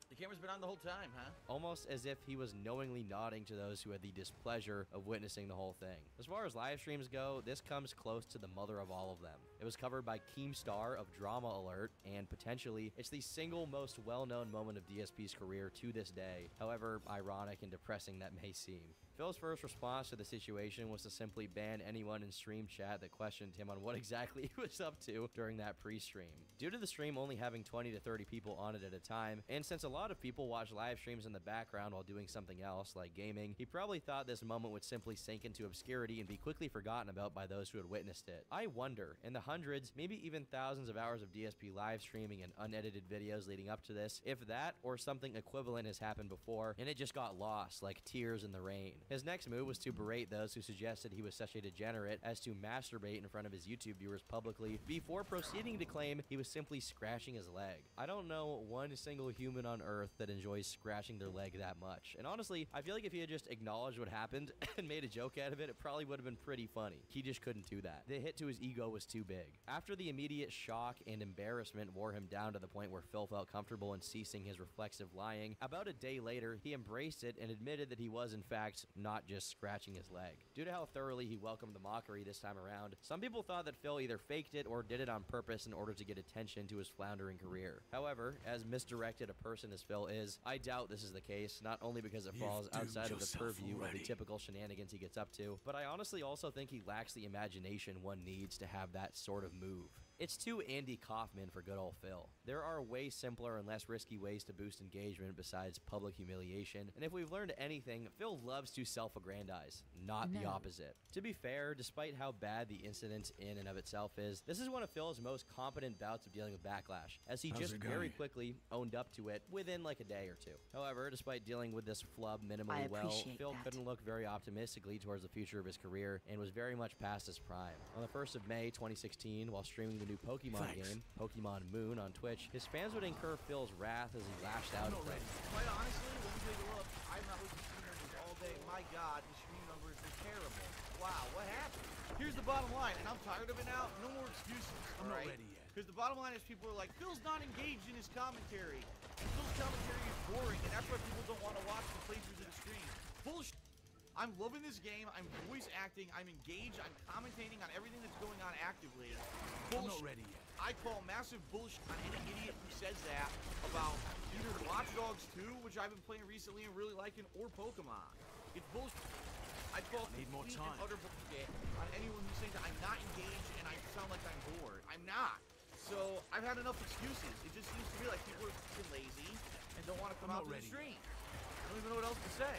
The camera's been on the whole time, huh?" Almost as if he was knowingly nodding to those who had the displeasure of witnessing the whole thing. As far as live streams go, this comes close to the mother of all of them. It was covered by Keemstar of Drama Alert, and potentially, it's the single most well-known moment of DSP's career to this day, however ironic and depressing that may seem. Phil's first response to the situation was to simply ban anyone in stream chat that questioned him on what exactly he was up to during that pre-stream. Due to the stream only having 20 to 30 people on it at a time, and since a lot of people watch live streams in the background while doing something else, like gaming, he probably thought this moment would simply sink into obscurity and be quickly forgotten about by those who had witnessed it. I wonder, in the hundreds, maybe even thousands of hours of DSP live streaming and unedited videos leading up to this, if that or something equivalent has happened before, and it just got lost, like tears in the rain. His next move was to berate those who suggested he was such a degenerate as to masturbate in front of his YouTube viewers publicly, before proceeding to claim he was simply scratching his leg. I don't know one single human on earth that enjoys scratching their leg that much, and honestly, I feel like if he had just acknowledged what happened and made a joke out of it, it probably would have been pretty funny. He just couldn't do that. The hit to his ego was too big. After the immediate shock and embarrassment wore him down to the point where Phil felt comfortable in ceasing his reflexive lying, about a day later, he embraced it and admitted that he was in fact not just scratching his leg. Due to how thoroughly he welcomed the mockery this time around, some people thought that Phil either faked it or did it on purpose in order to get attention to his floundering career. However, as misdirected a person as Phil is, I doubt this is the case, not only because it falls outside of the purview of the typical shenanigans he gets up to, but I honestly also think he lacks the imagination one needs to have that sort of move. It's too Andy Kaufman for good old Phil. There are way simpler and less risky ways to boost engagement besides public humiliation, and if we've learned anything, Phil loves to self-aggrandize, not the opposite. To be fair, despite how bad the incident in and of itself is, this is one of Phil's most competent bouts of dealing with backlash, as he just very quickly owned up to it within like a day or two. However, despite dealing with this flub minimally well, Phil couldn't look very optimistically towards the future of his career and was very much past his prime. On the 1st of May 2016, while streaming the new Pokemon game, Pokemon Moon, on Twitch, his fans would incur Phil's wrath as he lashed out at them. Quite honestly, let me take a look. I've not looked at stream numbers all day. My God, the stream numbers are terrible. Wow, what happened? Here's the bottom line, and I'm tired of it now. No more excuses. I'm not ready yet. Because the bottom line is people are like, Phil's not engaged in his commentary. Phil's commentary is boring, and that's why people don't want to watch the playthroughs of the stream. Bullshit. I'm loving this game. I'm voice acting. I'm engaged. I'm commentating on everything that's going on actively. Bullshit. I'm not ready yet. I call massive bullshit on any idiot who says that about either Watch Dogs 2, which I've been playing recently and really liking, or Pokemon. It's bullshit. I call complete and utter bullshit on anyone who's saying that I'm not engaged and I sound like I'm bored. I'm not. So I've had enough excuses. It just seems to me like people are fucking lazy and don't want to come out to the stream. I don't even know what else to say.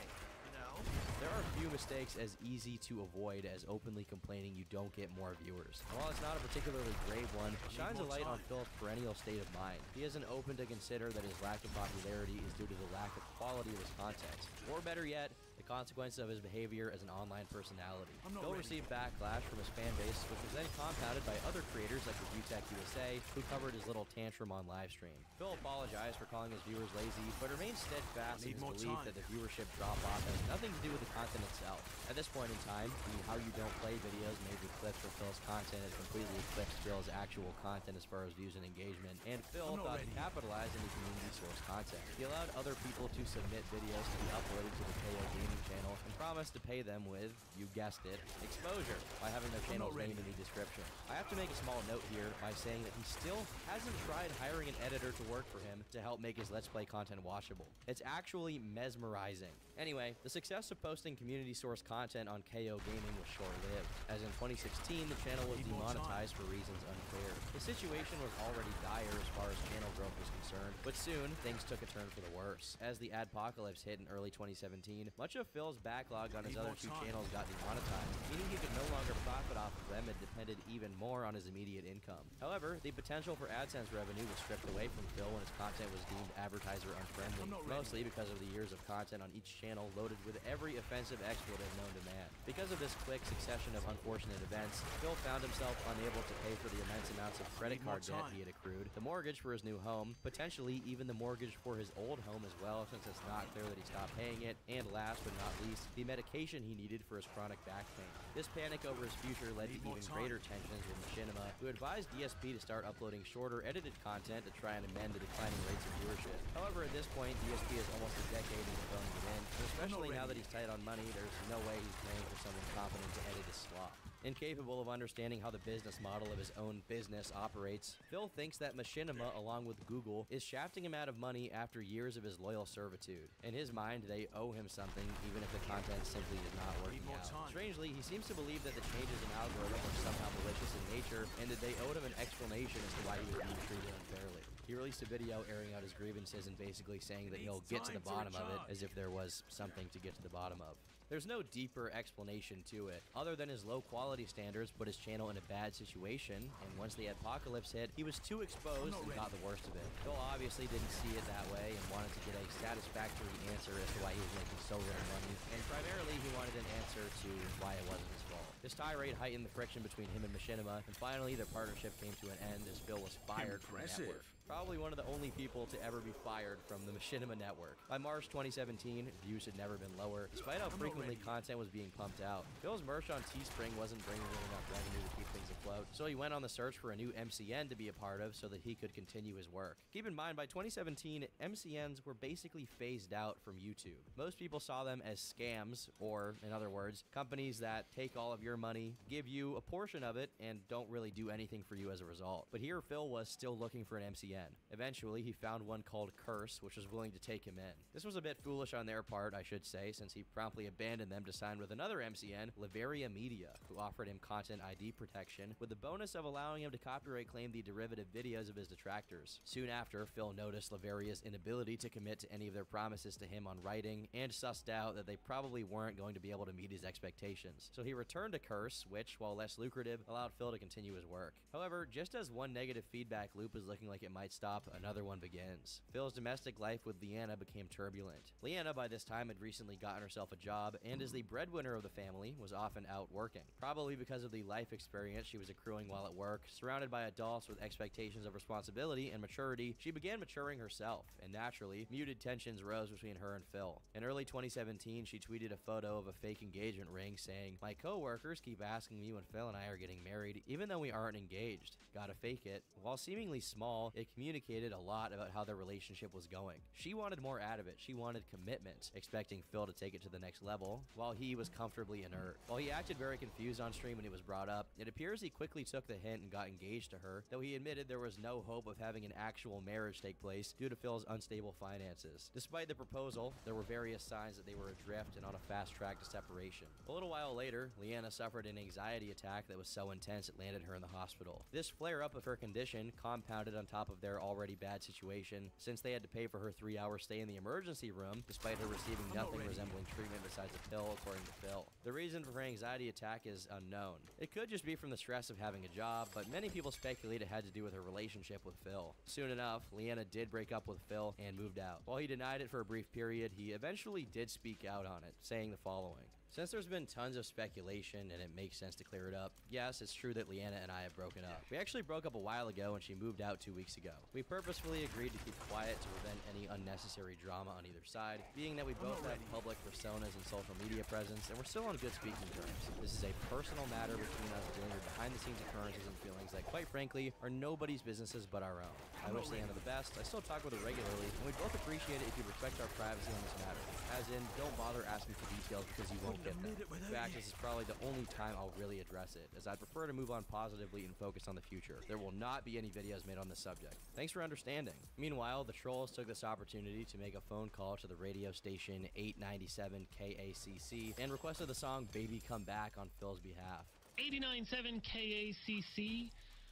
There are few mistakes as easy to avoid as openly complaining you don't get more viewers. While it's not a particularly grave one, it shines a light on Phil's perennial state of mind. He isn't open to consider that his lack of popularity is due to the lack of quality of his content. Or better yet, the consequences of his behavior as an online personality. Phil received backlash from his fan base, which was then compounded by other creators like Tech USA, who covered his little tantrum on livestream. Phil apologized for calling his viewers lazy, but remained steadfast in his belief that the viewership drop-off has nothing to do with the content itself. At this point in time, the How You Don't Play videos made with clips from Phil's content has completely eclipsed Phil's actual content as far as views and engagement, and Phil thought to capitalize on the community source content. He allowed other people to submit videos to be uploaded to the KO Gaming channel and promised to pay them with, you guessed it, exposure by having their channels named in the description. I have to make a small note here by saying that he still hasn't tried hiring an editor to work for him to help make his Let's Play content watchable. It's actually mesmerizing. Anyway, the success of posting community source content on KO Gaming was short-lived, as in 2016 the channel was demonetized for reasons unclear. The situation was already dire as far as channel growth was concerned, but soon things took a turn for the worse. As the adpocalypse hit in early 2017, much of Phil's backlog on his other two channels got demonetized, meaning he could no longer profit off of them and depended even more on his immediate income. However, the potential for AdSense revenue was stripped away from Phil when his content was deemed advertiser unfriendly, mostly because of the years of content on each channel loaded with every offensive expletive known to man. Because of this quick succession of unfortunate events, Phil found himself unable to pay for the immense amounts of credit card debt he had accrued, the mortgage for his new home, potentially even the mortgage for his old home as well, since it's not clear that he stopped paying it, and last but not least, the medication he needed for his chronic back pain. This panic over his future led to even greater tensions with Machinima, who advised DSP to start uploading shorter, edited content to try and amend the declining rates of viewership. However, at this point, DSP is almost a decade into phoning it in, and especially now that he's tight on money, there's no way he's paying for someone competent to edit his slop. Incapable of understanding how the business model of his own business operates, Phil thinks that Machinima, along with Google, is shafting him out of money after years of his loyal servitude. In his mind, they owe him something, even if the content simply is not working out. Strangely, he seems to believe that the changes in algorithm are somehow malicious in nature, and that they owed him an explanation as to why he was being treated unfairly. He released a video airing out his grievances and basically saying that he'll get to the bottom of it, as if there was something to get to the bottom of. There's no deeper explanation to it, other than his low quality standards put his channel in a bad situation, and once the apocalypse hit, he was too exposed and got the worst of it. Phil obviously didn't see it that way and wanted to get a satisfactory answer as to why he was making so little money, and primarily he wanted an answer to why it wasn't his fault. This tirade heightened the friction between him and Machinima, and finally their partnership came to an end as Phil was fired from the network. Probably one of the only people to ever be fired from the Machinima network. By March 2017, views had never been lower, despite how frequently content was being pumped out. Phil's merch on Teespring wasn't bringing in enough revenue to keep things afloat, so he went on the search for a new MCN to be a part of so that he could continue his work. Keep in mind, by 2017, MCNs were basically phased out from YouTube. Most people saw them as scams, or, in other words, companies that take all of your money, give you a portion of it, and don't really do anything for you as a result. But here, Phil was still looking for an MCN. Eventually, he found one called Curse, which was willing to take him in. This was a bit foolish on their part, I should say, since he promptly abandoned them to sign with another MCN, Liveria Media, who offered him content ID protection, with the bonus of allowing him to copyright claim the derivative videos of his detractors. Soon after, Phil noticed Liveria's inability to commit to any of their promises to him on writing, and sussed out that they probably weren't going to be able to meet his expectations. So he returned to Curse, which, while less lucrative, allowed Phil to continue his work. However, just as one negative feedback loop is looking like it might night stop, another one begins. Phil's domestic life with Leanna became turbulent. Leanna by this time had recently gotten herself a job, and as the breadwinner of the family, was often out working. Probably because of the life experience she was accruing while at work, surrounded by adults with expectations of responsibility and maturity, she began maturing herself, and naturally, muted tensions rose between her and Phil. In early 2017, she tweeted a photo of a fake engagement ring saying, "My co-workers keep asking me when Phil and I are getting married, even though we aren't engaged. Gotta fake it." While seemingly small, it communicated a lot about how their relationship was going. She wanted more out of it. She wanted commitment, expecting Phil to take it to the next level, while he was comfortably inert. While he acted very confused on stream when it was brought up, it appears he quickly took the hint and got engaged to her, though he admitted there was no hope of having an actual marriage take place due to Phil's unstable finances. Despite the proposal, there were various signs that they were adrift and on a fast track to separation. A little while later, Leanna suffered an anxiety attack that was so intense it landed her in the hospital. This flare-up of her condition compounded on top of their already bad situation, since they had to pay for her 3-hour stay in the emergency room, despite her receiving nothing resembling treatment besides a pill, according to Phil. The reason for her anxiety attack is unknown. It could just be from the stress of having a job, but many people speculate it had to do with her relationship with Phil. Soon enough, Leanna did break up with Phil and moved out. While he denied it for a brief period, he eventually did speak out on it, saying the following. Since there's been tons of speculation and it makes sense to clear it up, yes, it's true that Leanna and I have broken up. We actually broke up a while ago and she moved out 2 weeks ago. We purposefully agreed to keep quiet to prevent any unnecessary drama on either side, being that we both have public personas and social media presence and we're still on good speaking terms. This is a personal matter between us dealing with behind the scenes occurrences and feelings that quite frankly are nobody's businesses but our own. I wish Leanna the best, I still talk with her regularly, and we both appreciate it if you respect our privacy on this matter. As in, don't bother asking for details because you won't get them. In fact, this is probably the only time I'll really address it, as I'd prefer to move on positively and focus on the future. There will not be any videos made on this subject. Thanks for understanding. Meanwhile, the trolls took this opportunity to make a phone call to the radio station 897 KACC and requested the song Baby Come Back on Phil's behalf. 897 KACC,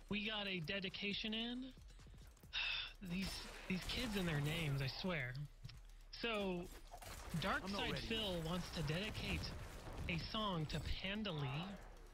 we got a dedication in. These kids and their names, I swear. So, Darkside Phil wants to dedicate a song to Panda Lee.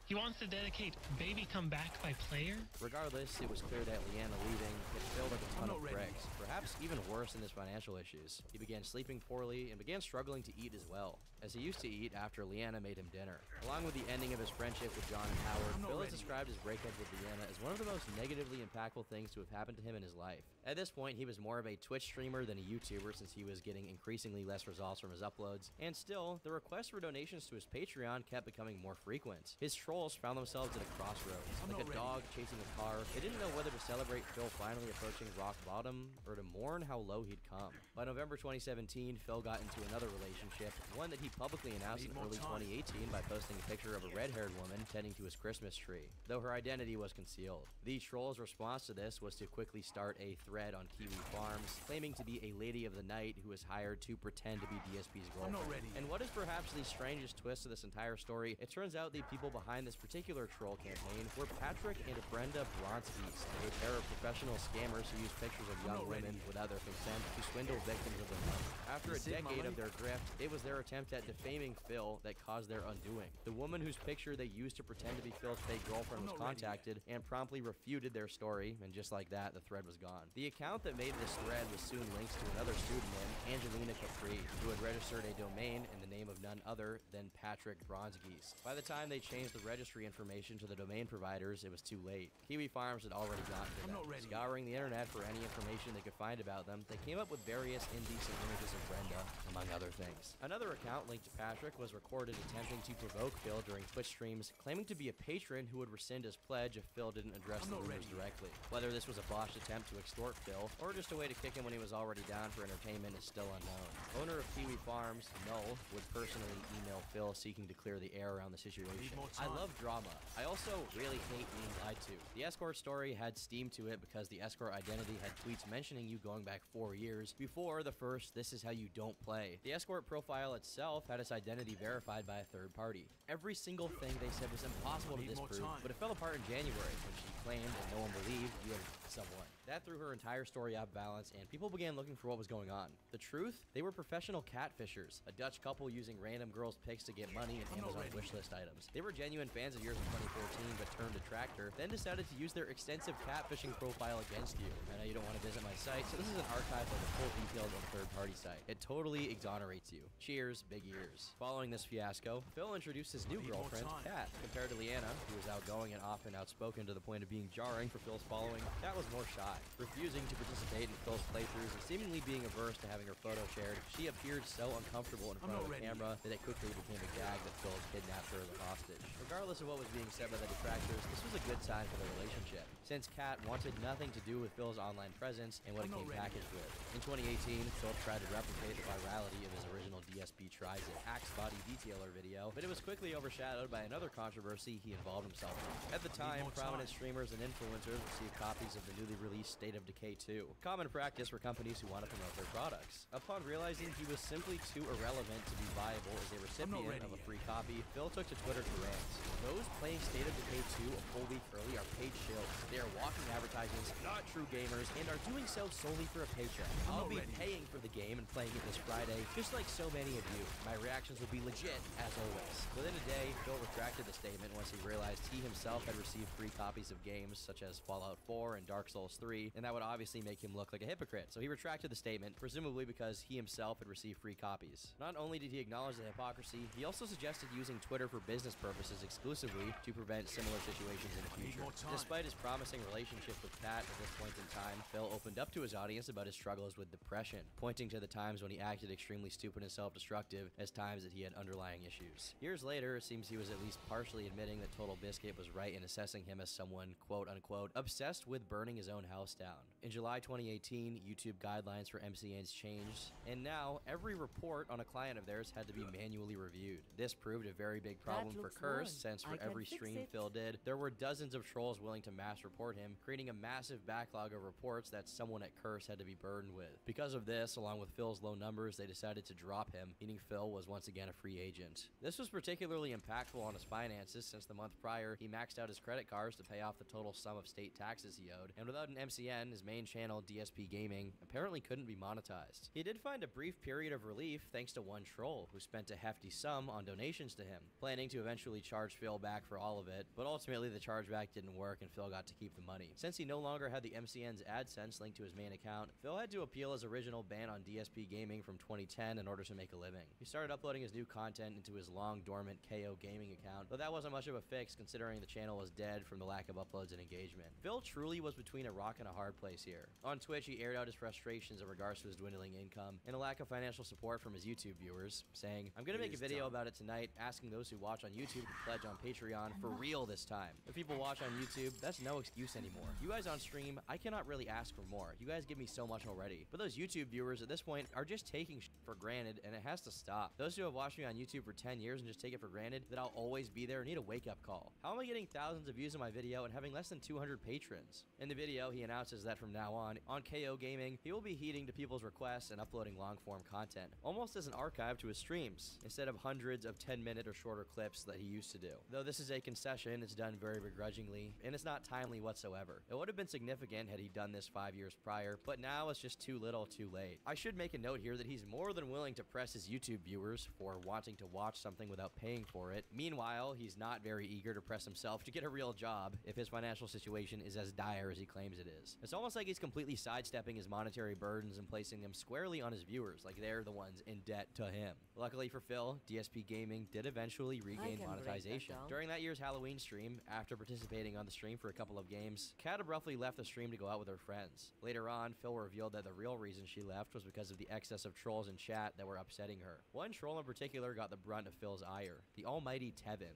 He wants to dedicate Baby Come Back by Player. Regardless, it was clear that Leanna leaving had filled up a ton of bricks, perhaps even worse than his financial issues. He began sleeping poorly and began struggling to eat as well, as he used to eat after Leanna made him dinner. Along with the ending of his friendship with John and Howard, Phil has described his breakup with Leanna as one of the most negatively impactful things to have happened to him in his life. At this point, he was more of a Twitch streamer than a YouTuber since he was getting increasingly less results from his uploads, and still, the requests for donations to his Patreon kept becoming more frequent. His trolls found themselves at a crossroads, like a dog chasing a car. They didn't know whether to celebrate Phil finally approaching rock bottom, or to mourn how low he'd come. By November 2017, Phil got into another relationship, one that he publicly announced in early 2018 by posting a picture of a red-haired woman tending to his Christmas tree, though her identity was concealed. The trolls' response to this was to quickly start a thread on Kiwi Farms, claiming to be a lady of the night who was hired to pretend to be DSP's girlfriend. And what is perhaps the strangest twist to this entire story, it turns out the people behind this particular troll campaign were Patrick and Brenda Bronskis, a pair of professional scammers who use pictures of young women without their consent to swindle victims of their money. After a decade of their grift, it was their attempt at defaming Phil that caused their undoing. The woman whose picture they used to pretend to be Phil's fake girlfriend was contacted and promptly refuted their story, and just like that, the thread was gone. The account that made this thread was soon linked to another pseudonym, Angelina Capri, who had registered a domain in the name of none other than Patrick Bronskis. By the time they changed the registry information to the domain providers, it was too late. Kiwi Farms had already gotten to them. Scouring the internet for any information they could find about them, they came up with various indecent images of Brenda, among other things. Another account linked to Patrick was recorded attempting to provoke Phil during Twitch streams, claiming to be a patron who would rescind his pledge if Phil didn't address the rumors directly. Whether this was a botched attempt to extort Phil, or just a way to kick him when he was already down for entertainment is still unknown. Owner of Kiwi Farms, Null, would personally email Phil seeking to clear the air around the situation. I love drama. I also really hate being lied to. The escort story had steam to it because the escort identity had tweets mentioning you going back 4 years before the first "This is how you don't play." The escort profile itself had its identity verified by a third party. Every single thing they said was impossible to disprove, but it fell apart in January when she claimed, and no one believed, you had someone. That threw her entire story out of balance, and people began looking for what was going on. The truth? They were professional catfishers, a Dutch couple using random girls' pics to get money and Amazon wishlist items. They were genuine fans of yours in 2014, but turned detractor, then decided to use their extensive catfishing profile against you. I know you don't want to visit my site, so this is an archive of the full details of a third-party site. It totally exonerates you. Cheers, big ears. Following this fiasco, Phil introduced his new girlfriend, Kat. Compared to Leanna, who was outgoing and often outspoken to the point of being jarring for Phil's following, Kat was more shy. Refusing to participate in Phil's playthroughs and seemingly being averse to having her photo shared, she appeared so uncomfortable in front of the camera that it quickly became a gag that Phil had kidnapped her as a hostage. Regardless of what was being said by the detractors, this was a good sign for the relationship, since Kat wanted nothing to do with Phil's online presence and what it came packaged with. In 2018, Phil tried to replicate the virality of his original DSP Tries It Axe Body Detailer video, but it was quickly overshadowed by another controversy he involved himself in. At the time, prominent streamers and influencers received copies of the newly released State of Decay 2, common practice for companies who want to promote their products. Upon realizing he was simply too irrelevant to be viable as a recipient of a free copy, Phil took to Twitter to rant. Those playing State of Decay 2 a full week early are paid shills. They are walking advertisements, not true gamers, and are doing so solely for a paycheck. I'll be paying for the game and playing it this Friday, just like so many of you. My reactions will be legit, as always. Within a day, Phil retracted the statement once he realized he himself had received free copies of games such as Fallout 4 and Dark Souls 3, and that would obviously make him look like a hypocrite. So he retracted the statement, presumably because he himself had received free copies. Not only did he acknowledge the hypocrisy, he also suggested using Twitter for business purposes exclusively to prevent similar situations in the future. Despite his promising relationship with Kat at this point in time, Phil opened up to his audience about his struggles with depression, pointing to the times when he acted extremely stupid and self-destructive as times that he had underlying issues. Years later, it seems he was at least partially admitting that Total Biscuit was right in assessing him as someone, quote-unquote, obsessed with burning his own house down. In July 2018, YouTube guidelines for MCNs changed, and now every report on a client of theirs had to be manually reviewed. This proved a very big problem for Curse, since for every stream Phil did, there were dozens of trolls willing to mass report him, creating a massive backlog of reports that someone at Curse had to be burdened with. Because of this, along with Phil's low numbers, they decided to drop him, meaning Phil was once again a free agent. This was particularly impactful on his finances, since the month prior, he maxed out his credit cards to pay off the total sum of state taxes he owed, and without an MCN, his main channel, DSP Gaming, apparently couldn't be monetized. He did find a brief period of relief thanks to one troll, who spent a hefty sum on donations to him, planning to eventually charge Phil back for all of it, but ultimately the chargeback didn't work and Phil got to keep the money. Since he no longer had the MCN's AdSense linked to his main account, Phil had to appeal his original ban on DSP Gaming from 2010 in order to make a living. He started uploading his new content into his long dormant KO Gaming account, but that wasn't much of a fix considering the channel was dead from the lack of uploads and engagement. Phil truly was between a rock and a hard place here. On Twitch, he aired out his frustrations in regards to his dwindling income and a lack of financial support from his YouTube viewers, saying, "I'm gonna make a video about it tonight, asking those who watch on YouTube to pledge on Patreon for real this time. If people watch on YouTube, that's no excuse anymore. You guys on stream, I cannot really ask for more. You guys give me so much already. But those YouTube viewers at this point are just taking shit for granted, and it has to stop. Those who have watched me on YouTube for 10 years and just take it for granted that I'll always be there need a wake-up call. How am I getting thousands of views on my video and having less than 200 patrons?" In the video, he announces that from now on KO Gaming, he will be heeding to people's requests and uploading long-form content, almost as an archive to his streams, instead of hundreds of 10-minute or shorter clips that he used to do. Though this is a concession, it's done very begrudgingly, and it's not timely whatsoever. It would have been significant had he done this 5 years prior, but now it's just too little too late. I should make a note here that he's more than willing to press his YouTube viewers for wanting to watch something without paying for it. Meanwhile, he's not very eager to press himself to get a real job if his financial situation is as dire as he claims it is. It's almost like he's completely sidestepping his monetary burdens and placing them squarely on his viewers, like they're the ones in debt to him. Luckily for Phil, DSP Gaming did eventually regain monetization. During that year's Halloween stream, after participating on the stream for a couple of games, Kat abruptly left the stream to go out with her friends. Later on, Phil revealed that the real reason she left was because of the excess of trolls in chat that were upsetting her. One troll in particular got the brunt of Phil's ire, the almighty Tevin.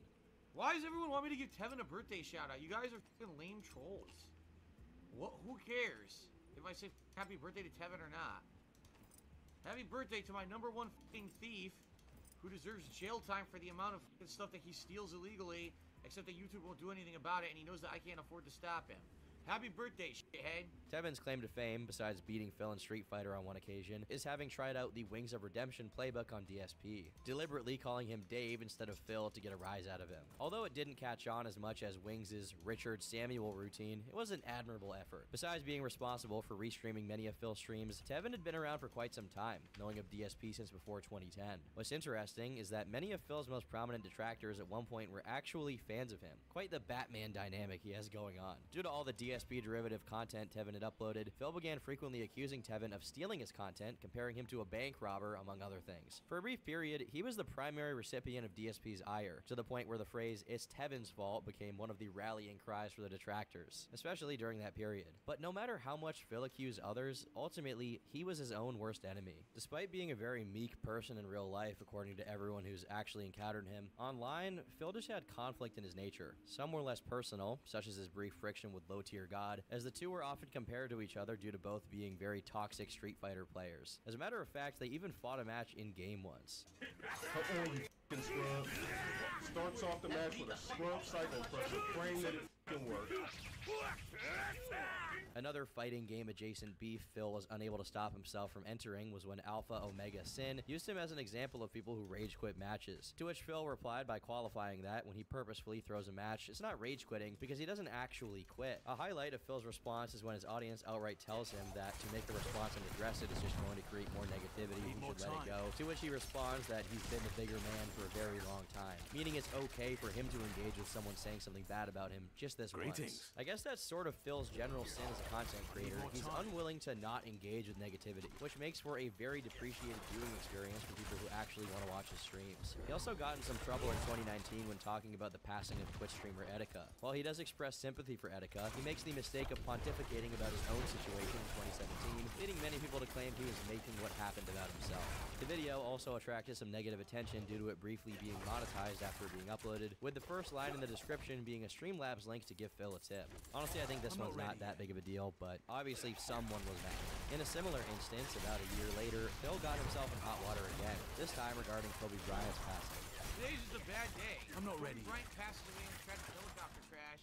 Why does everyone want me to give Tevin a birthday shout out? You guys are fucking lame trolls. What? Who cares if I say happy birthday to Tevin or not? Happy birthday to my number one fucking thief who deserves jail time for the amount of stuff that he steals illegally, except that YouTube won't do anything about it and he knows that I can't afford to stop him. Happy birthday, Tevin's claim to fame, besides beating Phil in Street Fighter on one occasion, is having tried out the Wings of Redemption playbook on DSP, deliberately calling him Dave instead of Phil to get a rise out of him. Although it didn't catch on as much as Wings' Richard Samuel routine, it was an admirable effort. Besides being responsible for restreaming many of Phil's streams, Tevin had been around for quite some time, knowing of DSP since before 2010. What's interesting is that many of Phil's most prominent detractors at one point were actually fans of him. Quite the Batman dynamic he has going on. Due to all the DSP derivative content Tevin had uploaded, Phil began frequently accusing Tevin of stealing his content, comparing him to a bank robber, among other things. For a brief period, he was the primary recipient of DSP's ire, to the point where the phrase, "It's Tevin's fault," became one of the rallying cries for the detractors, especially during that period. But no matter how much Phil accused others, ultimately, he was his own worst enemy. Despite being a very meek person in real life, according to everyone who's actually encountered him, online, Phil just had conflict in his nature. Some were less personal, such as his brief friction with low-tier God, as the two were often compared to each other due to both being very toxic Street Fighter players. As a matter of fact, they even fought a match in-game once. Come on, you f***ing scrub. Starts off the match with a scrub cycle pressure, praying that it f***ing works. Another fighting game adjacent beef Phil was unable to stop himself from entering was when Alpha Omega Sin used him as an example of people who rage quit matches, to which Phil replied by qualifying that when he purposefully throws a match, it's not rage quitting because he doesn't actually quit. A highlight of Phil's response is when his audience outright tells him that to make the response and address it is just going to create more negativity, he should let it go, to which he responds that he's been the bigger man for a very long time, meaning it's okay for him to engage with someone saying something bad about him just this once. I guess that's sort of Phil's general sin as a content creator. He's unwilling to not engage with negativity, which makes for a very depreciated viewing experience for people who actually want to watch his streams. He also got in some trouble in 2019 when talking about the passing of Twitch streamer Etika. While he does express sympathy for Etika, he makes the mistake of pontificating about his own situation in 2017, leading many people to claim he was making what happened about himself. The video also attracted some negative attention due to it briefly being monetized after being uploaded, with the first line in the description being a Streamlabs link to give Phil a tip. Honestly, I think this one's not that big of a deal, but obviously someone was mad. In a similar instance, about a year later, Phil got himself in hot water again, this time regarding Kobe Bryant's passing. Today's just a bad day. I'm not ready Bryant passes away in a tragic helicopter crash.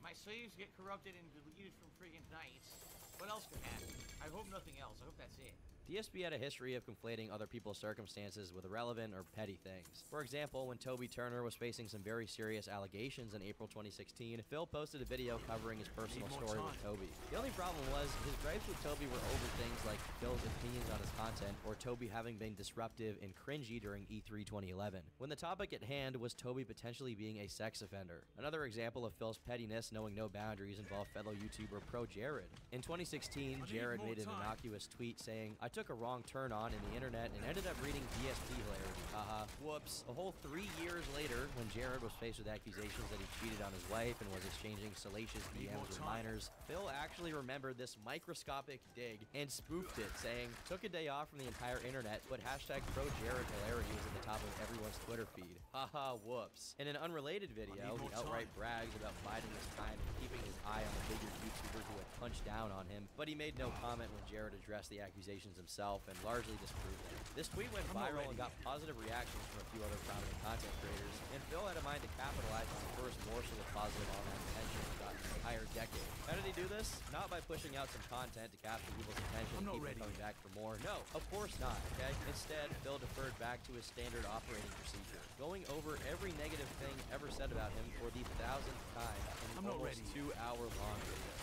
My slaves get corrupted and deleted from friggin' nights. What else could happen? I hope nothing else. I hope that's it. DSP had a history of conflating other people's circumstances with irrelevant or petty things. For example, when Toby Turner was facing some very serious allegations in April 2016, Phil posted a video covering his personal story with Toby. The only problem was, his gripes with Toby were over things like Phil's opinions on his content, or Toby having been disruptive and cringy during E3 2011, when the topic at hand was Toby potentially being a sex offender. Another example of Phil's pettiness knowing no boundaries involved fellow YouTuber Pro Jared. In 2016, Jared made an innocuous tweet saying, "I took a wrong turn on in the internet and ended up reading DSP hilarity. Haha. Whoops." A whole 3 years later, when Jared was faced with accusations that he cheated on his wife and was exchanging salacious DMs with minors, Phil actually remembered this microscopic dig and spoofed it, saying, "Took a day off from the entire internet, but hashtag Pro Jared hilarity was at the top of everyone's Twitter feed. Haha, whoops." In an unrelated video, he outright brags about biding his time and keeping his eye on the bigger YouTuber who had punched down on him, but he made no comment when Jared addressed the accusations himself and largely disproved them. This tweet went viral and got positive reactions from a few other prominent content creators, and Phil had a mind to capitalize on the first morsel of positive online attention he got in an entire decade. How did he do this? Not by pushing out some content to capture people's attention and keep them coming back for more. No, of course not, okay? Instead, Phil deferred back to his standard operating procedure, going over every negative thing ever said about him for the 1000th time in an almost 2-hour-long video.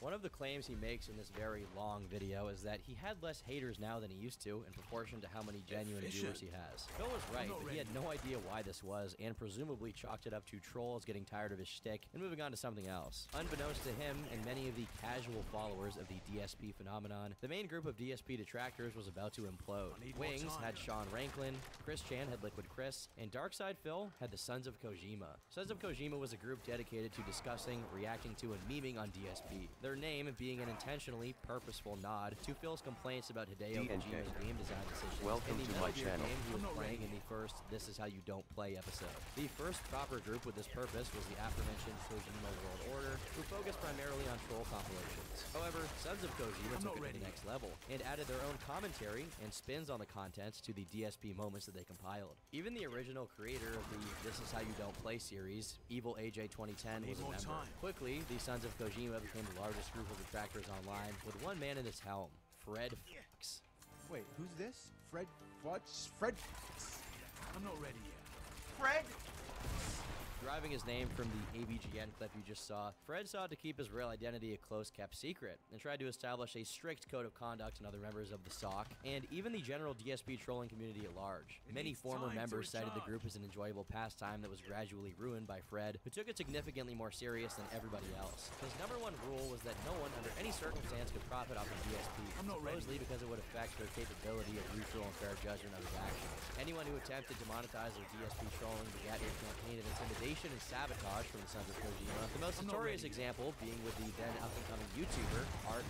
One of the claims he makes in this very long video is that he had less haters now than he used to in proportion to how many genuine viewers he has. Phil was right, but he had no idea why this was and presumably chalked it up to trolls getting tired of his shtick and moving on to something else. Unbeknownst to him and many of the casual followers of the DSP phenomenon, the main group of DSP detractors was about to implode. Wings had Sean Ranklin, Chris Chan had Liquid Chris, and Darkside Phil had the Sons of Kojima. Sons of Kojima was a group dedicated to discussing, reacting to, and memeing on DSP. Their her name being an intentionally purposeful nod to Phil's complaints about Hideo Kojima's game design decisions Welcome in the to Metal my Gear channel. game he was playing in the first This Is How You Don't Play episode. The first proper group with this purpose was the aforementioned Kojima World Order, who focused primarily on troll compilations. However, Sons of Kojima took it to the next level and added their own commentary and spins on the content to the DSP moments that they compiled. Even the original creator of the This Is How You Don't Play series, Evil AJ 2010, was a member. Quickly, the Sons of Kojima became the largest group of detractors online, with one man in its helm, Fred Fox. Wait, who's this? Fred Fox? Fred Fox. I'm not ready yet. Fred? Deriving his name from the ABGN clip you just saw, Fred sought to keep his real identity a close-kept secret and tried to establish a strict code of conduct in other members of the SOC and even the general DSP trolling community at large. Many former members cited the group as an enjoyable pastime that was gradually ruined by Fred, who took it significantly more serious than everybody else. His number one rule was that no one under any circumstance could profit off of DSP, supposedly because it would affect their capability of neutral and fair judgment of his actions. Anyone who attempted to monetize their DSP trolling began a campaign of intimidation and sabotage from the Sons of Kojima, the most notorious example being with the then up-and-coming YouTuber, arent.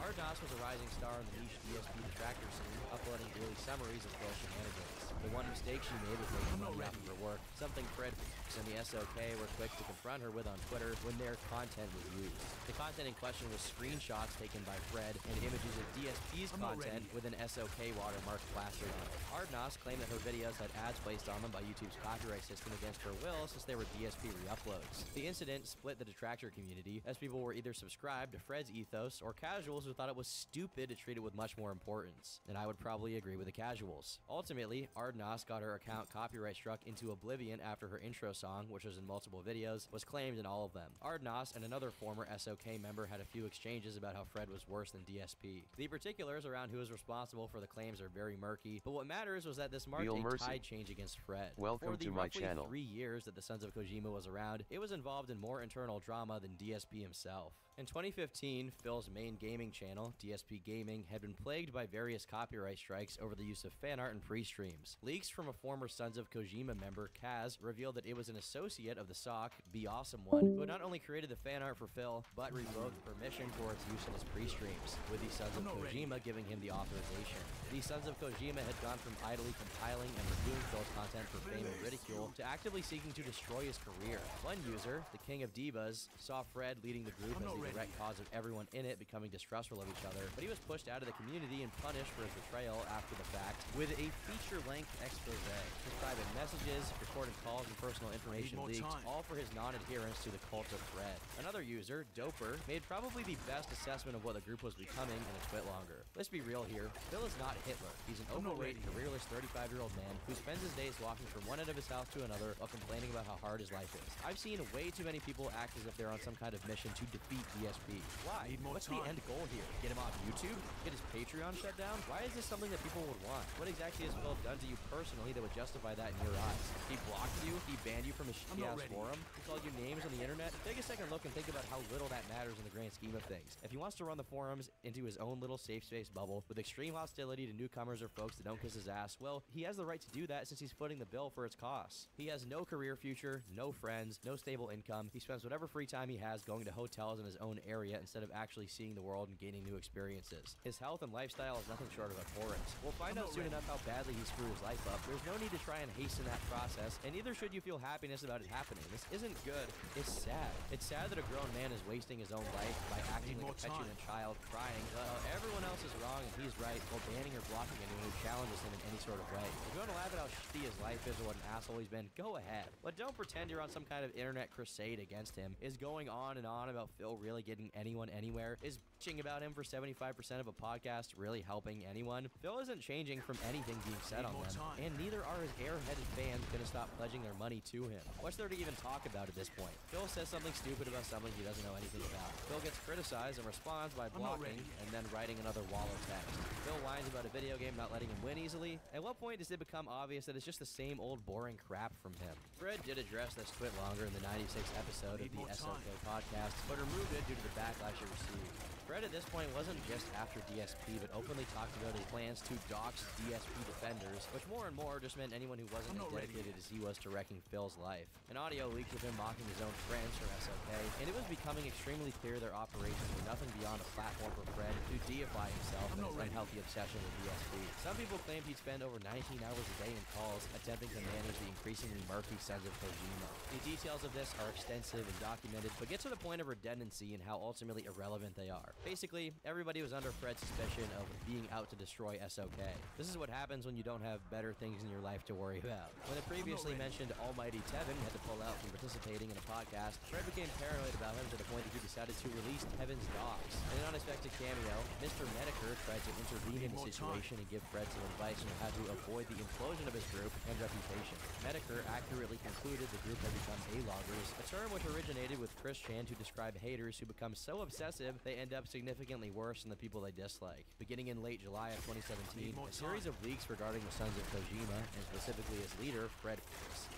Arent was a rising star in the niche DSP detractor scene, uploading daily summaries of Phil shenanigans. The one mistake she made was making money off of her work, something Fred and the SOK were quick to confront her with on Twitter when their content was used. The content in question was screenshots taken by Fred and images of DSP's content with an SOK watermark plastered on it. Arent claimed that her videos had ads placed on them by YouTube's copyright system against her will since they were DSP re-uploads. The incident split the detractor community, as people were either subscribed to Fred's ethos or casuals who thought it was stupid to treat it with much more importance. And I would probably agree with the casuals. Ultimately, arent got her account copyright struck into oblivion after her intro song, which was in multiple videos, was claimed in all of them. Arent and another former SOK member had a few exchanges about how Fred was worse than DSP. The particulars around who is responsible for the claims are very murky, but what matters was that this marked a tide change against Fred. Welcome to my channel. For the roughly 3 years that the Sons of Kojima was around, it was involved in more internal drama than DSP himself. In 2015, Phil's main gaming channel, DSP Gaming, had been plagued by various copyright strikes over the use of fan art and pre-streams. Leaks from a former Sons of Kojima member, Kaz, revealed that it was an associate of the SOC, Be Awesome One, who had not only created the fan art for Phil, but revoked permission for its use in his pre-streams, with the Sons of Kojima giving him the authorization. The Sons of Kojima had gone from idly compiling and reviewing Phil's content for fame and ridicule to actively seeking to destroy his career. One user, the King of Divas, saw Fred leading the group as the direct cause of everyone in it becoming distrustful of each other, but he was pushed out of the community and punished for his betrayal after the fact with a feature-length expose. His private messages, recorded calls, and personal information leaked, all for his non-adherence to the cult of Fred. Another user, Doper, made probably the best assessment of what the group was becoming and has quit longer. Let's be real here, Phil is not Hitler. He's an overweight, careerless 35-year-old man who spends his days walking from one end of his house to another while complaining about how hard his life is. I've seen way too many people act as if they're on some kind of mission to defeat DSP. Why? What's the end goal here? Get him off YouTube? Get his Patreon shut down? Why is this something that people would want? What exactly has Phil done to you personally that would justify that in your eyes? He blocked you? He banned you from his shitty-ass forum? He called you names on the internet? Take a second look and think about how little that matters in the grand scheme of things. If he wants to run the forums into his own little safe space bubble with extreme hostility to newcomers or folks that don't kiss his ass, well, he has the right to do that since he's footing the bill for its costs. He has no career future, no friends, no stable income. He spends whatever free time he has going to hotels in his own area instead of actually seeing the world and gaining new experiences. His health and lifestyle is nothing short of abhorrent. We'll find out soon enough how badly he screwed his life up. There's no need to try and hasten that process, and neither should you feel happiness about it happening. This isn't good. It's sad. It's sad that a grown man is wasting his own life by acting like a petulant child, crying while everyone else is wrong and he's right, while banning or blocking anyone who challenges him in any sort of way. If you want to laugh at how shitty his life is or what an asshole he's been, go ahead. But don't pretend you're on some kind of internet crusade against him. Is going on and on about Phil really getting anyone anywhere? Is bitching about him for 75% of a podcast really helping anyone? Phil isn't changing from anything being said on them, and neither are his airheaded fans gonna stop pledging their money to him. What's there to even talk about at this point? Phil says something stupid about something he doesn't know anything about. Phil gets criticized and responds by blocking and then writing another wall of text. Phil whines about a video game not letting him win easily. At what point does it become obvious that it's just the same old boring crap from him? Fred did address this twit longer in the 96th episode of the S.W.Frost podcast, but removed it due to the backlash it received. Fred at this point wasn't just after DSP, but openly talked about his plans to dox DSP defenders, which more and more just meant anyone who wasn't as dedicated as he was to wrecking Phil's life. An audio leaked of him mocking his own friends from SOK, and it was becoming extremely clear their operations were nothing beyond a platform for Fred to deify himself and his unhealthy obsession with DSP. Some people claimed he'd spend over 19 hours a day in calls, attempting to manage the increasingly murky Sons of Kojima. The details of this are extensive and documented, but get to the point of redundancy and how ultimately irrelevant they are. Basically, everybody was under Fred's suspicion of being out to destroy SOK. This is what happens when you don't have better things in your life to worry about. When the previously mentioned almighty Tevin had to pull out from participating in a podcast, Fred became paranoid about him to the point that he decided to release Tevin's docs. In an unexpected cameo, Mr. Mediker tried to intervene in the situation and give Fred some advice on how to avoid the implosion of his group and reputation. Mediker accurately concluded the group had become A-loggers, a term which originated with Chris Chan to describe haters who become so obsessive they end up significantly worse than the people they dislike. Beginning in late July of 2017, a series of leaks regarding the Sons of Kojima, and specifically his leader, Fred,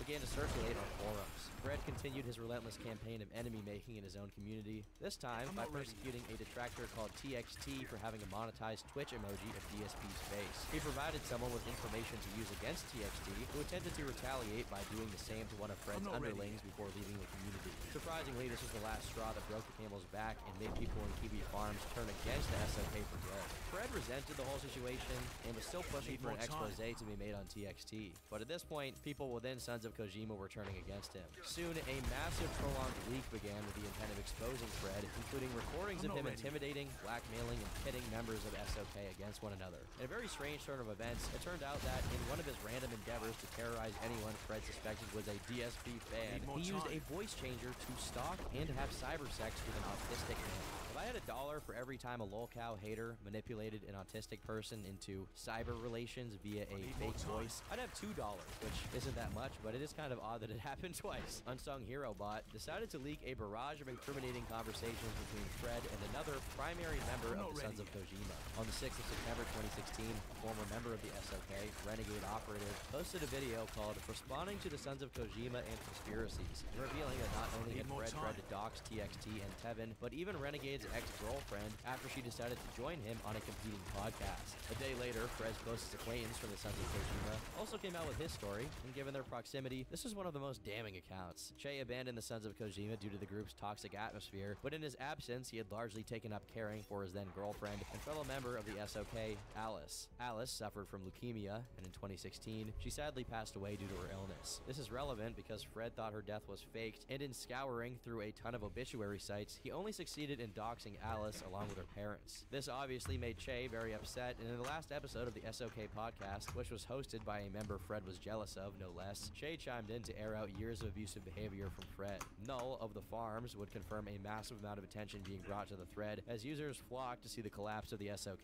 began to circulate on forums. Fred continued his relentless campaign of enemy-making in his own community, this time by persecuting a detractor called TXT for having a monetized Twitch emoji of DSP's face. He provided someone with information to use against TXT, who attempted to retaliate by doing the same to one of Fred's underlings before leaving the community. Surprisingly, this was the last straw that broke the camel's back and made people in Kiwi Farms turn against the SOK for good. Fred resented the whole situation and was still pushing for an expose to be made on TXT. But at this point, people within Sons of Kojima were turning against him. Soon, a massive prolonged leak began with the intent of exposing Fred, including recordings of him intimidating, blackmailing, and pitting members of SOK against one another. In a very strange turn of events, it turned out that in one of his random endeavors to terrorize anyone Fred suspected was a DSP fan, he used a voice changer to stalk and have cyber sex with an autistic man. If I had $1 for every time a lolcow hater manipulated an autistic person into cyber relations via a fake voice, I'd have $2, which isn't that much, but it is kind of odd that it happened twice. Unsung Hero Bot decided to leak a barrage of incriminating conversations between Fred and another primary member of the Sons of Kojima. On the 6th of September 2016, a former member of the SOK, Renegade Operative, posted a video called Responding to the Sons of Kojima and Conspiracies, revealing that not only had Fred tried to dox TXT and Tevin, but even Renegade's ex-girlfriend after she decided to join him on a competing podcast. A day later, Fred's closest acquaintance from the Sons of Kojima also came out with his story, and given their proximity, this is one of the most damning accounts. Che abandoned the Sons of Kojima due to the group's toxic atmosphere, but in his absence, he had largely taken up caring for his then-girlfriend and fellow member of the SOK, Alice. Alice suffered from leukemia, and in 2016, she sadly passed away due to her illness. This is relevant because Fred thought her death was faked, and in scouring through a ton of obituary sites, he only succeeded in doxing Alice along with her parents. This obviously made Che very upset, and in the last episode of the SOK podcast, which was hosted by a member Fred was jealous of, no less, Che chimed in to air out years of abusive behavior from Fred. Null of the Farms would confirm a massive amount of attention being brought to the thread as users flocked to see the collapse of the SOK,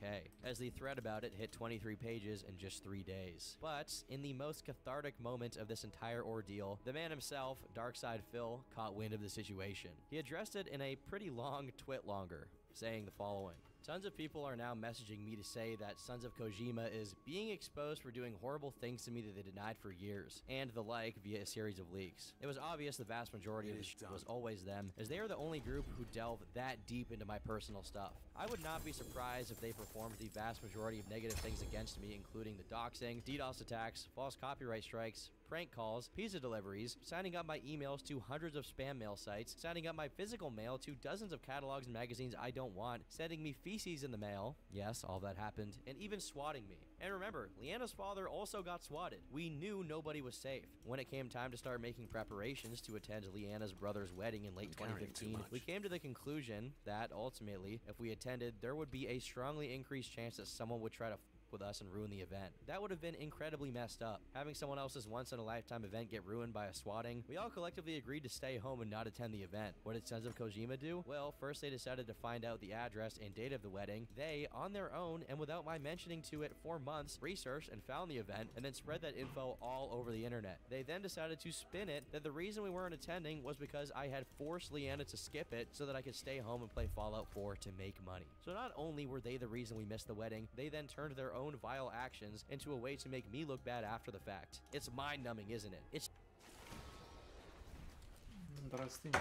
as the thread about it hit 23 pages in just 3 days. But in the most cathartic moment of this entire ordeal, the man himself, Darkside Phil, caught wind of the situation. He addressed it in a pretty long twit-longer, saying the following. Tons of people are now messaging me to say that Sons of Kojima is being exposed for doing horrible things to me that they denied for years, and the like via a series of leaks. It was obvious the vast majority of the shit was always them, as they are the only group who delve that deep into my personal stuff. I would not be surprised if they performed the vast majority of negative things against me, including the doxing, DDoS attacks, false copyright strikes, prank calls, pizza deliveries, signing up my emails to hundreds of spam mail sites, signing up my physical mail to dozens of catalogs and magazines I don't want, sending me feces in the mail, yes, all that happened, and even swatting me. And remember, Leanna's father also got swatted. We knew nobody was safe. When it came time to start making preparations to attend Leanna's brother's wedding in late 2015, we came to the conclusion that, ultimately, if we attended, there would be a strongly increased chance that someone would try to with us and ruin the event. That would have been incredibly messed up. Having someone else's once-in-a-lifetime event get ruined by a swatting, we all collectively agreed to stay home and not attend the event. What did Sons of Kojima do? Well, first they decided to find out the address and date of the wedding. They, on their own, and without my mentioning to it for months, researched and found the event, and then spread that info all over the internet. They then decided to spin it that the reason we weren't attending was because I had forced Leanna to skip it so that I could stay home and play Fallout 4 to make money. So not only were they the reason we missed the wedding, they then turned their own vile actions into a way to make me look bad after the fact. It's mind-numbing, isn't it? It's interesting.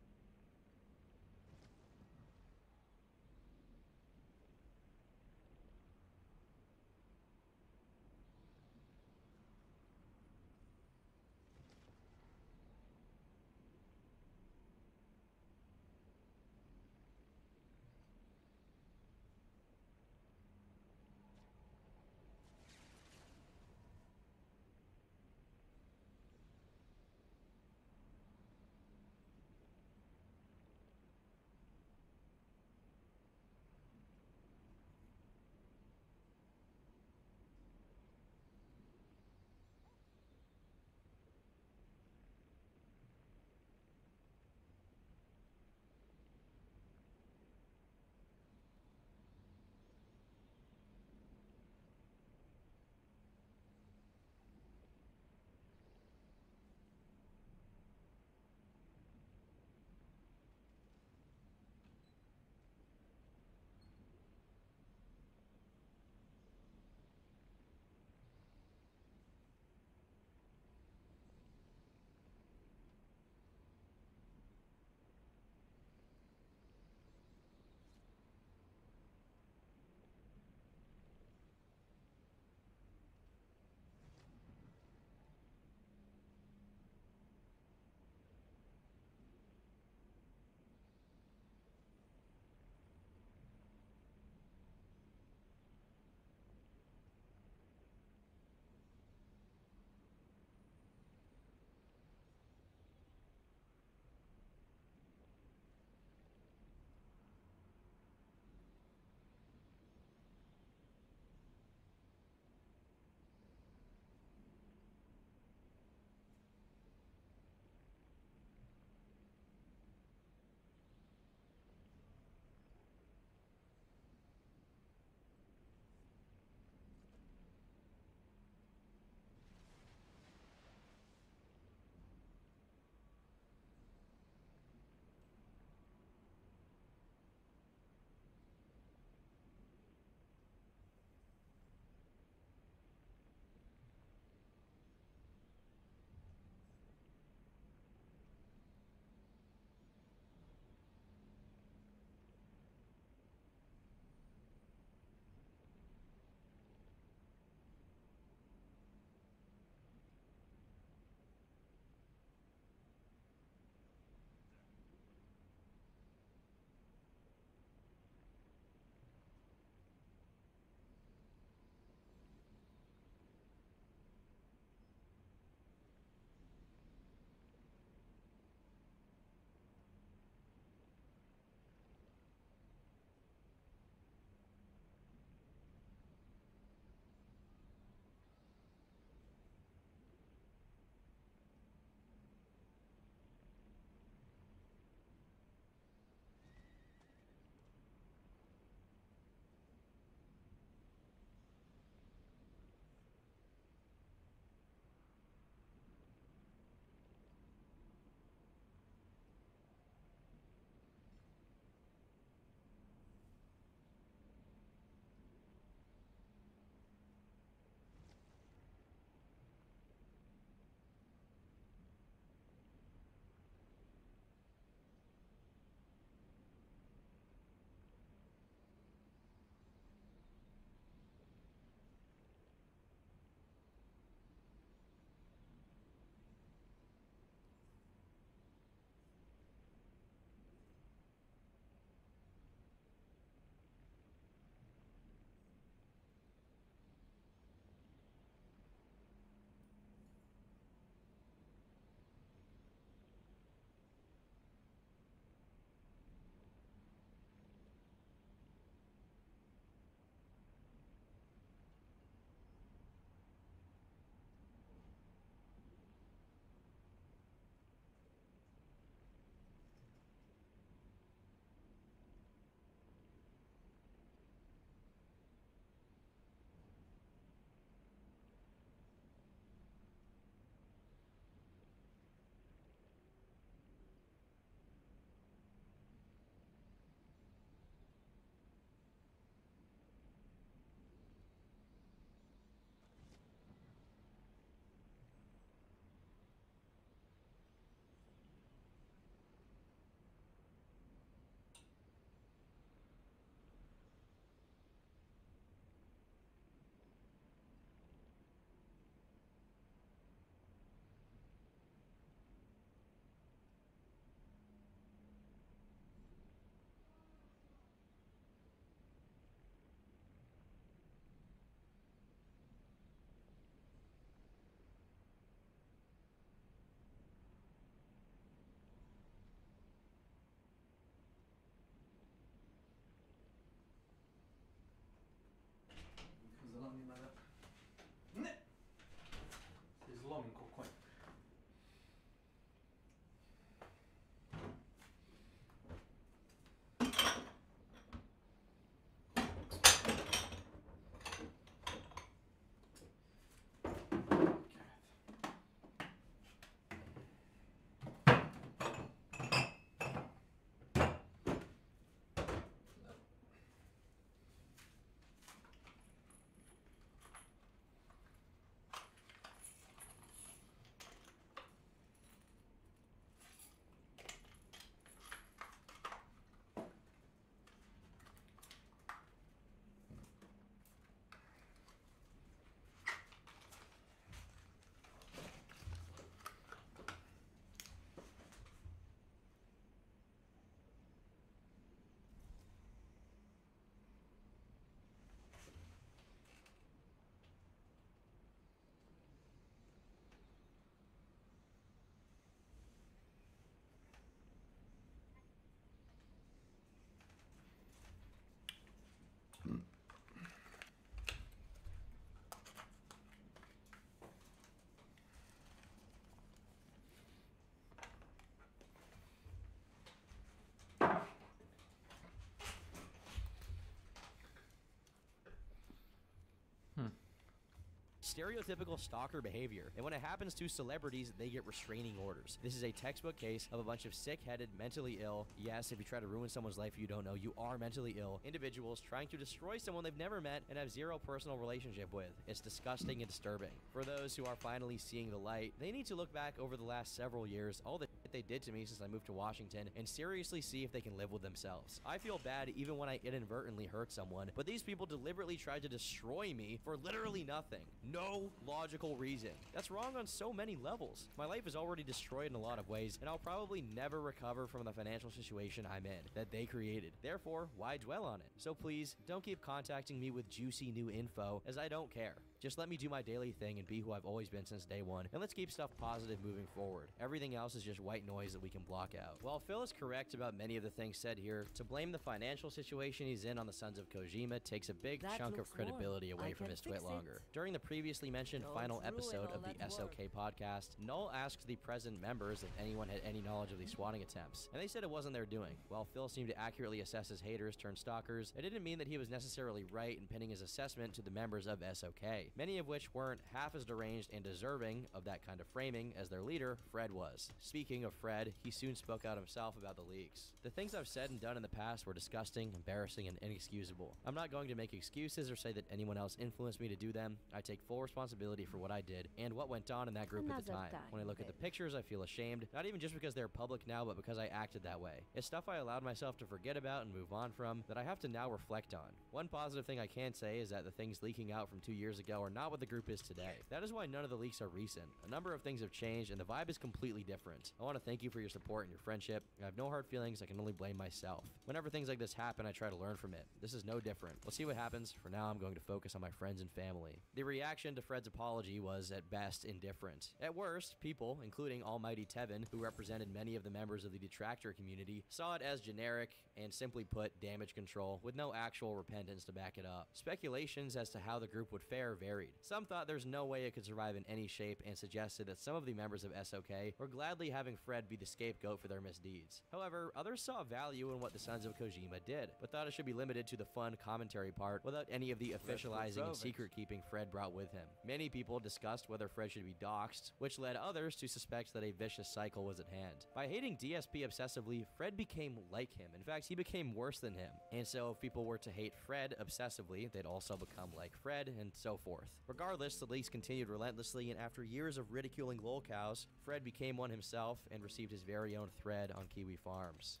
Stereotypical stalker behavior. And when it happens to celebrities, they get restraining orders. This is a textbook case of a bunch of sick-headed, mentally ill, yes, if you try to ruin someone's life you don't know, you are mentally ill, individuals trying to destroy someone they've never met and have zero personal relationship with. It's disgusting and disturbing. For those who are finally seeing the light, they need to look back over the last several years, all the shit they did to me since I moved to Washington, and seriously see if they can live with themselves. I feel bad even when I inadvertently hurt someone, but these people deliberately tried to destroy me for literally nothing. No logical reason. That's wrong on so many levels. My life is already destroyed in a lot of ways, and I'll probably never recover from the financial situation I'm in that they created. Therefore, why dwell on it? So please, don't keep contacting me with juicy new info, as I don't care. Just let me do my daily thing and be who I've always been since day one, and let's keep stuff positive moving forward. Everything else is just white noise that we can block out. While Phil is correct about many of the things said here, to blame the financial situation he's in on the Sons of Kojima takes a big chunk of credibility away from his twit longer. During the previously mentioned final episode of the SOK podcast, Null asked the present members if anyone had any knowledge of these swatting attempts, and they said it wasn't their doing. While Phil seemed to accurately assess his haters turned stalkers, it didn't mean that he was necessarily right in pinning his assessment to the members of SOK, many of which weren't half as deranged and deserving of that kind of framing as their leader, Fred, was. Speaking of Fred, he soon spoke out himself about the leaks. The things I've said and done in the past were disgusting, embarrassing, and inexcusable. I'm not going to make excuses or say that anyone else influenced me to do them. I take full responsibility for what I did and what went on in that group at the time. When I look at the pictures, I feel ashamed, not even just because they're public now, but because I acted that way. It's stuff I allowed myself to forget about and move on from that I have to now reflect on. One positive thing I can say is that the things leaking out from 2 years ago are not what the group is today. That is why none of the leaks are recent. A number of things have changed and the vibe is completely different. I want to thank you for your support and your friendship. I have no hard feelings, I can only blame myself. Whenever things like this happen, I try to learn from it. This is no different. We'll see what happens. For now, I'm going to focus on my friends and family. The reaction to Fred's apology was, at best, indifferent. At worst, people, including Almighty Tevin, who represented many of the members of the detractor community, saw it as generic and simply put damage control with no actual repentance to back it up. Speculations as to how the group would fare varied. Some thought there's no way it could survive in any shape and suggested that some of the members of SOK were gladly having Fred be the scapegoat for their misdeeds. However, others saw value in what the Sons of Kojima did, but thought it should be limited to the fun commentary part without any of the officializing and secret-keeping Fred brought with him. Many people discussed whether Fred should be doxxed, which led others to suspect that a vicious cycle was at hand. By hating DSP obsessively, Fred became like him. In fact, he became worse than him. And so if people were to hate Fred obsessively, they'd also become like Fred, and so forth. Regardless, the leaks continued relentlessly, and after years of ridiculing lolcows, Fred became one himself and received his very own thread on Kiwi Farms.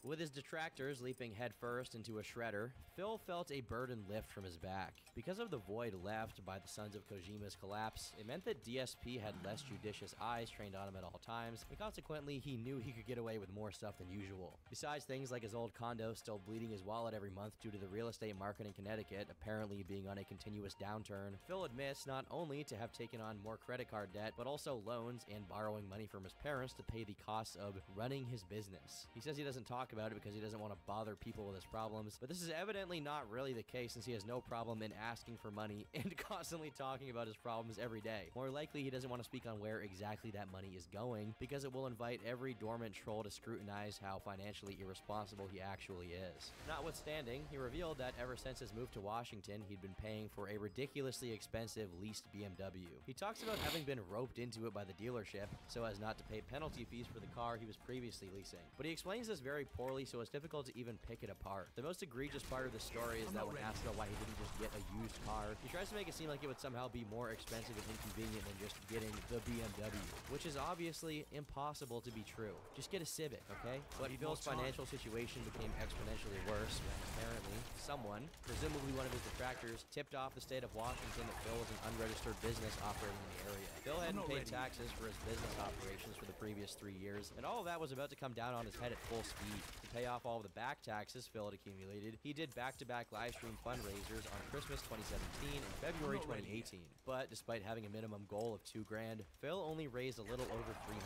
With his detractors leaping headfirst into a shredder, Phil felt a burden lift from his back. Because of the void left by the Sons of Kojima's collapse, it meant that DSP had less judicious eyes trained on him at all times, and consequently he knew he could get away with more stuff than usual. Besides things like his old condo still bleeding his wallet every month due to the real estate market in Connecticut apparently being on a continuous downturn, Phil admits not only to have taken on more credit card debt, but also loans and borrowing money from his parents to pay the costs of running his business. He says he doesn't talk about it because he doesn't want to bother people with his problems, but this is evidently not really the case since he has no problem in asking for money and constantly talking about his problems every day. More likely, he doesn't want to speak on where exactly that money is going because it will invite every dormant troll to scrutinize how financially irresponsible he actually is. Notwithstanding, he revealed that ever since his move to Washington, he'd been paying for a ridiculously expensive leased BMW. He talks about having been roped into it by the dealership so as not to pay penalty fees for the car he was previously leasing. But he explains this very poorly, so it's difficult to even pick it apart. The most egregious part of the story is that when asked about why he didn't just get a used car, he tries to make it seem like it would somehow be more expensive and inconvenient than just getting the BMW, which is obviously impossible to be true. Just get a Civic, okay? But Phil's financial situation became exponentially worse when apparently someone, presumably one of his detractors, tipped off the state of Washington that Phil was an unregistered business operating in the area. Phil hadn't paid taxes for his business operations for the previous 3 years, and all of that was about to come down on his head at full speed. To pay off all of the back taxes Phil had accumulated, he did back-to-back live stream fundraisers on Christmas 2017 and February 2018. But despite having a minimum goal of $2 grand, Phil only raised a little over $300.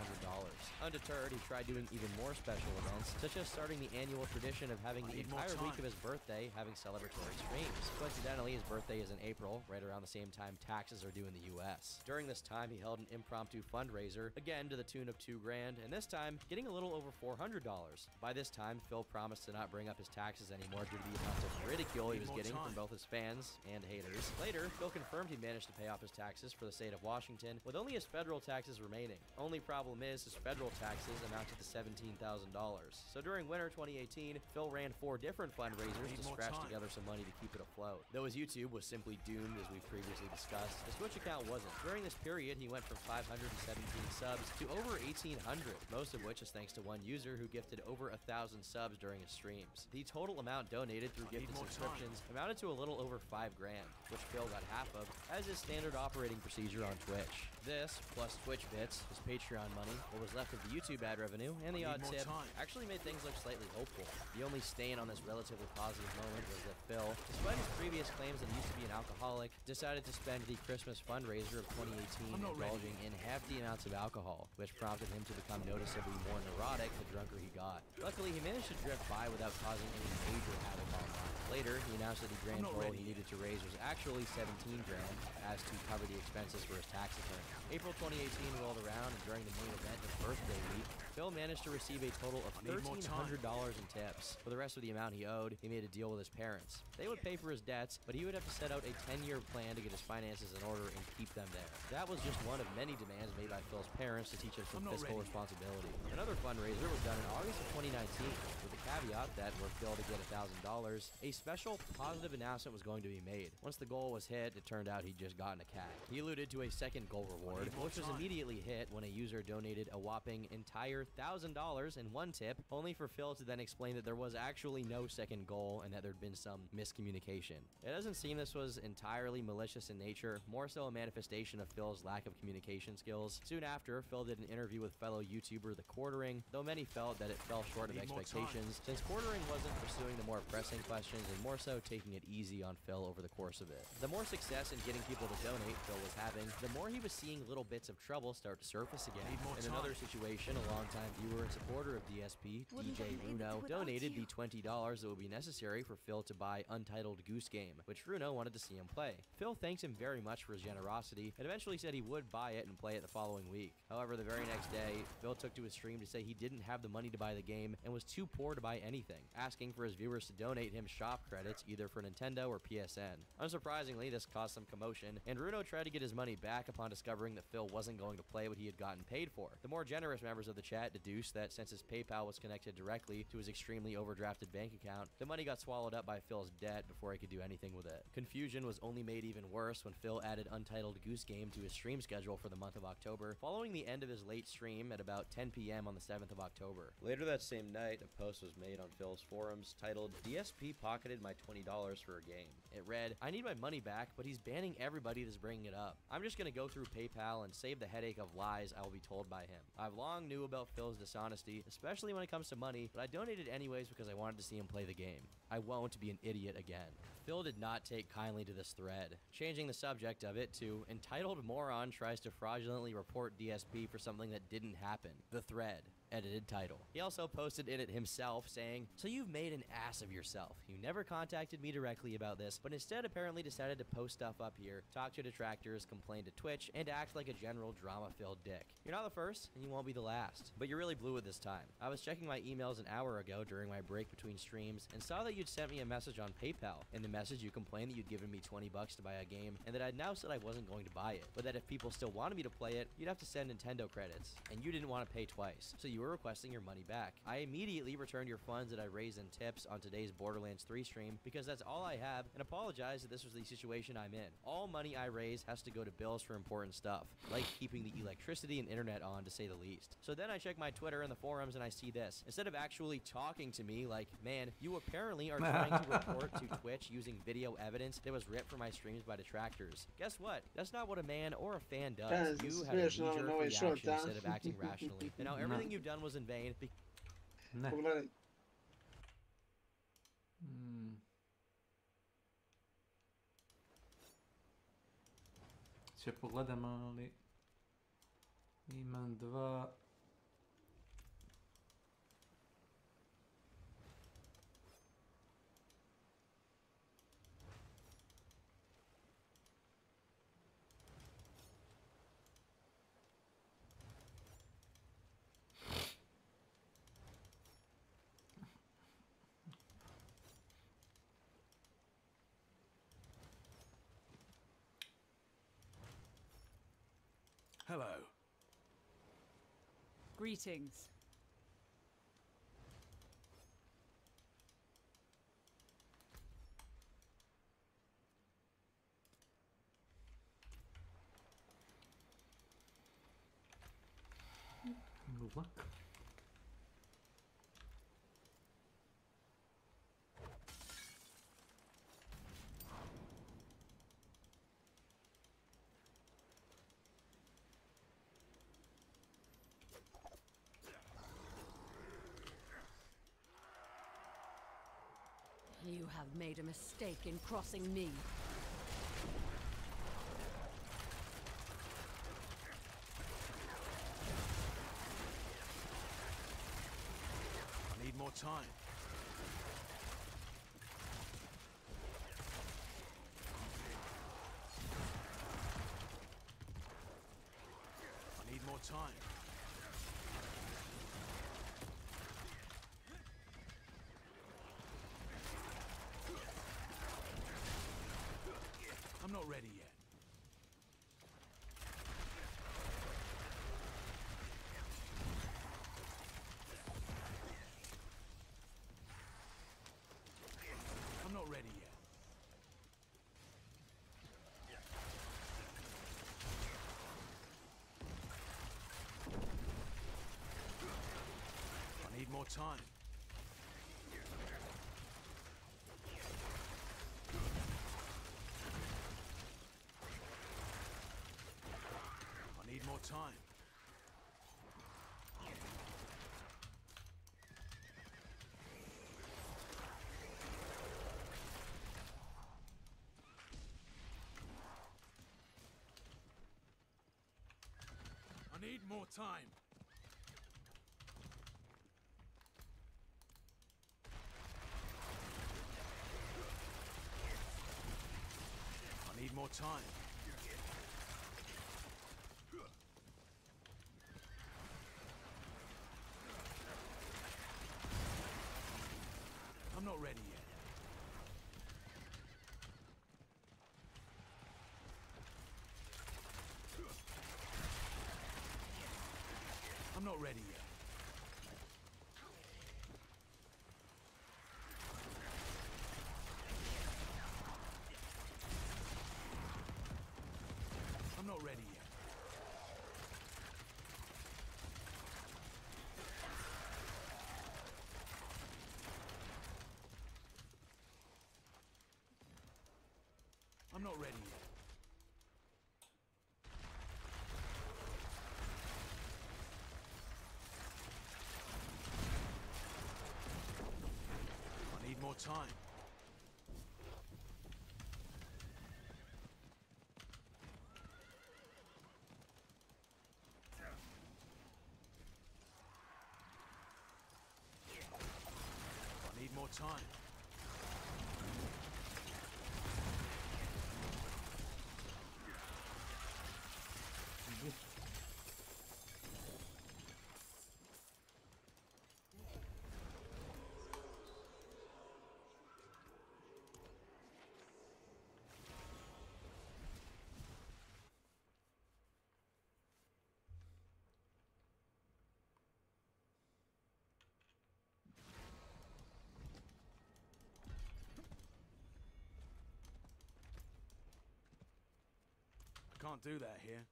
Undeterred, he tried doing even more special events, such as starting the annual tradition of having the entire week of his birthday having celebratory streams. Coincidentally, his birthday is in April, right around the same time taxes are due in the US. During this time, he held an impromptu fundraiser, again to the tune of $2 grand, and this time getting a little over $400. By this time, Phil promised to not bring up his taxes anymore due to the amount of ridicule he was getting from both his fans and haters. Later, Phil confirmed he managed to pay off his taxes for the state of Washington, with only his federal taxes remaining. Only problem is, his federal taxes amounted to $17,000. So during winter 2018, Phil ran 4 different fundraisers to scratch together some money to keep it afloat. Though his YouTube was simply doomed, as we've previously discussed, his Twitch account wasn't. During this period, he went from 517 subs to over 1,800, most of which is thanks to one user who gifted over 1,000 subs during his streams. The total amount donated through gifted subscriptions amounted to a little over $5 grand, which Phil got half of, as is standard operating procedure on Twitch. This, plus Twitch bits, his Patreon money, what was left of the YouTube ad revenue, and the odd tip, actually made things look slightly hopeful. The only stain on this relatively positive moment was that Phil, despite his previous claims that he used to be an alcoholic, decided to spend the Christmas fundraiser of 2018 indulging in hefty amounts of alcohol, which prompted him to become noticeably more neurotic the drunker he got. Luckily, he managed to drift by without causing any major havoc online. Later, he announced that the grand total he needed to raise was actually 17 grand, as to cover the expenses for his tax return. April 2018 rolled around, and during the main event of birthday week, Phil managed to receive a total of $1,300 in tips. For the rest of the amount he owed, he made a deal with his parents. They would pay for his debts, but he would have to set out a 10-year plan to get his finances in order and keep them there. That was just one of many demands made by Phil's parents to teach him some fiscal responsibility. Another fundraiser was done in August of 2019, with the caveat that were Phil to get $1,000, a special positive announcement was going to be made. Once the goal was hit, it turned out he'd just gotten a cat. He alluded to a second goal reward, which was immediately hit when a user donated a whopping entire $1,000 in one tip, only for Phil to then explain that there was actually no second goal and that there'd been some miscommunication. It doesn't seem this was entirely malicious in nature, more so a manifestation of Phil's lack of communication skills. Soon after, Phil did an interview with fellow YouTuber The Quartering, though many felt that it fell short of expectations, since Quartering wasn't pursuing the more pressing questions and more so taking it easy on Phil over the course of it. The more success in getting people to donate Phil was having, the more he was seeing little bits of trouble start to surface again. In another situation, a longtime viewer and supporter of DSP, DJ Runo, donated the $20 that would be necessary for Phil to buy Untitled Goose Game, which Runo wanted to see him play. Phil thanked him very much for his generosity, and eventually said he would buy it and play it the following week. However, the very next day, Phil took to his stream to say he didn't have the money to buy the game and was too poor to buy anything, asking for his viewers to donate him shop credits either for Nintendo or PSN. Unsurprisingly, this caused some commotion, and Runo tried to get his money back upon discovering that Phil wasn't going to play what he had gotten paid for. The more generous members of the chat deduced that since his PayPal was connected directly to his extremely overdrafted bank account, the money got swallowed up by Phil's debt before he could do anything with it. Confusion was only made even worse when Phil added Untitled Goose Game to his stream schedule for the month of October, following the end of his late stream at about 10 p.m. on the 7th of October. Later that same night, a post was made on Phil's forums titled, "DSP pocketed my $20 for a game." It read, "I need my money back, but he's banning everybody that's bringing it up. I'm just gonna go through PayPal and save the headache of lies I will be told by him. I've long knew about Phil's dishonesty, especially when it comes to money, but I donated anyways because I wanted to see him play the game. I won't be an idiot again." Phil did not take kindly to this thread, changing the subject of it to "Entitled Moron Tries to Fraudulently Report DSP for Something That Didn't Happen. The Thread." Edited title. He also posted in it himself saying, "So you've made an ass of yourself. You never contacted me directly about this, but instead apparently decided to post stuff up here, talk to detractors, complain to Twitch, and act like a general drama-filled dick. You're not the first, and you won't be the last. But you really blew it this time. I was checking my emails an hour ago during my break between streams, and saw that you'd sent me a message on PayPal. In the message, you complained that you'd given me $20 to buy a game, and that I'd now said I wasn't going to buy it, but that if people still wanted me to play it, you'd have to send Nintendo credits, and you didn't want to pay twice, so you were requesting your money back. I immediately returned your funds that I raised in tips on today's Borderlands 3 stream, because that's all I have, and apologize that this was the situation I'm in. All money I raise has to go to bills for important stuff, like keeping the electricity and internet on, to say the least. So then I check my Twitter and the forums and I see this. Instead of actually talking to me like, man, you apparently are trying to report to Twitch using video evidence that was ripped from my streams by detractors. Guess what? That's not what a man or a fan does. You had a knee-jerk reaction instead of acting rationally. And now everything you've done was in vain. Će pogledam, ali imam dva. Hello. Greetings. Good luck. You have made a mistake in crossing me. I need more time. I need more time. I'm not ready yet. I'm not ready yet. I need more time. I need more time. I need more time. I need more time. I'm not ready yet. I'm not ready yet. I'm not ready yet. I'm not ready yet. I need more time. I need more time. I can't do that here.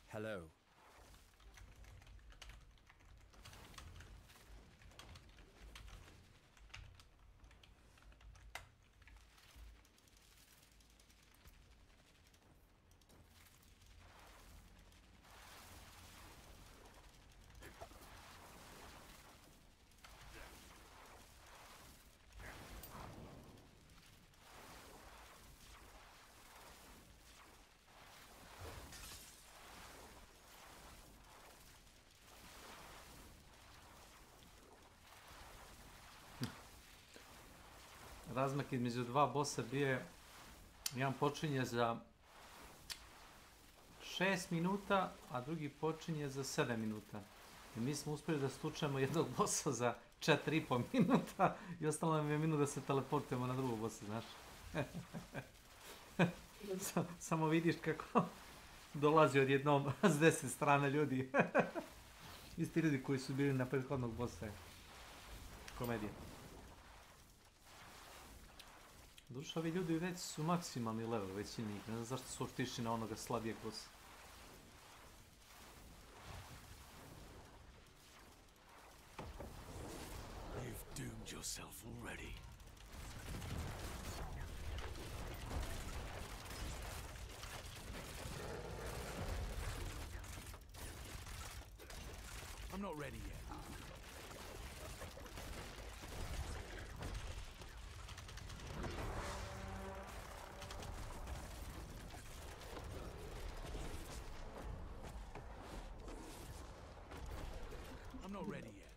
Hello. Razmak između dva bossa bio je, jedan počinje za 6 minuta, a drugi počinje za 7 minuta. I mi smo uspjeli da stučemo jednog bossa za 4,5 minuta i ostalo nam je minut da se teleportujemo na drugog bossa, znaš. Samo vidiš kako dolazi odjednom s 10 strane ljudi. Isti ljudi koji su bili na prethodnog bossa. Komedija. Duša, ovi ljudi već su maksimalni level, većini njih. Ne znam zašto su otišli na onoga slabijeg bossa. You've doomed yourself already. I'm not ready yet. I'm not ready yet.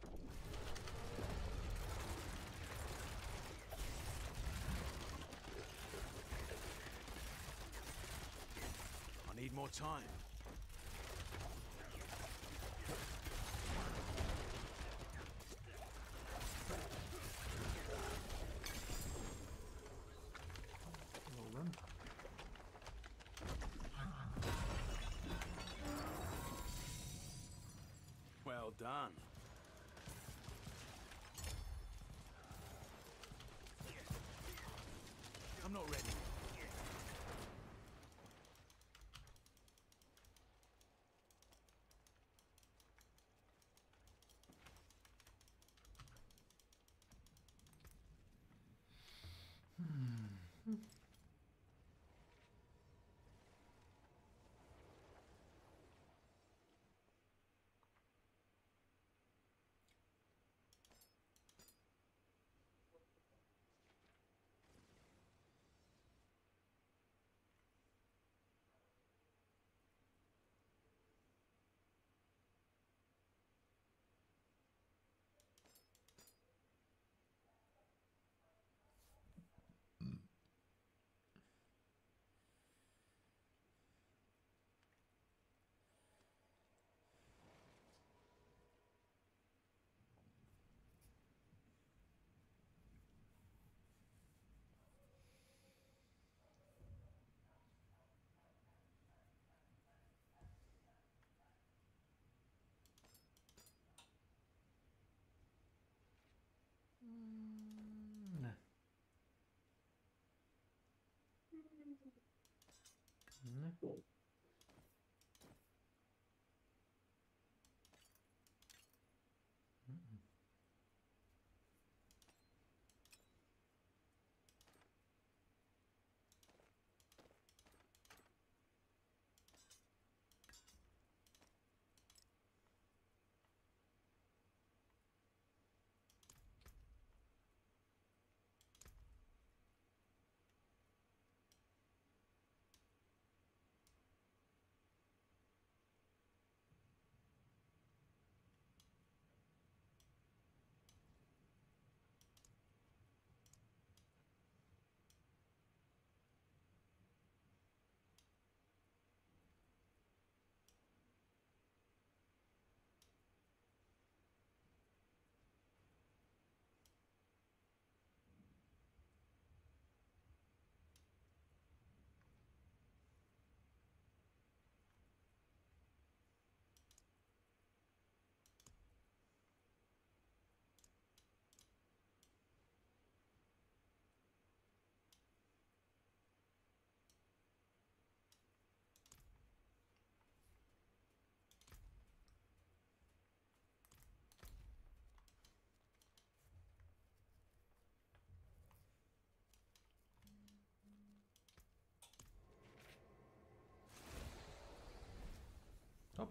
I need more time. Well done. I'm not ready. Ne. Ne. Hop.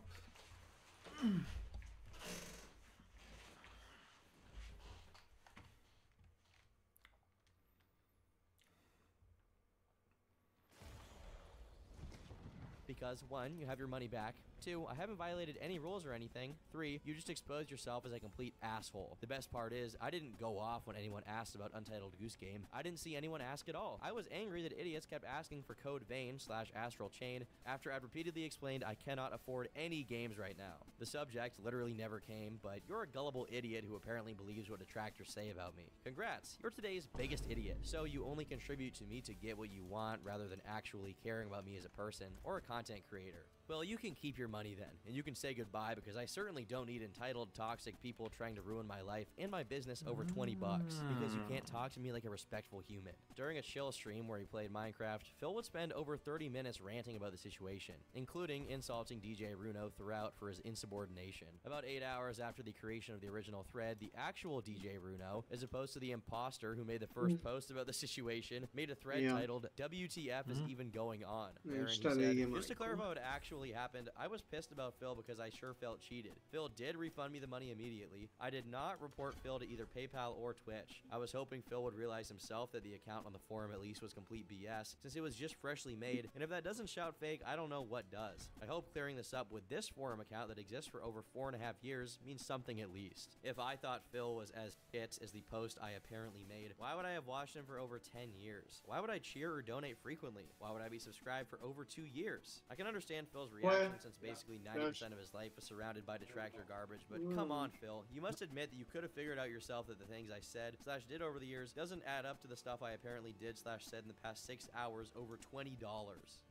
Because, one, you have your money back, 2, I haven't violated any rules or anything. 3, you just exposed yourself as a complete asshole. The best part is, I didn't go off when anyone asked about Untitled Goose Game. I didn't see anyone ask at all. I was angry that idiots kept asking for Code Vein / Astral Chain after I'd repeatedly explained I cannot afford any games right now. The subject literally never came, but you're a gullible idiot who apparently believes what detractors say about me. Congrats, you're today's biggest idiot. So you only contribute to me to get what you want rather than actually caring about me as a person or a content creator. Well, you can keep your money then, and you can say goodbye because I certainly don't need entitled, toxic people trying to ruin my life and my business over 20 bucks because you can't talk to me like a respectful human. During a chill stream where he played Minecraft, Phil would spend over 30 minutes ranting about the situation, including insulting DJ Runo throughout for his insubordination. About 8 hours after the creation of the original thread, the actual DJ Runo, as opposed to the imposter who made the first post about the situation, made a thread titled WTF is even going on. Wherein he said, just to clarify what actually happened, I was pissed about Phil because I sure felt cheated. Phil did refund me the money immediately. I did not report Phil to either PayPal or Twitch. I was hoping Phil would realize himself that the account on the forum at least was complete BS, since it was just freshly made, and if that doesn't shout fake, I don't know what does. I hope clearing this up with this forum account that exists for over 4.5 years means something at least. If I thought Phil was as shit as the post I apparently made, why would I have watched him for over 10 years? Why would I cheer or donate frequently? Why would I be subscribed for over 2 years? I can understand Phil's reaction since basically 90% of his life was surrounded by detractor garbage, but come on, Phil. You must admit that you could have figured out yourself that the things I said / did over the years doesn't add up to the stuff I apparently did / said in the past 6 hours over $20.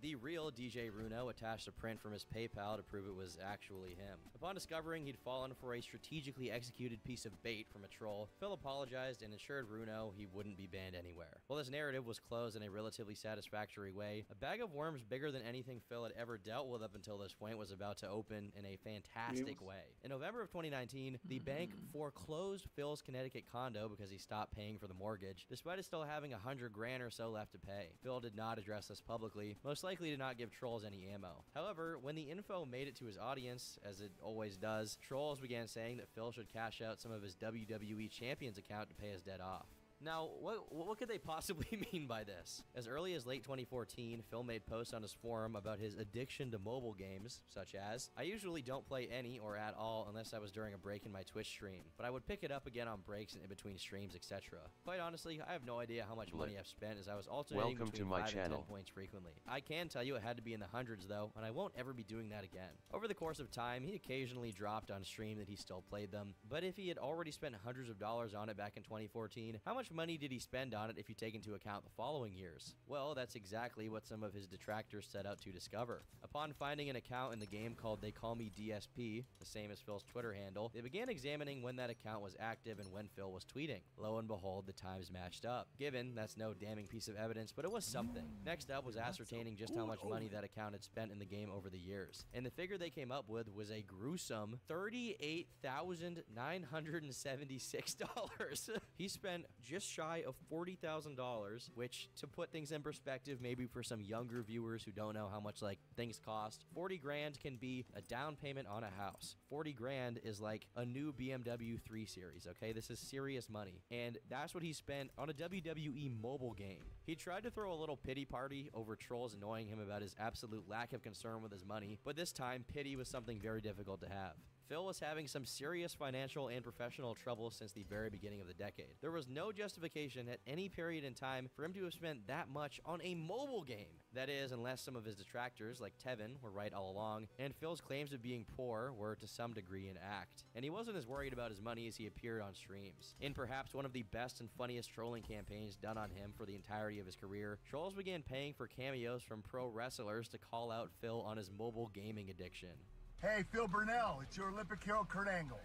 The real DJ Runo attached a print from his PayPal to prove it was actually him. Upon discovering he'd fallen for a strategically executed piece of bait from a troll, Phil apologized and assured Runo he wouldn't be banned anywhere. While this narrative was closed in a relatively satisfactory way, a bag of worms bigger than anything Phil had ever dealt with up until this point was about to open in a fantastic way. In November of 2019, the bank foreclosed Phil's Connecticut condo because he stopped paying for the mortgage, despite it still having $100,000 or so left to pay. Phil did not address this publicly, most likely to not give trolls any ammo. However, when the info made it to his audience, as it always does, trolls began saying that Phil should cash out some of his WWE Champions account to pay his debt off. Now, what could they possibly mean by this? As early as late 2014, Phil made posts on his forum about his addiction to mobile games, such as, I usually don't play any or at all unless I was during a break in my Twitch stream, but I would pick it up again on breaks and in between streams, etc. Quite honestly, I have no idea how much money I've spent as I was alternating between 5 and 10 points frequently. I can tell you it had to be in the hundreds though, and I won't ever be doing that again. Over the course of time, he occasionally dropped on stream that he still played them, but if he had already spent hundreds of dollars on it back in 2014, how much money did he spend on it if you take into account the following years? Well, that's exactly what some of his detractors set out to discover. Upon finding an account in the game called They Call Me DSP, the same as Phil's Twitter handle, they began examining when that account was active and when Phil was tweeting. Lo and behold, the times matched up. Given, that's no damning piece of evidence, but it was something. Next up was ascertaining just how much money that account had spent in the game over the years. And the figure they came up with was a gruesome $38,976. He spent just shy of $40,000, which, to put things in perspective, maybe for some younger viewers who don't know how much like things cost, 40 grand can be a down payment on a house. 40 grand is like a new BMW 3 Series, okay? This is serious money. And that's what he spent on a WWE mobile game. He tried to throw a little pity party over trolls annoying him about his absolute lack of concern with his money, but this time pity was something very difficult to have. Phil was having some serious financial and professional trouble since the very beginning of the decade. There was no justification at any period in time for him to have spent that much on a mobile game. That is, unless some of his detractors, like Tevin, were right all along, and Phil's claims of being poor were to some degree an act. And he wasn't as worried about his money as he appeared on streams. In perhaps one of the best and funniest trolling campaigns done on him for the entirety of his career, trolls began paying for cameos from pro wrestlers to call out Phil on his mobile gaming addiction. Hey, Phil Burnell, it's your Olympic hero Kurt Angle.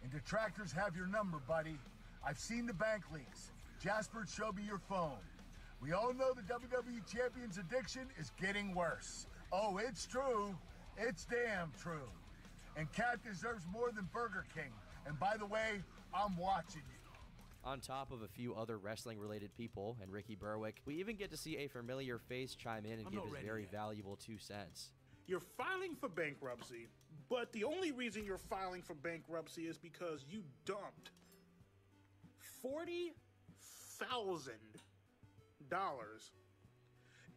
And detractors have your number, buddy. I've seen the bank leaks. Jasper showed me your phone. We all know the WWE Champion's addiction is getting worse. Oh, it's true. It's damn true. And Cat deserves more than Burger King. And by the way, I'm watching you. On top of a few other wrestling-related people and Ricky Berwick, we even get to see a familiar face chime in and give his very valuable 2 cents. You're filing for bankruptcy, but the only reason you're filing for bankruptcy is because you dumped $40,000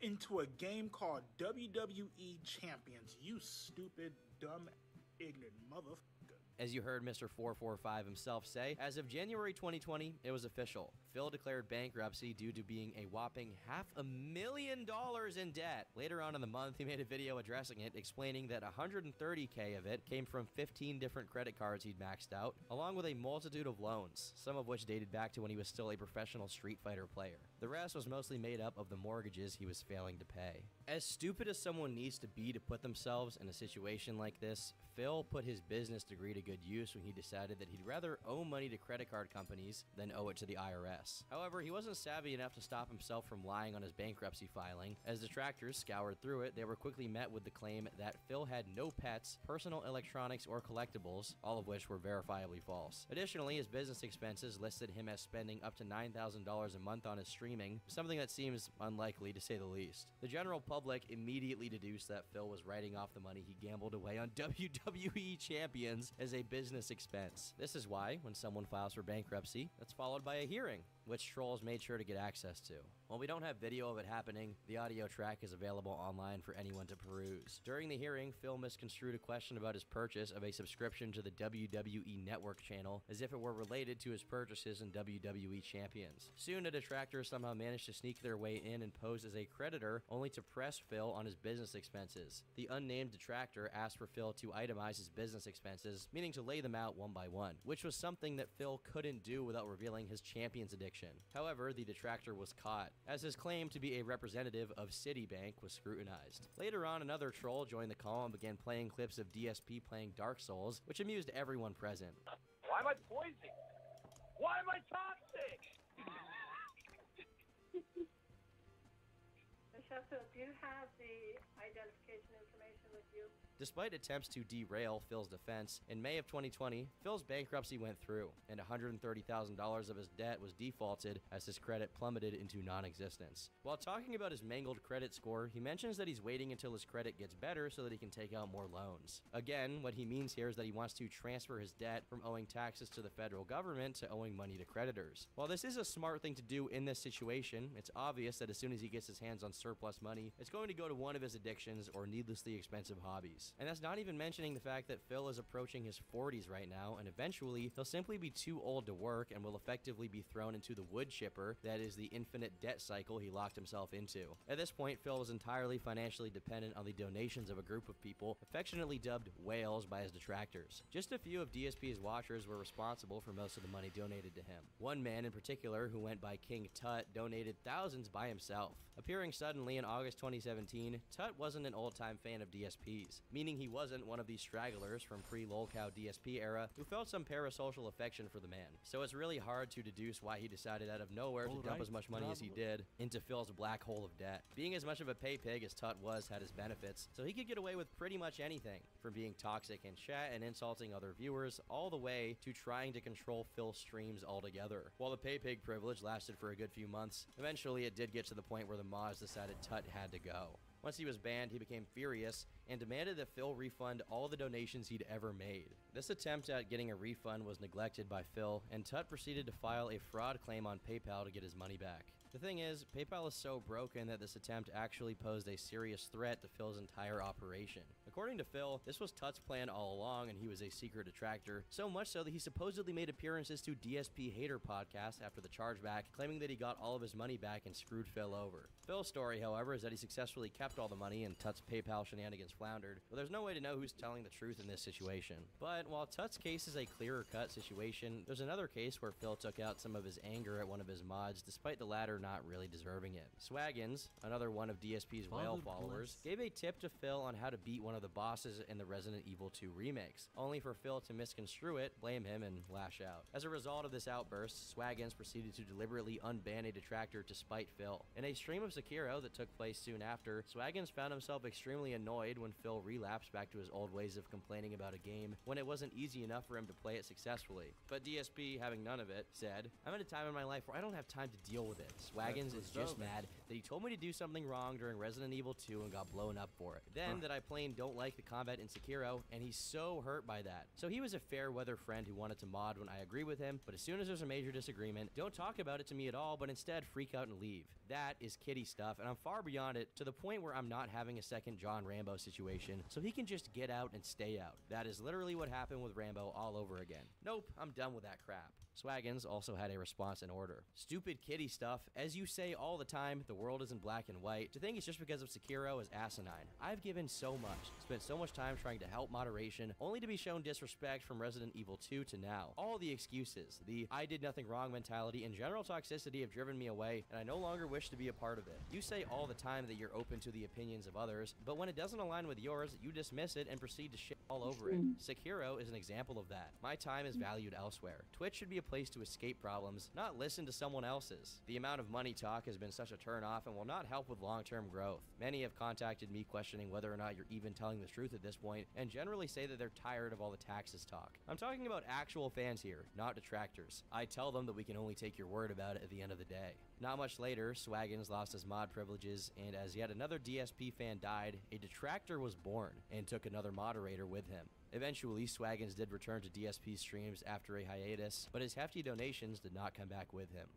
into a game called WWE Champions, you stupid dumb, ignorant motherfucker. As you heard Mr. 445 himself say, as of January 2020, it was official. Phil declared bankruptcy due to being a whopping $500,000 in debt. Later on in the month, he made a video addressing it, explaining that $130K of it came from 15 different credit cards he'd maxed out, along with a multitude of loans, some of which dated back to when he was still a professional Street Fighter player. The rest was mostly made up of the mortgages he was failing to pay. As stupid as someone needs to be to put themselves in a situation like this, Phil put his business degree to good use when he decided that he'd rather owe money to credit card companies than owe it to the IRS. However, he wasn't savvy enough to stop himself from lying on his bankruptcy filing. As detractors scoured through it, they were quickly met with the claim that Phil had no pets, personal electronics, or collectibles, all of which were verifiably false. Additionally, his business expenses listed him as spending up to $9,000 a month on his streaming, something that seems unlikely to say the least. The general public immediately deduced that Phil was writing off the money he gambled away on WWE champions as a business expense. This is why, when someone files for bankruptcy, that's followed by a hearing, which trolls made sure to get access to. While we don't have video of it happening, the audio track is available online for anyone to peruse. During the hearing, Phil misconstrued a question about his purchase of a subscription to the WWE Network channel as if it were related to his purchases in WWE Champions. Soon, a detractor somehow managed to sneak their way in and pose as a creditor, only to press Phil on his business expenses. The unnamed detractor asked for Phil to itemize his business expenses, meaning to lay them out one by one, which was something that Phil couldn't do without revealing his Champions addiction. However, the detractor was caught, as his claim to be a representative of Citibank was scrutinized. Later on, another troll joined the call and began playing clips of DSP playing Dark Souls, which amused everyone present. Why am I poisoned? Why am I toxic? Sheffield, do you have the identification information with you? Despite attempts to derail Phil's defense, in May of 2020, Phil's bankruptcy went through, and $130,000 of his debt was defaulted as his credit plummeted into non-existence. While talking about his mangled credit score, he mentions that he's waiting until his credit gets better so that he can take out more loans. Again, what he means here is that he wants to transfer his debt from owing taxes to the federal government to owing money to creditors. While this is a smart thing to do in this situation, it's obvious that as soon as he gets his hands on surplus money, it's going to go to one of his addictions or needlessly expensive hobbies. And that's not even mentioning the fact that Phil is approaching his 40s right now, and eventually he'll simply be too old to work and will effectively be thrown into the wood chipper that is the infinite debt cycle he locked himself into. At this point, Phil was entirely financially dependent on the donations of a group of people affectionately dubbed whales by his detractors. Just a few of DSP's watchers were responsible for most of the money donated to him. One man in particular, who went by King Tut, donated thousands by himself. Appearing suddenly in August 2017, Tut wasn't an old-time fan of DSP's, meaning he wasn't one of these stragglers from pre-lolcow DSP era who felt some parasocial affection for the man. So it's really hard to deduce why he decided out of nowhere to dump as much money as he did into Phil's black hole of debt. Being as much of a pay pig as Tut was had his benefits, so he could get away with pretty much anything, from being toxic in chat and insulting other viewers, all the way to trying to control Phil's streams altogether. While the pay pig privilege lasted for a good few months, eventually it did get to the point where the mods decided Tut had to go. Once he was banned, he became furious and demanded that Phil refund all the donations he'd ever made. This attempt at getting a refund was neglected by Phil, and Tut proceeded to file a fraud claim on PayPal to get his money back. The thing is, PayPal is so broken that this attempt actually posed a serious threat to Phil's entire operation. According to Phil, this was Tut's plan all along and he was a secret detractor, so much so that he supposedly made appearances to DSP Hater podcast after the chargeback, claiming that he got all of his money back and screwed Phil over. Phil's story, however, is that he successfully kept all the money and Tut's PayPal shenanigans floundered, but there's no way to know who's telling the truth in this situation. But while Tut's case is a clearer-cut situation, there's another case where Phil took out some of his anger at one of his mods, despite the latter not really deserving it. Swaggins, another one of DSP's whale followers, gave a tip to Phil on how to beat one of the bosses in the Resident Evil 2 remakes, only for Phil to misconstrue it, blame him, and lash out. As a result of this outburst, Swaggins proceeded to deliberately unban a detractor to spite Phil. In a stream of Sekiro that took place soon after, Swaggins found himself extremely annoyed when Phil relapsed back to his old ways of complaining about a game when it wasn't easy enough for him to play it successfully. But DSP, having none of it, said, "I'm at a time in my life where I don't have time to deal with it, Swaggins is just mad that he told me to do something wrong during Resident Evil 2 and got blown up for it. Then that I plain don't like the combat in Sekiro, and he's so hurt by that. So he was a fair weather friend who wanted to mod when I agree with him, but as soon as there's a major disagreement, don't talk about it to me at all, but instead freak out and leave. That is kitty stuff, and I'm far beyond it, to the point where I'm not having a second John Rambo situation, so he can just get out and stay out. That is literally what happened with Rambo all over again. Nope, I'm done with that crap. Swaggins also had a response in order. Stupid kitty stuff. As you say all the time, the world isn't black and white. To think it's just because of Sekiro is asinine. I've given so much, spent so much time trying to help moderation, only to be shown disrespect from Resident Evil 2 to now. All the excuses, the I did nothing wrong mentality, and general toxicity have driven me away, and I no longer wish to be a part of it. You say all the time that you're open to the opinions of others, but when it doesn't align with yours, you dismiss it and proceed to shit all over it. Sekiro is an example of that. My time is valued elsewhere. Twitch should be a place to escape problems, not listen to someone else's. The amount of money talk has been such a turn-off and will not help with long-term growth. Many have contacted me questioning whether or not you're even telling the truth at this point, and generally say that they're tired of all the taxes talk. I'm talking about actual fans here, not detractors. I tell them that we can only take your word about it at the end of the day. Not much later, Swaggins lost his mod privileges, and as yet another DSP fan died, a detractor was born, and took another moderator with him. Eventually, Swaggins did return to DSP streams after a hiatus, but his hefty donations did not come back with him.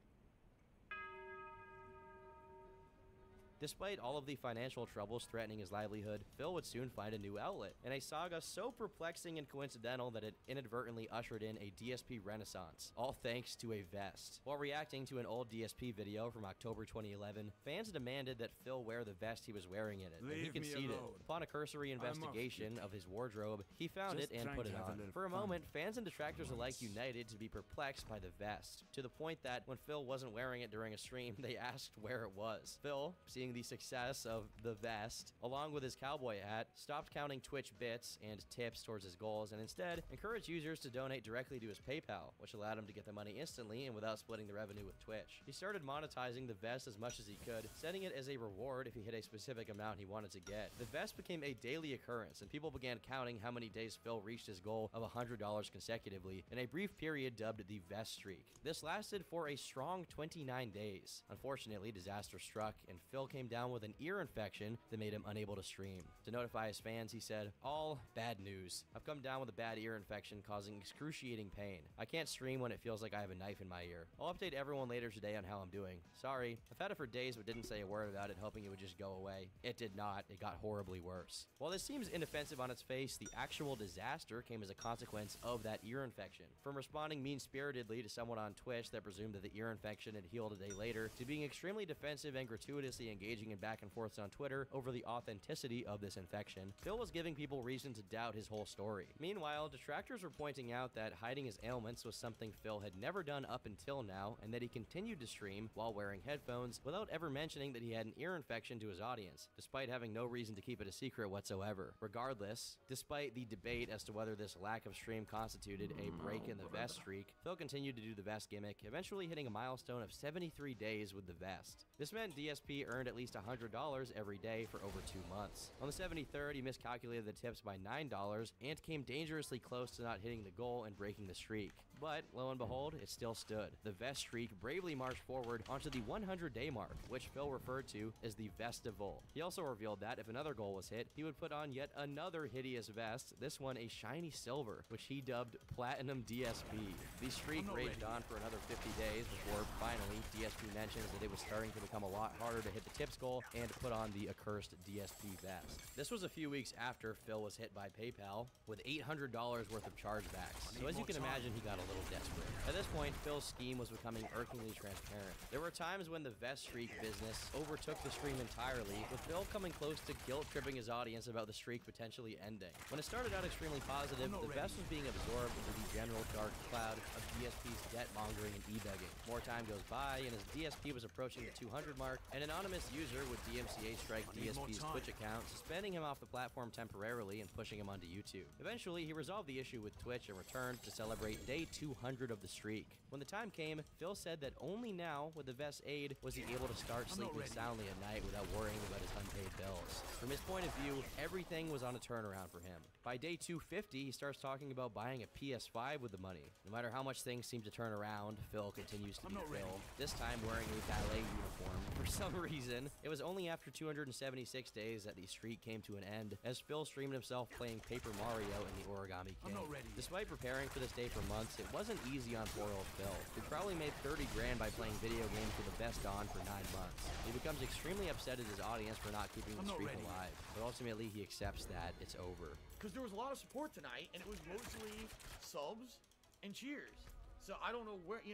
Despite all of the financial troubles threatening his livelihood, Phil would soon find a new outlet, in a saga so perplexing and coincidental that it inadvertently ushered in a DSP renaissance, all thanks to a vest. While reacting to an old DSP video from October 2011, fans demanded that Phil wear the vest he was wearing in it, and he conceded. Upon a cursory investigation of his wardrobe, he found it and put it on. For a moment, fans and detractors alike united to be perplexed by the vest, to the point that when Phil wasn't wearing it during a stream, they asked where it was. Phil, seeing the success of the vest, along with his cowboy hat, stopped counting Twitch bits and tips towards his goals, and instead encouraged users to donate directly to his PayPal, which allowed him to get the money instantly and without splitting the revenue with Twitch. He started monetizing the vest as much as he could, setting it as a reward if he hit a specific amount he wanted to get. The vest became a daily occurrence, and people began counting how many days Phil reached his goal of $100 consecutively in a brief period dubbed the vest streak. This lasted for a strong 29 days. Unfortunately, disaster struck, and Phil came down with an ear infection that made him unable to stream. To notify his fans, he said, "All bad news. I've come down with a bad ear infection causing excruciating pain. I can't stream when it feels like I have a knife in my ear. I'll update everyone later today on how I'm doing. Sorry. I've had it for days but didn't say a word about it, hoping it would just go away. It did not. It got horribly worse." While this seems inoffensive on its face, the actual disaster came as a consequence of that ear infection. From responding mean-spiritedly to someone on Twitch that presumed that the ear infection had healed a day later, to being extremely defensive and gratuitously engaging in back and forths on Twitter over the authenticity of this infection, Phil was giving people reason to doubt his whole story. Meanwhile, detractors were pointing out that hiding his ailments was something Phil had never done up until now, and that he continued to stream while wearing headphones without ever mentioning that he had an ear infection to his audience, despite having no reason to keep it a secret whatsoever. Regardless, despite the debate as to whether this lack of stream constituted a break in the vest streak, Phil continued to do the vest gimmick, eventually hitting a milestone of 73 days with the vest. This meant DSP earned at least $100 every day for over 2 months. On the 73rd, he miscalculated the tips by $9 and came dangerously close to not hitting the goal and breaking the streak. But, lo and behold, it still stood. The vest streak bravely marched forward onto the 100-day mark, which Phil referred to as the Vestival. He also revealed that if another goal was hit, he would put on yet another hideous vest, this one a shiny silver, which he dubbed Platinum DSP. The streak raged on for another 50 days before, finally, DSP mentions that it was starting to become a lot harder to hit the tips goal and put on the accursed DSP vest. This was a few weeks after Phil was hit by PayPal with $800 worth of chargebacks, so as you can imagine, he got a little desperate. At this point, Phil's scheme was becoming irkingly transparent. There were times when the vest streak business overtook the stream entirely, with Phil coming close to guilt-tripping his audience about the streak potentially ending. When it started out extremely positive, the vest was being absorbed into the general dark cloud of DSP's debt-mongering and e-begging. More time goes by, and as DSP was approaching the 200 mark, an anonymous user would DMCA strike DSP's Twitch account, suspending him off the platform temporarily and pushing him onto YouTube. Eventually, he resolved the issue with Twitch and returned to celebrate day 2 200 of the streak. When the time came, Phil said that only now, with the vest's aid, was he able to start sleeping soundly at night without worrying about his unpaid bills. From his point of view, everything was on a turnaround for him. By day 250, he starts talking about buying a PS5 with the money. No matter how much things seem to turn around, Phil continues to be Phil, this time wearing a ballet uniform. For some reason, it was only after 276 days that the streak came to an end, as Phil streamed himself playing Paper Mario and the Origami King. Despite preparing for this day for months, it wasn't easy on poor old Phil, who probably made 30 grand by playing video games with the best on for 9 months. He becomes extremely upset at his audience for not keeping the streak alive, but ultimately he accepts that it's over. Because there was a lot of support tonight, and it was mostly subs and cheers. So I don't know where,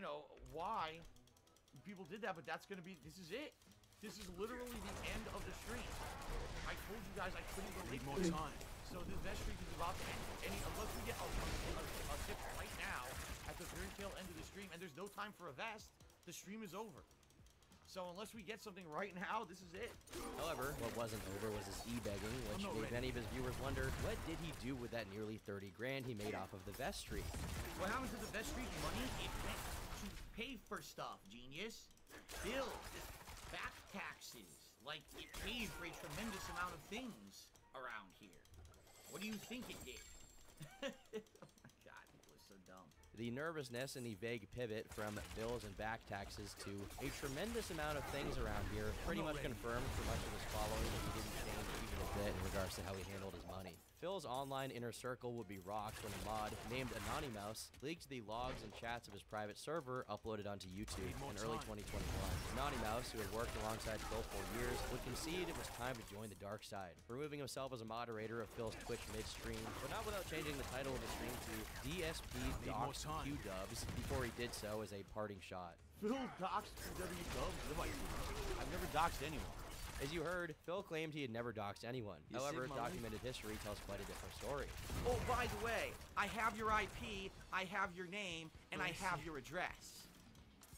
why people did that, but that's going to be, this is it. This is literally the end of the stream. I told you guys I couldn't go Need more time. So the best streak is about to end. Unless we get a tip right now at the very tail end of the stream, and there's no time for a vest, the stream is over. So unless we get something right now, this is it. However, what wasn't over was his e-begging, which made many of his viewers wonder, what did he do with that nearly 30 grand he made off of the vest streak? What happened to the vest streak money? It went to pay for stuff, genius. Bills, back taxes. Like, it paid for a tremendous amount of things around here. What do you think it did? Oh my god, it was so dumb. The nervousness and the vague pivot from bills and back taxes to a tremendous amount of things around here pretty much confirmed for much of his following that he didn't change even a bit in regards to how he handled his money. Phil's online inner circle would be rocked when a mod named Anonymous leaked the logs and chats of his private server uploaded onto YouTube in early 2021. Anonymous, who had worked alongside Phil for years, would concede it was time to join the dark side, removing himself as a moderator of Phil's Twitch midstream, but not without changing the title of the stream to DSP Doxed Q-Dubs before he did so as a parting shot. Phil doxed QW Dubs? I've never doxed anyone. As you heard, Phil claimed he had never doxed anyone. However, documented history tells quite a different story. Oh, by the way, I have your IP, I have your name, and I have your address.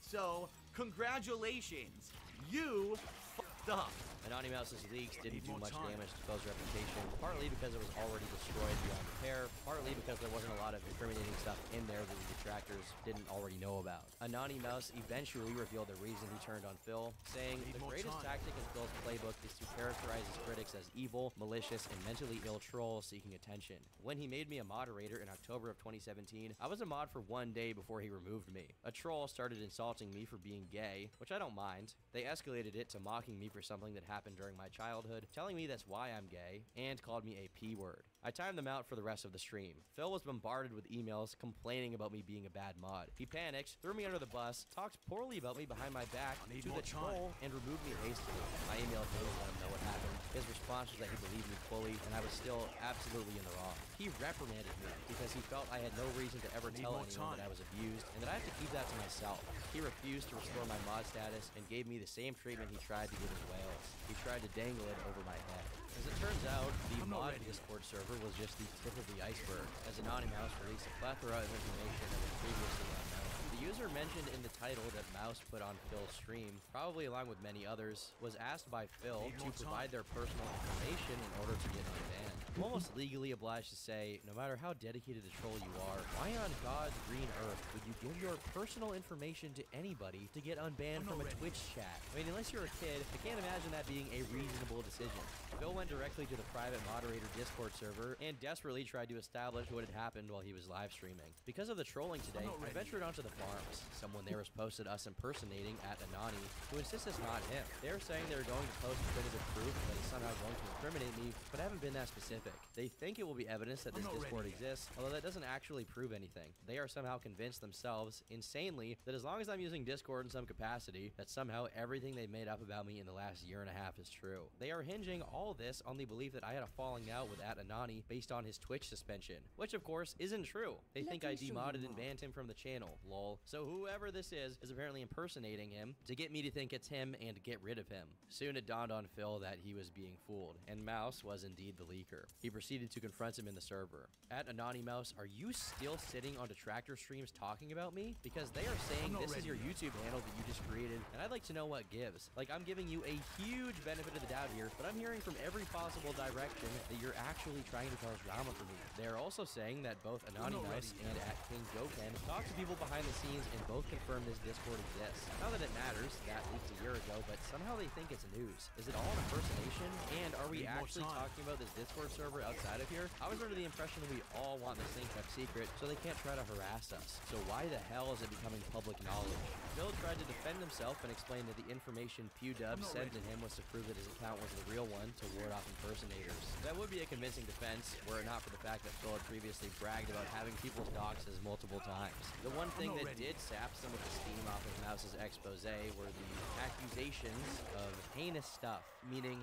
So, congratulations, you f***ed up. Anonymous's leaks didn't do much damage to Phil's reputation, partly because it was already destroyed beyond repair, partly because there wasn't a lot of incriminating stuff in there that the detractors didn't already know about. Anonymous eventually revealed the reason he turned on Phil, saying the greatest tactic in Phil's playbook is to characterize his critics as evil, malicious, and mentally ill trolls seeking attention. When he made me a moderator in October of 2017, I was a mod for 1 day before he removed me. A troll started insulting me for being gay, which I don't mind. They escalated it to mocking me for something that happened during my childhood, telling me that's why I'm gay, and called me a P-word. I timed them out for the rest of the stream. Phil was bombarded with emails complaining about me being a bad mod. He panicked, threw me under the bus, talked poorly about me behind my back to the troll, and removed me hastily. I emailed him to let him know what happened. His response was that he believed me fully, and I was still absolutely in the wrong. He reprimanded me because he felt I had no reason to ever tell anyone that I was abused, and that I had to keep that to myself. He refused to restore my mod status and gave me the same treatment he tried to give his whales. He tried to dangle it over my head. As it turns out, the mod Discord server was just the tip of the iceberg, as Anonymous released a plethora of information that was previously unknown. The user mentioned in the title that Mouse put on Phil's stream, probably along with many others, was asked by Phil to provide their personal information in order to get unbanned. I'm almost legally obliged to say, no matter how dedicated a troll you are, why on God's green earth would you give your personal information to anybody to get unbanned from a Twitch chat? I mean, unless you're a kid, I can't imagine that being a reasonable decision. Phil went directly to the private moderator Discord server and desperately tried to establish what had happened while he was live streaming. Because of the trolling today, I ventured onto the farms. Someone there has posted us impersonating at Anani, who insists it's not him. They're saying they're going to post definitive proof that he's somehow going to incriminate me, but haven't been that specific. They think it will be evidence that this Discord exists, although that doesn't actually prove anything. They are somehow convinced themselves, insanely, that as long as I'm using Discord in some capacity, that somehow everything they've made up about me in the last year and a half is true. They are hinging all this on the belief that I had a falling out with Anani based on his Twitch suspension, which of course isn't true. They think I demodded and banned him from the channel, lol. Phil, so whoever this is apparently impersonating him to get me to think it's him and to get rid of him. Soon it dawned on Phil that he was being fooled, and Mouse was indeed the leaker. He proceeded to confront him in the server. At Anonymouse, are you still sitting on Detractor streams talking about me? Because they are saying this is your YouTube handle that you just created, and I'd like to know what gives. Like, I'm giving you a huge benefit of the doubt here, but I'm hearing from every possible direction that you're actually trying to cause drama for me. They're also saying that both Anonymouse and @King Goken talk to people behind the scenes and both confirm this Discord exists. Not that it matters, that leaked a year ago, but somehow they think it's news. Is it all an impersonation? And are we actually talking about this Discord server outside of here? I was under the impression we all want this thing kept secret, so they can't try to harass us. So why the hell is it becoming public knowledge? Phil tried to defend himself and explain that the information PewDub sent to him was to prove that his account was the real one to ward off impersonators. That would be a convincing defense, were it not for the fact that Phil had previously bragged about having people's doxes multiple times. The one thing that did sap some of the steam off of Mouse's expose were the accusations of heinous stuff, meaning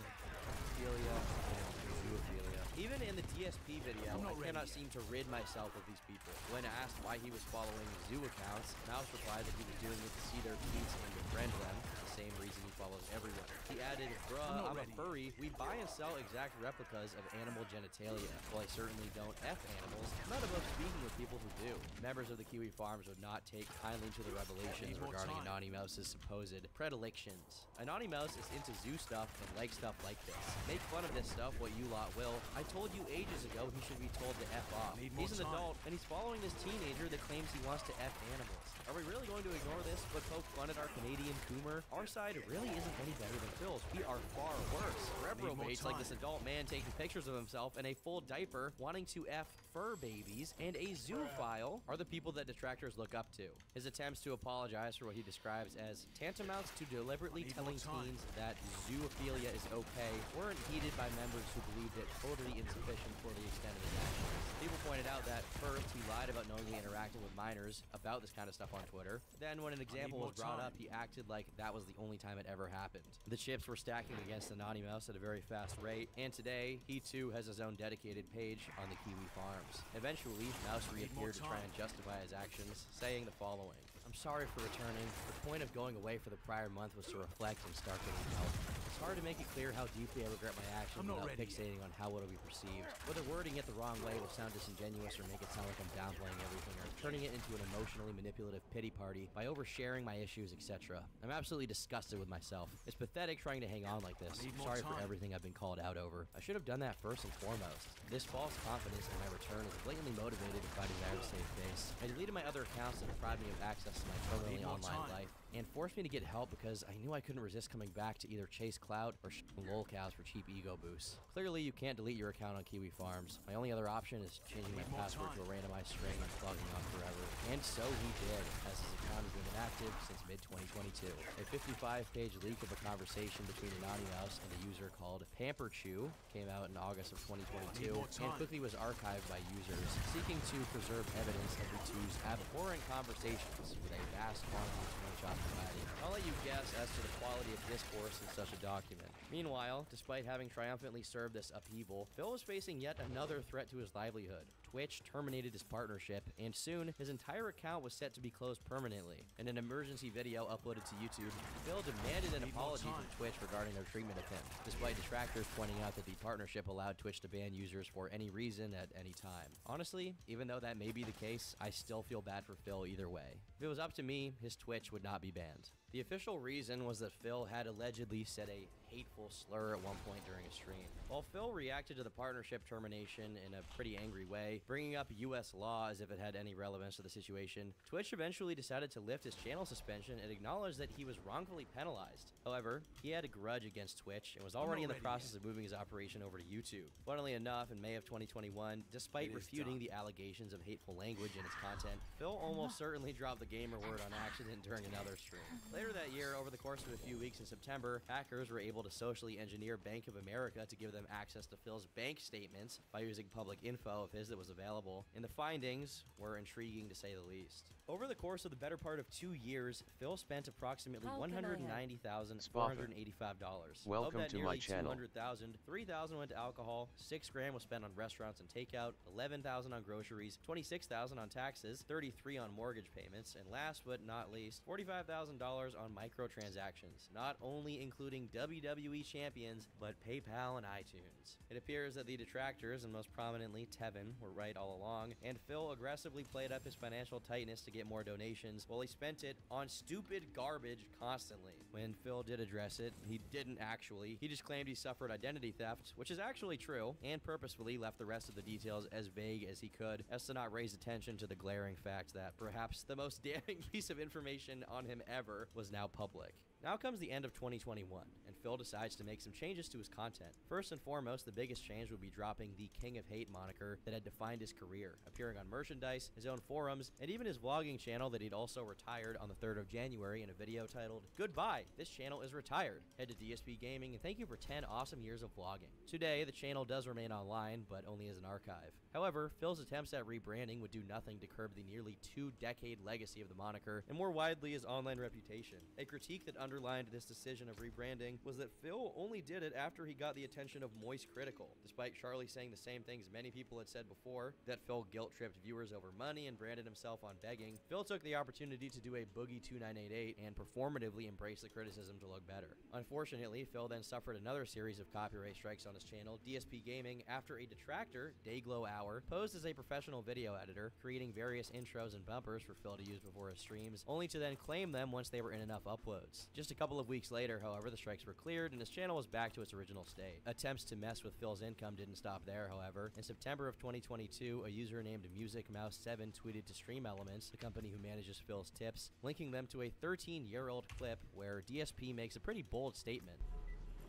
pedophilia and zoophilia. Even in the DSP video, I cannot seem to rid myself of these people. When asked why he was following zoo accounts, Mouse replied that he was doing it to see their feeds and befriend them, the same reason he follows everyone. He added, bruh, I'm a furry, we buy and sell exact replicas of animal genitalia. While I certainly don't F animals, I'm not above speaking with people who do. Members of the Kiwi Farms would not take kindly to the revelations regarding Anonymouse's supposed predilections. Anonymouse is into zoo stuff and like stuff like this. Make fun of this stuff what you lot will. I told you ages ago he should be told to F off. He's an adult, and he's following this teenager that claims he wants to F animals. Are we really going to ignore this but poke fun at our Canadian Coomer? Our side really isn't any better than Phil's. We are far worse. Reprobates like this adult man taking pictures of himself in a full diaper, wanting to F fur babies, and a zoophile are the people that detractors look up to. His attempts to apologize for what he describes as tantamounts to deliberately telling teens that zoophilia is okay weren't heeded by members who believed it totally insufficient for the extent of his actions. People pointed out that first, he lied about knowingly interacting with minors about this kind of stuff on Twitter. Then when an example was brought up, he acted like that was the only time it ever happened. The chips were stacking against Anonymous at a very fast rate, and today, he too has his own dedicated page on the Kiwi Farms. Eventually, Mouse reappeared to try and justify his actions, saying the following. I'm sorry for returning. The point of going away for the prior month was to reflect and start getting help. It's hard to make it clear how deeply I regret my actions without fixating on how it'll be perceived. Whether wording it the wrong way will sound disingenuous or make it sound like I'm downplaying everything or turning it into an emotionally manipulative pity party by oversharing my issues, etc. I'm absolutely disgusted with myself. It's pathetic trying to hang on like this. I'm sorry for everything I've been called out over. I should have done that first and foremost. This false confidence in my return is blatantly motivated by desire to save face. I deleted my other accounts that deprived me of access to my permanently online life and forced me to get help because I knew I couldn't resist coming back to either chase clout or lolcows for cheap ego boosts. Clearly, you can't delete your account on Kiwi Farms. My only other option is changing my password to a randomized string and logging off forever. And so he did, as his account has been inactive since mid-2022. A 55-page leak of a conversation between Anonymous and a user called Pamperchew came out in August of 2022 and quickly was archived by users seeking to preserve evidence of the two's abhorrent conversations with a vast quantity of screenshot variety. I'll let you guess as to the quality of discourse in such a document. Meanwhile, despite having triumphantly served this upheaval, Phil was facing yet another threat to his livelihood. Twitch terminated his partnership, and soon his entire account was set to be closed permanently. In an emergency video uploaded to YouTube, Phil demanded an apology from Twitch regarding their treatment of him, despite detractors pointing out that the partnership allowed Twitch to ban users for any reason at any time. Honestly, even though that may be the case, I still feel bad for Phil either way. If it was up to me, his Twitch would not be banned. The official reason was that Phil had allegedly said a hateful slur at one point during a stream. While Phil reacted to the partnership termination in a pretty angry way, bringing up US law as if it had any relevance to the situation, Twitch eventually decided to lift his channel suspension and acknowledge that he was wrongfully penalized. However, he had a grudge against Twitch and was already in the process of moving his operation over to YouTube. Funnily enough, in May of 2021, despite refuting the allegations of hateful language in his content, Phil almost certainly dropped the gamer word on accident during another stream. Later Later that year, over the course of a few weeks in September, hackers were able to socially engineer Bank of America to give them access to Phil's bank statements by using public info of his that was available, and the findings were intriguing to say the least. Over the course of the better part of 2 years, Phil spent approximately $190,485. Welcome of that to nearly my channel. $200,000, $3,000 went to alcohol, $6,000 was spent on restaurants and takeout, $11,000 on groceries, $26,000 on taxes, $33,000 on mortgage payments, and last but not least, $45,000 on microtransactions, not only including WWE champions, but PayPal and iTunes. It appears that the detractors, and most prominently Tevin, were right all along, and Phil aggressively played up his financial tightness to get more donations while he spent it on stupid garbage constantly. When Phil did address it, he didn't actually. He just claimed he suffered identity theft, which is actually true, and purposefully left the rest of the details as vague as he could, as to not raise attention to the glaring fact that perhaps the most damning piece of information on him ever was now public. Now comes the end of 2021, and Phil decides to make some changes to his content. First and foremost, the biggest change would be dropping the King of Hate moniker that had defined his career, appearing on merchandise, his own forums, and even his vlogging channel that he'd also retired on the 3rd of January in a video titled, "Goodbye, this channel is retired. Head to DSP Gaming and thank you for 10 awesome years of vlogging." Today, the channel does remain online, but only as an archive. However, Phil's attempts at rebranding would do nothing to curb the nearly 2-decade legacy of the moniker, and more widely his online reputation. A critique that underlined this decision of rebranding was that Phil only did it after he got the attention of Moist Critical, despite Charlie saying the same things many people had said before, that Phil guilt-tripped viewers over money and branded himself on begging. Phil took the opportunity to do a Boogie 2988 and performatively embrace the criticism to look better. Unfortunately, Phil then suffered another series of copyright strikes on his channel, DSP Gaming, after a detractor, Dayglow Hour, posed as a professional video editor, creating various intros and bumpers for Phil to use before his streams, only to then claim them once they were in enough uploads. Just a couple of weeks later, however, the strikes were cleared and his channel was back to its original state. Attempts to mess with Phil's income didn't stop there, however. In September of 2022, a user named MusicMouse7 tweeted to Stream Elements, the company who manages Phil's tips, linking them to a 13-year-old clip where DSP makes a pretty bold statement.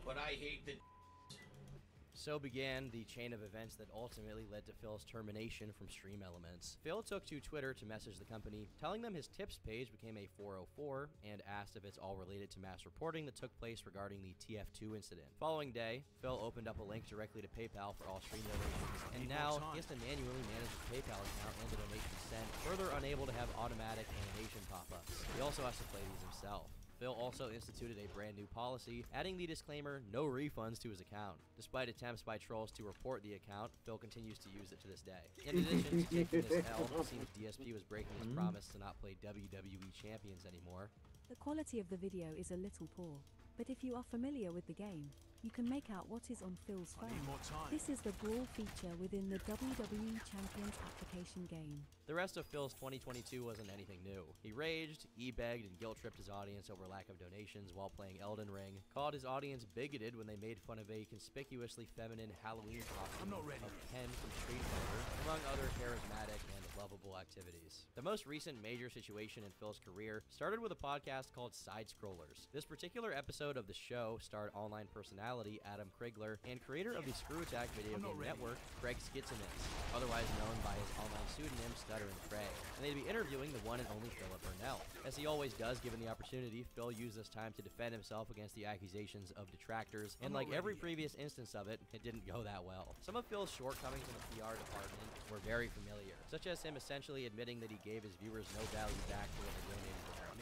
But I hate the So began the chain of events that ultimately led to Phil's termination from Stream Elements. Phil took to Twitter to message the company, telling them his tips page became a 404 and asked if it's all related to mass reporting that took place regarding the TF2 incident. Following day, Phil opened up a link directly to PayPal for all stream donations, and now he has to manually manage his PayPal account and the donations sent, further unable to have automatic animation pop-ups. He also has to play these himself. Phil also instituted a brand new policy, adding the disclaimer, "No refunds" to his account. Despite attempts by trolls to report the account, Phil continues to use it to this day. In addition to taking this L, it seems DSP was breaking his promise to not play WWE champions anymore. The quality of the video is a little poor, but if you are familiar with the game, you can make out what is on Phil's phone. This is the Brawl feature within the WWE Champions application game. The rest of Phil's 2022 wasn't anything new. He raged, e-begged, and guilt-tripped his audience over lack of donations while playing Elden Ring, called his audience bigoted when they made fun of a conspicuously feminine Halloween costume of Ken from Street Fighter, among other charismatic and lovable activities. The most recent major situation in Phil's career started with a podcast called Side Scrollers. This particular episode of the show starred online personality Adam Krigler and creator of the Screw Attack video game network, Craig Skitsinitz, otherwise known by his online pseudonym Stuttering Craig, and they'd be interviewing the one and only Philip Burnell. As he always does given the opportunity, Phil used this time to defend himself against the accusations of detractors, and like every previous instance of it, it didn't go that well. Some of Phil's shortcomings in the PR department were very familiar, such as him essentially admitting that he gave his viewers no value back for what they donated to him.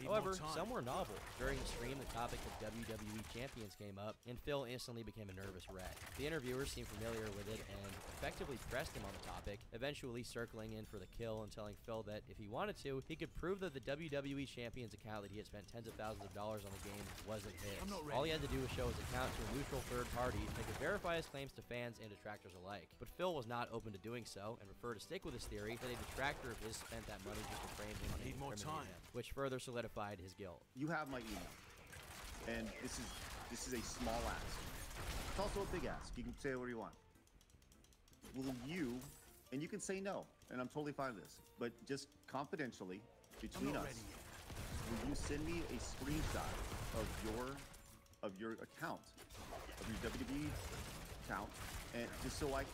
However, some were novel. During the stream, the topic of WWE champions came up, and Phil instantly became a nervous wreck. The interviewers seemed familiar with it and effectively pressed him on the topic, eventually circling in for the kill and telling Phil that if he wanted to, he could prove that the WWE champions account that he had spent tens of thousands of dollars on the game wasn't his. All he had to do was show his account to a neutral third party that could verify his claims to fans and detractors alike. But Phil was not open to doing so and preferred to stick with his theory that a detractor of his spent that money just to frame him and incriminate him, which further solidified his guilt. You have my email, and this is a small ask. It's also a big ask. You can say whatever you want. Will you, and you can say no, and I'm totally fine with this, but just confidentially between us, will you send me a screenshot of your account, of your WWE account, and just so I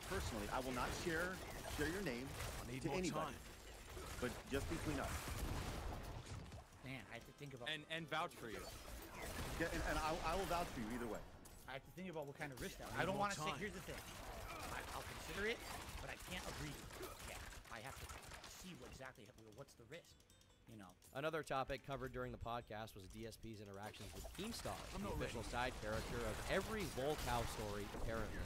personally, I will not share your name to anybody, but just between us. Man, I have to think about and vouch for you. Yeah, and I will vouch for you either way. I have to think about what kind of risk that. I don't want to say. Here's the thing. I'll consider it, but I can't agree. Yeah, I have to see exactly what's the risk. You know. Another topic covered during the podcast was DSP's interactions with Keemstar, the official side character of every lolcow story, apparently.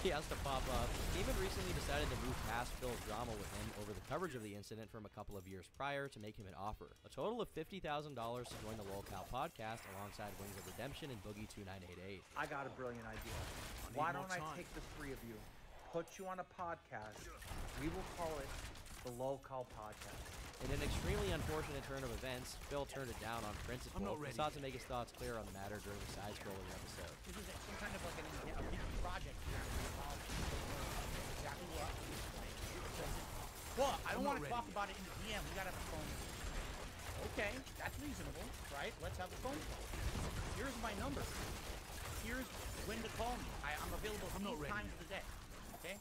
He has to pop up. Keeman recently decided to move past Phil's drama with him over the coverage of the incident from a couple of years prior to make him an offer. A total of $50,000 to join the lolcow podcast alongside Wings of Redemption and Boogie 2988. I got a brilliant idea. Why don't I take the three of you, put you on a podcast, we will call it the lolcow podcast. In an extremely unfortunate turn of events, Phil turned it down on principle. He sought to make his thoughts clear on the matter during the side-scrolling episode. This is some kind of like a big project here. Exactly what? Well, I don't want to talk about it in the DM. We gotta have a phone. Okay, that's reasonable, right? Let's have a phone call. Here's my number. Here's when to call me. I'm available 8 times of the day. Okay?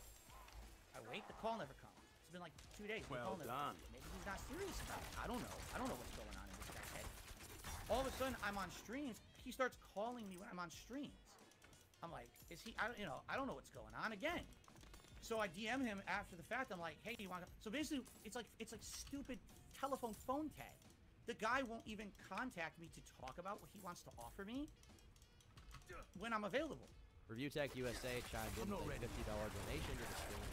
I wait. The call never comes. It's been like 2 days. Well done. Maybe he's not serious about it. I don't know. I don't know what's going on in this guy's head. All of a sudden, I'm on streams. He starts calling me when I'm on streams. I'm like, is he? I don't know what's going on again. So I DM him after the fact. I'm like, hey, you want to? So basically, it's like stupid telephone phone tag. The guy won't even contact me to talk about what he wants to offer me when I'm available. Review Tech USA chimed in with a $50 donation to the stream.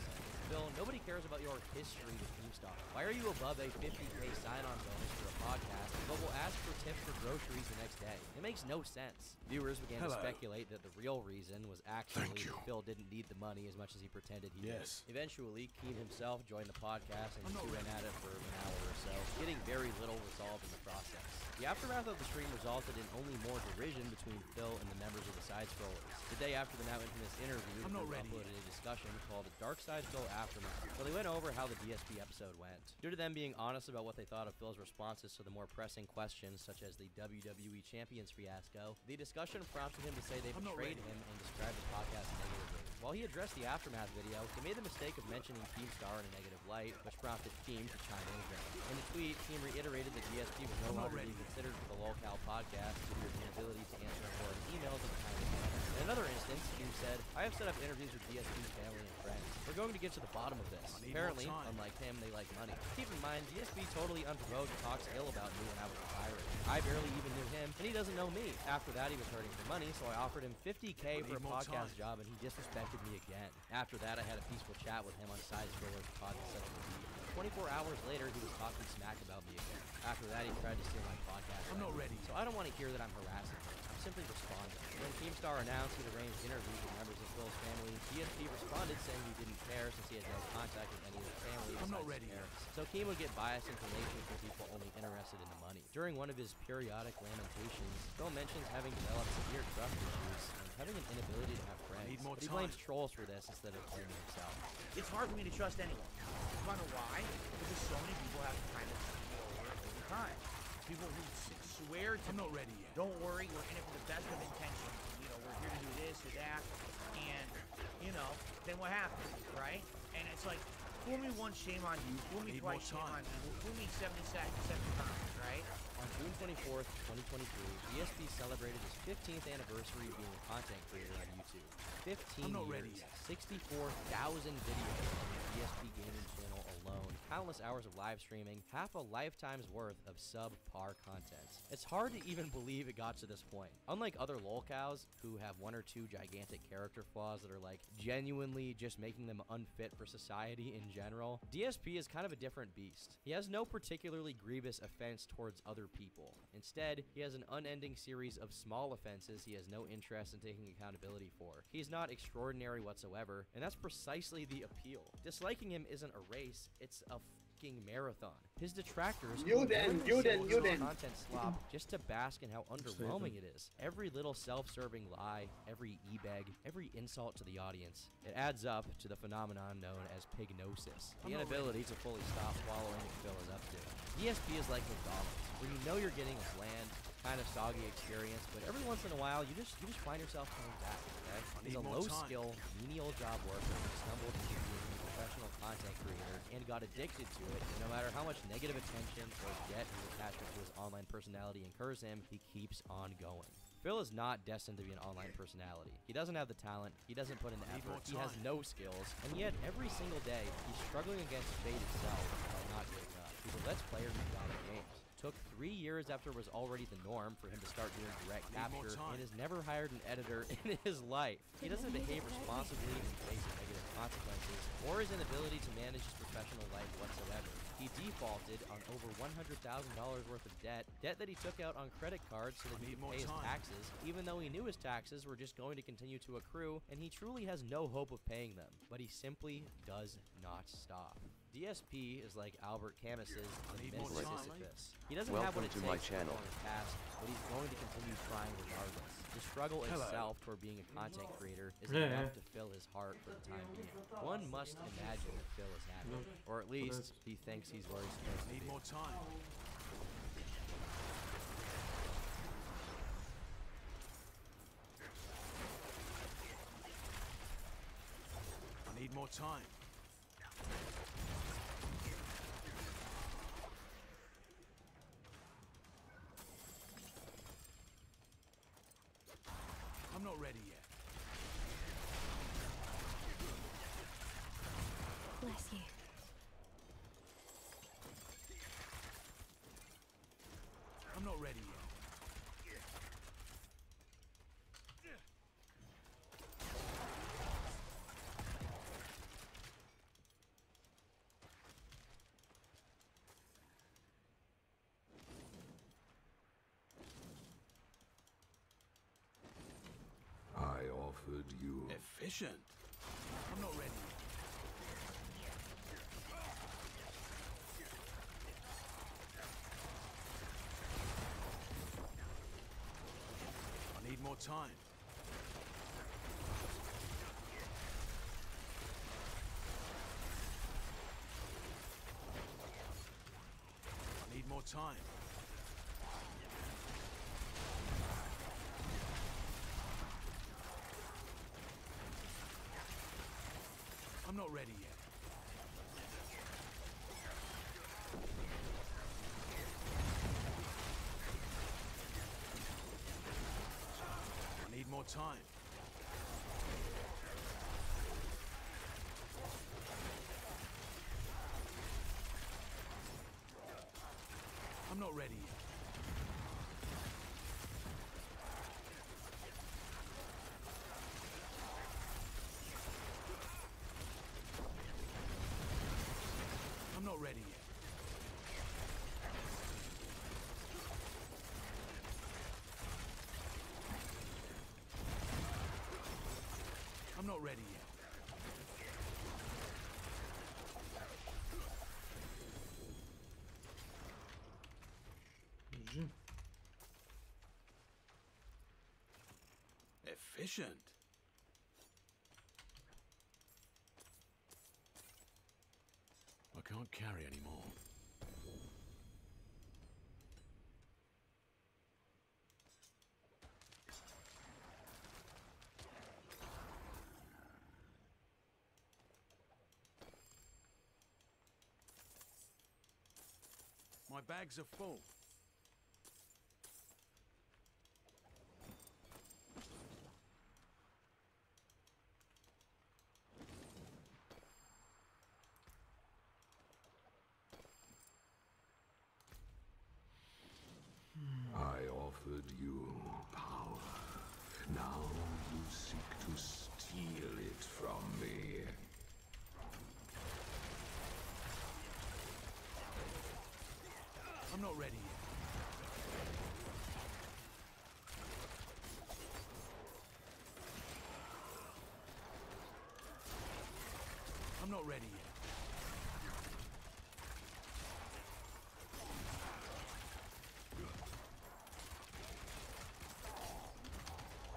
Phil, nobody cares about your history with Keemstar. Why are you above a 50K sign-on bonus for a podcast, but will ask for tips for groceries the next day? It makes no sense. Viewers began to speculate that the real reason was actually that Phil didn't need the money as much as he pretended he did. Eventually, Keem himself joined the podcast and he went at it for an hour or so, getting very little resolved in the process. The aftermath of the stream resulted in only more derision between Phil and the members of the Side-Scrollers. The day after the now infamous interview, the group uploaded a discussion called Dark Side Phil Aftermath, where they went over how the DSP episode went. Due to them being honest about what they thought of Phil's responses to the more pressing questions, such as the WWE Champions fiasco, the discussion prompted him to say they betrayed him and described the podcast negatively. While he addressed the Aftermath video, he made the mistake of mentioning Keemstar in a negative light, which prompted Keem to chime in again. In the tweet, Keem reiterated that DSP was no longer being considered for the lolcow podcast due to his inability to answer important emails in a timely manner. In another instance, Keem said, I have set up interviews with DSP's family and friends. We're going to get to the bottom of this. Apparently, unlike him, they like money. Keep in mind, DSP totally unprovoked talks ill about me when I was a pirate. I barely even knew him, and he doesn't know me. After that, he was hurting for money, so I offered him $50K for a podcast job, and he disrespected me again. After that, I had a peaceful chat with him on Side-Scrollers podcast. 24 hours later, he was talking smack about me again. After that, he tried to steal my podcast. I'm not ready. So I don't want to hear that I'm harassing him. I'm simply responding. When Keemstar announced he'd arranged interviews with members of Phil's family, DSP responded saying he didn't care since he had no contact with any of the family. I'm not ready. So Keem would get biased information from people only interested in the money. During one of his periodic lamentations, Phil mentions having developed severe trust issues and having an inability to have friends. But he blames trolls for this instead of blaming himself. It's hard for me to trust anyone. You wanna know why? Because so many people have kind of over time. People who swear to I'm not ready yet. Don't worry, we're in it for the best of intentions. You know, we're here to do this or that. And, you know, then what happens, right? And it's like, fool me once, shame on you. Fool me twice, shame on you. Fool me 70 times, right? On June 24th, 2023, DSP celebrated his 15th anniversary of being a content creator on YouTube. 15 years, 64,000 videos on the DSP gaming channel alone, countless hours of live streaming, half a lifetime's worth of subpar content. It's hard to even believe it got to this point. Unlike other lolcows, who have 1 or 2 gigantic character flaws that are like genuinely just making them unfit for society in general, DSP is kind of a different beast. He has no particularly grievous offense towards other people. Instead, he has an unending series of small offenses he has no interest in taking accountability for. He's not extraordinary whatsoever, and that's precisely the appeal. Disliking him isn't a race, it's a fucking marathon. His detractors content slop just to bask in how underwhelming it is. Every little self-serving lie, every e-beg, every insult to the audience, it adds up to the phenomenon known as pignosis, the inability to fully stop following what Phil is up to. DSP is like McDonald's, where you know you're getting a bland, kind of soggy experience, but every once in a while, you just find yourself coming back, okay? He's a low-skill, menial job worker who stumbled into being a professional content creator and got addicted to it. And no matter how much negative attention or debt his attachment to his online personality incurs him, he keeps on going. Phil is not destined to be an online personality. He doesn't have the talent, he doesn't put in the effort, he has no skills, and yet every single day, he's struggling against fate itself by not giving up. He's a Let's Player who got games. Took 3 years after it was already the norm for him to start doing direct capture, and has never hired an editor in his life. He doesn't behave responsibly in the face of negative consequences, or his inability to manage his professional life whatsoever. He defaulted on over $100,000 worth of debt that he took out on credit cards so that he could pay his taxes, even though he knew his taxes were just going to continue to accrue, and he truly has no hope of paying them. But he simply does not stop. DSP is like Albert Camus's The Myth of Sisyphus. He doesn't have what it takes to perform his task, but he's going to continue trying regardless. The struggle itself toward being a content creator is enough to fill his heart for the time being. One must imagine that Phil is happy, or at least he thinks he's where he's supposed to be. Need more time. I need more time. I'm not ready yet. Bless you. I'm not ready yet. I offered you. Efficient. I'm not ready yet. I need more time. I need more time. I'm not ready yet. I need more time. I'm not ready yet. I'm not ready yet. I'm not ready yet. Efficient. I can't carry anymore. My bags are full. I offered you power. Now you seek to steal it from me. I'm not ready yet. I'm not ready yet.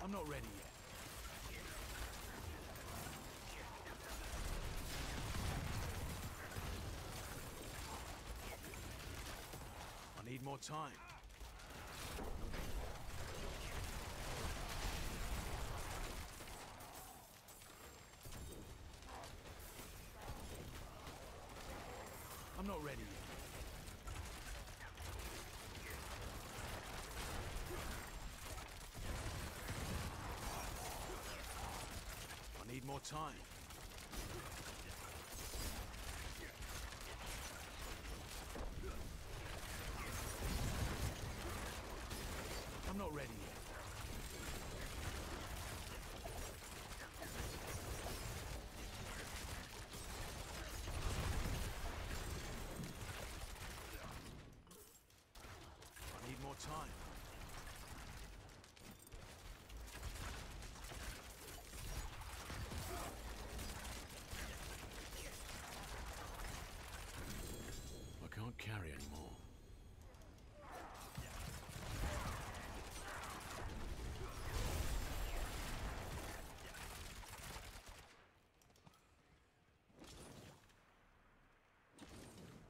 I'm not ready yet. I need more time. ready yet. I need more time. I'm not ready yet. I need more time. I can't carry anymore.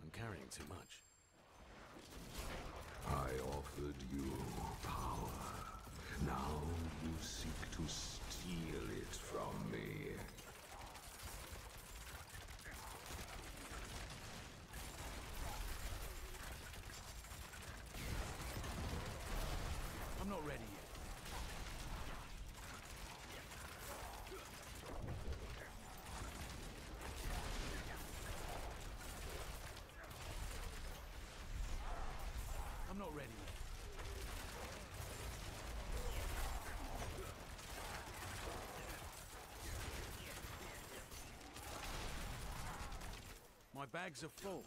I'm carrying too much. I offered you power. Now you seek to steal it from me. I'm not ready yet. I'm not ready yet. My bags are full.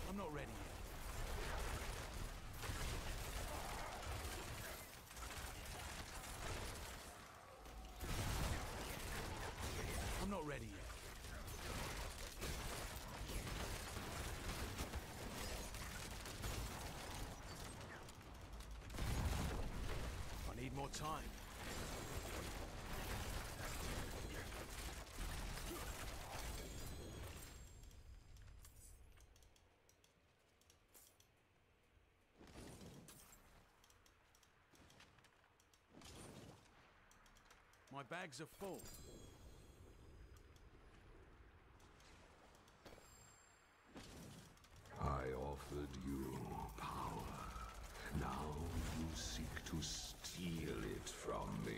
I'm not ready yet. I'm not ready yet. I need more time. My bags are full. I offered you power. Now you seek to steal it from me.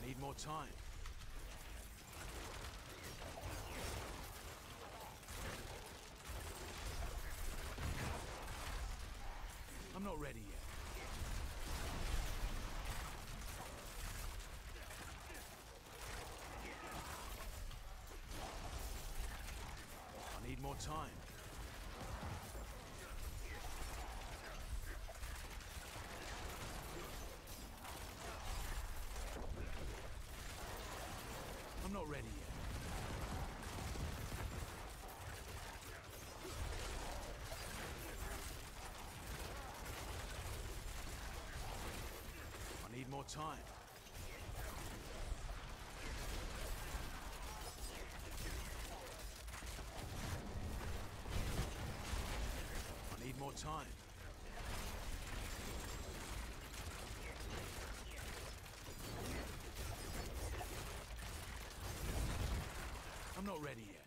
I need more time. I'm not ready yet. I need more time. I'm not ready yet. I need more time. I need more time. I'm not ready yet.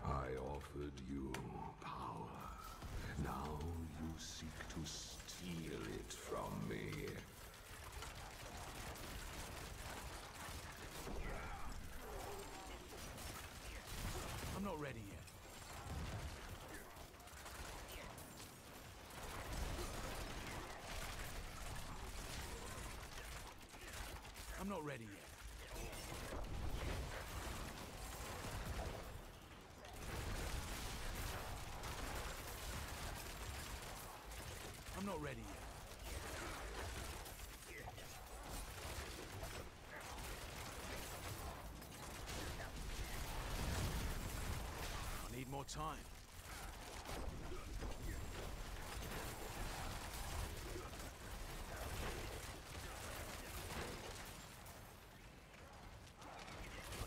I offered you power. Now you seek to steal it from me. I'm not ready yet. I'm not ready yet. I'm not ready yet. more time.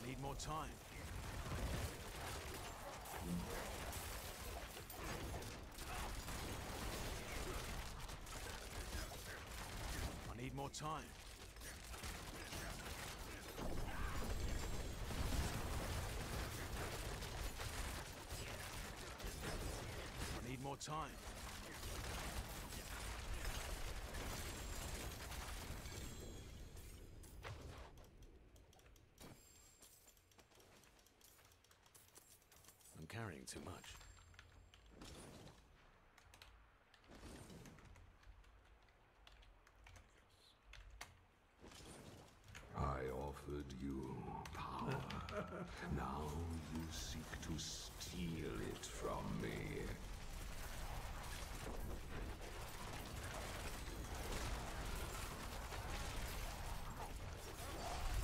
I need more time. I need more time. I need more time. I'm carrying too much. I offered you power. Now you seek to steal it from me.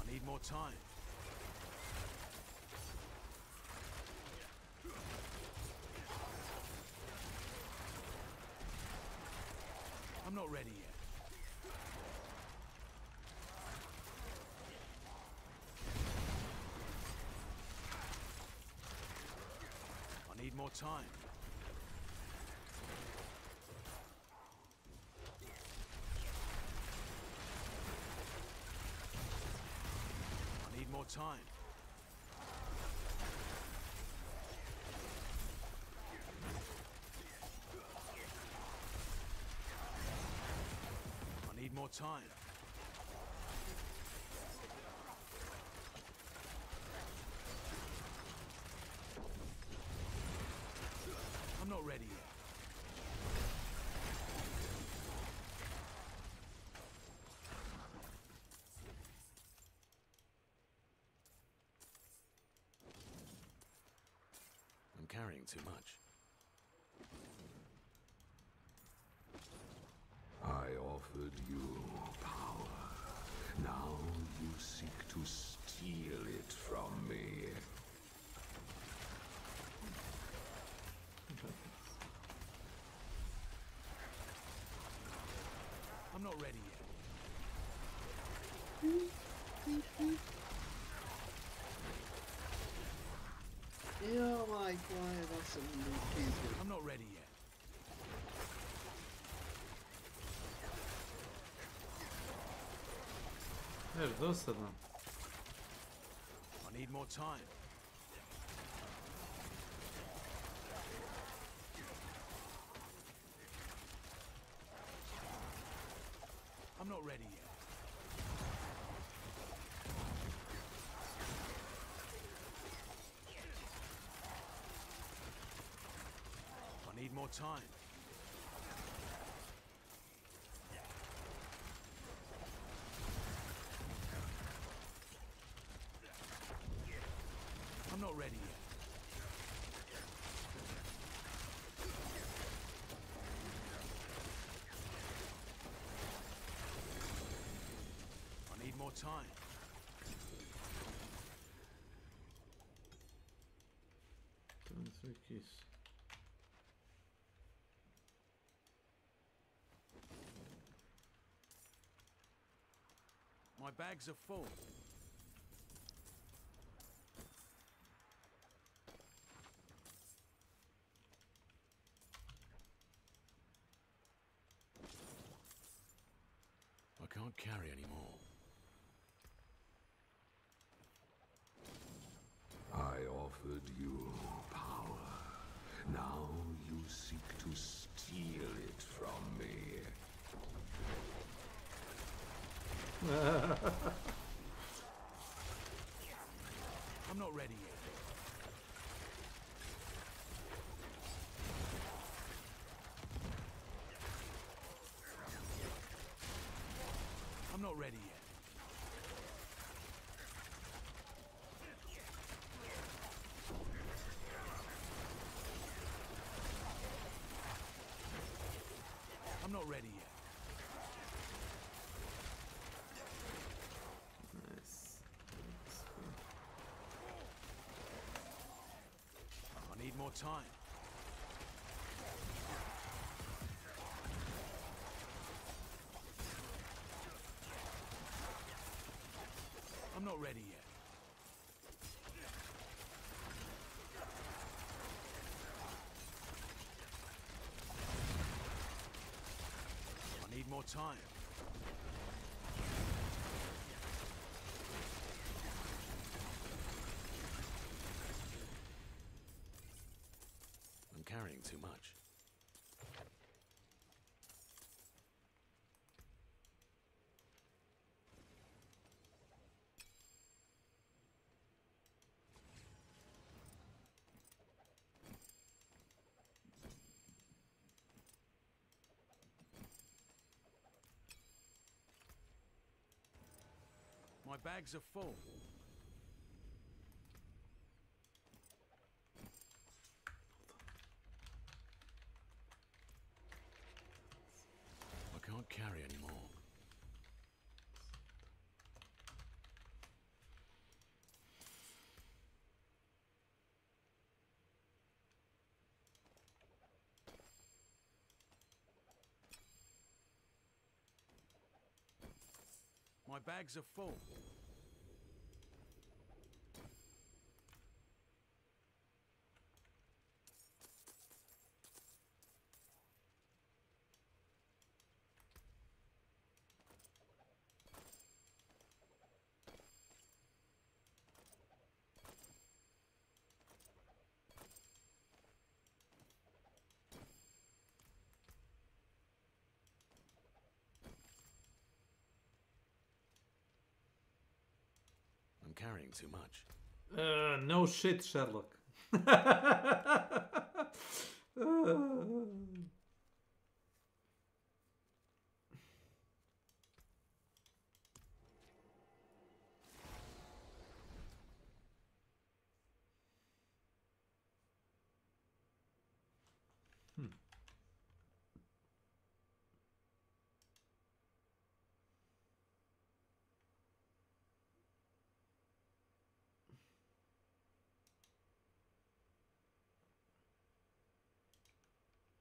I need more time. I'm not ready yet. I need more time. I need more time. I need more time. I'm not ready yet. I'm carrying too much. I offered you power. Now you seek to steal it from me. I'm not ready yet. Oh my god, that's some new people. I'm not ready yet. Znaš, dosadno. I need more time. I'm not ready yet. I need more time. I'm not ready yet. I need more time. My bags are full. I can't carry anymore. I offered you power. Now you seek to steal it from me. I'm not ready yet. I'm not ready yet. I'm not ready yet. Nice. I need more time. I'm not ready yet. I need more time. I'm carrying too much. My bags are full. I can't carry anymore. My bags are full. I'm carrying too much. No shit, Sherlock.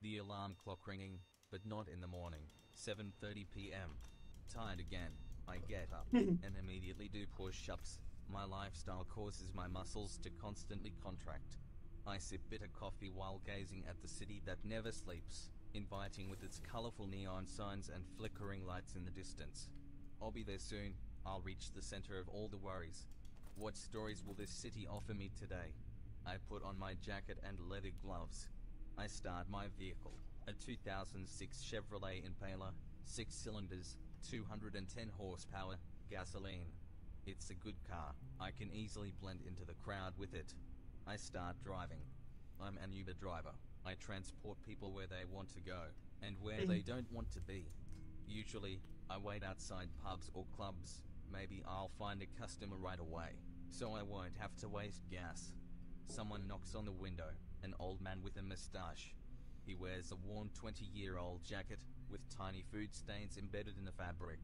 The alarm clock ringing, but not in the morning. 7:30 p.m. Tired again. I get up and immediately do push-ups. My lifestyle causes my muscles to constantly contract. I sip bitter coffee while gazing at the city that never sleeps, inviting with its colorful neon signs and flickering lights in the distance. I'll be there soon. I'll reach the center of all the worries. What stories will this city offer me today? I put on my jacket and leather gloves. I start my vehicle, a 2006 Chevrolet Impala, 6 cylinders, 210 horsepower, gasoline. It's a good car. I can easily blend into the crowd with it. I start driving. I'm an Uber driver. I transport people where they want to go, and where they don't want to be. Usually, I wait outside pubs or clubs. Maybe I'll find a customer right away, so I won't have to waste gas. Someone knocks on the window. An old man with a mustache. He wears a worn 20-year-old jacket with tiny food stains embedded in the fabric.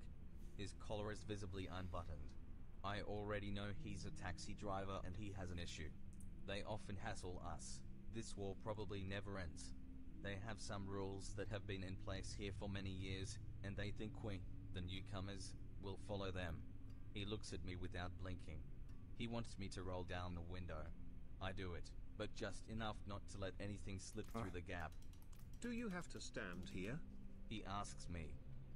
His collar is visibly unbuttoned. I already know he's a taxi driver and he has an issue. They often hassle us. This war probably never ends. They have some rules that have been in place here for many years, and they think we, the newcomers, will follow them. He looks at me without blinking. He wants me to roll down the window. I do it, but just enough not to let anything slip through the gap. Do you have to stand here? He asks me.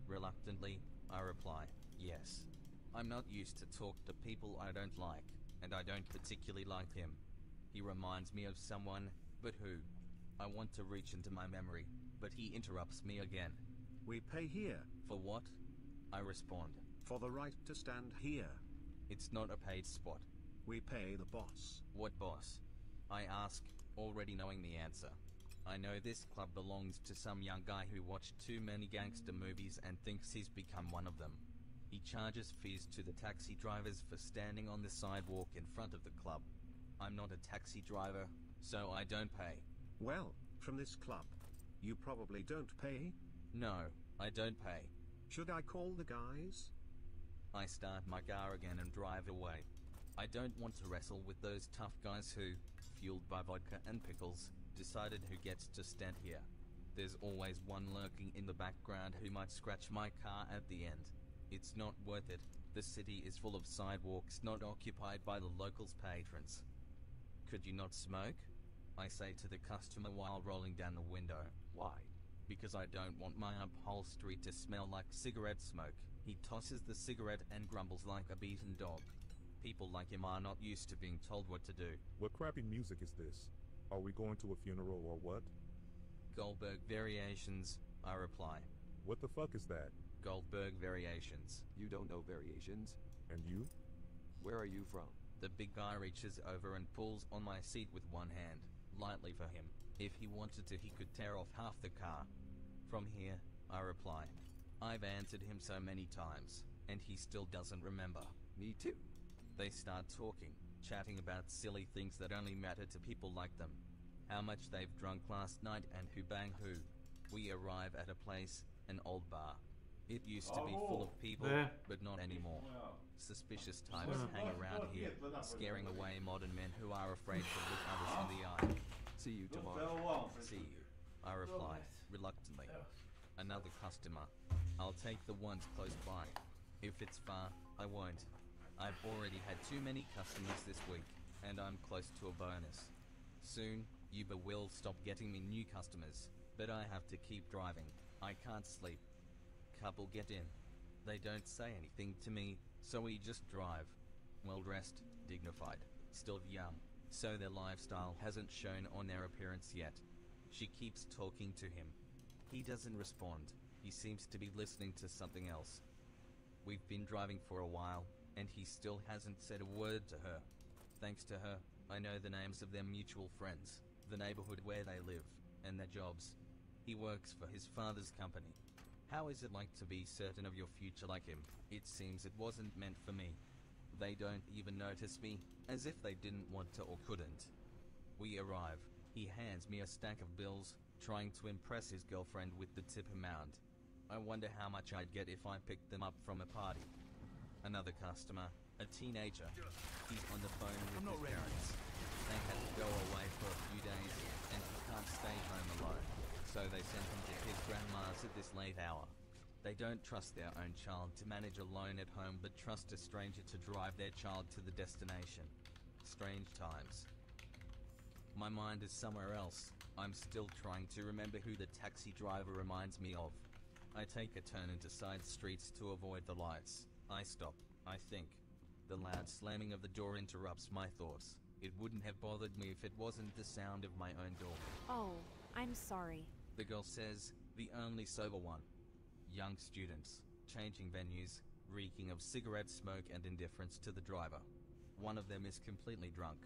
Reluctantly, I reply, yes. I'm not used to talk to people I don't like, and I don't particularly like him. He reminds me of someone, but who? I want to reach into my memory, but he interrupts me again. We pay here. For what? I respond. For the right to stand here. It's not a paid spot. We pay the boss. What boss? I ask, already knowing the answer. I know this club belongs to some young guy who watched too many gangster movies and thinks he's become one of them. He charges fees to the taxi drivers for standing on the sidewalk in front of the club. I'm not a taxi driver, so I don't pay. Well, from this club, you probably don't pay? No, I don't pay. Should I call the guys? I start my car again and drive away. I don't want to wrestle with those tough guys who, fueled by vodka and pickles, Decided who gets to stand here. There's always one lurking in the background who might scratch my car at the end. It's not worth it. The city is full of sidewalks not occupied by the locals' patrons. Could you not smoke? I say to the customer while rolling down the window. Why? Because I don't want my upholstery to smell like cigarette smoke. He tosses the cigarette and grumbles like a beaten dog. People like him are not used to being told what to do. What crappy music is this? Are we going to a funeral or what? Goldberg Variations, I reply. What the fuck is that? Goldberg Variations. You don't know Variations? And you? Where are you from? The big guy reaches over and pulls on my seat with one hand, lightly for him. If he wanted to, he could tear off half the car. From here, I reply. I've answered him so many times, and he still doesn't remember. Me too. They start talking, chatting about silly things that only matter to people like them. How much they've drunk last night and who bang who. We arrive at a place, an old bar. It used to be full of people, but not anymore. Suspicious types hang around here, scaring away modern men who are afraid to look others in the eye. See you tomorrow. See you, I reply, reluctantly. Another customer. I'll take the ones close by. If it's far, I won't. I've already had too many customers this week, and I'm close to a bonus. Soon, Uber will stop getting me new customers, but I have to keep driving. I can't sleep. Couple get in. They don't say anything to me, so we just drive. Well dressed, dignified, still young, so their lifestyle hasn't shown on their appearance yet. She keeps talking to him. He doesn't respond. He seems to be listening to something else. We've been driving for a while, and he still hasn't said a word to her. Thanks to her, I know the names of their mutual friends, the neighborhood where they live, and their jobs. He works for his father's company. How is it like to be certain of your future like him? It seems it wasn't meant for me. They don't even notice me, as if they didn't want to or couldn't. We arrive. He hands me a stack of bills, trying to impress his girlfriend with the tip amount. I wonder how much I'd get if I picked them up from a party. Another customer, a teenager. He's on the phone with his parents. They had to go away for a few days, and he can't stay home alone. So they sent him to his grandma's at this late hour. They don't trust their own child to manage alone at home, but trust a stranger to drive their child to the destination. Strange times. My mind is somewhere else. I'm still trying to remember who the taxi driver reminds me of. I take a turn into side streets to avoid the lights. I stop. I think. The loud slamming of the door interrupts my thoughts. It wouldn't have bothered me if it wasn't the sound of my own door. Oh, I'm sorry. The girl says, the only sober one. Young students, changing venues, reeking of cigarette smoke and indifference to the driver. One of them is completely drunk.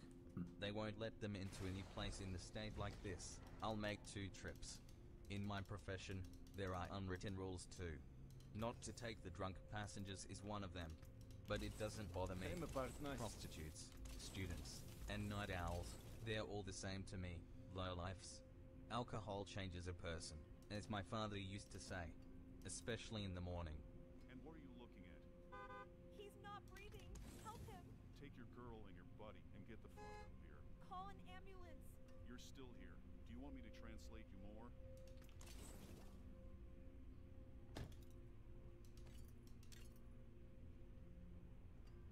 They won't let them into any place in the state like this. I'll make 2 trips. In my profession, there are unwritten rules too. Not to take the drunk passengers is one of them, but it doesn't bother me. Prostitutes, students, and night owls, they're all the same to me. Lowlifes. Alcohol changes a person, as my father used to say, especially in the morning. And what are you looking at? He's not breathing. Help him. Take your girl and your buddy and get the fuck out of here. Call an ambulance. You're still here. Do you want me to translate you more?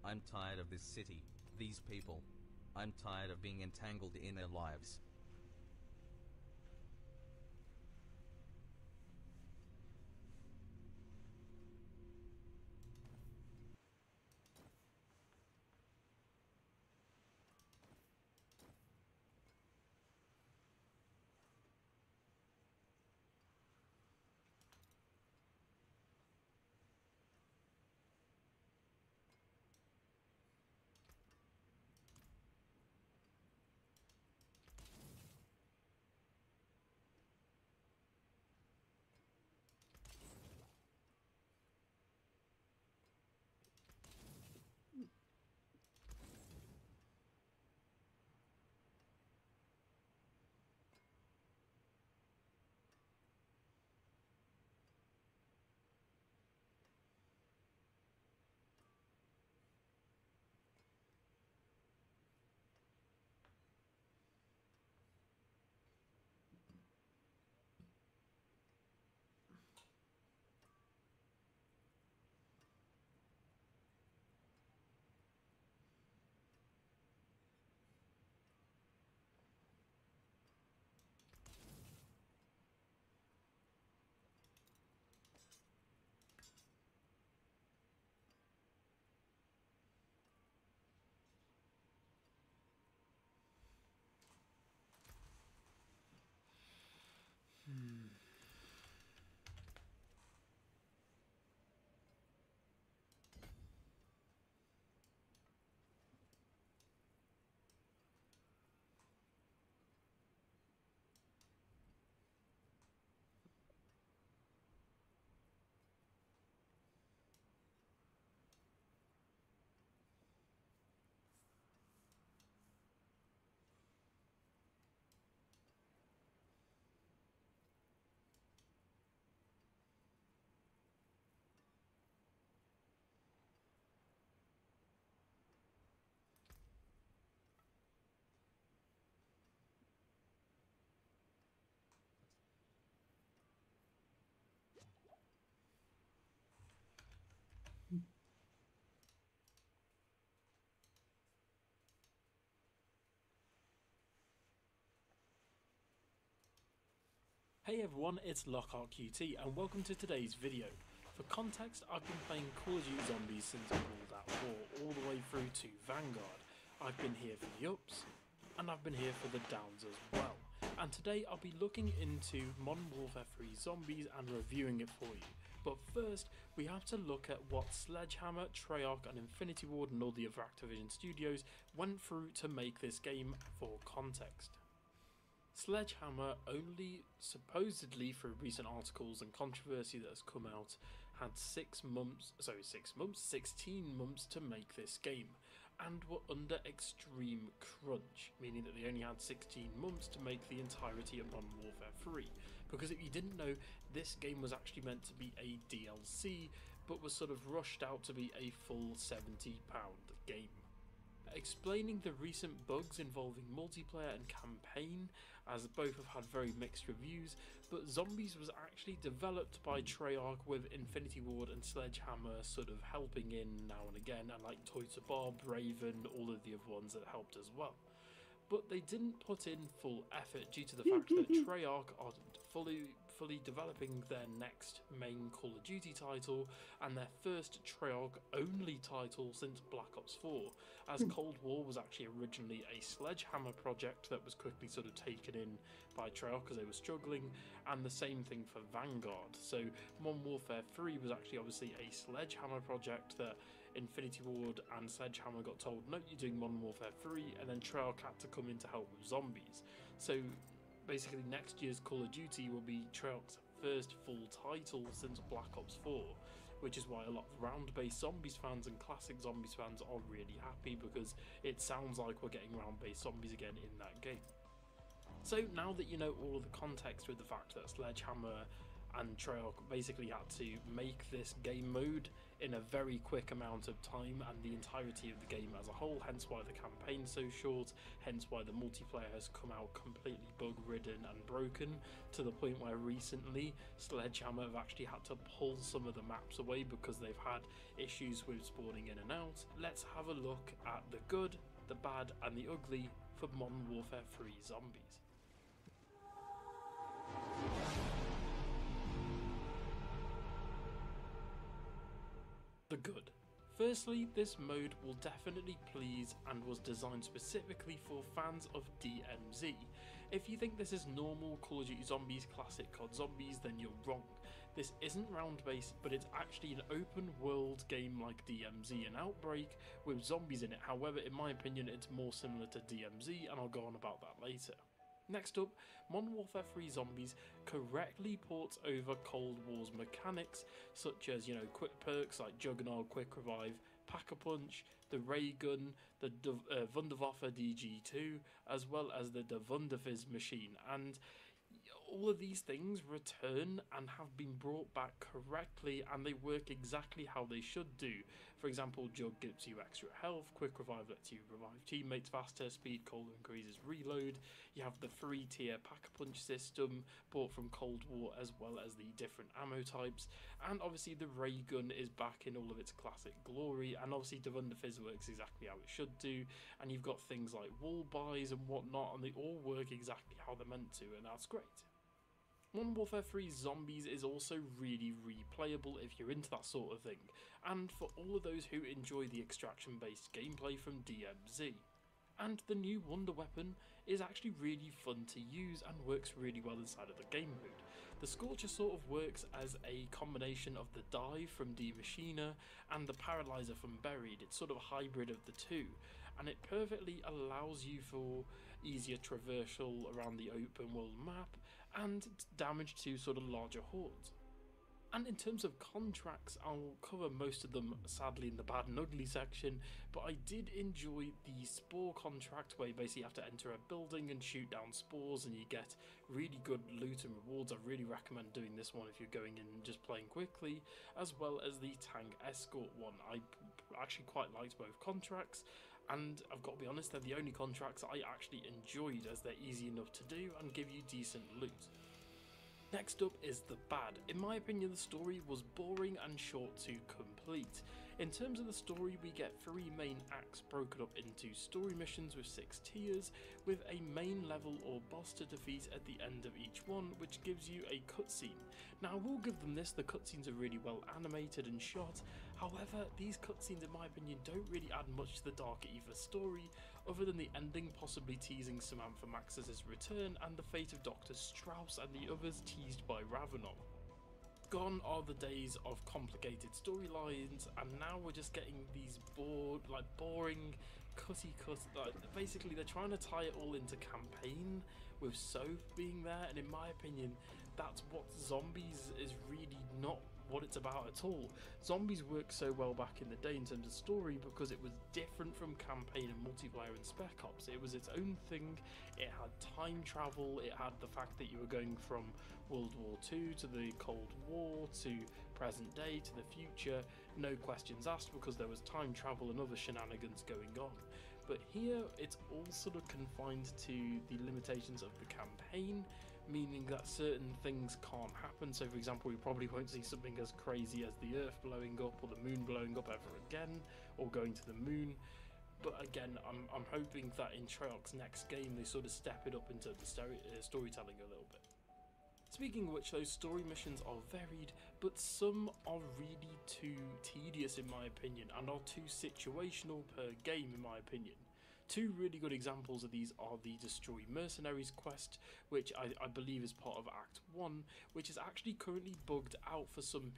I'm tired of this city, these people. I'm tired of being entangled in their lives. Hey everyone, it's LockhartQT and welcome to today's video. For context, I've been playing Call of Duty Zombies since World at War, all the way through to Vanguard. I've been here for the ups, and I've been here for the downs as well. And today I'll be looking into Modern Warfare 3 Zombies and reviewing it for you. But first, we have to look at what Sledgehammer, Treyarch and Infinity Ward and all the other Activision studios went through to make this game for context. Sledgehammer only, supposedly through recent articles and controversy that has come out, had 16 months to make this game, and were under extreme crunch, meaning that they only had 16 months to make the entirety of Modern Warfare 3, because if you didn't know, this game was actually meant to be a DLC, but was sort of rushed out to be a full £70 game. Explaining the recent bugs involving multiplayer and campaign, as both have had very mixed reviews, but Zombies was actually developed by Treyarch with Infinity Ward and Sledgehammer sort of helping in now and again, and like Toy to Bob, Raven, all of the other ones that helped as well. But they didn't put in full effort due to the fact that Treyarch are fully developing their next main Call of Duty title and their first Treyarch only title since Black Ops 4, as Cold War was actually originally a Sledgehammer project that was quickly sort of taken in by Treyarch because they were struggling, and the same thing for Vanguard. So Modern Warfare 3 was actually obviously a Sledgehammer project that Infinity Ward and Sledgehammer got told, no, you're doing Modern Warfare 3, and then Treyarch had to come in to help with Zombies. So basically next year's Call of Duty will be Treyarch's first full title since Black Ops 4, which is why a lot of round-based Zombies fans and classic Zombies fans are really happy, because it sounds like we're getting round-based Zombies again in that game. So now that you know all of the context with the fact that Sledgehammer and Treyarch basically had to make this game mode in a very quick amount of time and the entirety of the game as a whole, hence why the campaign's so short, hence why the multiplayer has come out completely bug-ridden and broken, to the point where recently Sledgehammer have actually had to pull some of the maps away because they've had issues with spawning in and out. Let's have a look at the good, the bad and the ugly for Modern Warfare 3 Zombies. The good. Firstly, this mode will definitely please and was designed specifically for fans of DMZ. If you think this is normal Call of Duty Zombies, classic COD Zombies, then you're wrong. This isn't round-based, but it's actually an open-world game like DMZ and Outbreak with zombies in it. However, in my opinion, it's more similar to DMZ, and I'll go on about that later. Next up, Modern Warfare 3 Zombies correctly ports over Cold War's mechanics, such as, quick perks like Juggernaut, Quick Revive, Pack-a-Punch, the Ray Gun, the Wunderwaffe DG2, as well as the Wunderfizz machine, and all of these things return and have been brought back correctly, and they work exactly how they should do. For example, Jug gives you extra health, Quick Revive lets you revive teammates faster, Speed Cold increases reload, you have the 3-tier Pack-a-Punch system bought from Cold War, as well as the different ammo types, and obviously the Ray Gun is back in all of its classic glory, and obviously the Wunderfizz works exactly how it should do, and you've got things like wall buys and whatnot, and they all work exactly how they're meant to, and that's great. Modern Warfare 3 Zombies is also really replayable if you're into that sort of thing, and for all of those who enjoy the extraction-based gameplay from DMZ. And the new Wonder Weapon is actually really fun to use and works really well inside of the game mode. The Scorcher sort of works as a combination of the Dive from D Machina and the Paralyzer from Buried. It's sort of a hybrid of the two, and it perfectly allows you for easier traversal around the open world map and damage to sort of larger hordes. And in terms of contracts, I'll cover most of them sadly in the bad and ugly section, but I did enjoy the Spore contract where you basically have to enter a building and shoot down spores and you get really good loot and rewards. I really recommend doing this one if you're going in and just playing quickly, as well as the Tank Escort one. I actually quite liked both contracts, and I've got to be honest, they're the only contracts I actually enjoyed, as they're easy enough to do and give you decent loot. Next up is the bad. In my opinion, the story was boring and short to complete. In terms of the story, we get 3 main acts broken up into story missions with 6 tiers, with a main level or boss to defeat at the end of each one, which gives you a cutscene. Now I will give them this, the cutscenes are really well animated and shot, however these cutscenes in my opinion don't really add much to the Dark Ether story, other than the ending possibly teasing Samantha Max's return and the fate of Dr. Strauss and the others teased by Ravenol. Gone are the days of complicated storylines, and now we're just getting these boring cutty-cut, basically they're trying to tie it all into campaign, with Soph being there, and in my opinion, that's what Zombies is really not what it's about at all. Zombies worked so well back in the day in terms of story because it was different from campaign and multiplayer and Spec Ops. It was its own thing, it had time travel, it had the fact that you were going from World War II to the Cold War to present day to the future, no questions asked because there was time travel and other shenanigans going on. But here it's all sort of confined to the limitations of the campaign, meaning that certain things can't happen. So for example, we probably won't see something as crazy as the Earth blowing up or the Moon blowing up ever again, or going to the Moon. But again, I'm hoping that in Treyarch's next game they sort of step it up into the storytelling a little bit. Speaking of which, those story missions are varied, but some are really too tedious in my opinion, and are too situational per game in my opinion. 2 really good examples of these are the Destroy Mercenaries quest, which I believe is part of Act 1, which is actually currently bugged out for some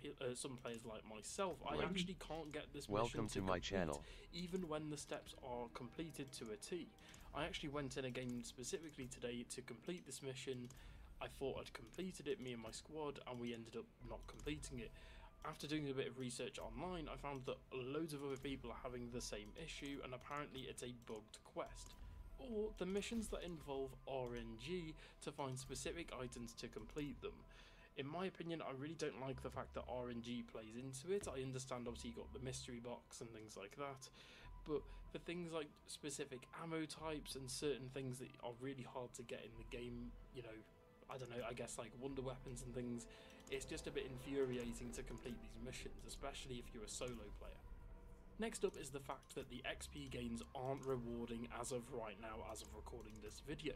players like myself. I actually can't get this mission to my channel, even when the steps are completed to a T. I actually went in a game specifically today to complete this mission. I thought I'd completed it, me and my squad, and we ended up not completing it. After doing a bit of research online, I found that loads of other people are having the same issue, and apparently it's a bugged quest. Or the missions that involve RNG to find specific items to complete them. In my opinion, I really don't like the fact that RNG plays into it. I understand obviously you got the mystery box and things like that, but for things like specific ammo types and certain things that are really hard to get in the game, you know, I don't know, I guess like wonder weapons and things, it's just a bit infuriating to complete these missions, especially if you're a solo player. Next up is the fact that the XP gains aren't rewarding as of right now, as of recording this video.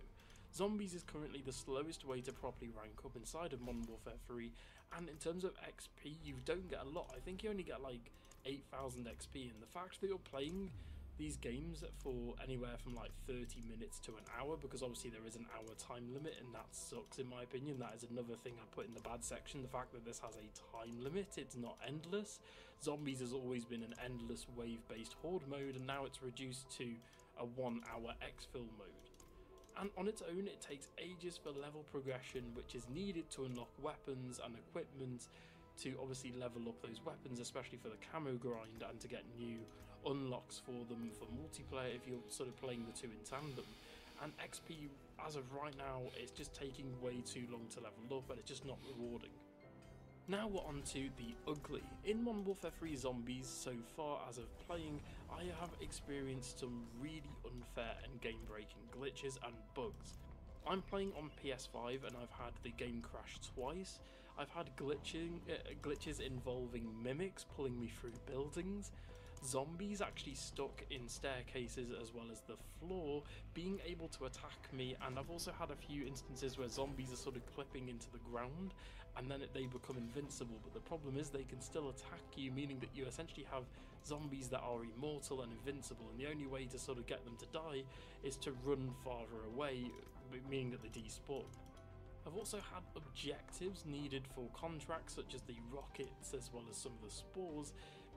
Zombies is currently the slowest way to properly rank up inside of Modern Warfare 3, and in terms of XP, you don't get a lot. I think you only get like 8,000 XP, and the fact that you're playing these games for anywhere from like 30 minutes to an hour, because obviously there is an hour time limit, and that sucks in my opinion. That is another thing I put in the bad section, the fact that this has a time limit, it's not endless. Zombies has always been an endless wave based horde mode, and now it's reduced to a 1 hour exfil mode. And on its own it takes ages for level progression, which is needed to unlock weapons and equipment, to obviously level up those weapons, especially for the camo grind, and to get new unlocks for them for multiplayer if you're sort of playing the 2 in tandem. And XP, as of right now, it's just taking way too long to level up, and it's just not rewarding. Now we're on to the ugly. In Modern Warfare 3 Zombies, so far as of playing, I have experienced some really unfair and game-breaking glitches and bugs. I'm playing on PS5 and I've had the game crash twice. I've had glitches involving mimics pulling me through buildings, zombies actually stuck in staircases as well as the floor being able to attack me, and I've also had a few instances where zombies are sort of clipping into the ground and then they become invincible, but the problem is they can still attack you, meaning that you essentially have zombies that are immortal and invincible, and the only way to sort of get them to die is to run farther away, meaning that they despawn. I've also had objectives needed for contracts such as the rockets as well as some of the spores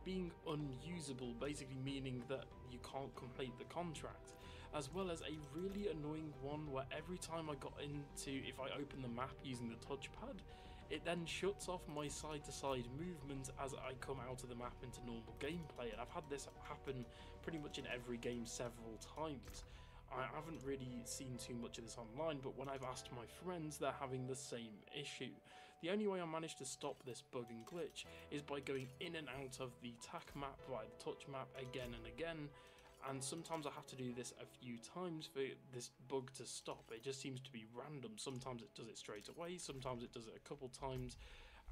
being unusable, basically meaning that you can't complete the contract, as well as a really annoying one where every time I got into, if I open the map using the touchpad, it then shuts off my side-to-side movement as I come out of the map into normal gameplay, and I've had this happen pretty much in every game several times. I haven't really seen too much of this online, but when I've asked my friends, they're having the same issue. The only way I managed to stop this bug and glitch is by going in and out of the TAC map via the touch map again and again, and sometimes I have to do this a few times for this bug to stop. It just seems to be random. Sometimes it does it straight away, sometimes it does it a couple times,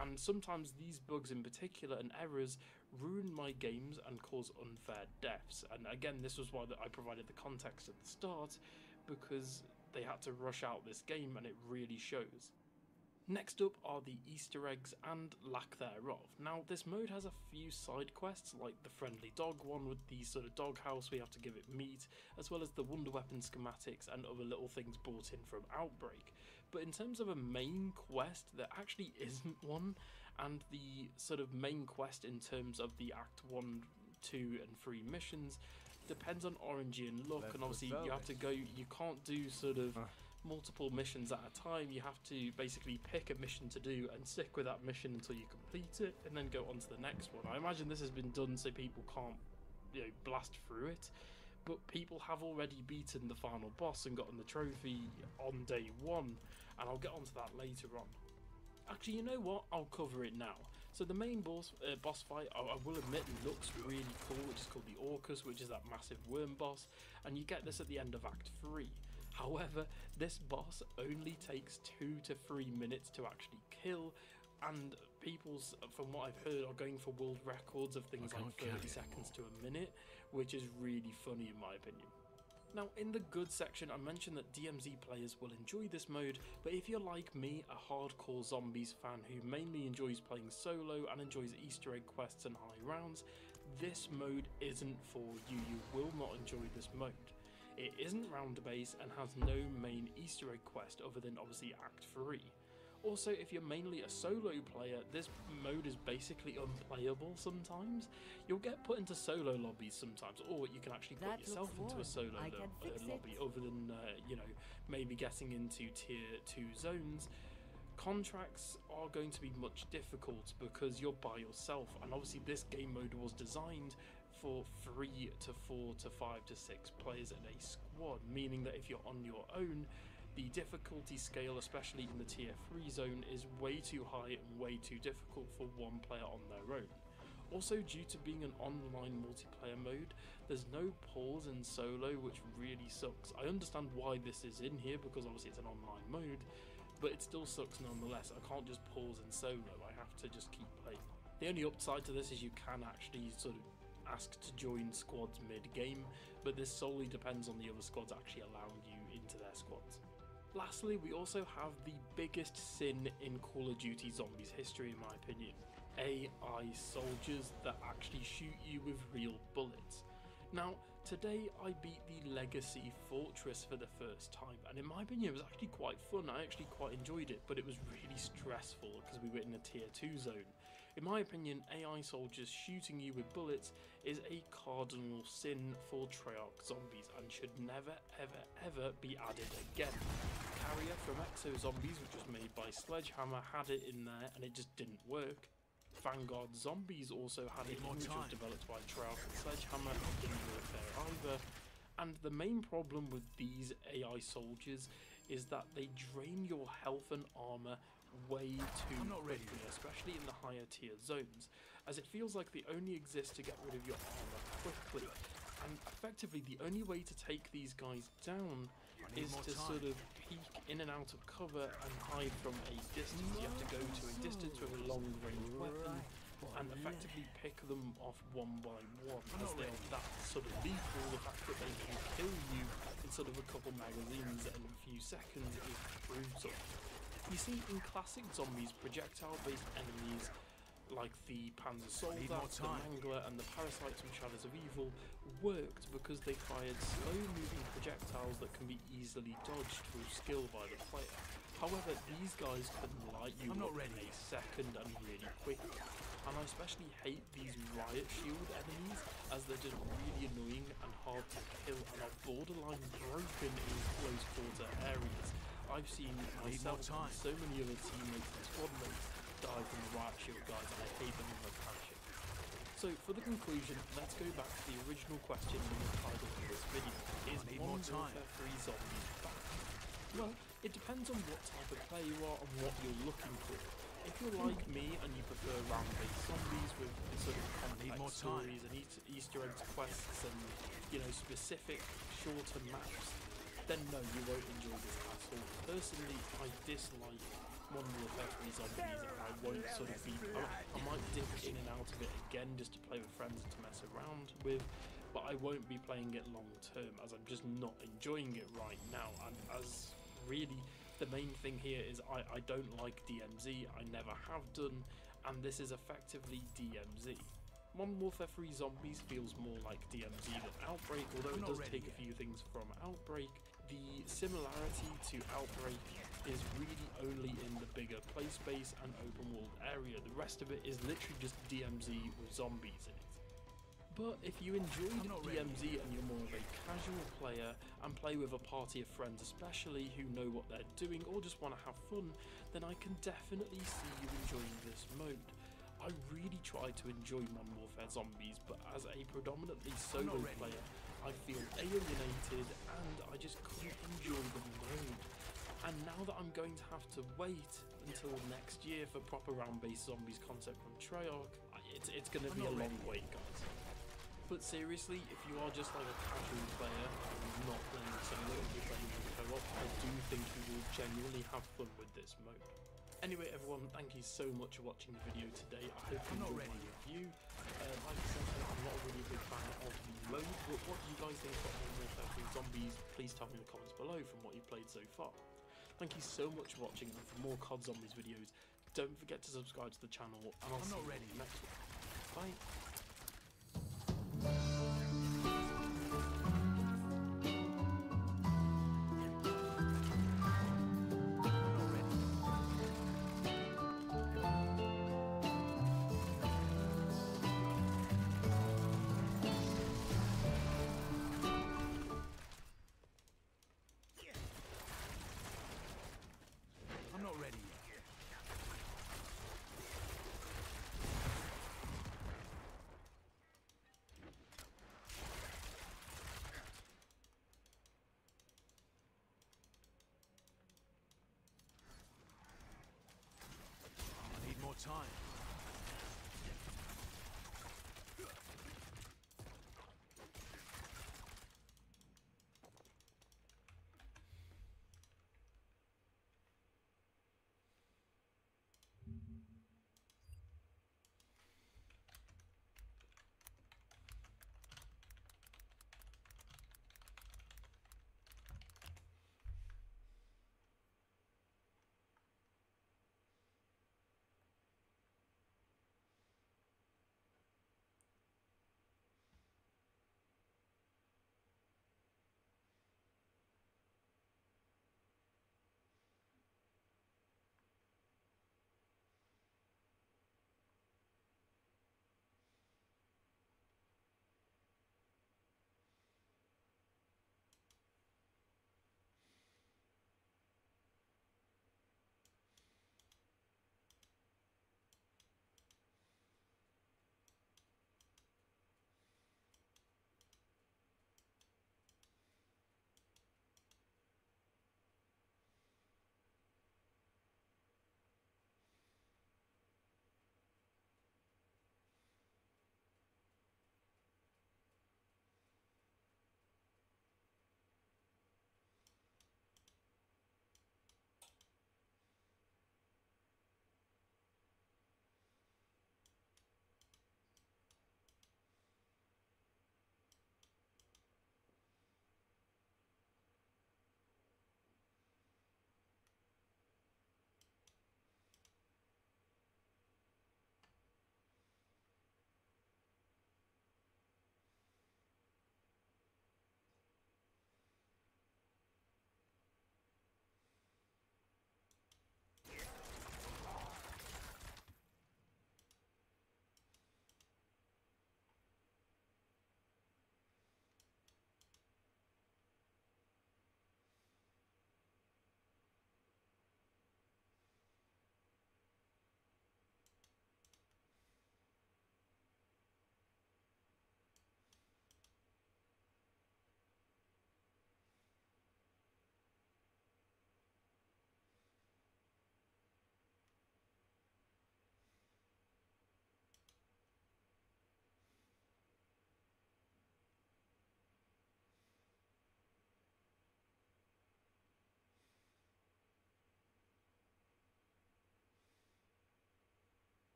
and sometimes these bugs in particular and errors ruin my games and cause unfair deaths. And again, this was why I provided the context at the start, because they had to rush out this game and it really shows. Next up are the Easter eggs and lack thereof. Now, this mode has a few side quests, like the friendly dog one with the sort of doghouse we have to give it meat, as well as the wonder weapon schematics and other little things brought in from Outbreak. But in terms of a main quest, there actually isn't one, and the sort of main quest in terms of the Act 1, 2 and 3 missions depends on RNG and luck, and obviously you have to go, you can't do sort of multiple missions at a time. You have to basically pick a mission to do and stick with that mission until you complete it, and then go on to the next one. I imagine this has been done so people can't, you know, blast through it, but people have already beaten the final boss and gotten the trophy on day one, and I'll get onto that later on. Actually, you know what? I'll cover it now. So the main boss fight, I will admit, looks really cool, which is called the Orcus, which is that massive worm boss, and you get this at the end of Act 3. However, this boss only takes 2 to 3 minutes to actually kill, and people's, from what I've heard, are going for world records of things like 30 seconds to a minute, which is really funny in my opinion. Now, in the good section, I mentioned that DMZ players will enjoy this mode, but if you're like me, a hardcore zombies fan who mainly enjoys playing solo and enjoys Easter egg quests and high rounds, this mode isn't for you. You will not enjoy this mode. It isn't round based and has no main Easter egg quest other than obviously Act 3. Also, if you're mainly a solo player, this mode is basically unplayable sometimes. You'll get put into solo lobbies sometimes, or you can actually put yourself into a solo lobby, other than, you know, maybe getting into tier 2 zones. Contracts are going to be much difficult because you're by yourself, and obviously this game mode was designed for 3 to 4 to 5 to 6 players in a squad, meaning that if you're on your own, the difficulty scale, especially in the tier 3 zone, is way too high and way too difficult for one player on their own. Also, due to being an online multiplayer mode, there's no pause in solo, which really sucks. I understand why this is in here, because obviously it's an online mode, but it still sucks nonetheless. I can't just pause in solo, I have to just keep playing. The only upside to this is you can actually sort of ask to join squads mid-game, but this solely depends on the other squads actually allowing you into their squads. Lastly, we also have the biggest sin in Call of Duty Zombies history in my opinion. AI soldiers that actually shoot you with real bullets. Now, today I beat the Legacy Fortress for the first time, and in my opinion it was actually quite fun. I actually quite enjoyed it, but it was really stressful because we were in a tier 2 zone. In my opinion, AI soldiers shooting you with bullets is a cardinal sin for Treyarch zombies and should never ever be added again. Carrier from Exo Zombies, which was made by Sledgehammer, had it in there and it just didn't work. Vanguard Zombies also had it in, which was developed by Treyarch and Sledgehammer, and didn't work there either. And the main problem with these AI soldiers is that they drain your health and armor way too quickly, especially in the higher tier zones, as it feels like they only exist to get rid of your armor quickly. And effectively, the only way to take these guys down is to sort of peek in and out of cover and hide from a distance. You have to go to a distance with a long-range weapon and effectively pick them off one by one, as they are that sort of lethal. The fact that they can kill you in sort of a couple magazines in a few seconds is brutal. You see, in classic zombies, projectile-based enemies like the Panzer Soldat, the Mangler and the Parasites from Shadows of Evil worked because they fired slow-moving projectiles that can be easily dodged through skill by the player. However, these guys can light you up in a second and really quickly. And I especially hate these riot shield enemies, as they're just really annoying and hard to kill and are borderline broken in close quarter areas. I've seen myself and so many other teammates and squad mates die from the riot shield guys, and I hate them with a passion. So for the conclusion, let's go back to the original question in the title of this video. Is Modern Warfare 3 Zombies back? Well, it depends on what type of player you are and what you're looking for. If you're like me and you prefer round-based zombies with sort of complex stories and Easter eggs quests and, you know, specific shorter maps, then no, you won't enjoy this at all. Personally, I dislike Modern Warfare 3 Zombies, and I won't sort of be... I might dip in and out of it again just to play with friends to mess around with, but I won't be playing it long term, as I'm just not enjoying it right now. And as really, the main thing here is I don't like DMZ, I never have done, and this is effectively DMZ. Modern Warfare 3 Zombies feels more like DMZ than Outbreak, although it does take a few things from Outbreak. The similarity to Outbreak is really only in the bigger play space and open world area. The rest of it is literally just DMZ with zombies in it. But if you enjoyed DMZ and you're more of a casual player and play with a party of friends especially who know what they're doing or just want to have fun, then I can definitely see you enjoying this mode. I really try to enjoy Modern Warfare Zombies, but as a predominantly solo player, I feel alienated and I just couldn't enjoy the mode. And now that I'm going to have to wait until next year for proper round-based zombies concept from Treyarch, it's going to be a long wait, guys. But seriously, if you are just like a casual player and not playing solo and you're playing with co-op, I do think you will genuinely have fun with this mode. Anyway everyone, thank you so much for watching the video today. I hope you enjoyed my review. Like I said, I'm not really a big fan of the mode, but what do you guys think about Modern Warfare 3 Zombies? Please tell me in the comments below from what you've played so far. Thank you so much for watching, and for more COD Zombies videos, don't forget to subscribe to the channel, and I'll see you in the next one. Bye.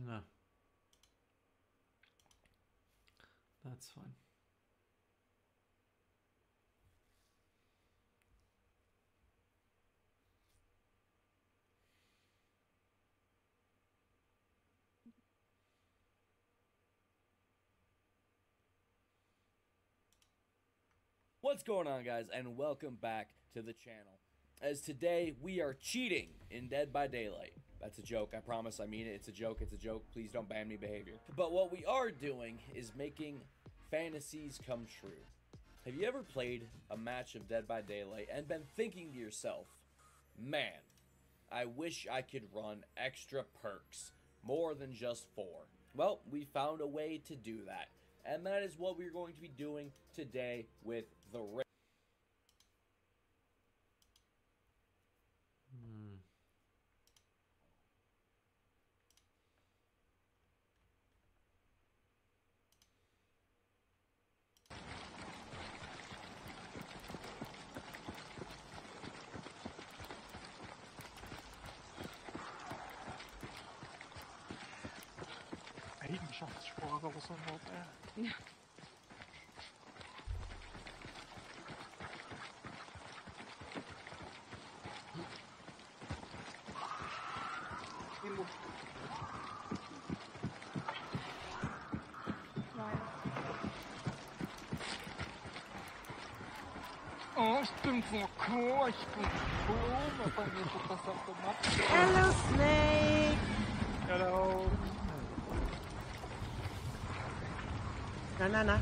No. That's fine. What's going on, guys, and welcome back to the channel. As today we are cheating in Dead by Daylight. That's a joke, I promise, I mean it. It's a joke, please don't ban me behavior. But what we are doing is making fantasies come true. Have you ever played a match of Dead by Daylight and been thinking to yourself, man, I wish I could run extra perks, more than just 4. Well, we found a way to do that. And that is what we're going to be doing today with the raid. Eigenschaftsfrage oder so ein Wort, Ja. Oh, ich bin Foucault, aber mir tut das auf der Matte. Hello, Snake! Hello! Na.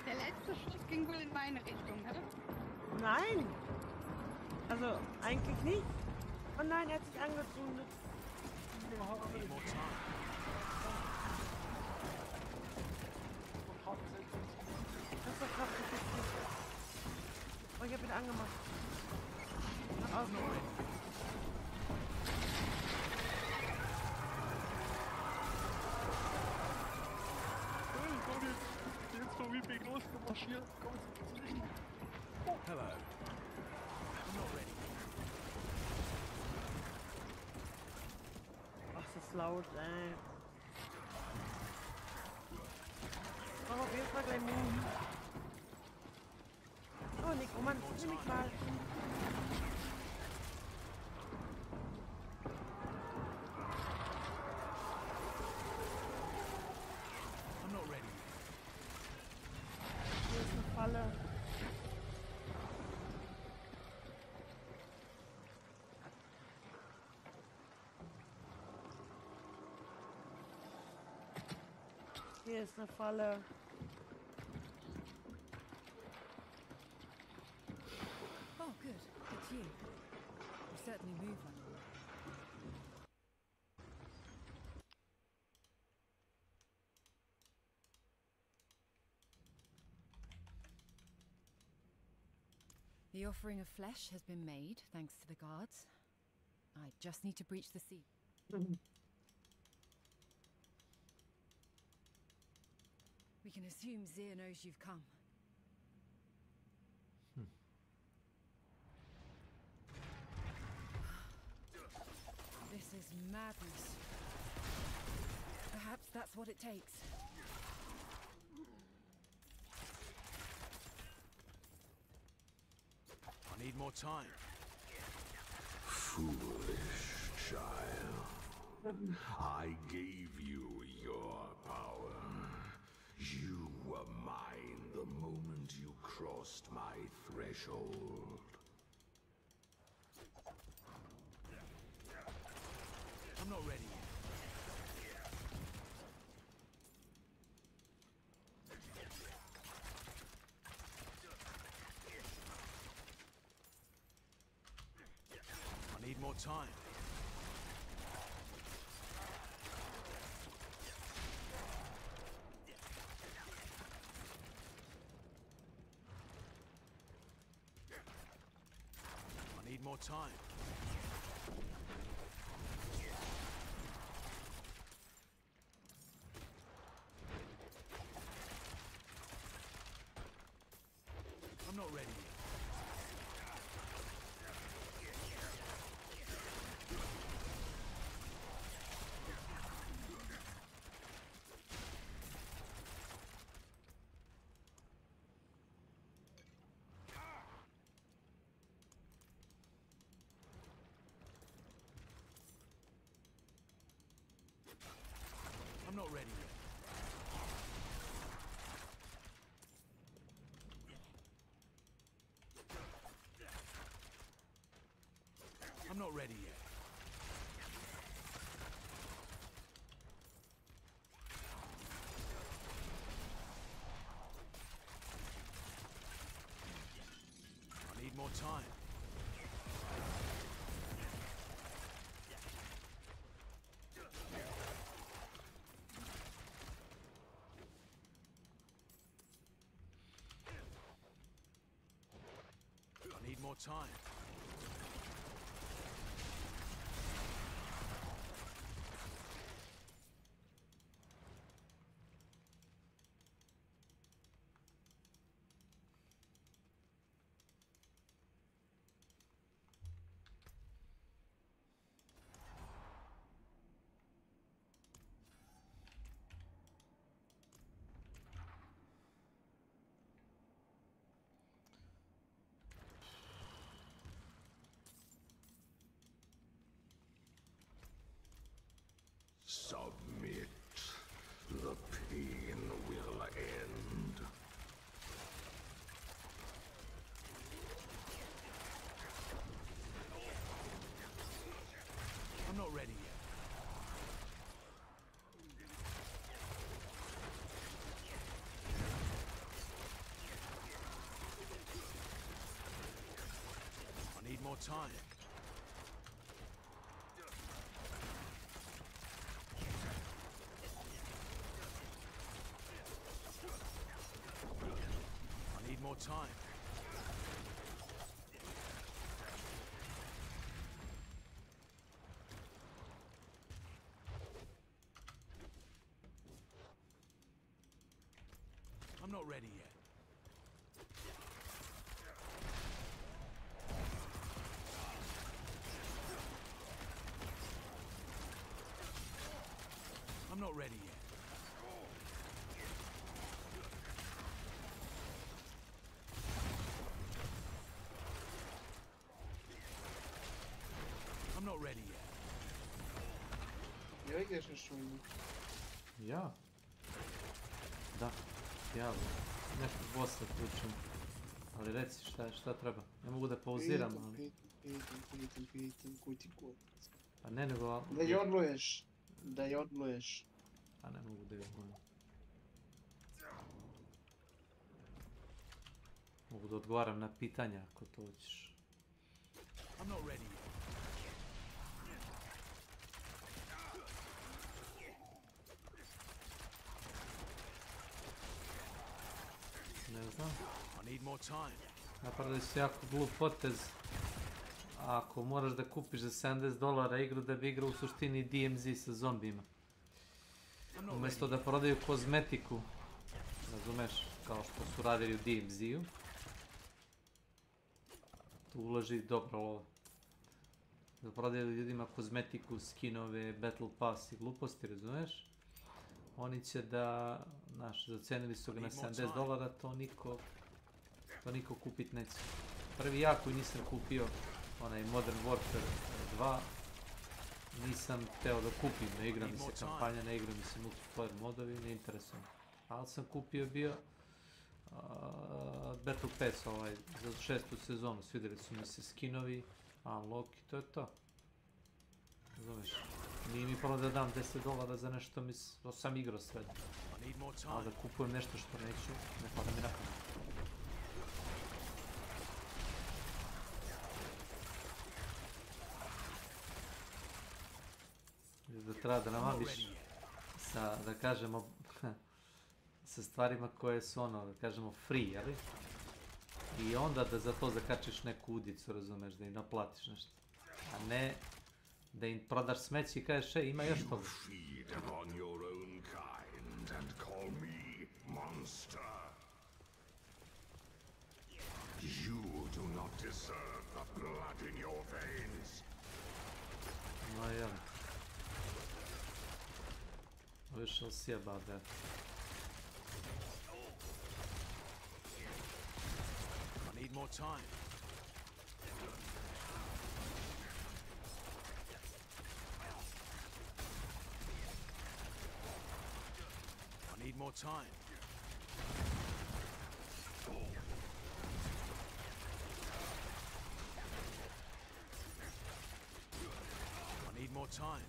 Der letzte Schuss ging wohl in meine Richtung, oder? Nein! Also, eigentlich nicht. Oh nein, er hat sich angezündet. Oh, ich hab ihn angemacht. Nach außen. Komm jetzt so wie Big losgemarschiert. Komm jetzt nicht. Hello. I'm not ready. Ach, das ist laut, ey. Oh, auf jeden Fall gleich Mund. Oh, Nekroman, nimm mich mal. I'm not ready. Hier ist eine Falle. Hier ist eine Falle. Oh, good. It's you. You certainly move like one. The offering of flesh has been made, thanks to the guards. I just need to breach the seal. We can assume Zir knows you've come. This is madness. Perhaps that's what it takes. I need more time. Foolish child. I gave you your power. You were mine the moment you crossed my threshold. I'm not ready. I need more time. I need more time. not ready yet. I'm not ready yet. I'm not ready yet. I need more time. I need more time. Submit. The pain will end. I'm not ready yet. I need more time. I need more time. I'm not ready yet. I'm not ready yet. I'm not ready yet. Jel ideš još ovdje? Ja? Da, ja nešto bossa ključem. Ali reci šta treba. Ne mogu da pauziram, ali... Pitam, kuj ti kod. Pa ne nego... Da jodluješ. Da jodluješ. Pa ne mogu da jodlujem. Mogu da odgovaram na pitanja ako to hoćeš. I'm not ready yet. Ne znam. I need more time. Napravili su jako glup potez. Ako moraš da kupiš za $70 igru da bi igrao u suštini DMZ sa zombijima. Umjesto da prodaju kozmetiku, razumeš, kao što su radili u DMZ-u. Tu ulaži dobro lova. Da prodaju ljudima kozmetiku, skinove, battle pass i gluposti, razumeš? Oni će da, znaš, zacenili su ga na $70, to niko kupit neće. Prvi ja koji nisam kupio, onaj Modern Warfare 2, nisam hteo da kupim, ne igra mi se kampanja, ne igra mi se multiplayer modovi, ne interesuje me. Ali sam kupio bio Battle Pass ovaj, za 6. sezonu, svidjeli su mi se skinovi, unlock i to je to. Razumeš? Nije mi pravo da dam $10 za nešto, to sam igrao sve. Ali da kupujem nešto što neću, ne pada mi na pamet. Da treba da namamiš sa, da kažemo, sa stvarima koje su ono, da kažemo, free, jeli? I onda da za to zakačiš neku udicu, razumeš, da im naplatiš nešto. A ne da im prodaš smeće i kažeš, ima još toga. not deserve the blood in your veins. Ma ja. We shall see about that. I need more time. I need more time. I need more time.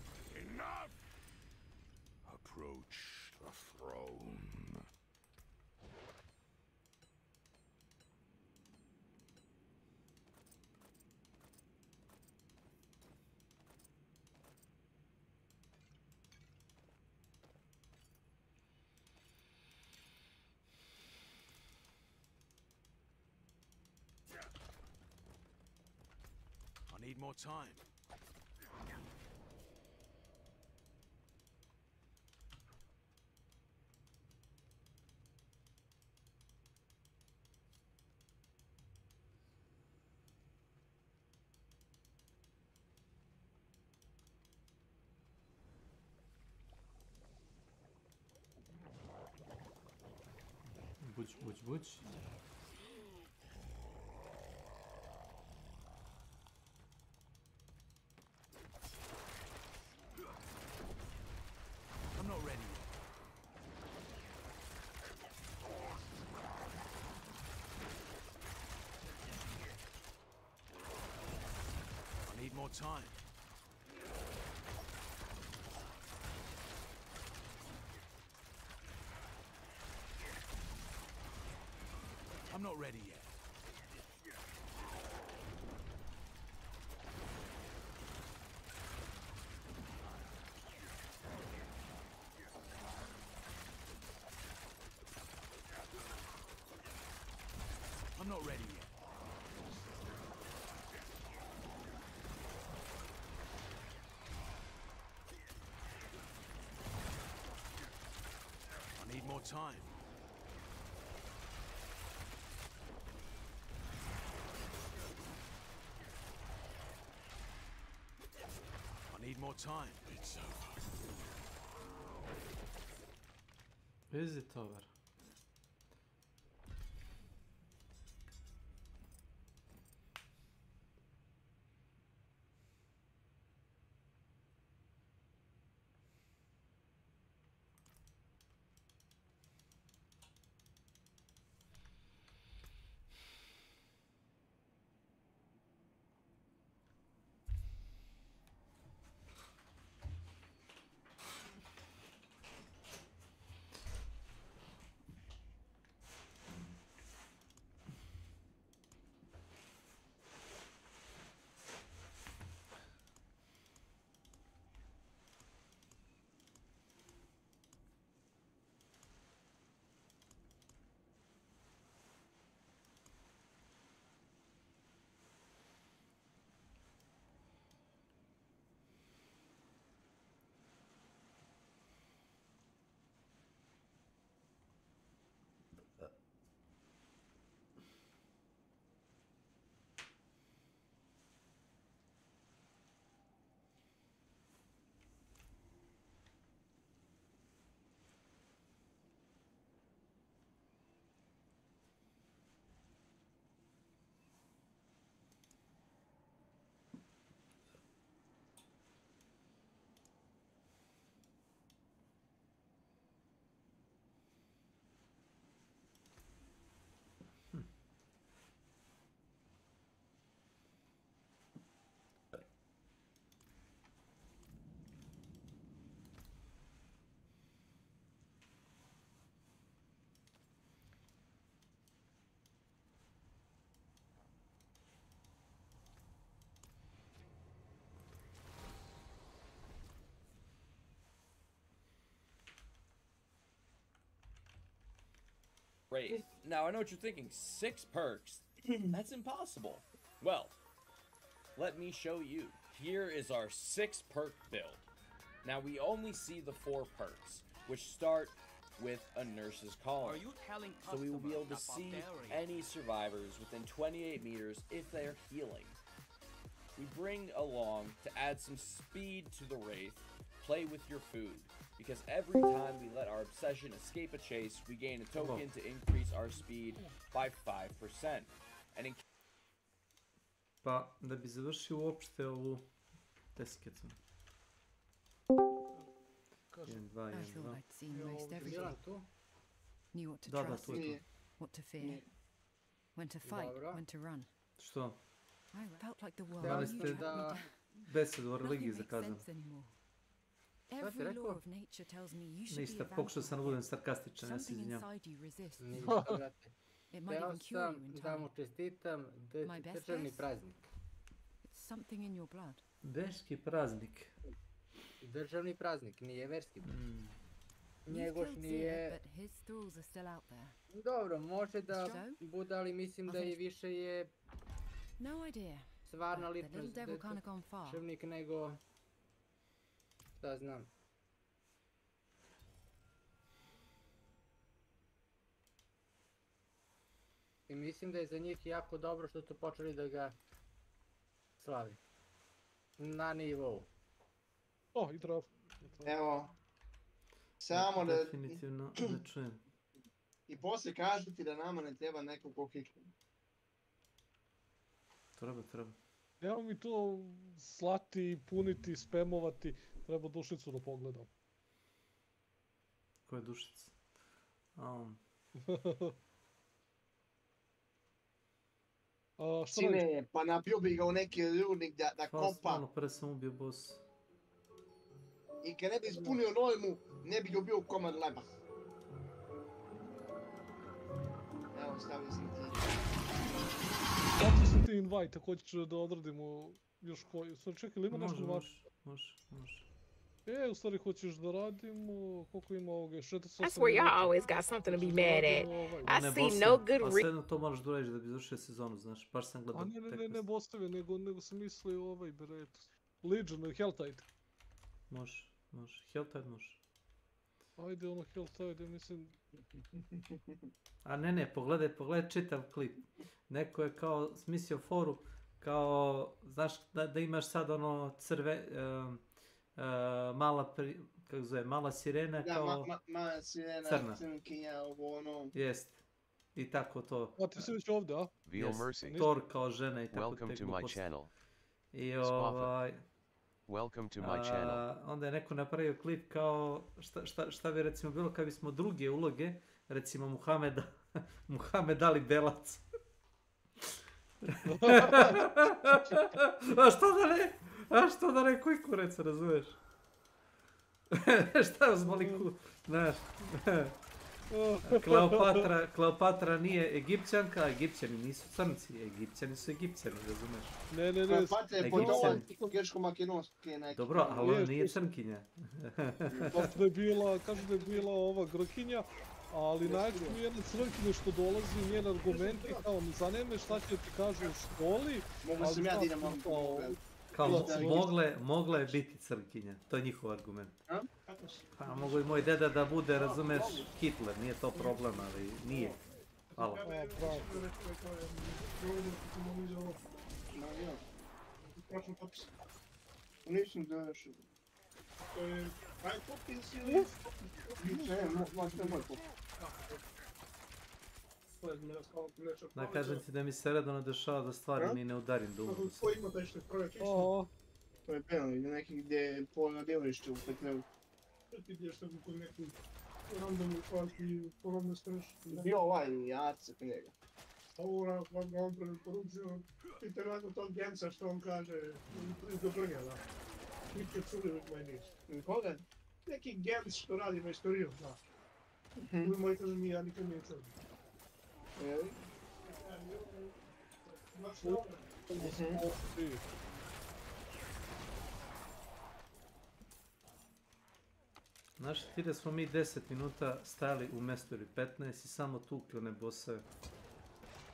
Enough! Approach the throne. I need more time. Butch, butch, butch. I'm not ready yet. I need more time. I'm not ready yet. I'm not ready yet. I need more time. I need more time. It's over. Is it over? Great. Now I know what you're thinking. 6 perks? That's impossible. Well, let me show you. Here is our 6 perk build. Now we only see the 4 perks, which start with a nurse's collar. So we will be able to see any survivors within 28 meters if they are healing. We bring along, to add some speed to the Wraith, play with your food. Because every time we let our obsession escape a chase, we gain a token to increase our speed by 5%. And in Pa, da bi završio uopšte ovu teskicu. 1, 2, 1, 2. I'd seen most everything. Knew what to Da, trust, tu je to. what to fear, when to fight, when to run. Što? I felt like the world Imali you ste tracked me down. 10 u Nothing religiji makes zakazano. sense anymore. Every law of nature tells me you should Ništa, be a pokušao sam da budem vampire. sarkastičan, ja se Something izvinjam. inside you resists. Ništa, brate. It might Hteo even cure you sam in da time. mu čestitam My best državni guess? praznik. It's something in your blood. Beški praznik. Državni praznik, nije verski praznik. You've Njegoš killed nije... Zir, but his tools are still out there. Dobro, može da So? bude, ali mislim da i više je No idea. stvarna But the ličnost little devil kinda gone far. državnik nego... Šta znam. I mislim da je za njih jako dobro što su počeli da ga slavi. Na nivou. O, i traf. Evo. Samo da... Definitivno ne čujem. I poslije kažete da nama ne treba neko ko kikne. Treba. Evo mi to slati, puniti, spamovati. Treba dušicu da pogledam. Ko je dušica? Sine, pa napio bi ga u neki rudnik da kopa. Malo pre sam ubio boss. I kad ne bi ispunio normu, ne bi ga bio u komad leba. Evo, stavio sam ti. Kako sam ti invite, ako hoćeš da odradimo još koji... Sad čekaj, ili ima nešto vaš? Može. U stvari hoćeš da radimo... Koliko ima ovoga? 68 That's where y'all always got something to be mad at. I see no good Pa sve to moraš da uradiš da bi završio sezonu, znaš. Baš sam gledao. Ne bostave, nego sam mislio ovaj beret. Legion, Helltide. Može. Helltide može. Ajde ono Helltide, ja mislim... A ne, pogledaj čitav klip. Neko je kao smislio foru, kao, znaš, da imaš sad ono mala sirena kao mala sirena, crna. Crnkinja, ovo ono... Jest. I tako to. A ti si već ovdje, a? Veal Mercy. Thor kao žena i tako Welcome to my channel. I Welcome to my channel. Onda je neko napravio klip kao šta bi recimo bilo kad bismo druge uloge, recimo Muhammed Ali Belac. A što da ne, koji kurec, razumeš? Šta uzmali znaš. Kleopatra nije Egipćanka, a Egipćani nisu crnci, Egipćani su Egipćani, razumeš? Ne. Kleopatra je podoban grčko-makedonske neke. Dobro, ali ona nije crnkinja. Kažu da je bila ova Grkinja, ali nađu mi jedna crnkinja što dolazi, njen argumenti, kao mi zanima šta će ti kažu u školi. Mogu sam ja da idem vam kao mogla je biti crnkinja, to je njihov argument. Pa mogu i moj deda da bude, razumeš, Hitler, nije to problem, ali nije. Hvala. Nisam da još... To je... Kaj popis ili... Ne, možda je moj popis. Da kažem ti da mi se redovno dešava da stvari mi ne udarim da umru. Ko ima taj što je projekt? To je penal, ili neki gdje je polno djelište u petnevu. Ti gdje što kod neki randomni kvaliti polovno straš. Bio ovaj Arce knjega. Ovo on preporučio, pite nakon tog Genca što on kaže iz Dobrnja, da. Nikad čuli uvijek moj nis. Koga? Neki Genc što radi na istoriju, da. Uvijek moj kaže mi, ja nikad nije čuli. Znaš ti da smo mi 10 minuta stajali u mestu ili 15 i samo tukli one bosseve.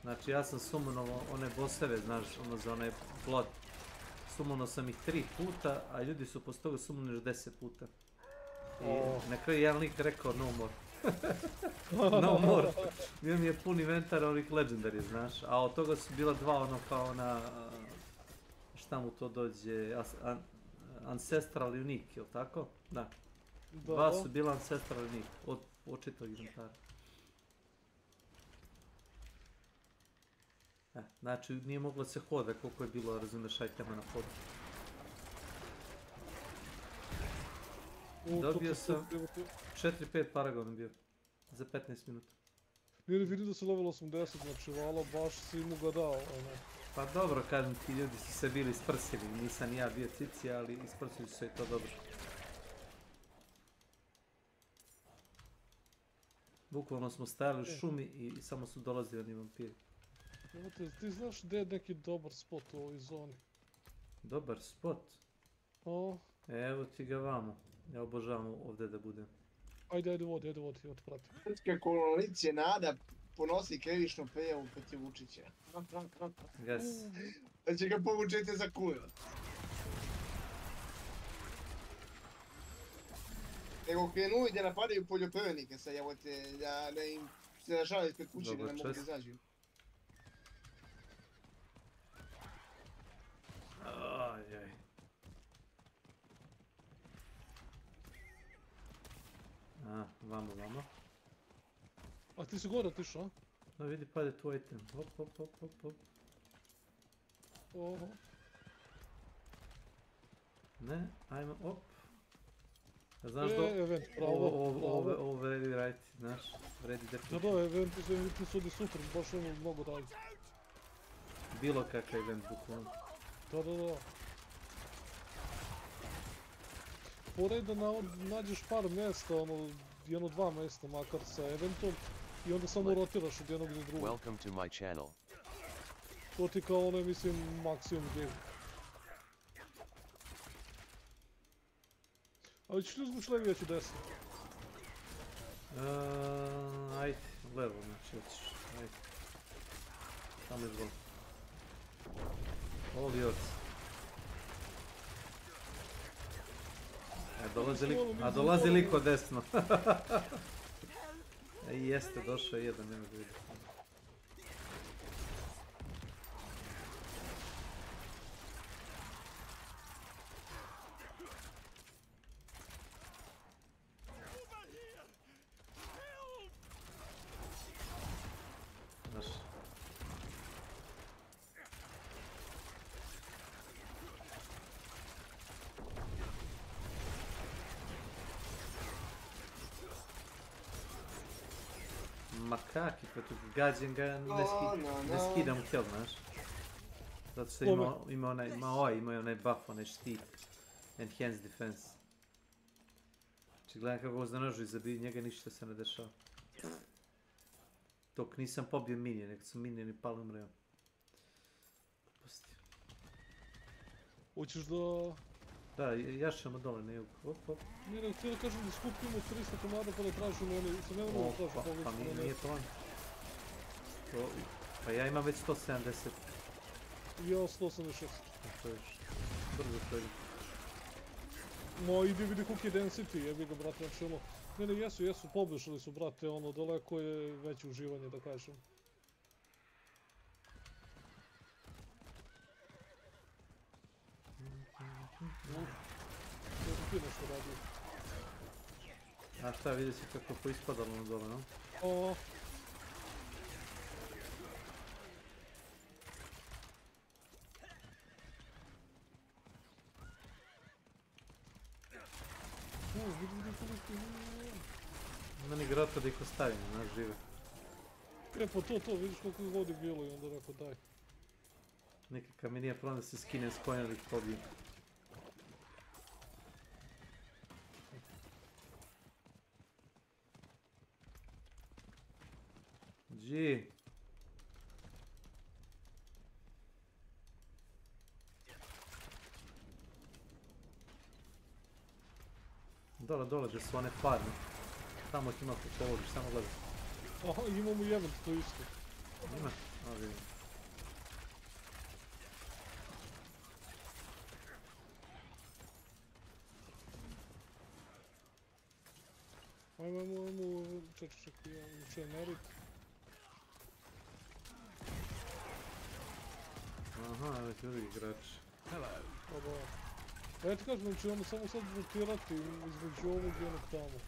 Znači ja sam summonovao one bosseve, znaš, ono za onaj blood. Summonovao sam ih 3 puta, a ljudi su posle toga summonili još 10 puta. I na kraju jedan lik rekao no more. No more. Bio mi je pun inventar ovih legendary, znaš. A od toga su bila dva ono kao ona... Šta mu to dođe? Ancestral Unique, jel tako? Da. Dva su bila Ancestral Unique od očitog inventara. Znači nije moglo se hoda koliko je bilo, razumeš, itema na podu. Dobio sam 4-5 paragona bio. Za 15 minuta. Nije vidim da se level 80, znači vala baš si mu ga dao, ono. Pa dobro, kažem ti, ljudi su se bili isprsili, nisam ja bio cici, ali isprsili su se i to dobro. Bukvalno smo stajali u šumi i samo su dolazili oni vampiri. Evo te, ti znaš gdje je neki dobar spot u ovoj zoni? Dobar spot? O? Evo ti ga vamo. Ja obožavam ovdje da budem. Ajde vodi, evo te pratim. Srpska koalicija Nada ponosi krivičnu prijavu protiv Vučića. Gas. Da će ga povučete za kurac. Nego krenuli da napadaju poljoprivrednike sad, evo te, da im se rašavaju ispred kuće, da ne mogu da izađu. Ajaj. Vamo. A ti si gore otišao, a? No vidi, pade tu item. Hop. Oho. Ne, ajmo, op. Znaš do... Event, pravo. Ovo vredi raditi, znaš, vredi definitivno. Da, eventi su ovdje super, baš ono mnogo radi. Bilo kakav event, bukvalno. Da. Fora je da nađeš par mjesta, ono, jedno-dva mjesta makar sa eventom i onda samo rotiraš od jednog do drugog. Welcome to my channel. To ti kao ono, mislim, maksimum game. Ali ćeš li uzmuš levi, ja ću desno? Ajde, levo, znači hoćeš, ajde. Samo izvoli. All yours. Dolazi liko desno. Jeste, došao je jedan, nema da vidim. Makaki, pa tu gađem ga, ne skidam kill, znaš. Zato što ima onaj buff, onaj štit. Enhanced defense. Znači gledam kako go zanožu i zabiju njega, ništa se ne dešava. Dok nisam pobio minije, nek su minijeni pali umreju. Pusti. Hoćeš da... Da, jašemo dole na jug. Hop. Nije, htio da kažem da skupimo 300 komada pa da tražimo oni, se ne vrlo tražimo. Pa nije to on. Pa ja imam već 170. I ja 186. To je brzo to ide. Ma ide vidi koliko je density, jebi ga brate, znači ono... Ne, jesu, poboljšali su brate, ono, daleko je veće uživanje da kažem. Nešto radi. A šta, vidi se kako poispadalo ono dole, no? O. Vidi koliko... Meni grota da ih ostavim, znaš, žive. Pa to, vidiš koliko je vodi bilo i onda rekao daj. Nekakav mi nije problem da se skinem s konja da ih pobijem. G. Dole gdje su one farme. Tamo ih ima kako ovdje, samo gledaj. Aha, imamo i event, to isto. Ima? A vidim. Ajmo, čekaj, ja uče merit. Aha, već drugi igrač. Pa da. Ja ti kažem, znači ono samo sad rotirati između ovog i onog tamo.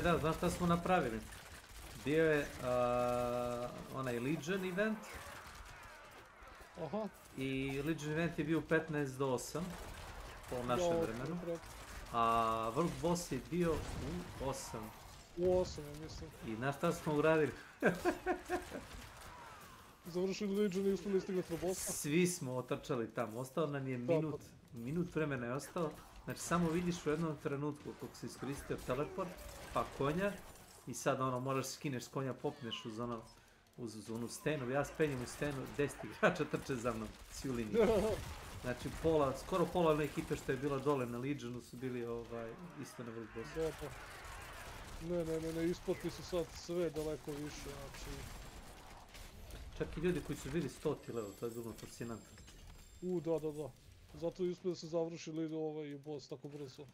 Da, znaš šta smo napravili? Bio je onaj Legion event. Aha. I Legion event je bio 15 do 8 po našem vremenu. A World Boss je bio u 8. U 8, ja mislim. I znaš šta smo uradili? Završili Legion i uspjeli stigati do bossa. Svi smo otrčali tamo, ostao nam je minut vremena je ostao. Znači samo vidiš u jednom trenutku kako se iskoristio teleport, pa konja i sad ono moraš skineš s konja, popneš uz onu stenu, ja spenjem u stenu, 10 igrača trče za mnom, svi u liniji. Znači skoro pola one ekipe što je bila dole na Legionu su bili isto na World Bossu. Ne, isplati su sad sve daleko više, znači... Čak i ljudi koji su bili 100 level, to je bilo fascinantno. Da. Zato je uspio da se završili ovaj boss tako brzo.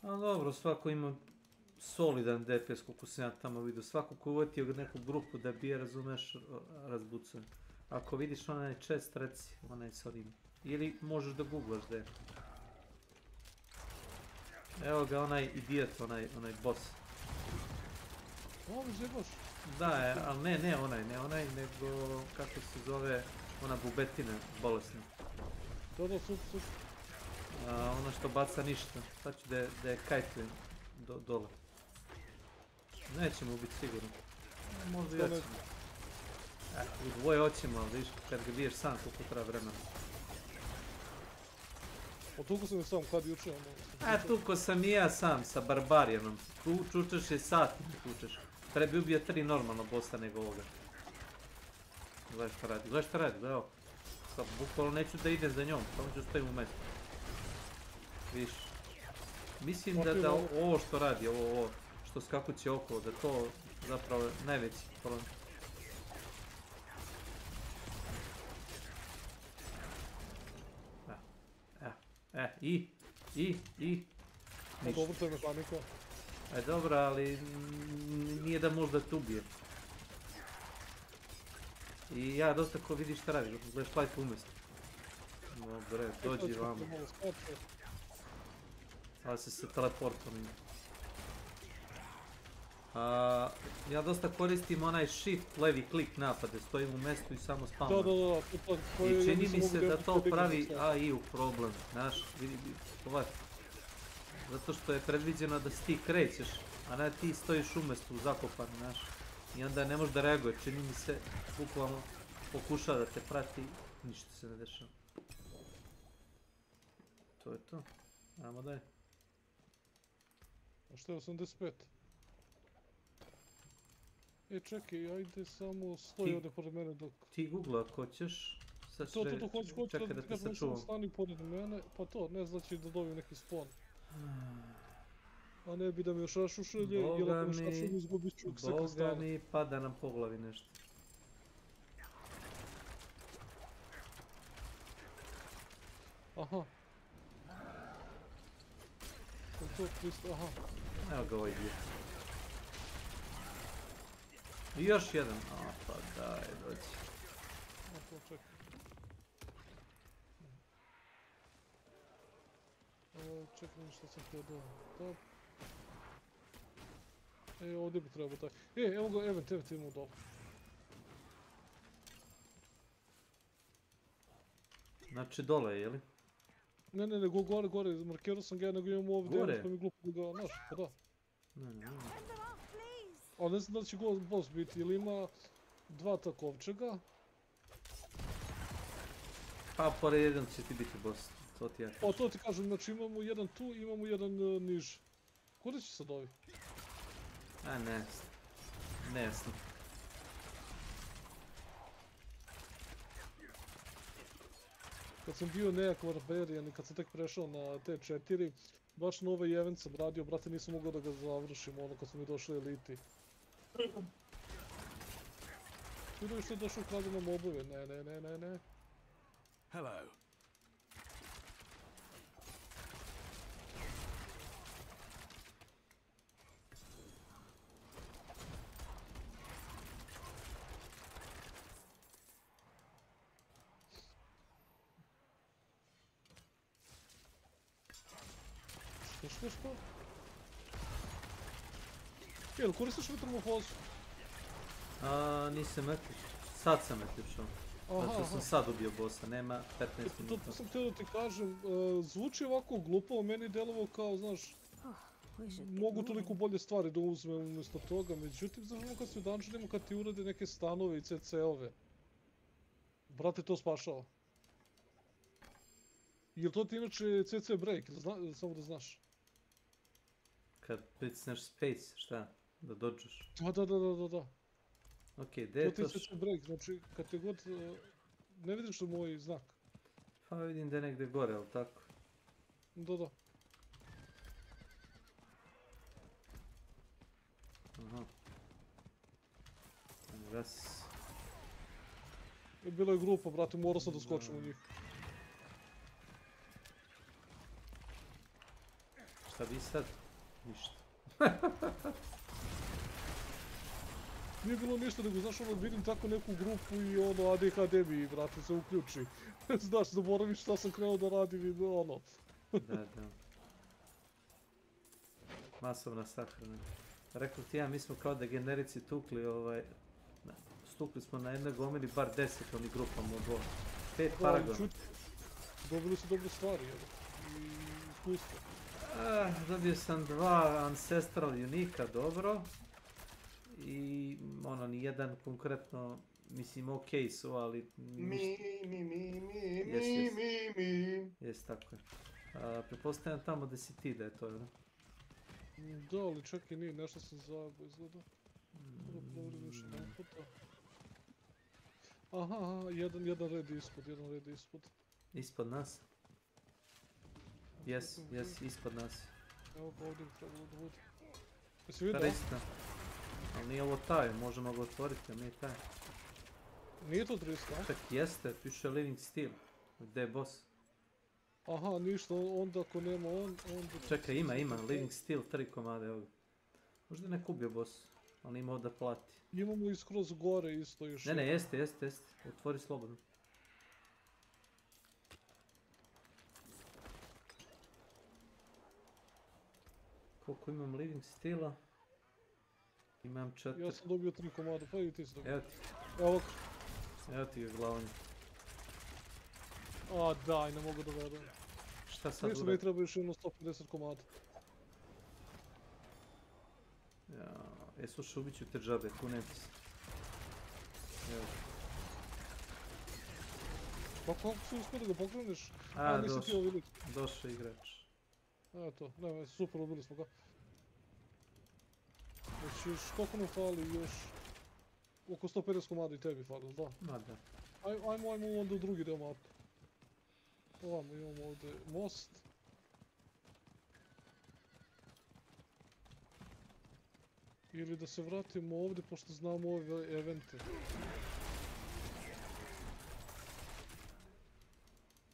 A dobro, svako ima solidan DPS koliko sam ja tamo vidio. Svako ko uvetio neku grupu da bije, razumeš, razbucuje. Ako vidiš onaj chest, reci, onaj s onim. Ili možeš da googlaš da je. Evo ga onaj idiot, onaj boss. Ovo zebaš? Da, ali ne onaj, nego kako se zove ona bubetina bolesna. Da, super. Ono što baca ništa, sad ću da je kajtujem dole. Nećemo ubiti sigurno. Možda i hoćemo. U dvoje hoćemo, ali viš kad ga biješ sam koliko treba vremena. Tuko sam je sam, kad juče ono? Tuko sam i ja sam sa barbarijanom. Čučeš je sat, tučeš. Treba bi ubio 3 normalno bossa nego ovoga. Gledaj šta radi, gledaj ovo. Sad bukvalno neću da idem za njom, samo ću stojim u mjestu. Viš. Mislim da ovo što radi, ovo što skakuće okolo, da to zapravo je najveći problem. Dobro, to je mehanika. Dobro, ali nije da možda te ubije. I ja dosta ko vidiš šta radi, gledaš flight umjesto. Dobre, dođi vamo. Ali se teleportom. Ja dosta koristim onaj shift levi klik napade, stojim u mjestu i samo spamam. Da. I čini mi se da to pravi AI-u problem, znaš, vidi, ovaj. Zato što je predviđeno da si ti krećeš, a ne ti stojiš u mjestu zakopan, znaš. I onda ne možeš da reaguje, čini mi se, bukvalno pokušava da te prati, ništa se ne dešava. To je to. Ajmo dalje. A što je 85? Čekaj, ajde samo stoji ovdje pored mene dok... Ti googla ako ćeš, sad ću čekaj da te sačuvam. Stani pored mene, pa to, ne znači da dobijem neki spawn. A ne bi da me još rašušelje, jer ako me šašulje izgubit ću sve kristale. Boga mi, pada nam po glavi nešto. Aha. To kristale, aha. Evo ga ovaj dio. I još jedan. Pa daj, dođi. Čekaj. Čekaj, što sam htio dobro. Ovdje bi trebao taj. Evo ga, event imamo dobro. Znači dole, jeli? Ne, gore, markirao sam ga, nego imamo ovdje event pa mi glupo da ga naš, pa da. Ne. Ali ne znam da li će boss biti, ili ima 2 takovčega. Pa pored jedan će ti biti boss, to ti ja kažem. To ti kažem, znači imamo jedan tu, imamo jedan niže. Kuda će sad ovi? Nejasno. Kad sam bio nekak barbarian i kad sam tek prešao na T4, baš na ovaj event sam radio, brate, nisam mogao da ga završim, ono kad su mi došli eliti. Vidio što je došao kradu na mobove, ne. Hello. Što? Jel, koristiš metamorfozu? Nisam metliš. Sad sam metlišao. Zato sam sad ubio bossa, nema 15 minuta. To sam htio da ti kažem, zvuči ovako glupo, meni delovo kao, znaš, mogu toliko bolje stvari da uzmem umjesto toga, međutim, znaš ono kad si u dungeonima, kad ti urade neke stanove i CC-ove, brate, to spašava. Jel to ti inače CC break, samo da znaš? Kad pritisneš space, šta? Da dođeš? Da. Okej, gdje je to? To ti CC break, znači kad te god... Ne vidiš li moj znak? Pa vidim da je negdje gore, ali tako? Da. Aha. Gas. Bila je grupa, brate, morao sam da skočim u njih. Šta vi sad? Ništa. Nije bilo ništa, nego znaš ono, vidim tako neku grupu i ono, ADHD mi, brate, se uključi. Znaš, zaboravim šta sam krenuo da radim i ono. Da. Masovna sahrana. Rekao ti ja, mi smo kao da generici tukli, stukli smo na jednoj gomili bar 10 onih grupama od 5 paragona. Dobili su dobre stvari, i iskustvo. Dobio sam 2 Ancestral Unika, dobro. I ono, nijedan konkretno, mislim, okej su, ali... Mi. Jes, tako je. Prepostavljam tamo da si ti da je to, jel? Da, ali čekaj, nije, nešto sam zajebao izgleda. Da provjerim još jedan puta. Aha, jedan red ispod. Ispod nas? Jes, ispod nas. Evo ga ovdje trebalo da bude. Jesi vidio? Presna. Ali nije ovo taj, možemo ga otvoriti, a nije taj. Nije to 30, a? Čak jeste, piše Living Steel. Gdje je boss? Aha, ništa, onda ako nema on, onda... Čekaj, ima, Living Steel, 3 komade ovdje. Možda je nek ubio boss, ali imao da plati. Imamo i skroz gore isto još. Ne, jeste. Otvori slobodno. Koliko imam Living Steela? Imam 4. Ja sam dobio 3 komada, pa i ti si dobio. Evo ti. Evo ti ga glavni. Daj, ne mogu da verujem. Šta sad Mislim da mi treba još jedno 150 komada. Slušaj, ubit ću te džabe, tu ne ti se. Evo. Pa kako si uspio da ga pokreneš? Došao igrač. Eto, ne, super, ubili smo ga. Znači još, koliko nam fali još? Oko 150 komada i tebi fali, da? Ma da. Ajmo onda u drugi deo mape. Ovamo imamo ovdje most. Ili da se vratimo ovdje, pošto znamo ove evente.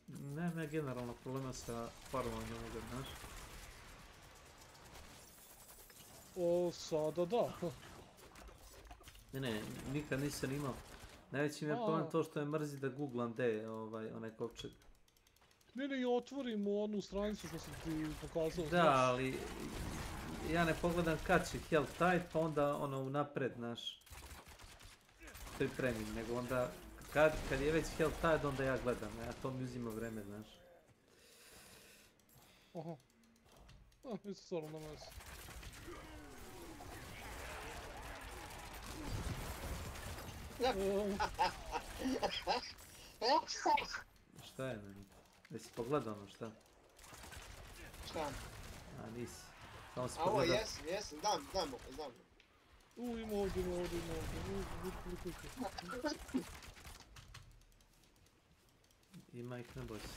Nema generalno problema sa farmovanjem ovoga, znaš? Sada da. Ne, nikad nisam imao. Najveći mi je problem to što je mrzi da googlam gdje je onaj kovčeg. Ne, otvorimo onu stranicu što sam ti pokazao. Da, ali ja ne pogledam kad će Hell Tide, pa onda ono unapred, znaš, pripremim, nego onda kad je već Hell Tide, onda ja gledam, a to mi uzima vreme, znaš. Aha. Isto stvarno na mes. Šta je meni? Jesi pogledao ono šta? Šta? Nisi. Samo si A ovo pogledao. jesam, znam. Ima ovdje. Ima ih, ne boj se.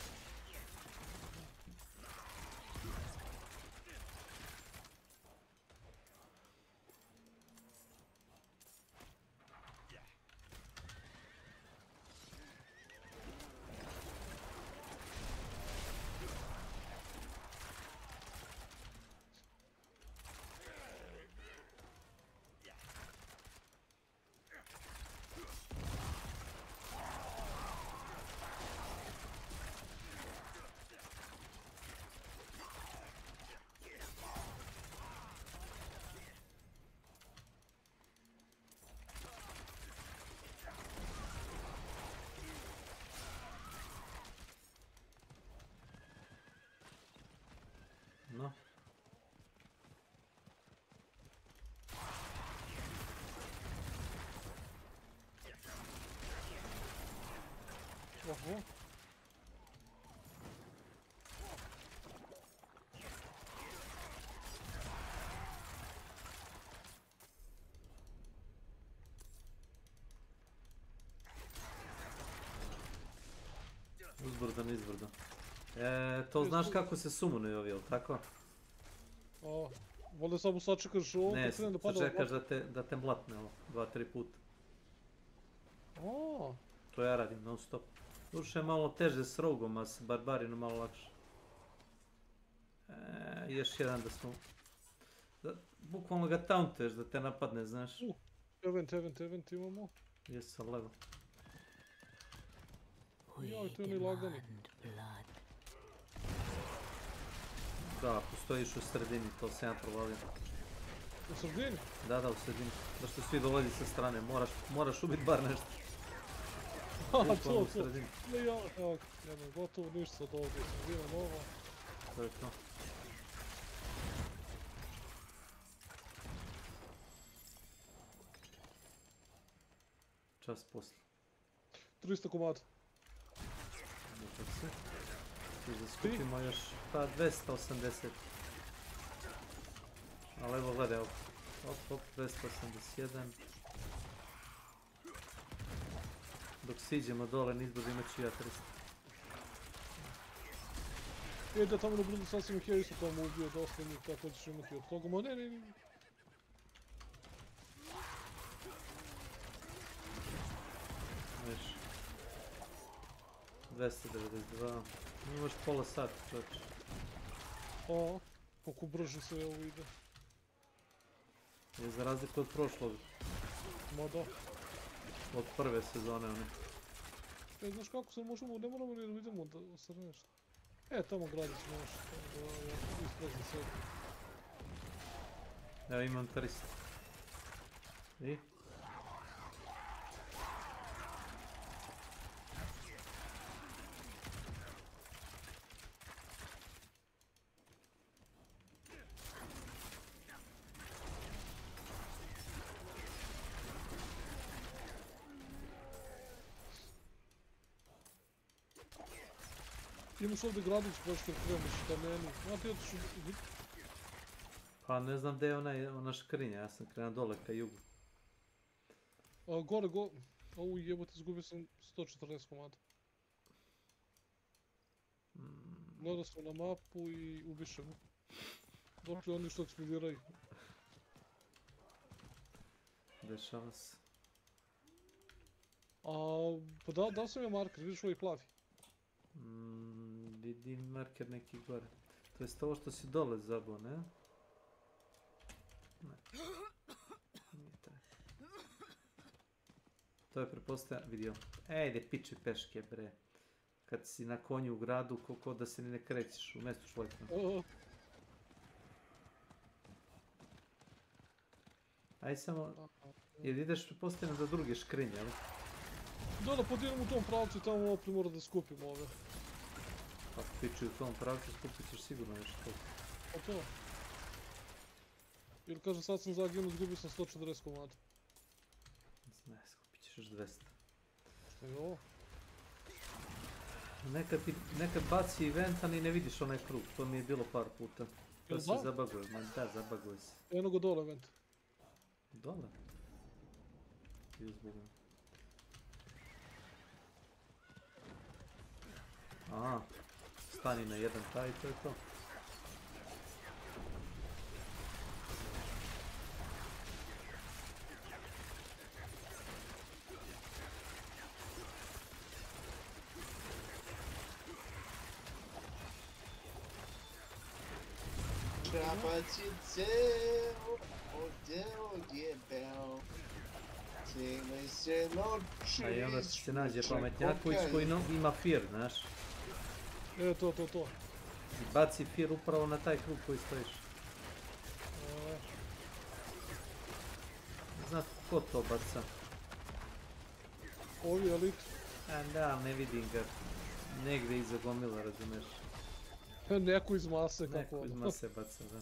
No. Oho. Uzbrdo, nizbrdo. To znaš kako se sumunuju ovi, jel tako? A, valjda samo sačekaš ovo Ne, kad krene da pada. sačekaš da te mlatne ovo, 2-3 puta. A. To ja radim non stop. Duše je malo teže s rogom, a s barbarinom malo lakše. Još jedan da smo... Bukvalno ga tauntuješ da te napadne, znaš. Event imamo. Jesam level. Joj, to je oni lagani. Da, ako stojiš u sredini, to se ja provalio. U sredini? Da, u sredini. Da što svi dolazi sa strane, moraš ubiti bar nešto. To. Ne, ja, evo, nema gotovo ništa od ovdje, sredina nova. To je to. Čas posle. 300 komada. Možda se. Još da skupimo još, pa 280. Ali evo gledaj, op, 281. Dok siđemo dole nizbrdo imat ću ja 300. Da tamo na brdu sasvim ih ja isto tamo ubio dosta njih, tako da ćeš imati od toga. Ma ne. Viš. 292. Imaš pola sata, čovječ. O, koliko brže se ovo ide. Je za razliku od prošlog. Ma da. Od prve sezone one. Znaš kako se možemo, ne moramo ni da vidimo da se nešto. Tamo gradić možeš, isprazni sebi. Evo imam 300. I? Imaš ovdje gradić baš kad kreneš ka meni. A ti otišu... Pa ne znam gdje je ona škrinja, ja sam krenuo dole ka jugu. Gore. Ovu jebote, izgubio sam 140 komada. Gledao sam na mapu i ubišemo. Dokle oni što eksplodiraju. Dešava se. Pa dao sam ja marker, vidiš ovaj plavi. Vidim marker neki gore. To jest ovo što si dole zabao, ne? Ne. Nije taj. To je pretpostavljam, vidio. Ide piče peške bre. Kad si na konju u gradu, koliko da se ni ne krećeš u mjestu šlekna. Aj samo, jer ideš pretpostavljam do druge škrinje, ali? Da, podijemo u tom pravcu i tamo opet mora da skupimo ove. Ako piče u tom pravcu, skupit ćeš sigurno nešto. Pa to. Jer kaže sad sam zaginu, izgubio sam 140 komada. Ne, skupit ćeš još 200. Što je ovo? Nekad baci event, a ni ne vidiš onaj krug, to mi je bilo par puta. To se zabaguje, da, zabaguje se. Eno go dole event. Dole? Izbogam. A, stani na jedan taj, to je to. A i onda se nađe pametnjaković koji ima fear, znaš. To. I baci fear upravo na taj krug koji stojiš. Znate ko to baca? Ovi elit. Da, ne vidim ga. Negdje iza gomila, razumeš. Neko iz mase, kako Neko iz mase baca, da.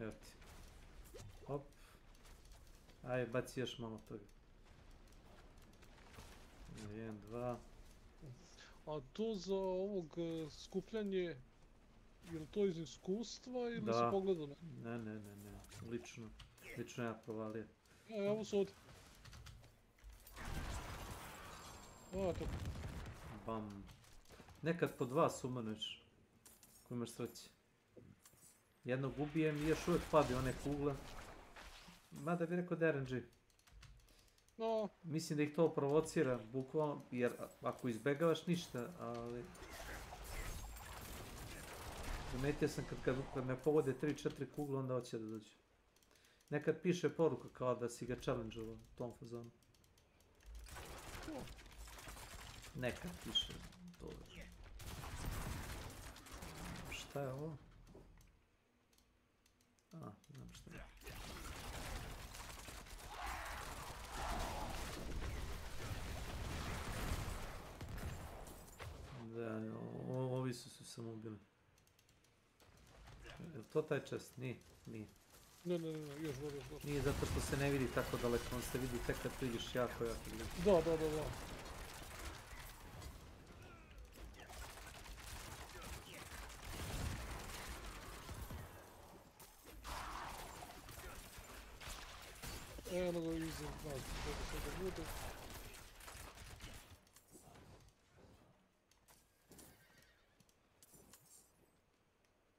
Evo ti. Hop. Ajde, baci još malo toga. 1, 2. A to za ovog skupljanje, je li to iz iskustva ili si pogledao? Ne. Lično ja provalio. Evo su ovdje. To. Bam. Nekad po 2 sumanuješ. Ko imaš sreće. Jednog ubijem i još uvijek padi one kugle. Mada bi rekao da RNG. No. Mislim da ih to provocira, bukvalno, jer ako izbegavaš ništa, ali... Primetio sam kad me pogode 3-4 kugle, onda hoće da dođe. Nekad piše poruka kao da si ga challenge-ovao u tom fazonu. Nekad piše to. Šta je ovo? Znam šta je. Da, ovi su se samo ubili. Je li to taj chest? Nije. Ne, još gore. Nije zato što se ne vidi tako daleko, on se vidi tek kad priđeš jako blizu. Da. Eno ga iza nas, da bude.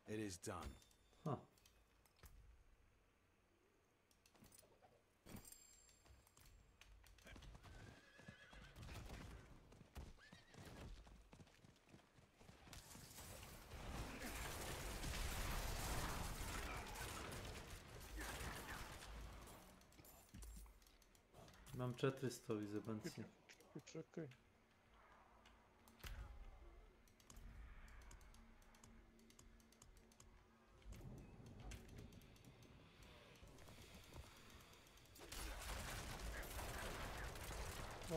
It is done. Imam 400 ovih zabanci. Čekaj.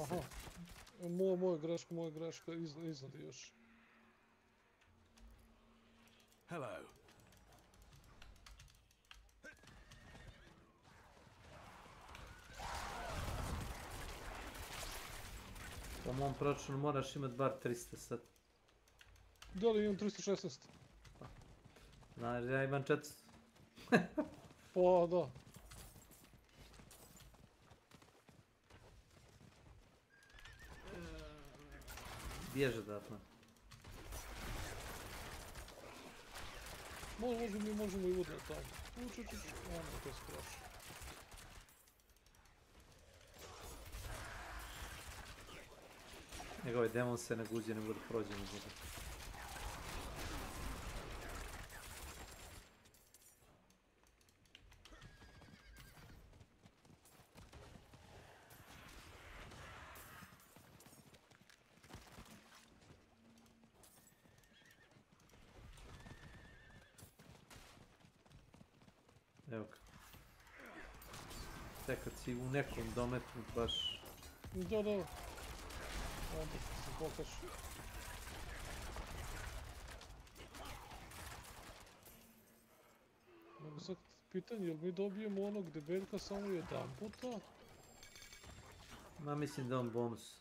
Aha. Moja greška, iznad još. Hello. Po mom proračunu moraš imat bar 300 sad. Da li imam 316? Znaš, ja imam 400. Pa da. Bježe odatle. Možemo i udati tako. Ono, to je strašno. Nego ovaj demon se naguđe, ne bude prođen u njega. Evo ga. Tek kad si u nekom dometu baš... Da. Onda se pokaš. Mogu sad pitanje, jel mi dobijemo onog debeljka samo jedan puta? Ma mislim da on bonus.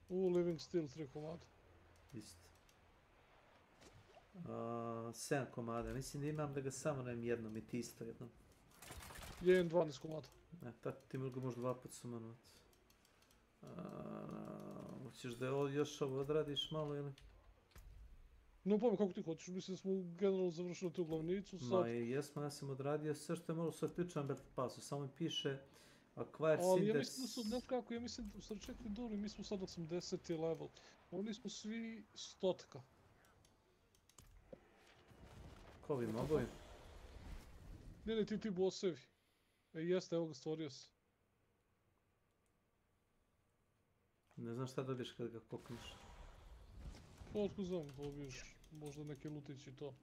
Living Still 3 komada. Isto. 7 komada, mislim da imam da ga samo najem jednom i ti isto jednom. Jedan 12 komada. Tako ti ga možda 2 put sumanovat. Hoćeš da još ovo odradiš malo ili? No pojma kako ti hoćeš, mislim da smo generalno završili tu glavnicu sad. Ma jesmo, ja sam odradio sve što je malo sa ključnom Battle Passu, samo mi piše Acquire Cinders. Ali ja mislim da su, znaš kako, ja mislim da su čekali dobro, mi smo sad 80. level. Oni smo svi 100-ka. Ko vi mogovi? Ne, ti bossevi. Jeste, evo ga, stvorio se. Ne znam šta dobiješ kad ga kokneš. Otko znam, dobiješ možda neke lutići i to.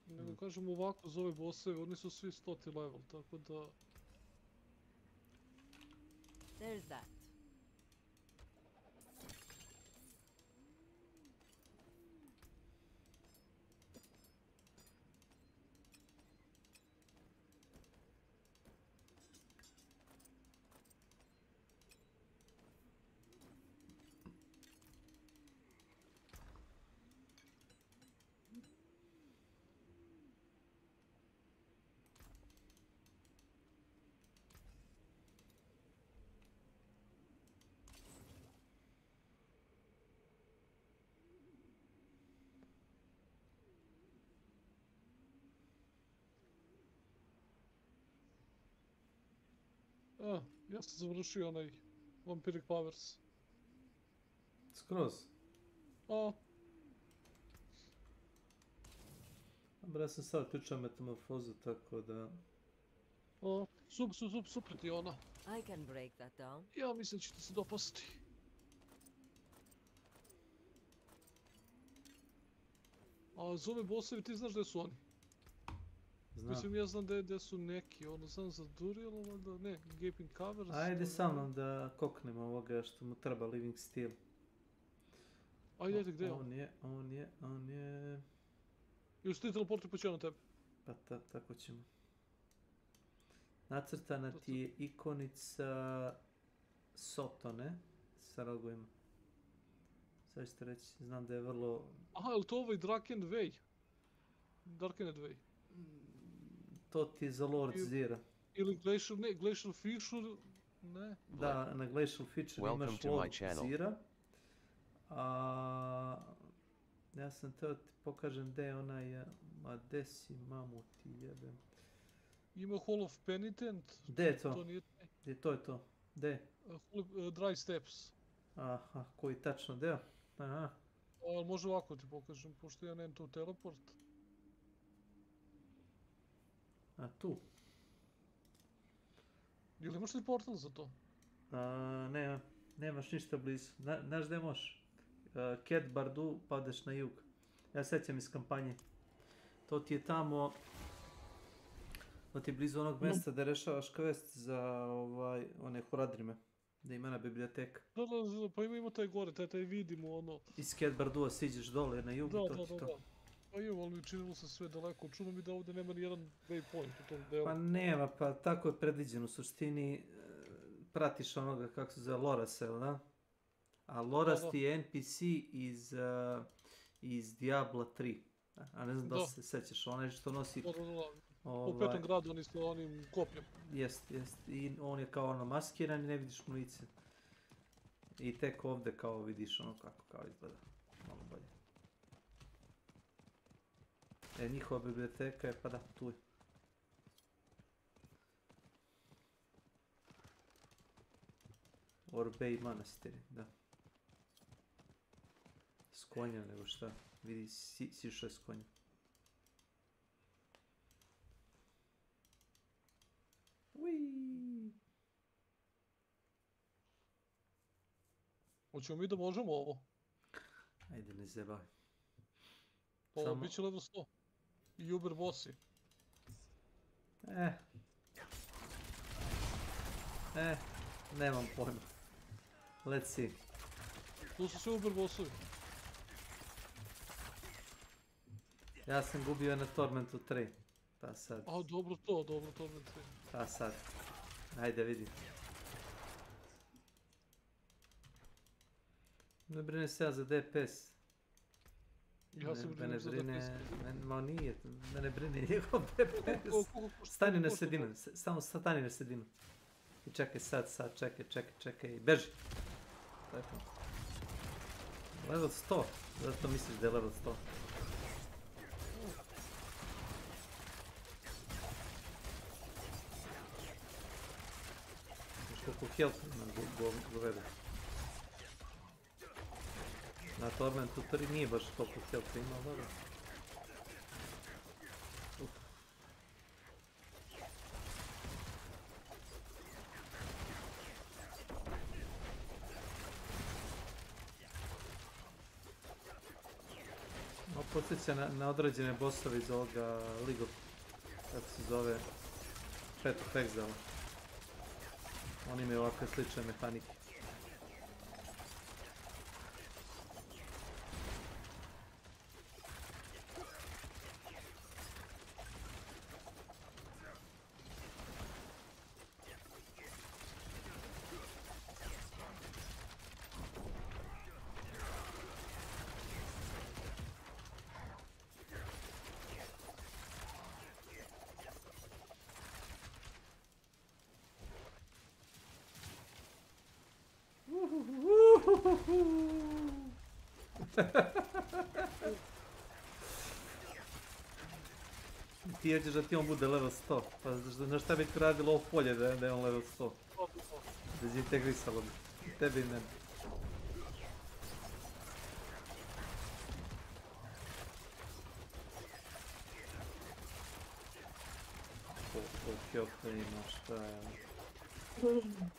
Nego kažem ovako za ove bosseve, oni su svi 100. level, tako da... There's that. Ja sam završio onaj Vampiric Powers. Skroz? Dobra, ja sam sad pričao metamorfozu, tako da... Super ti ona. I can break that down. Ja mislim da će ti se dopasti. A za ove bossevi ti znaš gdje su oni? Znam. Mislim, ja znam gdje su neki, ono znam za Duriel, valjda, ne, Gaping Cavers... Ajde sa mnom da koknemo ovoga što mu treba Living Steel. Ajde, gdje je on je... Još ti teleporti pa će na tebe. Pa tako ćemo. Nacrtana ti je ikonica Sotone sa rogovima. Sad ćete reći, znam da je vrlo... Aha, je li to ovaj Darkened Way? Darkened Way? To ti je za Lord Zira. Ili Glacial Feature, ne? Da, na Glacial Feature imaš Lord Zira. Ja sam teo ti pokažem gdje je onaj, ma gdje si mamu ti jebem. Ima Hall of Penitent. Gdje je to? To je to. Gdje? Dry Steps. Aha, koji tačno deo? Aha. Može ovako ti pokažem, pošto ja nemam tu teleport. A tu? Ili imaš li portal za to? Nemaš ništa blizu. Znaš gdje možeš? Cat Bardu, pa odeš na jug. Ja sećam iz kampanje. To ti je tamo... To ti je blizu onog mjesta da rešavaš quest za one Horadrime. Da ima na biblioteka. Da, pa ima taj gore, taj vidimo ono... Iz Cat Bardua siđeš dole na jug i to ti to. Pa imamo, ali činilo se sve daleko. Čuno mi da ovdje nema ni jedan waypoint u tom delu. Pa nema, pa tako je predviđeno. U suštini pratiš onoga kako se zove Lorasel, da? A Loras ti je NPC iz Diabla 3. A ne znam da se sećaš, onaj što nosi... U petom gradu oni s onim kopjem. Jest. I on je kao ono maskiran i ne vidiš mu lice. I tek ovdje kao vidiš ono kako kao izgleda. Malo bolje. Njihova biblioteka je, pa da, tu je. Orbej manastiri, da. S konjem nego šta. Vidi, sišao je s konjem. Hoćemo mi da možemo ovo? Ajde, ne zebavaj. Ovo bit će level 100. I Uber bossi. Nemam pojma. Let's see. Tu su sve Uber bossovi. Ja sam gubio na Tormentu 3. Pa sad. Dobro Torment 3. Pa sad. Ajde vidim. Ne brine se ja za DPS. Ja se Mene brinem za brine, DPS. ma nije, mene brine njegov DPS. Stani na sredinu, samo stani na sredinu. I čekaj sad, čekaj, beži. Tako. Level 100, zato misliš da je level 100. Koliko health ima goveda. Na Tormentu 3 nije baš toliko health ima, dobro. Ovo podsjeća na određene bossove iz ovoga League of, kako se zove, Path of Exile. Oni imaju ovakve slične mehanike. Ti hoćeš da ti on bude level 100, pa znaš šta bi ti radilo ovo polje da je on level 100? Dezintegrisalo bi, i tebi i mene. Koliko health ima, šta je?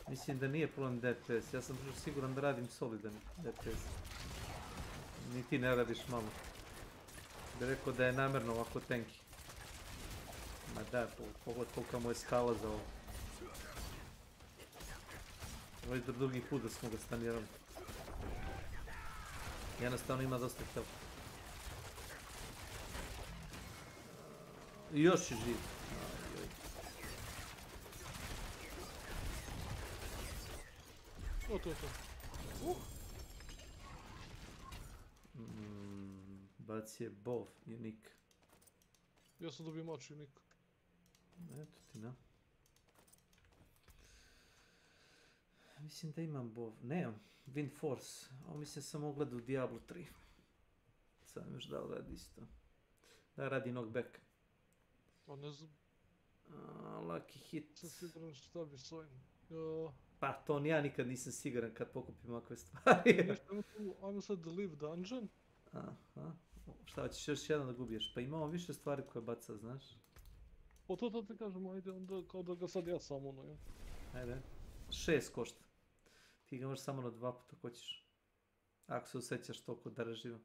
Mislim da nije problem DPS, ja sam siguran da radim solidan DPS. Ni ti ne radiš malo. Bi rekao da je namjerno ovako tanky. Ma da, pogled kolika mu je skala za ovo. Ovo je drugi put da smo ga stanirali. Jednostavno ima dosta health. I još je živ. To. Bac je bov, unik. Ja sam dobio mač unik. Eto ti na. Mislim da imam bov. Nemam. Wind Force. Ovo mislim sam ogledao u Diablo 3. Sam još da radi isto. Da radi knockback. A ne znam. Lucky hit. Sam siguran šta bi s ovim. Pa to ja nikad nisam siguran kad pokupim ovakve stvari. Ajmo sad da live dungeon. Aha. Šta hoćeš još jedan da gubiješ? Pa imamo više stvari koje baca, znaš? O to ti kažem, ajde onda kao da ga sad ja samo ono. Ajde. 6 košta. Ti ga možeš samo na 2 puta ako hoćeš. Ako se osjećaš toliko drživo.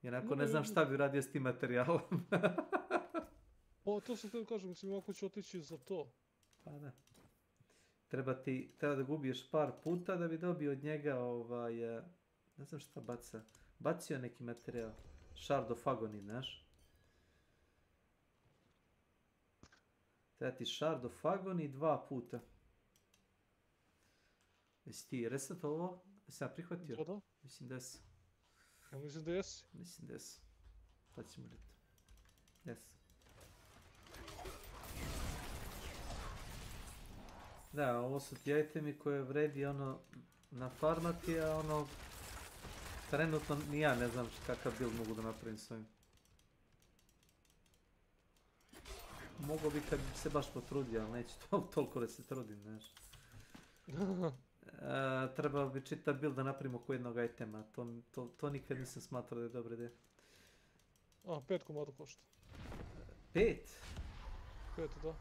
Jednako ne znam šta bi radio s tim materijalom. O, to sam htio kažem, mislim ako ću otići za to. Pa da. Treba da gubiješ par puta da bi dobio od njega ne znam šta baca. Bacio neki materijal. Shard of Agony, znaš? Treba ti Shard of Agony 2 puta. Jesi ti reset ovo? Jesi ja prihvatio? Da. Mislim da jesi. Ja mislim da jesi. Mislim da jesi. Pa ćemo vidjeti. Jesi. Da, ovo su ti itemi koje vredi na farmati, a trenutno ni ja ne znam kakav build mogu da napravim s ovim. Mogu bi kad bi se baš potrudio, ali neću toliko da se trudim, znaš. Trebao bi čitav build da napravim oko jednog itema, to nikad nisam smatrao da je dobra ideja. 5 komada košta. 5? 5, da.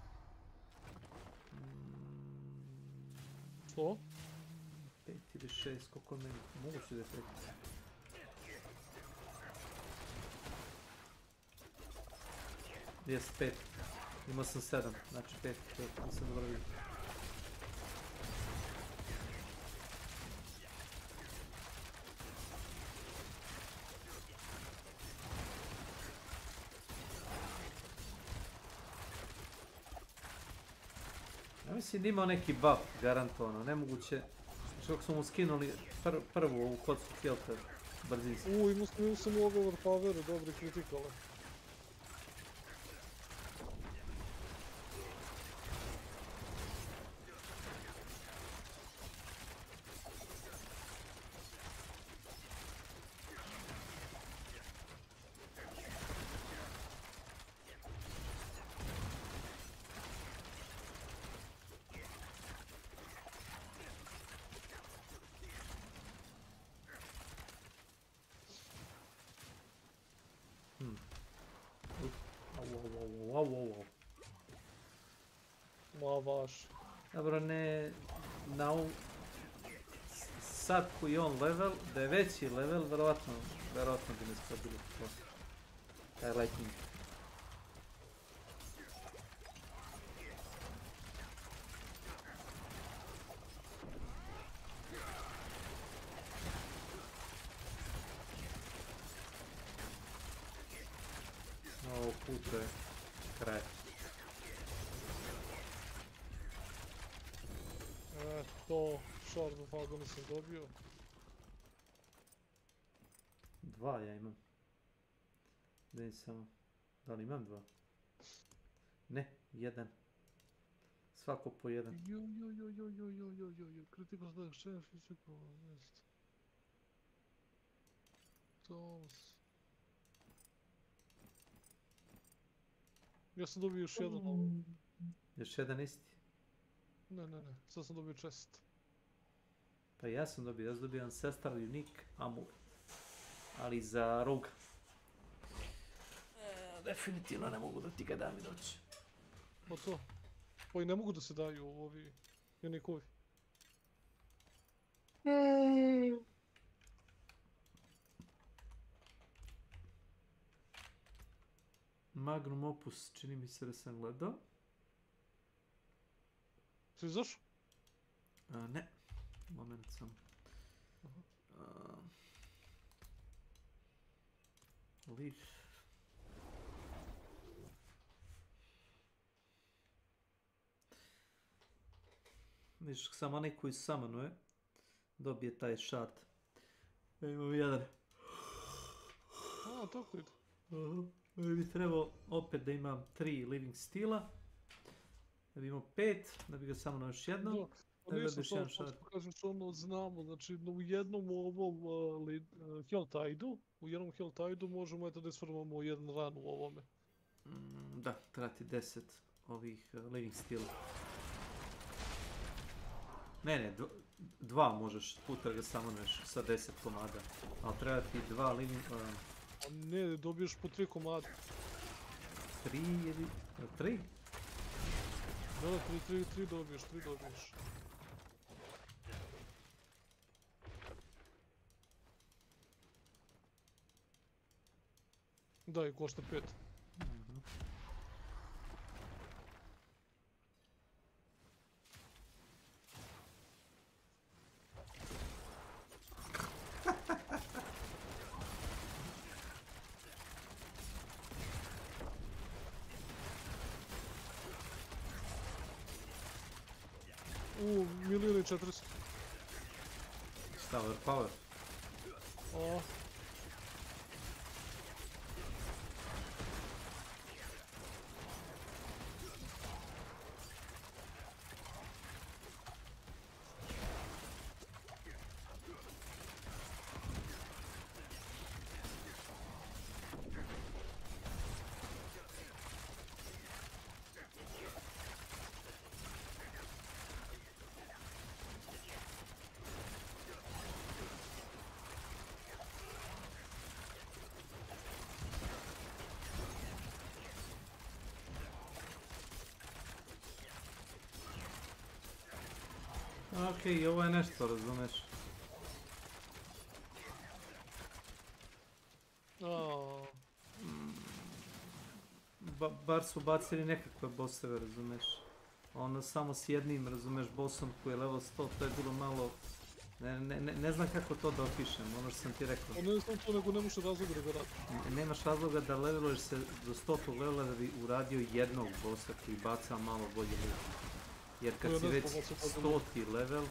Što? 5 ili 6, koliko meni, moguće da je 5. Jes 5, imao sam 7, znači 5, nisam dobro vidio. Ja mislim da imao neki buff, garantovano, nemoguće. Što smo mu skinuli prvu ovu kocku healtha, Brzinski. Imao sam u ove overpowere, dobre kritikale. Wow. Ma vaš. Dobro, ne... Sad koji je on level, da je veći level, verovatno bi ne skladilo to. Taj lightning. Ovo puto je kraj. To Shard of Agony sam dobio. 2 ja imam. Da li imam 2? Ne, 1. Svako po 1. Critical attack, strength, physical, mist. Tools. Ja sam dobio još jedan. Još jedan isti? Ne, sad sam dobio chest. Pa ja sam dobio Ancestral Unique Amulet. Ali za roga. Definitivno ne mogu da ti ga dam i doći. Pa to. Pa i ne mogu da se daju ovi unikovi. Magnum Opus, čini mi se da sam gledao. Si izašao? Ne. Moment sam. Leaf. Vidiš, samo onaj koji samanuje, dobije taj shard. Ja imam jedan. Tako ide. Ja bi trebao opet da imam 3 living steela. Da bi imao 5, da bi ga samo na još jednom. Pa nisam to, kažeš ono, znamo, znači u jednom ovom Helltide-u, možemo eto da sformamo jedan run u ovome. Da, treba ti 10 ovih living steela. Ne, 2 možeš puta ga samanuješ sa 10 komada, ali treba ti 2 living... Ne, dobiješ po 3 komada. 3 ili... 3? Da, 3 dobiješ. Da, i košta 5. Milijun i 400. Tower power. Okej, ovo je nešto, razumeš? Bar su bacili nekakve bosseve, razumeš? Ono samo s jednim, razumeš, bossom koji je level 100, to je bilo malo... Ne znam kako to da opišem, ono što sam ti rekao. Ne znam to, nego nemaš razloga da ga radiš. Nemaš razloga da leveluješ se do 100. levela da bi uradio jednog bossa koji baca malo bolje ljudi. Jer kad si već 100. level,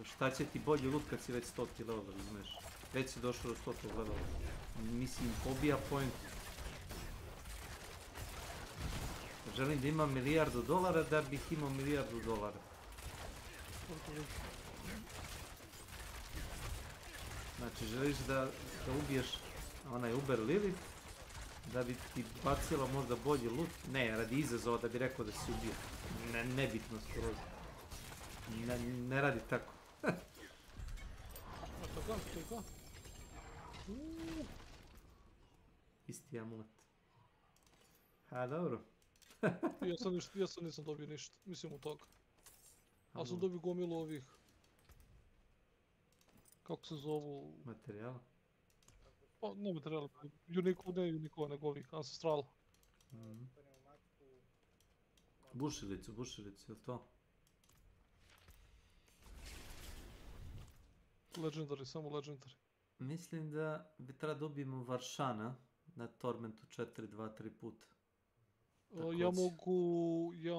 Šta će ti bolji loot kad si već 100 level, razumeš? Već si došao do 100 levela. Mislim, pobija point. Želim da imam $1.000.000 da bih imao $1.000.000. Znači, želiš da ubiješ onaj Uber Lilith, da bi ti bacila možda bolji loot? Ne, radi izazova da bi rekao da si ubio. Nebitno skroz. Ne radi tako. Isti amulet. Ha, dobro. Ja sam nisam dobio ništa, mislim od toga. Ali sam dobio gomilu ovih... Kako se zovu? Materijala? Pa, ne materijala, Unico, nego ovih, Ancestral. Bušilicu, je li to? Legendary, samo Legendary. Mislim da bi treba dobijemo Varšana na Tormentu 4, 2, 3 puta. Ja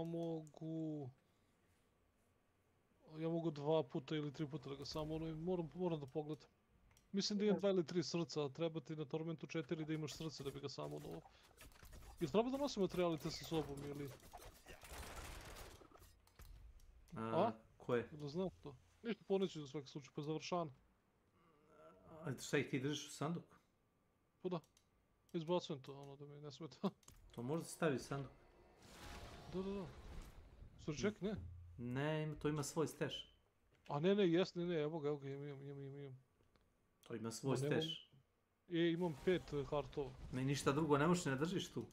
mogu 2 puta ili 3 puta da ga samo moram da pogledam. Mislim da imam 2 ili 3 srca, a treba ti na Tormentu 4 da imaš srce da bi ga samo novo. Jel treba da nosim materijalite sa sobom ili... Koje? Da znam to. Ništa poneću za svaki slučaj, pa završana. A šta ih ti držiš u sanduk? Pa da. Izbacujem to, ono da mi ne smeta. To možda stavi u sanduk. Da. Sorry, ček, ne. Ne, to ima svoj stash. A ne, evo ga, imam. To ima svoj stash. Imam 5 hartova. Ne, ništa drugo, ne možeš ne držiš tu.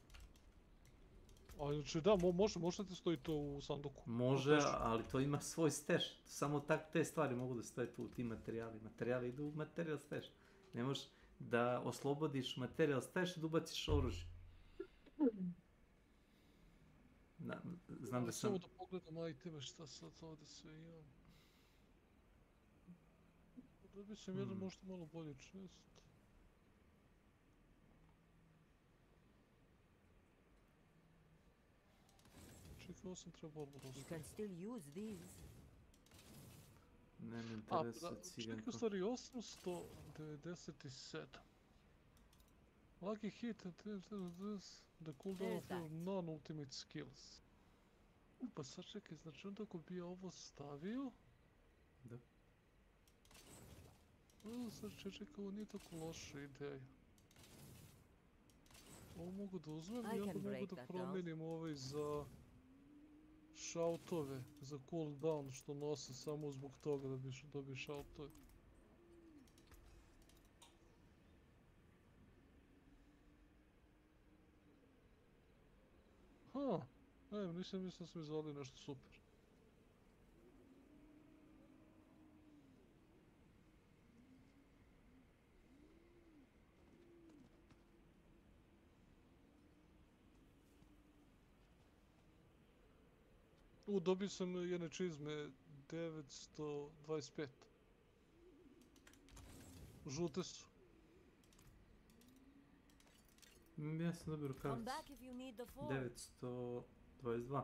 A znači da, može ti stoji to u sanduku. Može, ali to ima svoj stash. Samo te stvari mogu da stoje tu u tim materijali. Materijali idu u materijal stash. Ne možeš da oslobodiš materijal stash i da ubaciš oružje. Znam da sam... Samo da pogledam iteme šta sad ovdje sve imam. Dobit sam jedan možda malo bolji čest. Čekaj, ovo sam trebao odbrosti. You can still use these. Ne me interesuje ciganko. Čekaj, u stvari 897. Lucky hit and this, the cooldown of your non-ultimate skills. Pa sad čekaj, znači onda ako bi ja ovo stavio... Da. Sad čekaj, ovo nije tako loša ideja. Ovo mogu da uzmem i onda mogu da promijenim ovaj za... šautove, za cooldown što nose samo zbog toga da dobije šautove. Nisam da sam izvalio nešto super. Dobio sam jedne čizme 925. Žute su. Ja sam dobio rukavicu. 922.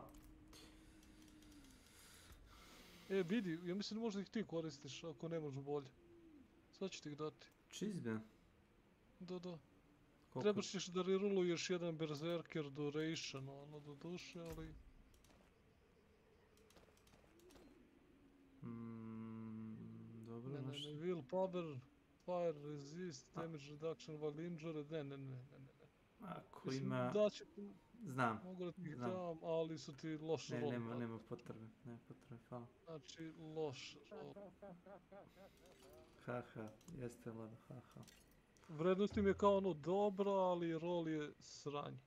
Vidi, ja mislim da možda ih ti koristiš ako ne može bolje. Sad ću ti ih dati. Čizme? Da. Trebaš ćeš da reroluješ jedan berserker duration, ono do duše, ali... Dobro, nešto. Will power, fire resist, damage reduction while injured, ne. Ako ima... Znam. Mogu da ti ih dam, ali su ti loš rol. Nema potrebe, hvala. Znači, loš rol. Haha, jeste Vlado, haha. Vrednost im je kao ono dobra, ali rol je sranje.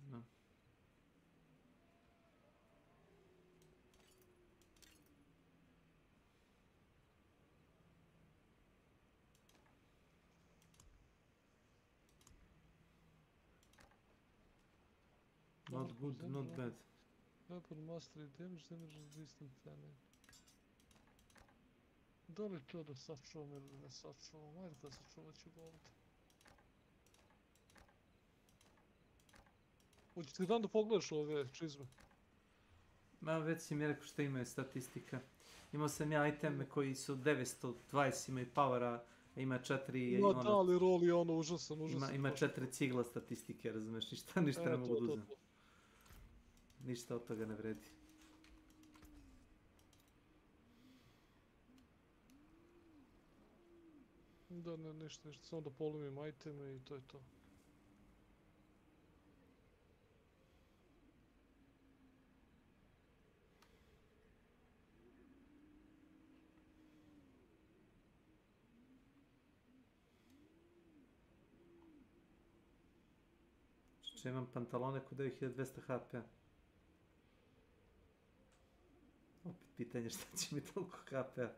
Znam. Not good, not bad. Weapon mastery damage resistant damage. Da li to da sačuvam ili da ne sačuvam? Ajde da sačuvat ću ga ovdje. Hoćeš ti dan da pogledaš ove čizme? Već si mi rekao što imaju statistika. Imao sam ja iteme koji su 920, imaju powera, ima 4... No da, ali roll je ono užasan. Ima 4 cigla statistike, razumeš, ništa ne mogu da uzem. Ništa od toga ne vredi. Da, ne, ništa, samo da polomim iteme i to je to. Što imam pantalone kod 9200 HP. Opet pitanje šta će mi toliko HP-a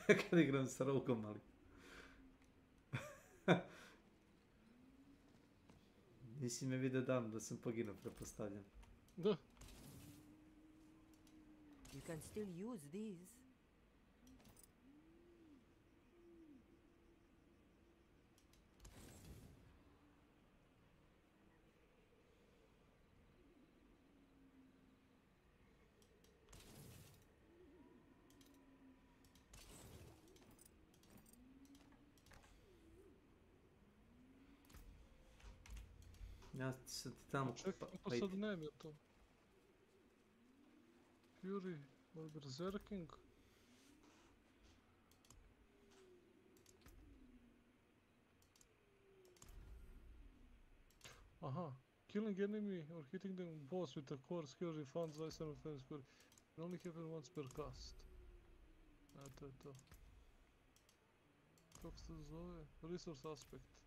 kad igram sa Rougom, ali... Nisi me vidio dan da sam poginuo, prepostavljam. Da. You can still use these. Ja sam ti tamo... Čekaj, pa sad nem je to. Fury, Berserking. Aha, killing enemy or hitting them boss with a core skill refunds 27 defense score. Can only happen once per cast. To je to. Kako se to zove? Resource aspect.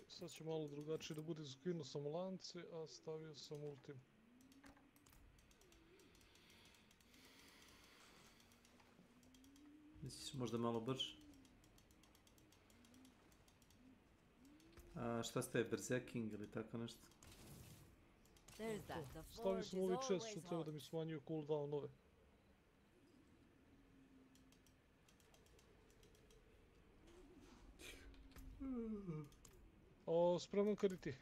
Sad će malo drugačije da bude, skinuo sam lance, a stavio sam ultim. Misliš možda malo brže? A šta ste, Berserking ili tako nešto? Stavio sam ovi chest što treba da mi smanjuju cooldownove. Spreman kad i ti.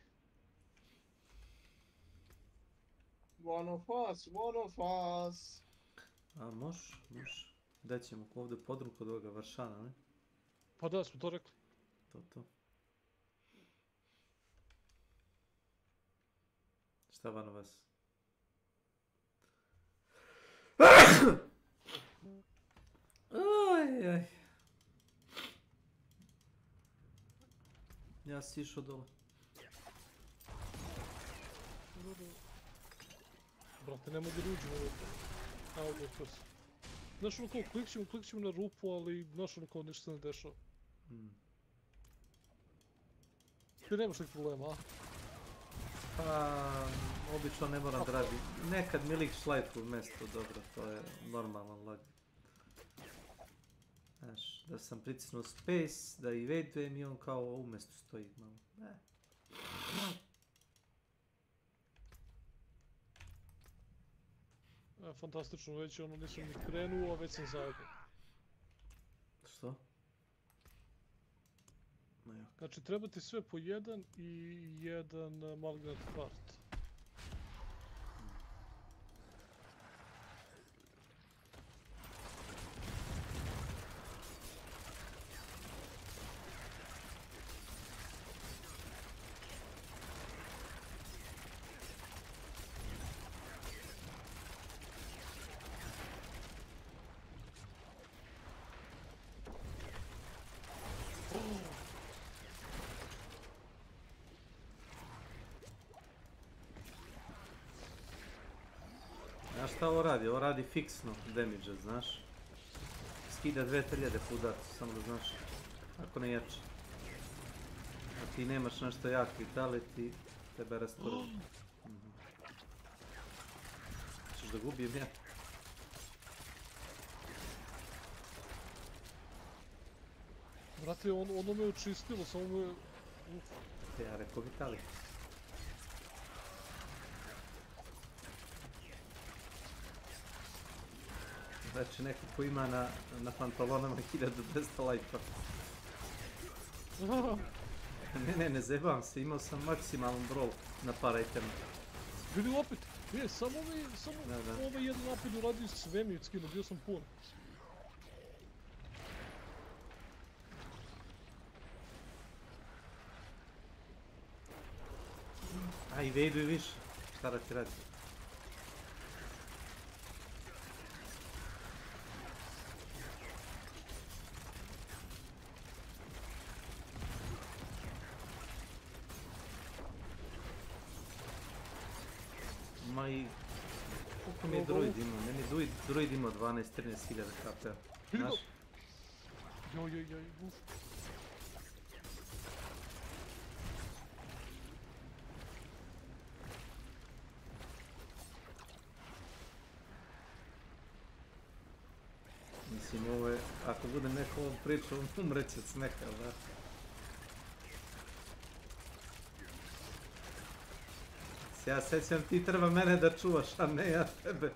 One of us. A možeš. Da ćemo ovdje podrum kod ovoga Varšana, ne? Pa da, smo to rekli. To. Šta van o vas? Aj. Ja si išao dole. Brate, ne mogu da uđem u ovo. Znaš ono kao, klikćemo na rupu, ali znaš ono kao ništa se ne dešava. Ti nemaš nekih problema, a? Pa, obično ne moram da radim. Nekad mi lik šlajtu u mjestu, dobro, to je normalan lag. Znaš, da sam pritisnuo space, da evadujem i on kao u mjestu stoji malo. Fantastično, već ono nisam ni krenuo, a već sam zajedno. Što? Znači treba ti sve po jedan i jedan magnet part. Znaš šta ovo radi? Ovo radi fiksno damage, znaš. Skida 2000 po udarcu, samo da znaš. Ako ne jače. A ti nemaš nešto jak vitality, tebe rasturati. Češ da gubijem ja? Brate, ono me očistilo, samo me... Ja rekao vitality. Znači neko ko ima na pantalonama 1200 lajpa. Ne zebam se, imao sam maksimalan brawl na par itema. Vidim opet, samo ovaj jedan napad uradio sve mi skinu, bio sam pun. A, evade-uj više, šta da ti radi? Ma i... Koliko mi je druid imao? Meni druid imao 12-13 hiljada HP-a. Znaš? Joj, uf. Mislim, ovo je... Ako bude neko ovom pričao, umreće od smeka, da? Ja sećam, ti treba mene da čuvaš, a ne ja tebe.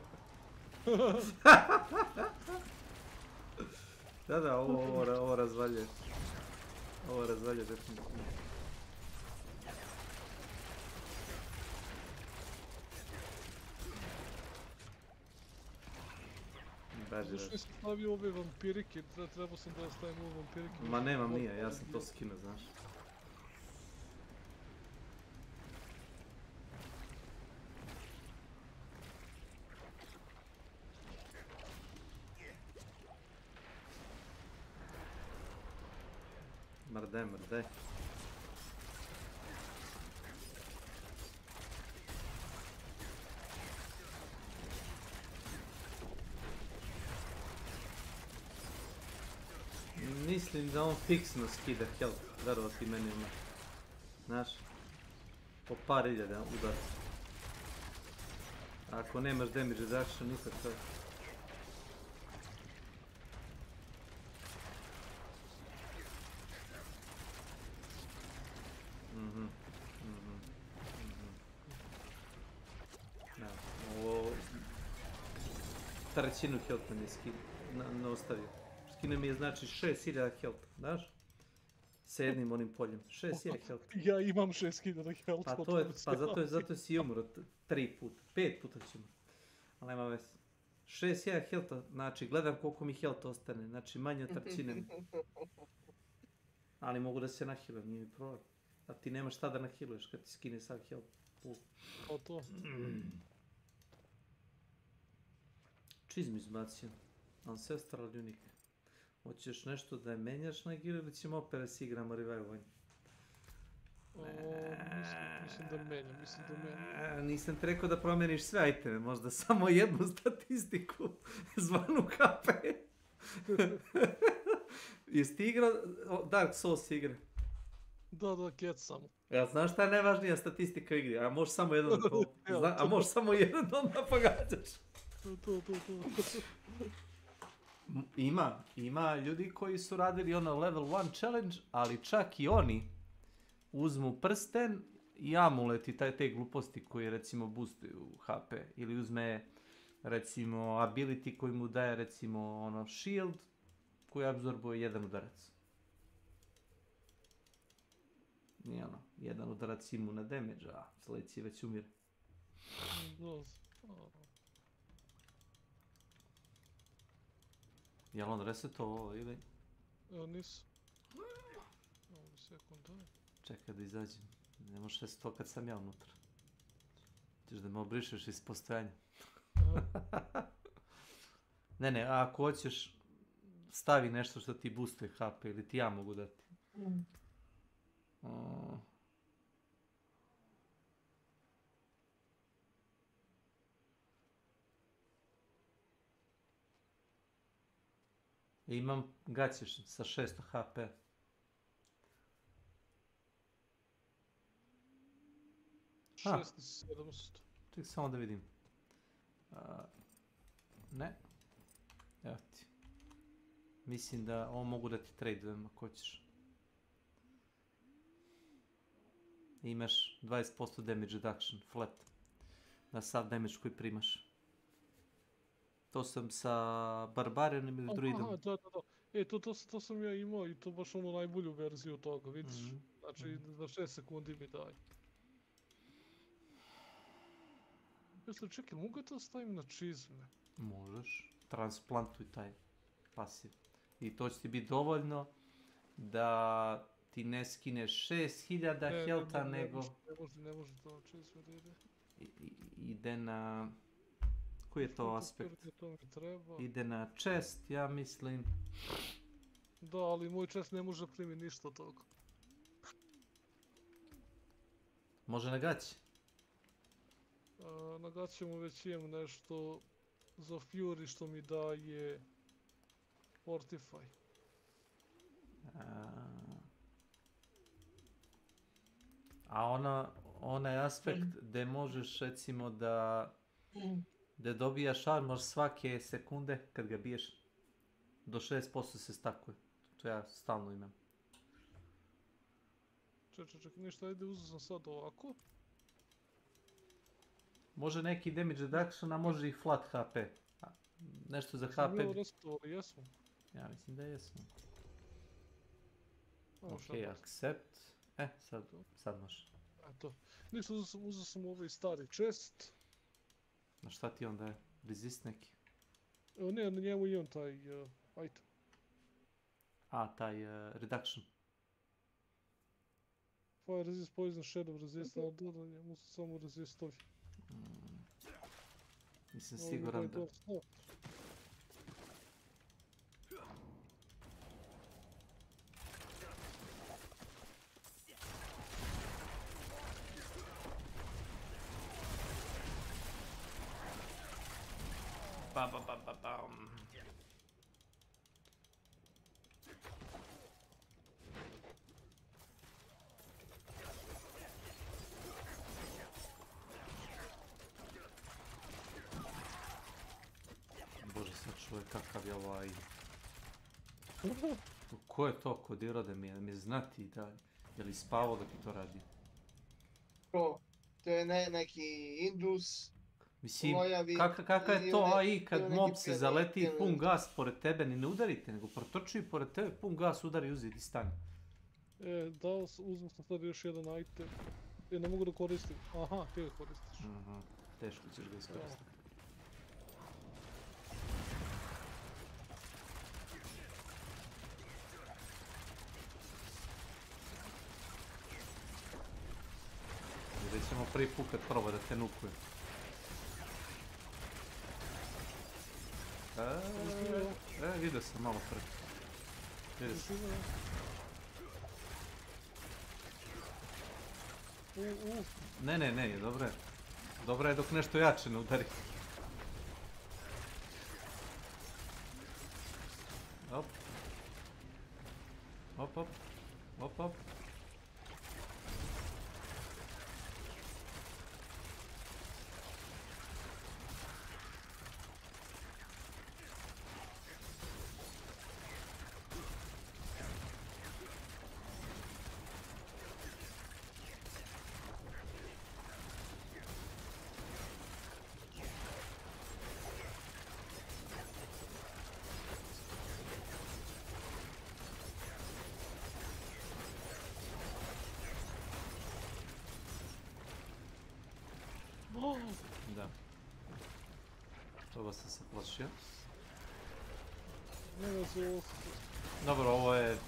Da, ovo razvaljuje. Ovo razvaljuje definitivno. Zašto nisam stavio ove vampirike? Trebao sam da stavim ove vampirike. Ma nemam nije, ja sam to skinuo, znaš. Mrdaj. Mislim da on fiksno skida health, verovati meni ima. Znaš, po par iljada udarca. Ako nemaš damage reduction, nikad to. Ovo... Trećinu health mi je ostavio. Skine mi je znači 6000 health, znaš? S jednim onim poljem. 6000 health. Ja imam 6000 health. Pa zato si umro 3 puta. 5 puta si umro. Ali nema veze. 6000 health, znači gledam koliko mi health ostane. Znači manje od trećine. Ali mogu da se nahilujem, nije mi problem. A ti nemaš šta da nahiluješ kad ti skine sav health. O to. Čizm izbacio. Ancestral Unique. Hoćeš nešto da je menjaš na igru ili ćemo opet da si igramo revive-ovanje? Mislim da menjam. Nisam ti rekao da promeniš sve iteme, možda samo jednu statistiku zvanu HP. Jesi ti igrao Dark Souls igre? Da, get samo. Ja, znaš šta je najvažnija statistika u igri? A možeš samo jedan da pogađaš. To. Ima ljudi koji su radili ono level 1 challenge, ali čak i oni uzmu prsten i amulet i te gluposti koji recimo boostuju HP. Ili uzme recimo ability koji mu daje recimo ono shield koji absorbuje jedan udarac. Nije ono, jedan udarac imu na damage, a sljedeći već umire. Jel on resetovao ili? Nisu. Ovo sekund, Čekaj da izađem. Ne možeš resetovati kad sam ja unutra. Ćeš da me obrišeš iz postojanja. Ne, ako hoćeš stavi nešto što ti boostuje HP ili ti ja mogu dati. Imam gaće sa 600 HP. Ha. 600. Ček samo da vidim. Ne. Evo ti. Mislim da ovo mogu da ti tradujem ako hoćeš. Imaš 20% damage reduction, flat. Na sav damage koji primaš. To sam sa Barbarianom ili Druidom. Aha, da. To sam ja imao i to baš ono najbolju verziju toga, vidiš? Znači, za 6 sekundi mi daj. Jeste, čekaj, mogu to stavim na čizme? Možeš. Transplantuj taj pasiv. I to će ti biti dovoljno da ti ne skineš 6000 healtha, nego... Ne može to na čizme da ide. Ide na... Koji je to aspekt? To mi treba. Ide na chest, ja mislim. Da, ali moj chest ne može primi ništa od toga. Može na gaći? Na gaćemu već imam nešto za Fury što mi daje Fortify. A onaj aspekt gdje možeš recimo da dobijaš armor svake sekunde kad ga biješ, do 6% se stakuje. To ja stalno imam. Čekaj, ništa, ajde uzeo sam sad ovako. Može neki damage reduction, a može i flat HP. Nešto za HP. Sam bilo restovali, jesmo? Ja mislim da jesmo. Ok, šabac. accept. Sad može. Eto, ništa, uzeo sam ovaj stari chest. Na šta ti onda je? Resist neki? Ne, na njemu imam taj item. Taj reduction. Fire resist, poison, shadow resist, ali da njemu su samo resistovi. Nisam siguran da... Bam. Bože, sad čuje kakav je ovaj... Ko je to kodirao da mi je znati da... Je li spavao dok je to radio? To je neki Indus. Mislim, kakav je to AI kad mob se zaleti pun gas pored tebe, ni ne udarite, nego protrči pored tebe, pun gas udari, uzeti stanje. Uzmem sam sad još jedan item. Ne mogu da koristim. Aha, ti ga koristiš. Teško ćeš ga iskoristiti. Vidjet ćemo prvi put kad proba da te nukuje. Vidio sam malo prvi. Ne, dobro je. Dobro je dok nešto jače ne udari. Op. Da. Toga sam se plašio. Dobro, ovo je...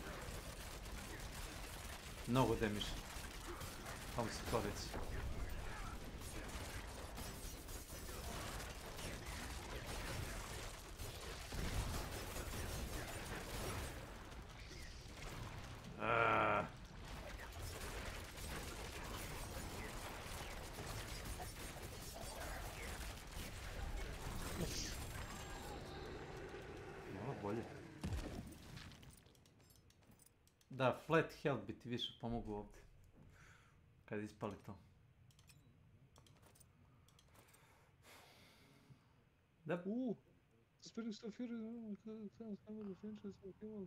mnogo damage. Tamo se to reći. Bolje. Da, flat health bi ti više pomogu ovdje. Kad ispali to. Da. Spinning stuff here, camera finches, okay.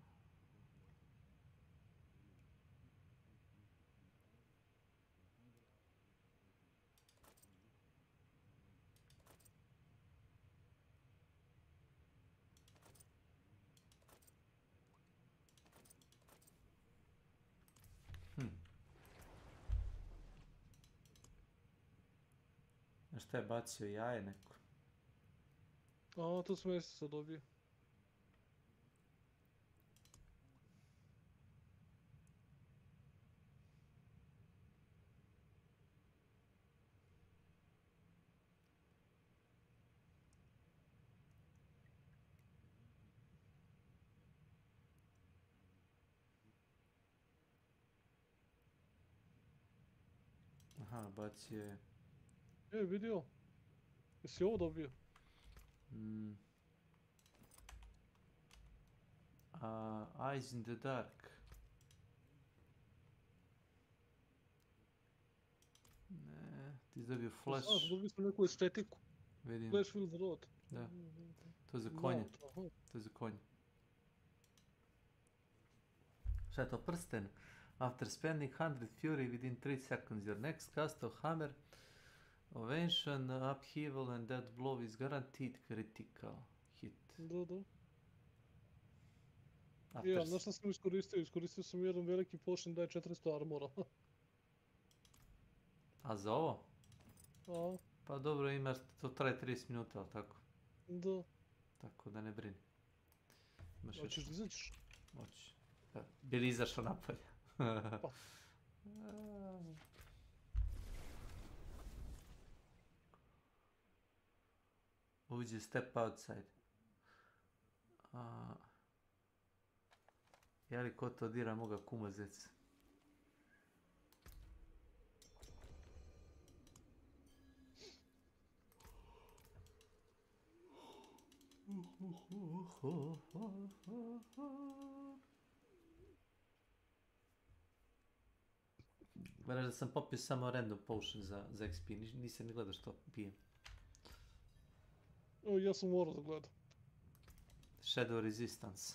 A šta je bacio jaje neko? A, to sam jeste sad dobio. Aha, bacio je... Vidio. Jesi ovo dobio? Eyes in the dark. Ne, ti si dobio flash. Znaš, dobio sam neku estetiku. Vidim. Flash Field Road. Da. To je za konje. To je za konje. Šta je to? Prsten. After spending 100 fury within 3 seconds, your next cast of hammer, ovation, upheaval and dead blow is guaranteed critical hit. Da. Ja, znaš šta sam iskoristio? Iskoristio sam jedan veliki potion daje 400 armora. A za ovo? A? Pa dobro, imaš, to traje 30 minuta, ali tako? Da. Tako da ne brini. Hoćeš da izađeš? Hoćeš. Bili izašao napolje. Pa. Uđi, step outside. Jeli ko to dira moga kuma zeca? Gledaš da sam popio samo random potion za XP, nisam ni gledao što pijem. Ja sam morao da gledam. Shadow resistance.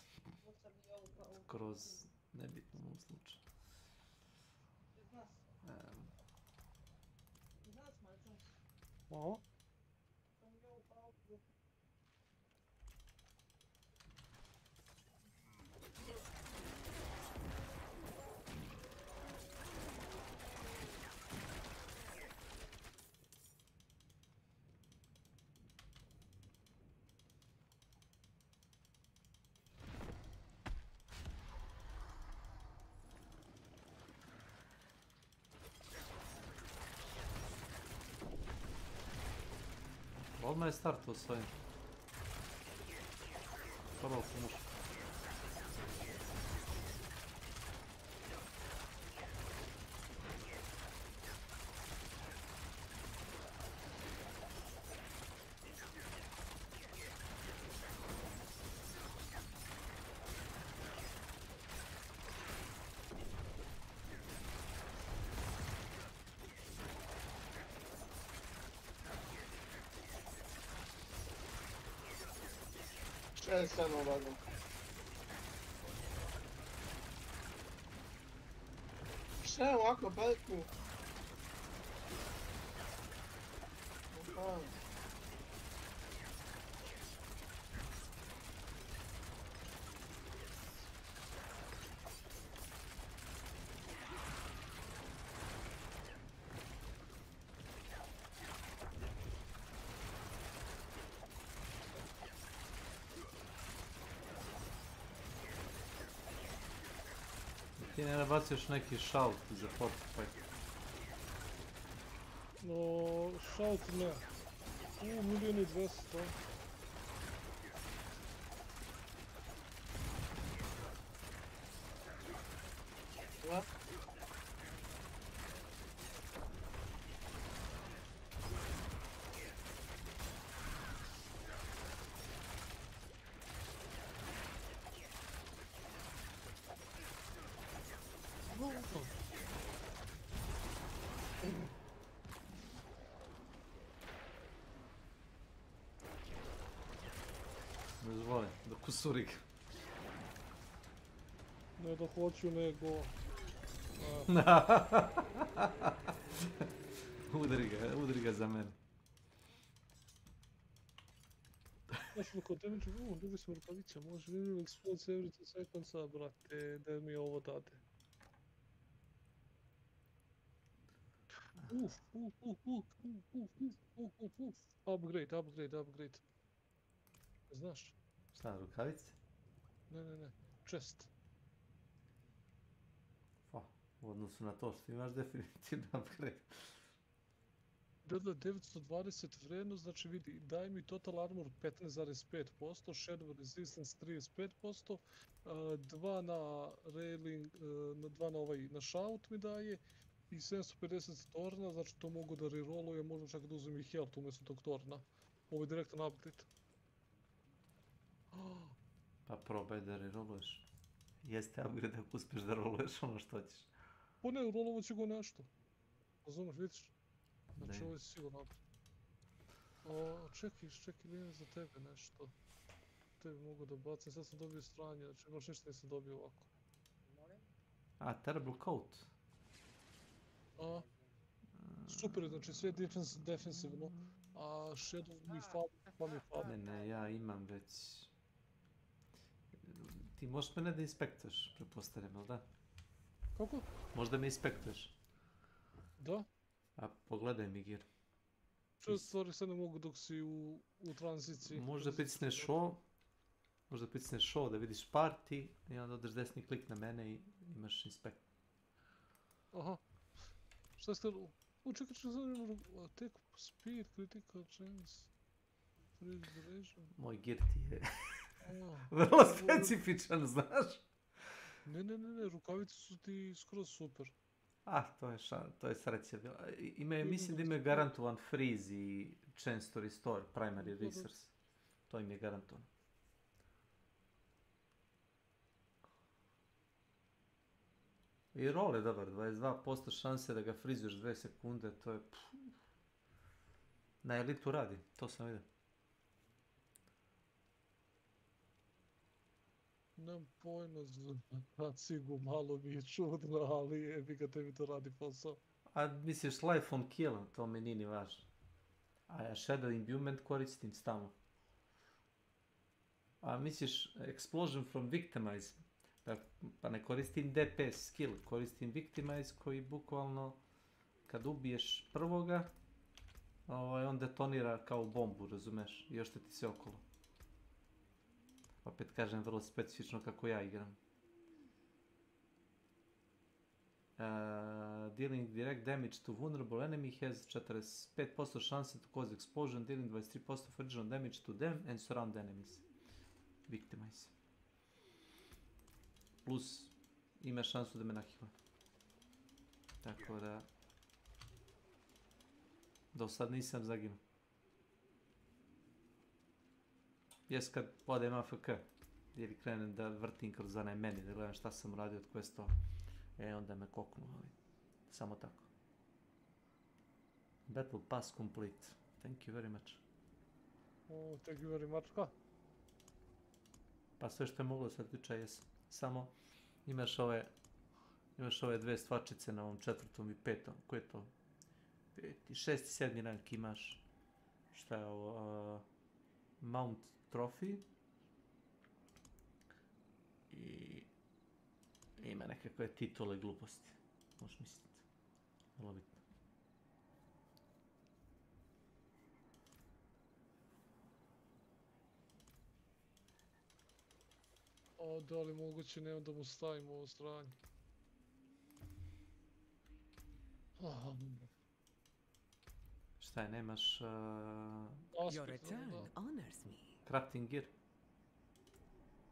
Kroz nebitno u ovom slučaju. Aha. Odmah je startao s ovim. Prvo pomoći. Šta je stvarno ovako? Šta je ovako, Belku? Aha. Ti ne nabaciš neki šaut za fortify. No, šaut ne. 1.200.000. What? Kusurik. Ne da hoću, nego... Udri ga za mene. Znaš, kod damage, dobio sam rukavice, može vidjeti explodes every 2 seconds, brate, da mi ovo dade. Upgrade. Znaš? Šta, rukavice? Ne, chest. U odnosu na to što imaš definitivno upgrade. Da, 920 vrijednost, znači vidi, daj mi total armor 15,5%, shadow resistance 35%, 2 na railing, 2 na na shout mi daje i 750 torna, znači to mogu da rerollujem, možda čak da uzmem i health umjesto tog torna. Ovo je direktan upgrade. Pa probaj da rerolluješ. Jeste upgrade ako uspješ da rolluješ ono što ćeš. Pa ne, rollovat ću go nešto. Razumeš, vidiš? Znači ovo je sigurno upgrade. Čekaj, imam za tebe nešto. Tebi mogu da bacim, sad sam dobio stranje, znači baš ništa nisam dobio ovako. A, terrible coat. Super, znači sve defensivno, a shadow mi fali. Ne, ja imam već... Ti možeš mene da inspektuješ, pretpostavljam, ali da? Kako? Možda me inspektuješ. Da? A pogledaj mi gear. Što stvari sad ne mogu dok si u tranziciji. Možda pritisneš show da vidiš party i onda odeš desni klik na mene i imaš inspekt. Aha. Šta ste... čekaj, tek speed, critical chance, free duration. Moj gear ti je vrlo specifičan, znaš? Ne, rukavice su ti skroz super. To je sreća bila. Mislim da imaju garantovan freeze i chance to restore primary resource. To im je garantovan. I roll je dobar, 22% šanse da ga frizuješ 2 sekunde, to je... Na elitu radi, to sam vidio. Nemam pojma za cigu, malo mi je čudno, ali jebi ga, tebi to radi posao. A misliš life on kill, to mi nije ni važno. A ja shadow imbuement koristim stalno. A misliš explosion from victimize, pa ne koristim DPS skill, koristim victimize koji bukvalno kad ubiješ prvoga, on detonira kao bombu, razumeš, i još ti sve okolo. Opet kažem, vrlo specifično kako ja igram. Dealing direct damage to vulnerable enemy has 45% šanse to cause explosion, dealing 23% original damage to them and surround enemies. Victimize. Plus, ima šansu da me nahila. Tako da... Do sad nisam zaginuo. Jes kad odem AFK, ili krenem da vrtim kroz onaj meni, da gledam šta sam uradio od questova. Onda me koknu, ali samo tako. Battle pass complete. Thank you very much. Thank you very much, ka? Pa sve što je moglo sad tiče jesam. Samo imaš ove dve stvarčice na ovom 4. i 5. Koje je to? 5. i 6. i 7. rank imaš. Šta je ovo? Mount Trophy. I ima nekakve titule gluposti. Možeš misliti. Vrlo bitno. Da li moguće nema da mu stavimo ovo stranje? Šta je, nemaš... Your return honors me. Crafting gear.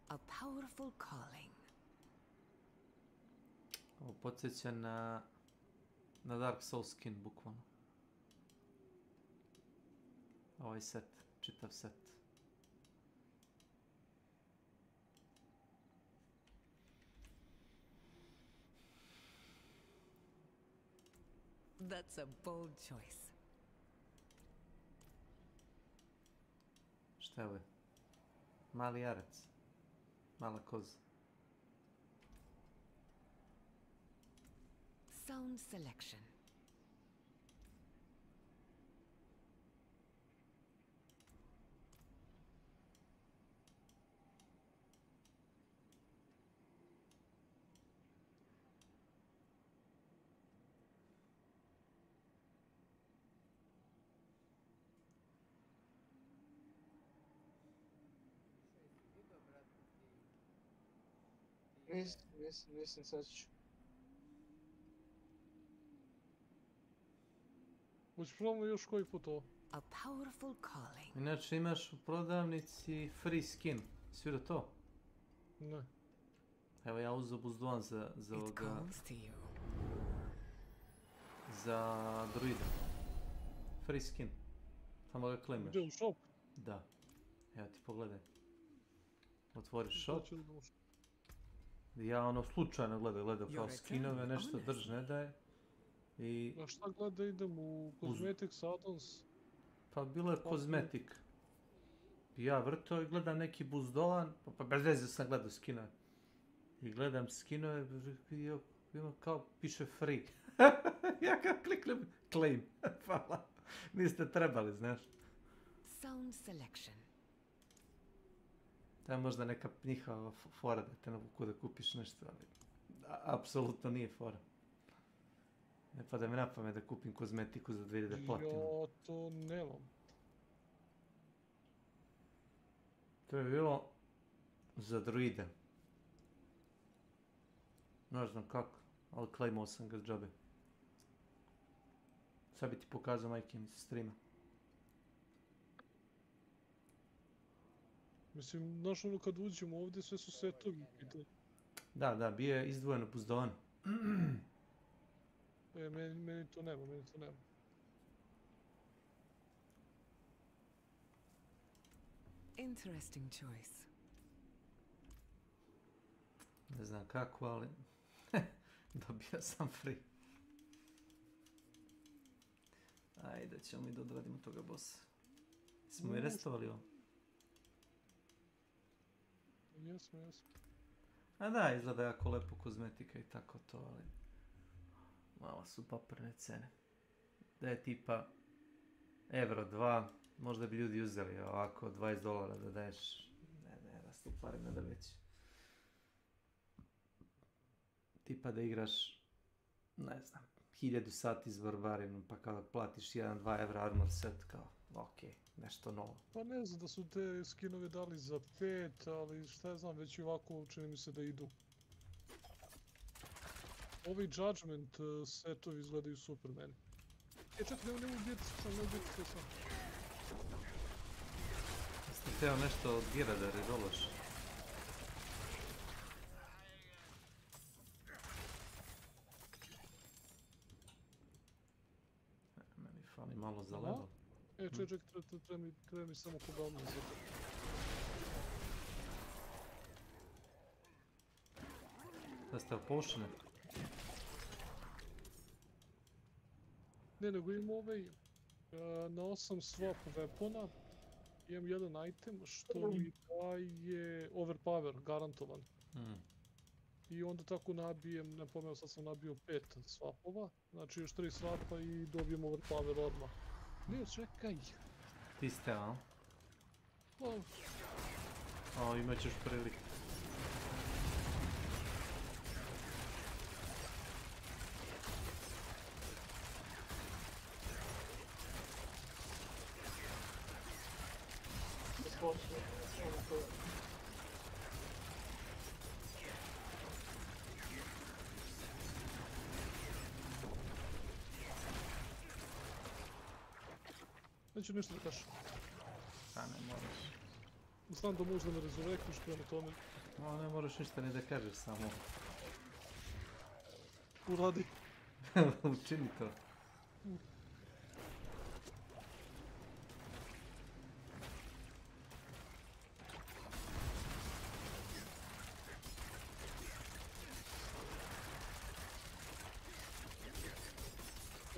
A powerful calling. Ovo podsjeća na Dark Souls skin, bukvalno. Ovaj set, čitav set. That's a bold choice. Šta je ovo? Mali arec. Mala koza. Sound selection. Nisam sad ću. Hoće probamo još koji put ovo. A powerful calling. Inače imaš u prodavnici free skin. Svira to? Ne. Evo ja uzeo buzdovan za ovoga... Za druida. Free skin. Samo ga klemaš. Gdje u shop? Da. Evo ti pogledaj. Otvoriš shop. Ja ono slučajno gledam kao skinove, nešto drž ne daje. I... A šta gleda idem u Cosmetics Addons? Pa bilo je kozmetik. Ja vrto i gledam neki buzdovan, pa bez veze sam gledao skinove. I gledam skinove, ima kao piše free. Ja kao kliknem claim. Hvala. Niste trebali, znaš. Sound selection. To je možda neka njihova fora da te navuku da kupiš nešto, ali apsolutno nije fora. Ne pada mi na pamet da kupim kozmetiku za 2000 platina. Ja to nemam. To je bilo za druida. Ne znam kako, ali claimao sam ga s džabe. Sad bi ti pokazao majke sa streama. Mislim, znaš ono kad uđemo ovdje sve su setovi. Da, bio je izdvojeno buzdovan. Meni to nema. Interesting choice. Ne znam kako, ali dobio sam free. Ajde, ćemo mi da odradimo toga bossa. Smo i restovali ovo? Jesmo. A da, izgleda jako lepo kozmetika i tako to, ali malo su paprne cene. Da je tipa euro 2, možda bi ljudi uzeli ovako $20 da daješ, ne, rastu pare na drveći. Tipa da igraš, ne znam, 1000 sati s Barbarinom, pa kada platiš 1-2 evra armor set, kao, okej, nešto novo. Pa ne znam da su te skinove dali za 5, ali šta ja znam, već i ovako čini mi se da idu. Ovi Judgment setovi izgledaju super meni. Čekaj, nemoj ubijeti se sam. Jeste htio nešto od gira da redološ? Meni fali malo za level. Čekaj, treba mi samo kogavno za to. Da ste opošene? Ne, nego imam na 8 swap weapona, imam jedan item što mi daje overpower, garantovan. I onda tako nabijem, ne pomeo, sad sam nabio 5 swapova, znači još 3 swapa i dobijem overpower odmah. Ne, čekaj. Ti ste, a? Pa... imat ćeš priliku. Neću ništa da kažem. Ne moraš. Znam da možda me rezurekneš prema tome. Ne moraš ništa ni da kažeš, samo. Uradi. Učini to.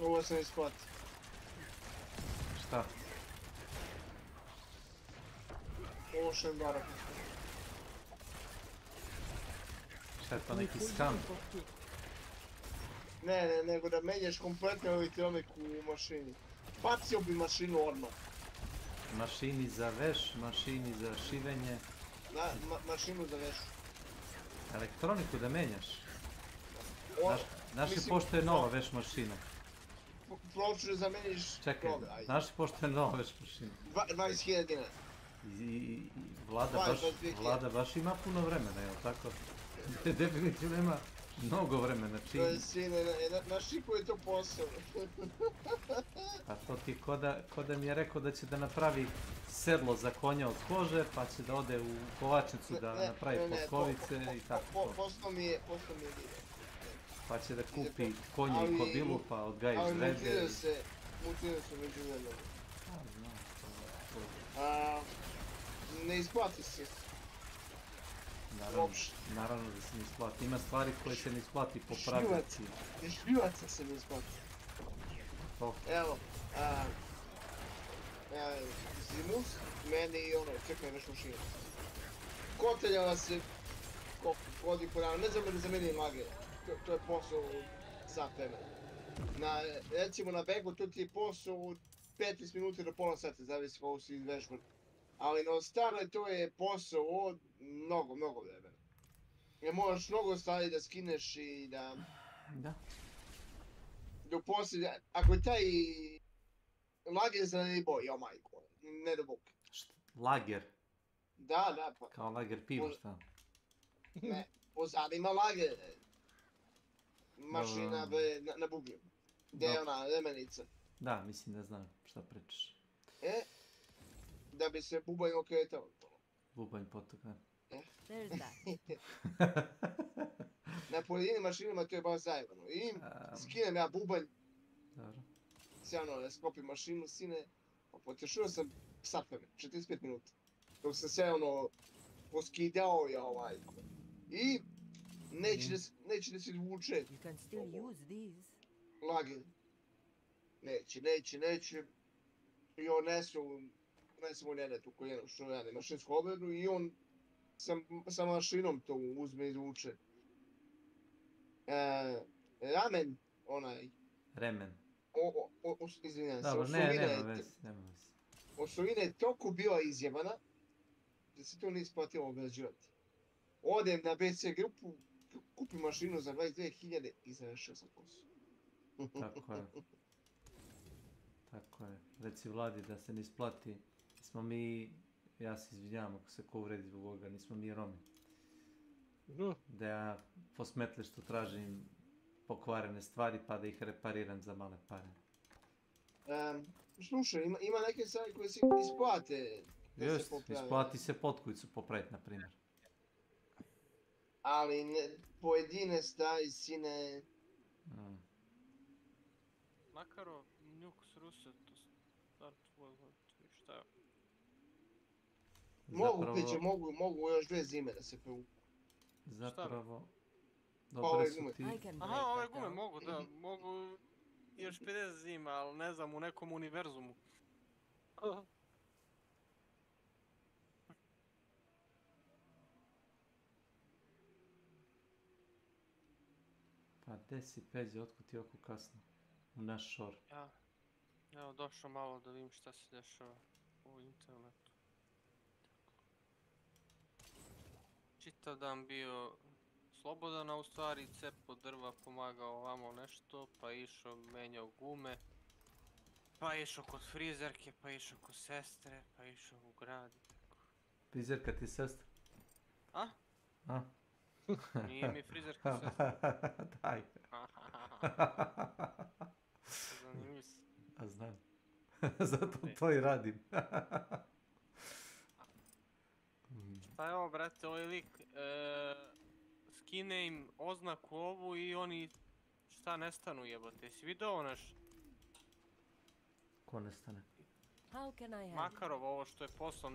Ovo sam isplatio. Šta? Ocean Barak. Šta je to neki skam? Ne, nego da menjaš kompletno elektronik u mašini. Bacio bi mašinu odmah. Mašini za veš, mašini za šivenje. Mašinu za vešu. Elektroniku da menjaš? Znaš li pošto je nova veš mašina? Proću da zameniš... Čekaj, znaš li pošto je nova veš mašina? 20.000 dinara. I Vlada baš ima puno vremena, jel tako? Definitivno ima mnogo vremena. Sine, znaš ti koji je to posao? A to ti ko da mi je rekao da će da napravi sedlo za konja od kože, pa će da ode u kovačnicu da napravi potkovice i tako to. Posao mi je vidio. Pa će da kupi konje i kobilu, pa odgaji žrebe. Ali mutiraju se među vremenu. Ne isplati se. Naravno da se ne isplati. Ima stvari koje se ne isplati popravljati. Šljivaca se ne isplati. Evo, zimus, meni i ono, čekaj veš mašinu. Koteljala se godi po dana, ne znam da zameni lage. To je posao sat vremena. Recimo na begu to ti je posao od 15 minuta do pola sata, zavisi kako si izvežban. Ali na staroj to je posao od mnogo vremena. Jer moraš mnogo stvari da skineš i da... Da. Do poslije, ako je taj lager za nebo, jo majko, ne do bok. Lager? Da, pa. Kao lager pivo, šta? Ne, pozadi ima lager. Mašina na bublju. Gdje je ona remenica. Da, mislim da znam šta pričaš. Da bi se bubanj okretao. Bubanj potok, ne. Na pojedinim mašinama to je baš zajebano. I skinem ja bubanj. Dobro. Se ono, sklopim mašinu, sine. Potešio sam sat vremena, 45 minuta. Dok sam se ono poskidao ja majko. I neće da se vuče. Lager. Neće. I on nesu mu nenetu koji je što radi mašinsku obradu i on sa mašinom to uzme i izvuče. Ramen, onaj... Remen. Izvinjam se, dobro, nema veze. Osovina je toliko bila izjebana da se to nije isplatilo obrađivati. Odem na BC grupu, kupim mašinu za 22.000 i završio sam posao. Tako je. Reci Vladi da se ne isplati. Smo mi, ja se izvinjavam ako se ko uvredi zbog ovoga, nismo mi Romi. Da ja po smetlištu tražim pokvarene stvari pa da ih repariram za male pare. Slušaj, ima neke stvari koje se isplate. Just, isplati se potkujicu popraviti, na primjer. Ali pojedine stvari, sine... Makarov, Nux, Ruset, Start, šta? Mogu još 2 zime da se pevu. Zapravo... Dobre su ti... Aha, ove gume mogu, da. Mogu još 50 zima, ali ne znam, u nekom univerzumu. Pa gdje si Peđe, otkud ti oko kasno? U naš šor. Ja, evo došao malo da vidim šta se dešava u internetu. Čitav dan bio slobodan, a u stvari cepo drva, pomagao ovamo nešto, pa išao menjao gume, pa išao kod frizerke, pa išao kod sestre, pa išao u grad. Frizerka ti sestra? A? A? Nije mi frizerka sestra. Daj. Zanimljiv si. A znam. Zato to i radim. Pa evo, brate, ovaj lik skine im oznaku ovu i oni šta nestanu, jebote. Jesi vidio naš? Ko nestane? Makarov, ovo što je poslao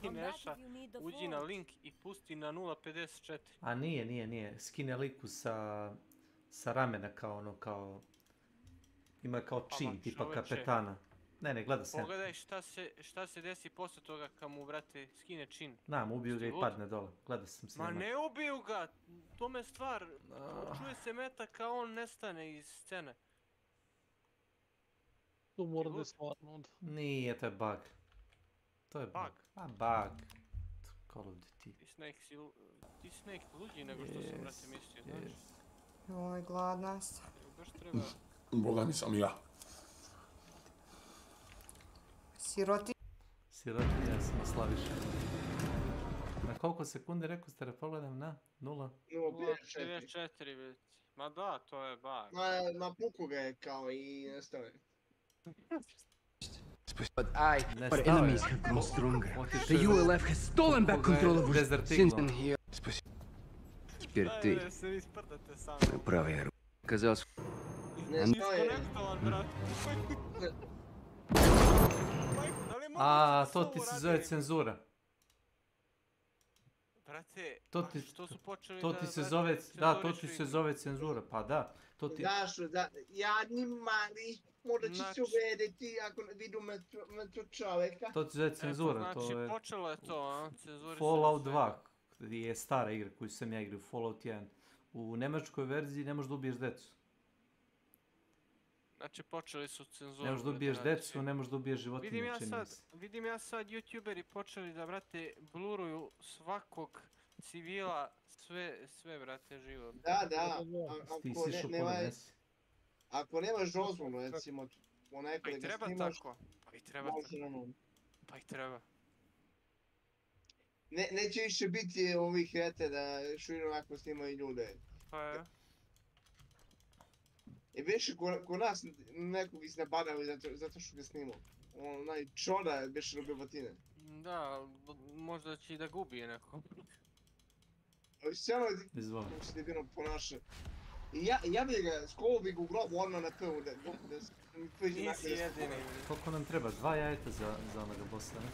i Neša, uđi na link i pusti na 0.54. A nije. Skine liku sa ramena kao ono, kao... Ima kao čin, tipa kapetana. Ne, gledao sam. Pogledaj šta se desi posle toga kad mu, brate, skine čin. Znam, ubiju ga i padne dole. Gledao sam Ma ne ubiju ga, tome stvar. Čuje se metak kao on nestane iz scene. To mora da je stvarno onda. Nije, to je bug. To je bug. A bug. Call of Duty. Ti Snake luđi nego što sam, brate, mislio, znaš. Oj, gladna sam. Baš treba... Boga nisam ja. Sirotinja smo Slaviša. Na koliko sekundi rekao ste da pogledam na 0? 0.54 već. Ma da, to je bug. Na puku ga je kao i nestao je. But our enemies have grown stronger. The ULF has stolen back control of since here. Теперь ты правая рука. Казалось... A, to ti se zove cenzura. Brate, što su počeli to ti se zove, da, to ti se zove cenzura, pa da. To ti... Zašto, jadni mali, možda će se uvedeti ako vidu mrtvo čoveka. To ti zove cenzura, to je... Znači, počelo je to, a? Fallout 2 je stara igra koju sam ja igrao, Fallout 1. U nemačkoj verziji ne možeš da ubiješ decu. Znači, počeli su cenzuru. Ne možeš da ubiješ decu, ne možeš da ubiješ životinje, Vidim ja sad youtuberi počeli da, brate, bluruju svakog civila, sve, brate, živo. Da, ako nemaš dozvolu, recimo, onako da ga snimaš, pa i treba. Neće više biti ovih rete da šuinu onako snimaju ljude. Pa je. I više ko nas nekog iznabadali zato što ga snimao. Onaj čoda više robio batine. Da, možda će i da gubije neko. Ali stvarno kako se debilo ponaša. I ja bi ga, skovo bi ga u grobu odmah na prvu da... Nisi jedini. Koliko nam treba? 2 jajeta za onoga bossa, ne?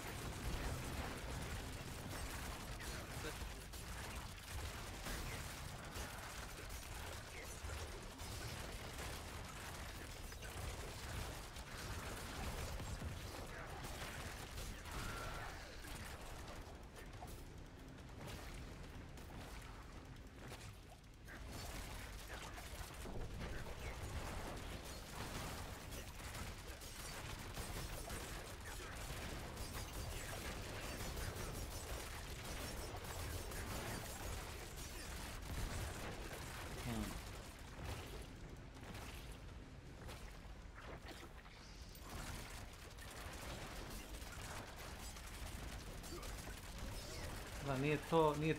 Da, nije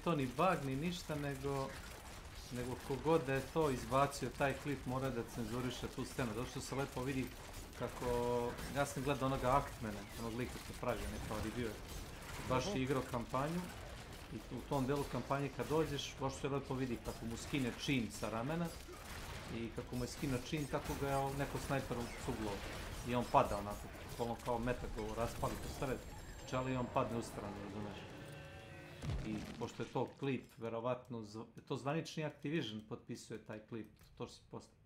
to ni bug, ni ništa, nego kogod da je to izbacio, taj klip mora da cenzuriše tu scenu, zato što se lepo vidi kako, ja sam gledao onoga Actmana, onog lika što pravi, nekao reviewer, baš je igrao kampanju i u tom delu kampanje kad dođeš, baš se lepo vidi kako mu skine čin sa ramena i kako mu je skino čin, tako ga je neko snajper cuglo i on pada onako, kao metak go raspali po sred, čeli i on padne u stranu, razumeš. I pošto je to klip, verovatno, to zvanični Activision potpisuje taj klip, to što se postaje.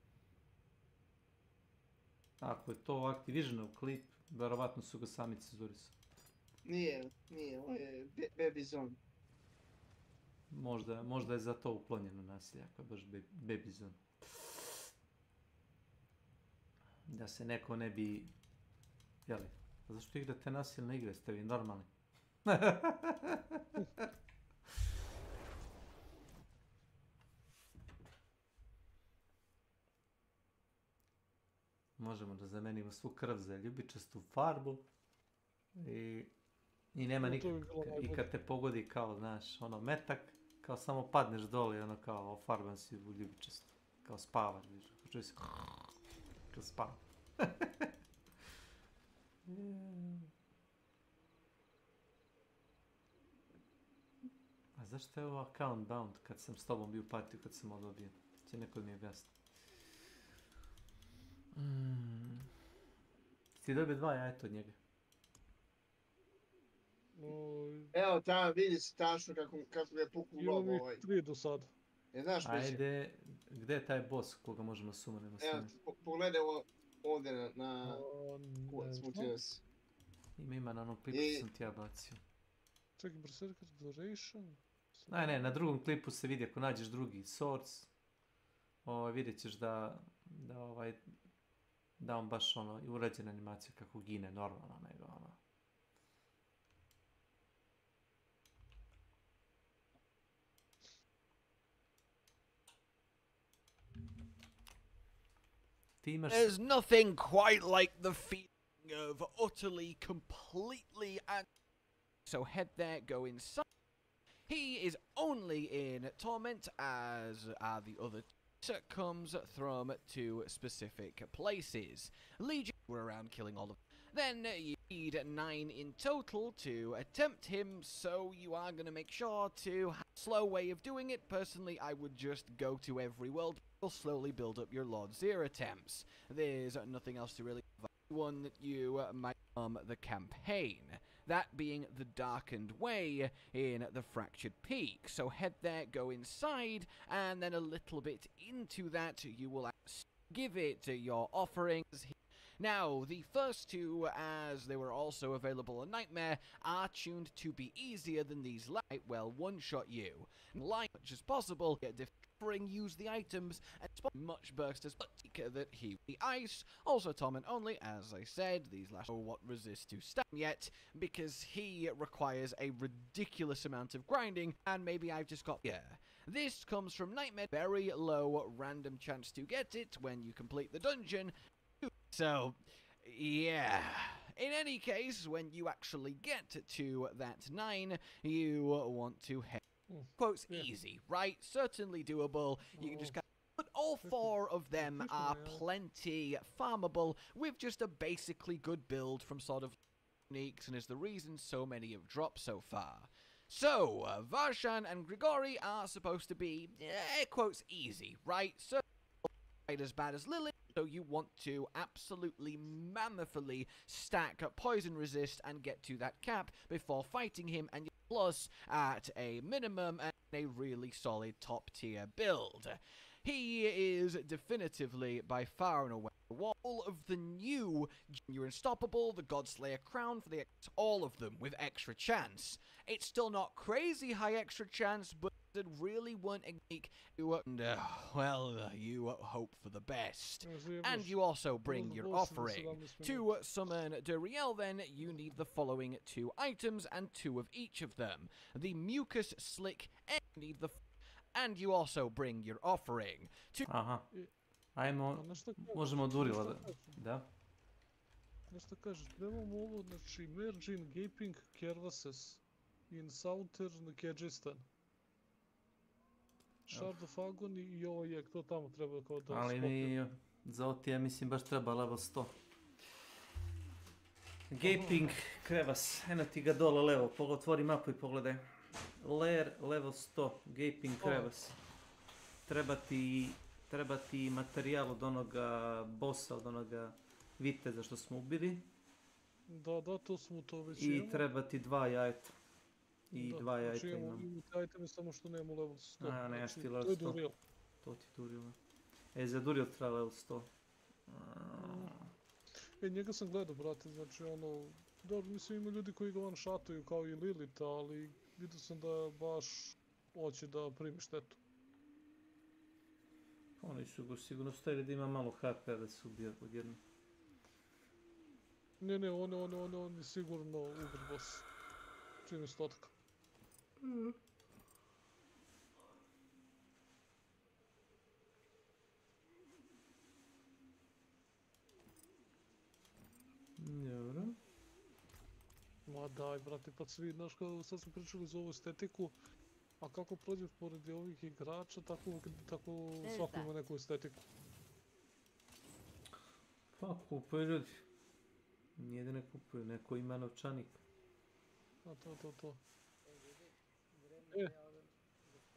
Ako je to Activisionov klip, verovatno su ga sami cenzurisali. Nije, ovo je Baby Zone. Možda je za to uklonjeno nasilje, ako je baš Baby Zone. Da se neko ne bi... Jeli, a zašto igrate nasilne igre, ste vi normalni? Možemo da zamenimo svu krv za ljubičastu farbu i nema i kad te pogodi kao, znaš, ono metak, kao samo padneš dole i ono kao ofarban si u ljubičastu, kao spavaš, vidiš, čuje se kao spava. A zašto je ovo account bound kad sam s tobom bio u partiju, kad sam odobio? Će neko mi objasniti. Ti dobio 2 jajeta od njega. Evo tamo vidi se tačno kako ga je pukao glob ovaj. Imam ih 3 do sada. Znaš ajde, gdje je taj boss koga možemo sumoniti? Evo, pogledaj ovo. ovdje na smutio se. Ima na onom klipu sam ti ja bacio. Čekaj, Berserker Duration? Ne, na drugom klipu se vidi ako nađeš drugi source. Vidjet ćeš da on baš urađena animacija kako gine normalno nego ono. There's nothing quite like the feeling of utterly, completely, and so head there, go inside. He is only in torment, as are the other. Comes from 2 specific places. Legion were around killing all of them. Then you need 9 in total to attempt him, so you are going to make sure to have a slow way of doing it. Personally, I would just go to every world. You'll slowly build up your Lord Zero attempts. There's nothing else to really one that you might the campaign. That being the Darkened Way in the Fractured Peak. So head there, go inside, and then a little bit into that, you will give it your offerings. Now, the first 2, as they were also available in Nightmare, are tuned to be easier than these light, well, one-shot you. Light as much as possible, get offering, use the items, and much burst as that he the ice. Also torment only, as I said, these last what resist to stab yet, because he requires a ridiculous amount of grinding, and maybe I've just got This comes from Nightmare, very low random chance to get it when you complete the dungeon. So, yeah. In any case, when you actually get to that 9, you want to head. Quotes easy, right? Certainly doable. You can just but all 4 of them are plenty farmable with just a basically good build from sort of uniques, and is the reason so many have dropped so far. So, Varshan and Grigori are supposed to be, quotes, easy, right? So, quite as bad as Lily, so you want to absolutely mammothly stack up poison resist and get to that cap before fighting him, and plus at a minimum and a really solid top tier build. He is definitively by far and away all of the new You're Unstoppable, the Godslayer Crown for the all of them with extra chance. It's still not crazy high extra chance, but it really weren't unique. You hope for the best. And you also bring your offering. To summon Duriel, then, you need the following 2 items and 2 of each of them. The Mucus Slick, and you need the and you also bring your offering. Aha. Ajmo, možemo od Urila da. Nešto kažeš, nemamo ovo, znači, Mergin, Gaping, Kervases, in Southern Kyrgyzstan. Shard of Agony i ovo je, to tamo treba kao da ali mi za OT ja mislim baš treba level 100. Gaping, Krevas, eno ti ga dole levo, otvori mapu i pogledaj. Lair, level 100, Gaping, Krevas. Treba ti materijal od onoga bossa, od onoga viteza što smo ubili. Da, to smo to već I treba ti 2 jajeta. I 2 jajeta imamo. Imamo jajteme samo što nemamo level 100. Nemaš ti level 100. To ti Duril. Za Duril treba level 100. Njega sam gledao, brate, znači ono... Dobro, mislim ima ljudi koji ga one-shotuju kao i Lilith, ali vidio sam da baš hoće da primi štetu. Oni su go sigurno stavili da ima malo HP da se ubija odjedno. Ne, on je sigurno uber boss. Čim je 100. Dobro. Ma daj, brate, pa svi, znaš kao sad smo pričali za ovu estetiku, a kako prođeš pored ovih igrača, tako svako ima neku estetiku. Pa kupuju ljudi. Nije da ne kupuju, neko ima novčanik. A to.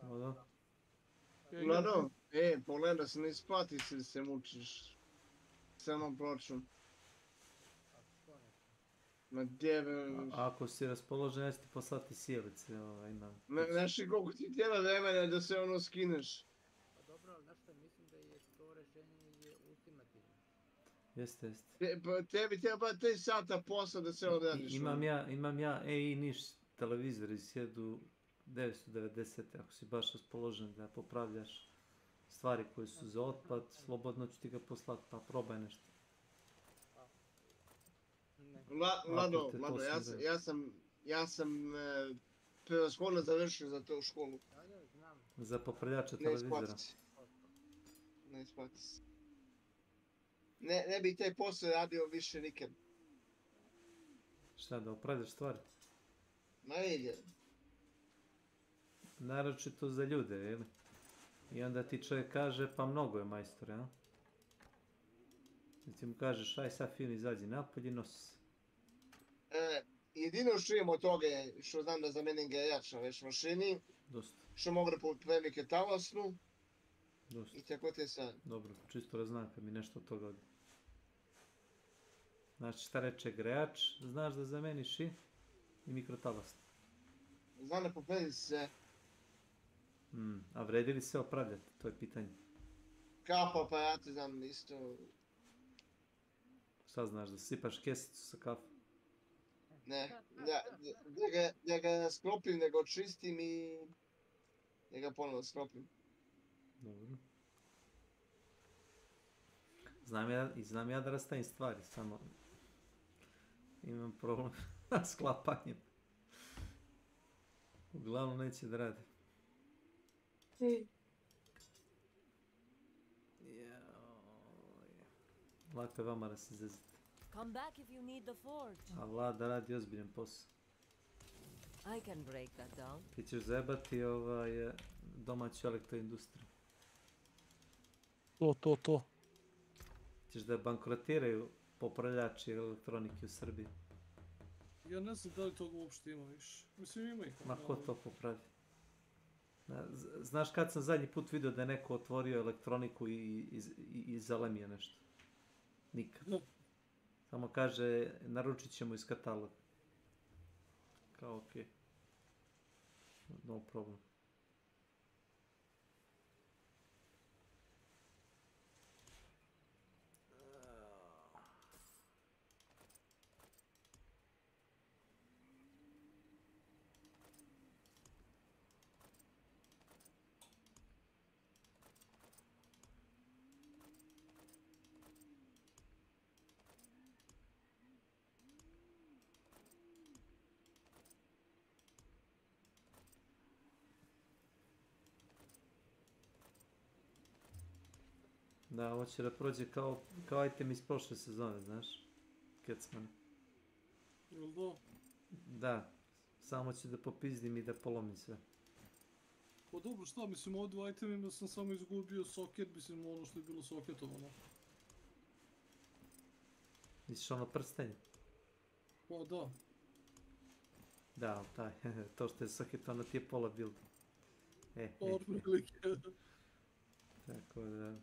O da. Vlado, pogledaj se ne isplati se mučiš. Samo proračun. Ma djeve... Ako si raspoložen, ja ću ti poslati sjelice, imam. Znaš li koliko ti tijela vremena da se ono skineš? Pa dobro, ali znaš što, mislim da je to rešenje ultimativno. Jeste. Tebi treba 3 sata posla da se odradiš. Imam ja EI Niš televizor iz 1990. Ako si baš raspoložen da popravljaš stvari koje su za otpad, slobodno ću ti ga poslati, pa probaj nešto. Lado, ja sam prevashodno završio za to u školu. Za popravljača televizora. Ne isplati se. Ne bi taj posao radio više nikad. Šta, da opravljaš stvari? Ma ide. Naročito za ljude, jel? I onda ti čovjek kaže, pa mnogo je majstor, jel? I ti mu kažeš, aj sad fin izađi napolje i nosi se. Jedino što imam od toga je što znam da zamenim gejač na veš mašini. Dosta. Što mogu da premike talasnu. Dosta. I tako te sad. Dobro, čisto da znam kad mi nešto od toga ode. Znači šta reče grejač, znaš da zameniš i mikrotalasnu. Znam da popredi se. A vredi li se opravljati, to je pitanje. Kafa aparate znam isto. Šta znaš, da sipaš kesicu sa kafom? Ne, da ga sklopim, da ga očistim i da ga ponovno sklopim. Dobro. Znam ja da rastavim stvari, samo imam problem s sklapanjem. Uglavnom neće da radi. Lako je vama da se zezate. Come back if you need the forge. A Vlada radi ozbiljan posao. I can break that down. Ti ćeš zajebati domaću elektroindustriju. To. Ćeš da bankrotiraju popravljači elektronike u Srbiji. Ja ne znam da li toga uopšte ima više. Mislim ima ih. Ma ko to popravi? Znaš kad sam zadnji put vidio da je neko otvorio elektroniku i zalemio nešto? Nikad. Samo kaže, naručit ćemo iz kataloga. Kao okej. No problem. Da, ovo će da prođe kao item iz prošle sezone, znaš? Kecman. Jel da? Da, samo ću da popizdim i da polomim sve. Pa dobro, šta, mislim, ovdje u itemima sam samo izgubio soket, mislim, ono što je bilo soketovano. Misliš ono prstenje? Pa da. Da, taj, to što je soketovano ti je pola builda. Otprilike. Tako da...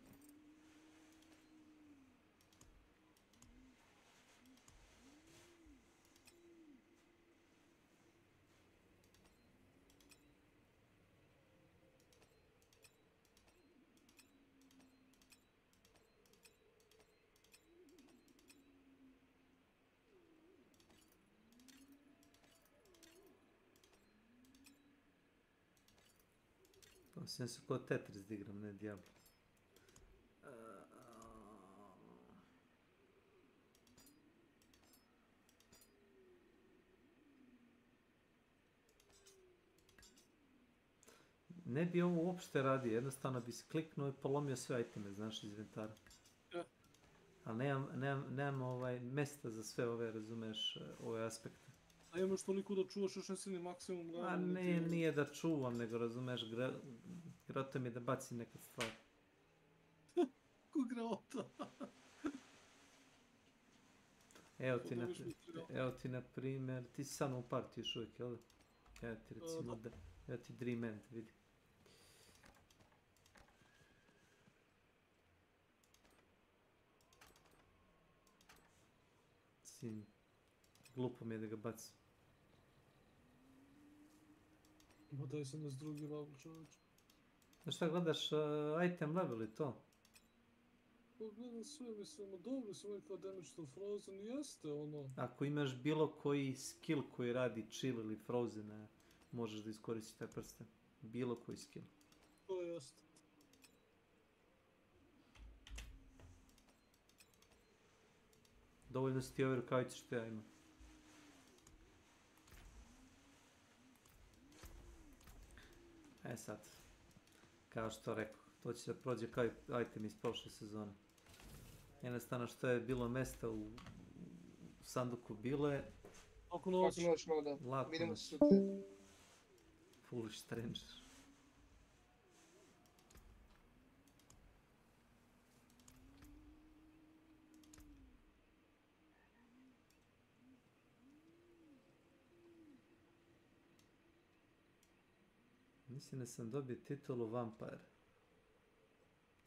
Osim su kod Tetris da igram, ne Diablo. Ne bi ovo uopšte radio, jednostavno bi se kliknuo i polomio sve iteme, znaš, iz inventara. Ali nemam mesta za sve ove, razumeš, ove aspekte. A imaš toliko da čuvaš još nesini maksimum glava? A nije da čuvam, nego razumeš, grota mi je da bacim neke stvari. Ko grota? Evo ti na primjer, ti si sad u partiju još uvijek, jel da? Evo ti recimo, evo ti Dream End, vidi. Sin, glupo mi je da ga bacim. Ma daj sam nas drugi level, čovječ. Znaš šta gledaš, item level i to? Gledam sve, mislim, dobro su uvijek kao damage to frozen, jeste ono. Ako imaš bilo koji skill koji radi chill ili frozen, možeš da iskoristiš taj prsten. Bilo koji skill. To jeste. Dovoljno si ti ove rukavice što ja imam. Sad, kao što rekao, to će da prođe kao item iz prošle sezone. Jednostavno što je bilo mesta u sanduku bilo je... Oko noć moda. Lako Vidimo noć. se sutra. Foolish stranger. Mislim da sam dobio titulu Vampire.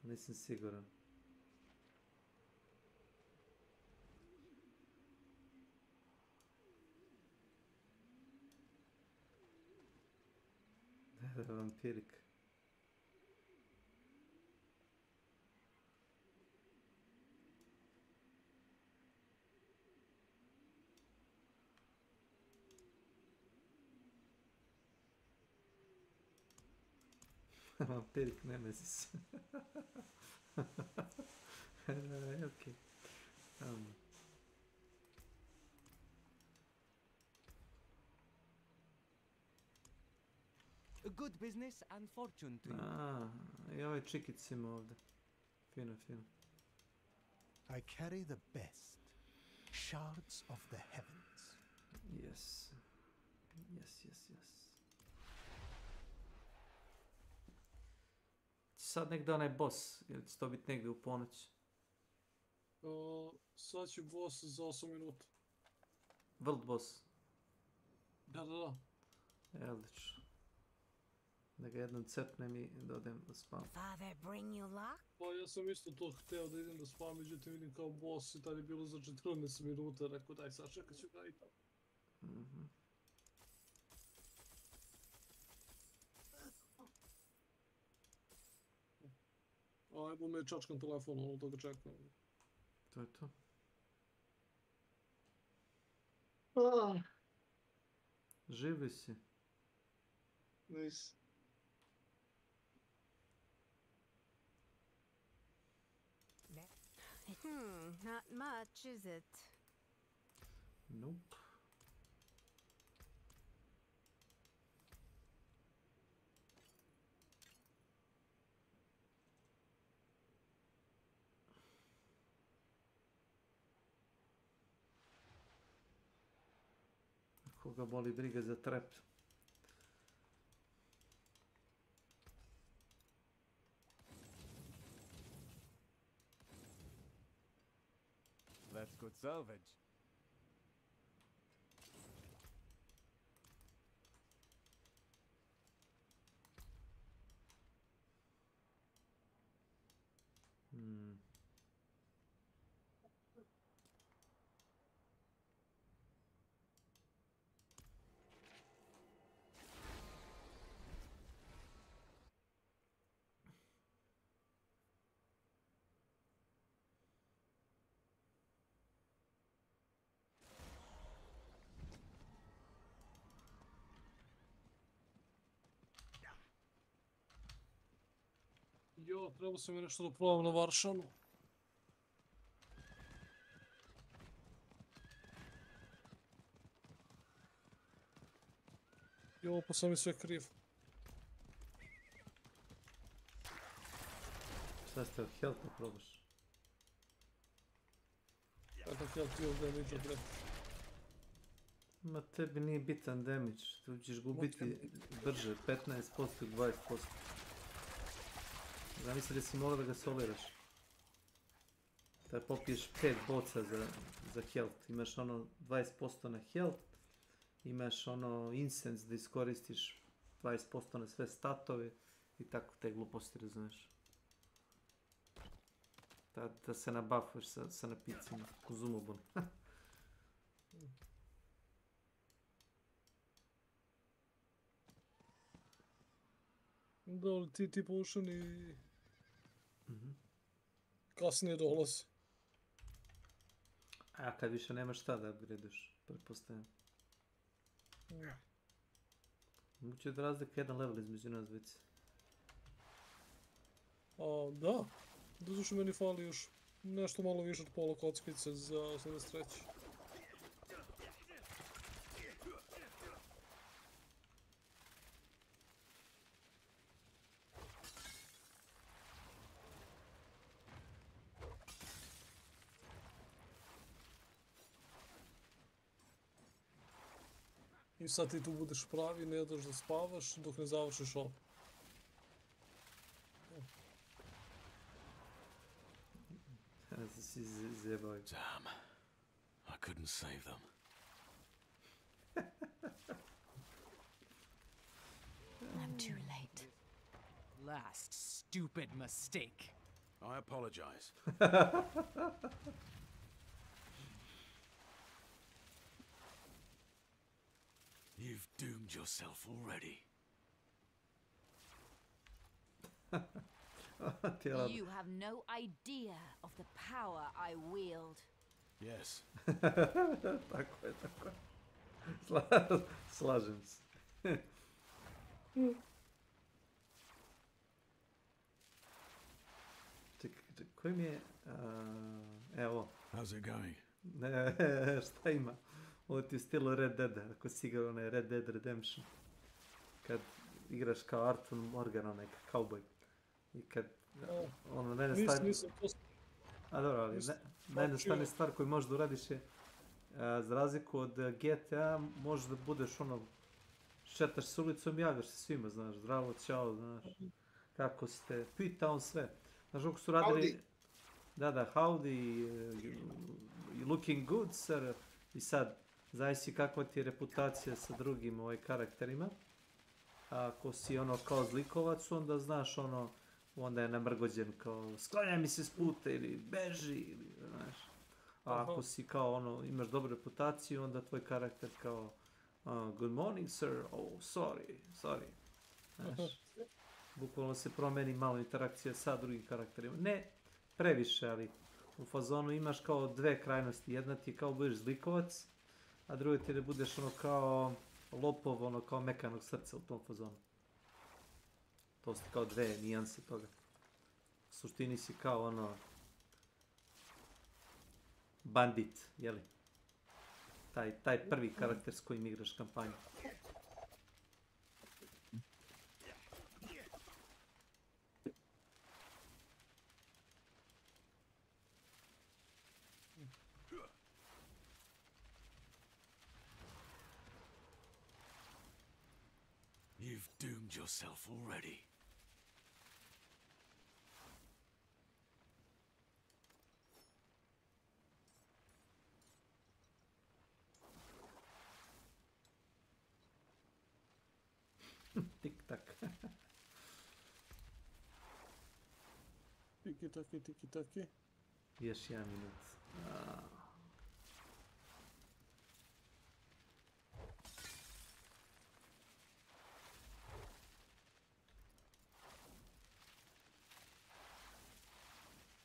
Nisam siguran. Vampirik. Vampirik Nemesis. Okej. Good business and fortune to you. I ovaj čikic ima ovdje. Fino, fino. I carry the best. Shards of the heavens. Yes. Yes, yes, yes. Sad nek da onaj boss, ili će to biti negdje u ponoć? Sad će boss za 8 minuta. World boss? Da. Odlično. Da ga jednom cepnem i da odem da spam. Father bring you luck? Pa ja sam isto to hteo da idem da spam, međutim vidim kao boss i tad je bilo za 14 minuta, rekao daj sad čekat ću ga i tamo. Ajmo me čačkam telefon, ono toga čekam. To je to. Živi si. Nice. Not much, is it? Nope. Koga boli briga za trep. That's good salvage. Jo, trebao sam mi nešto da probam na Varšanu. Jo, pa sam mi sve kriv. Šta ste od health da probaš? Kakav health deal damage bre. Ma tebi nije bitan damage, tu ćeš gubiti brže, 15% ili 20%. Zamisli da si mogla da ga soliraš. Da popiješ 5 boca za health. Imaš ono 20% na health. Imaš ono incense da iskoristiš 20% na sve statove. I tako te gluposti, razumiješ. Da se nabafuješ sa napicima. Uzumobon. Da li ti potion i... kasnije dolazi. A kad više nemaš šta da upgradeš, pretpostavljam. Moguće da razlika jedan level između nas dvojice. Da. Doduše meni fali još nešto malo više od pola kockice za 83. I sad ti tu budeš pravi, ne daš da spavaš dok ne završiš ovo. Damn. I couldn't save them. I'm too late. Last stupid mistake. I apologize. You've doomed yourself already. You have no idea of the power I wield. Yes. Tako je. Slažem se. Čekaj, koji mi je... Evo. How's it going? Ne, šta ima? Ovo ti je u stilu Red Dead-a, ako si igrao onaj Red Dead Redemption. Kad igraš kao Arthur Morgan, onaj cowboy. I kad... ono, Nisam to... A dobro, ali najjednostavnija stvar koju možeš da uradiš je, za razliku od GTA, možeš da budeš ono, šetaš s ulicom i javljaš se svima, znaš, zdravo, čao, znaš, kako ste, pita on sve. Znaš, kako su radili... Da, howdy, looking good, sir, i sad, zavisi kakva ti je reputacija sa drugim karakterima. Ako si ono kao zlikovac, onda znaš ono, onda je namrgođen kao sklanjaj mi se s puta ili beži ili znaš. A ako si kao ono, imaš dobru reputaciju, onda tvoj karakter kao good morning sir, oh sorry. Znaš, bukvalno se promeni malo interakcija sa drugim karakterima. Ne previše, ali u fazonu imaš kao dve krajnosti. Jedna ti je kao budeš zlikovac, a druga ti je da budeš ono kao lopov, ono kao mekanog srca u tom fazonu. To su kao dve nijanse toga. U suštini si kao ono... bandit, jeli? Taj prvi karakter s kojim igraš kampanju. You've doomed yourself already. Tik-tak. Tiki-taki. Još jedan minut.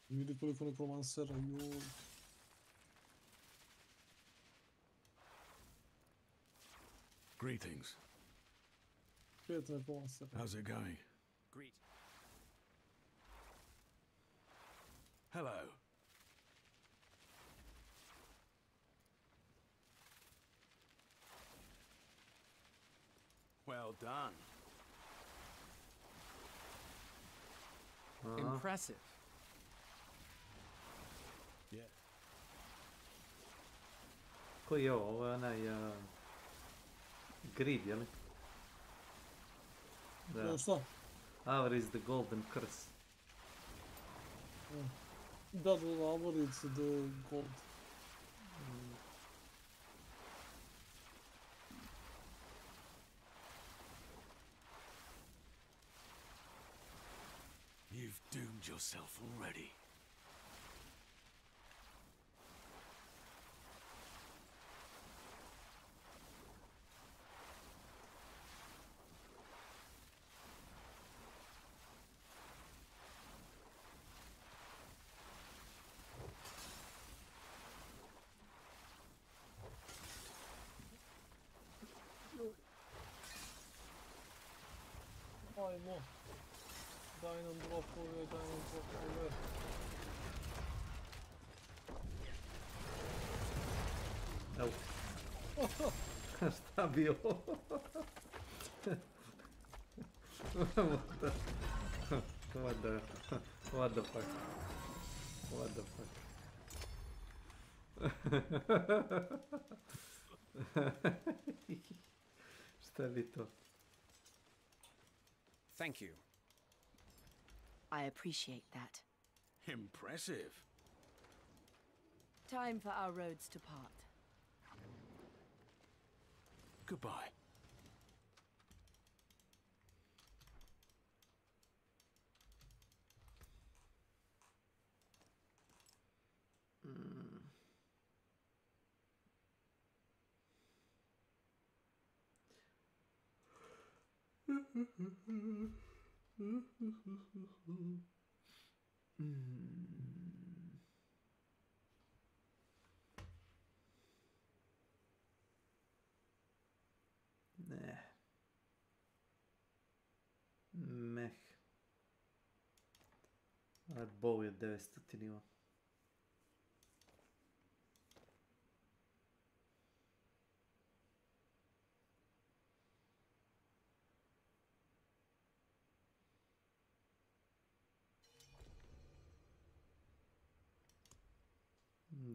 Vidi koliko nekromansera, joj. Greetings. 5 nekromansera. How's it going? Greet. Hello. Well done. Impressive. Yeah. Koji je ovo? Ovo je onaj... Greed, jel? Da. Šta? Our is the golden curse. Da, our is the gold. You've doomed yourself already. Ajmo. Daj nam dropove, daj nam dropove. Evo. Šta bi ovo? What the fuck? What the fuck? Šta bi to? Thank you. I appreciate that. Impressive. Time for our roads to part. Goodbye. Ne. Meh. A bow je 900 nivo.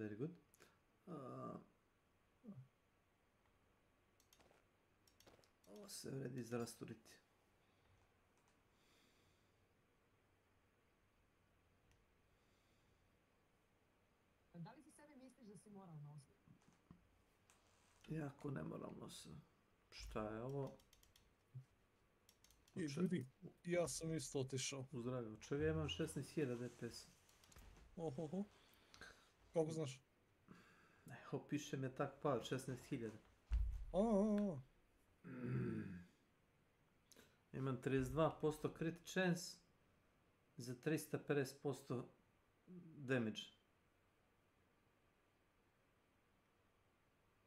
Very good. Ovo se vredi za rasturiti. Da li ti sebe misliš da si moralno osjećaš? Jako nemoralno se. Šta je ovo? I ljudi, ja sam isto otišao. Uzdravio. Od čega imam 16.000 DPS. Ohoho. Kako znaš? Evo, piše mi tak pad, 16.000. Imam 32% crit chance za 350% damage.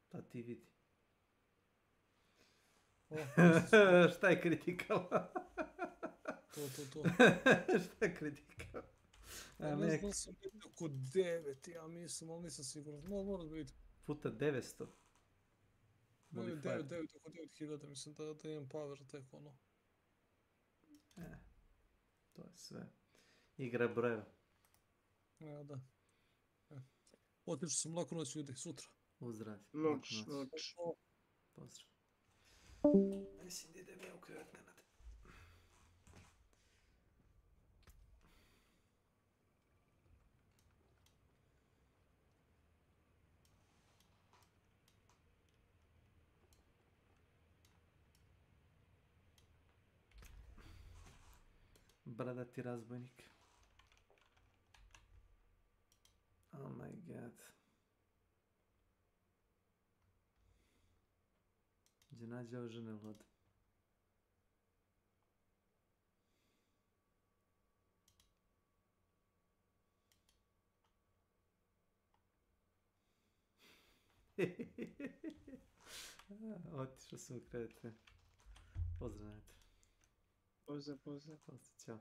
Pa ti vidi. Šta je critical? To. Šta je critical? Ja ne znam sam biti oko 9, ja mislim, ali nisam siguran. Moram da vidim. Puta 900. 9, oko 9000, mislim da imam power tek ono. To je sve. Igra brojeva. Ja, da. Otišao sam, laku noć ljudi, sutra. Uzdrav. Noć. Pozdrav. Mislim da idem ja u krevet, Nenad. Bradati razbojnik. Oh my god. Gdje nađe ove žene Vlad? Otišao sam u krevete. Pozdrav. Pozdrav. Pozdrav, čao.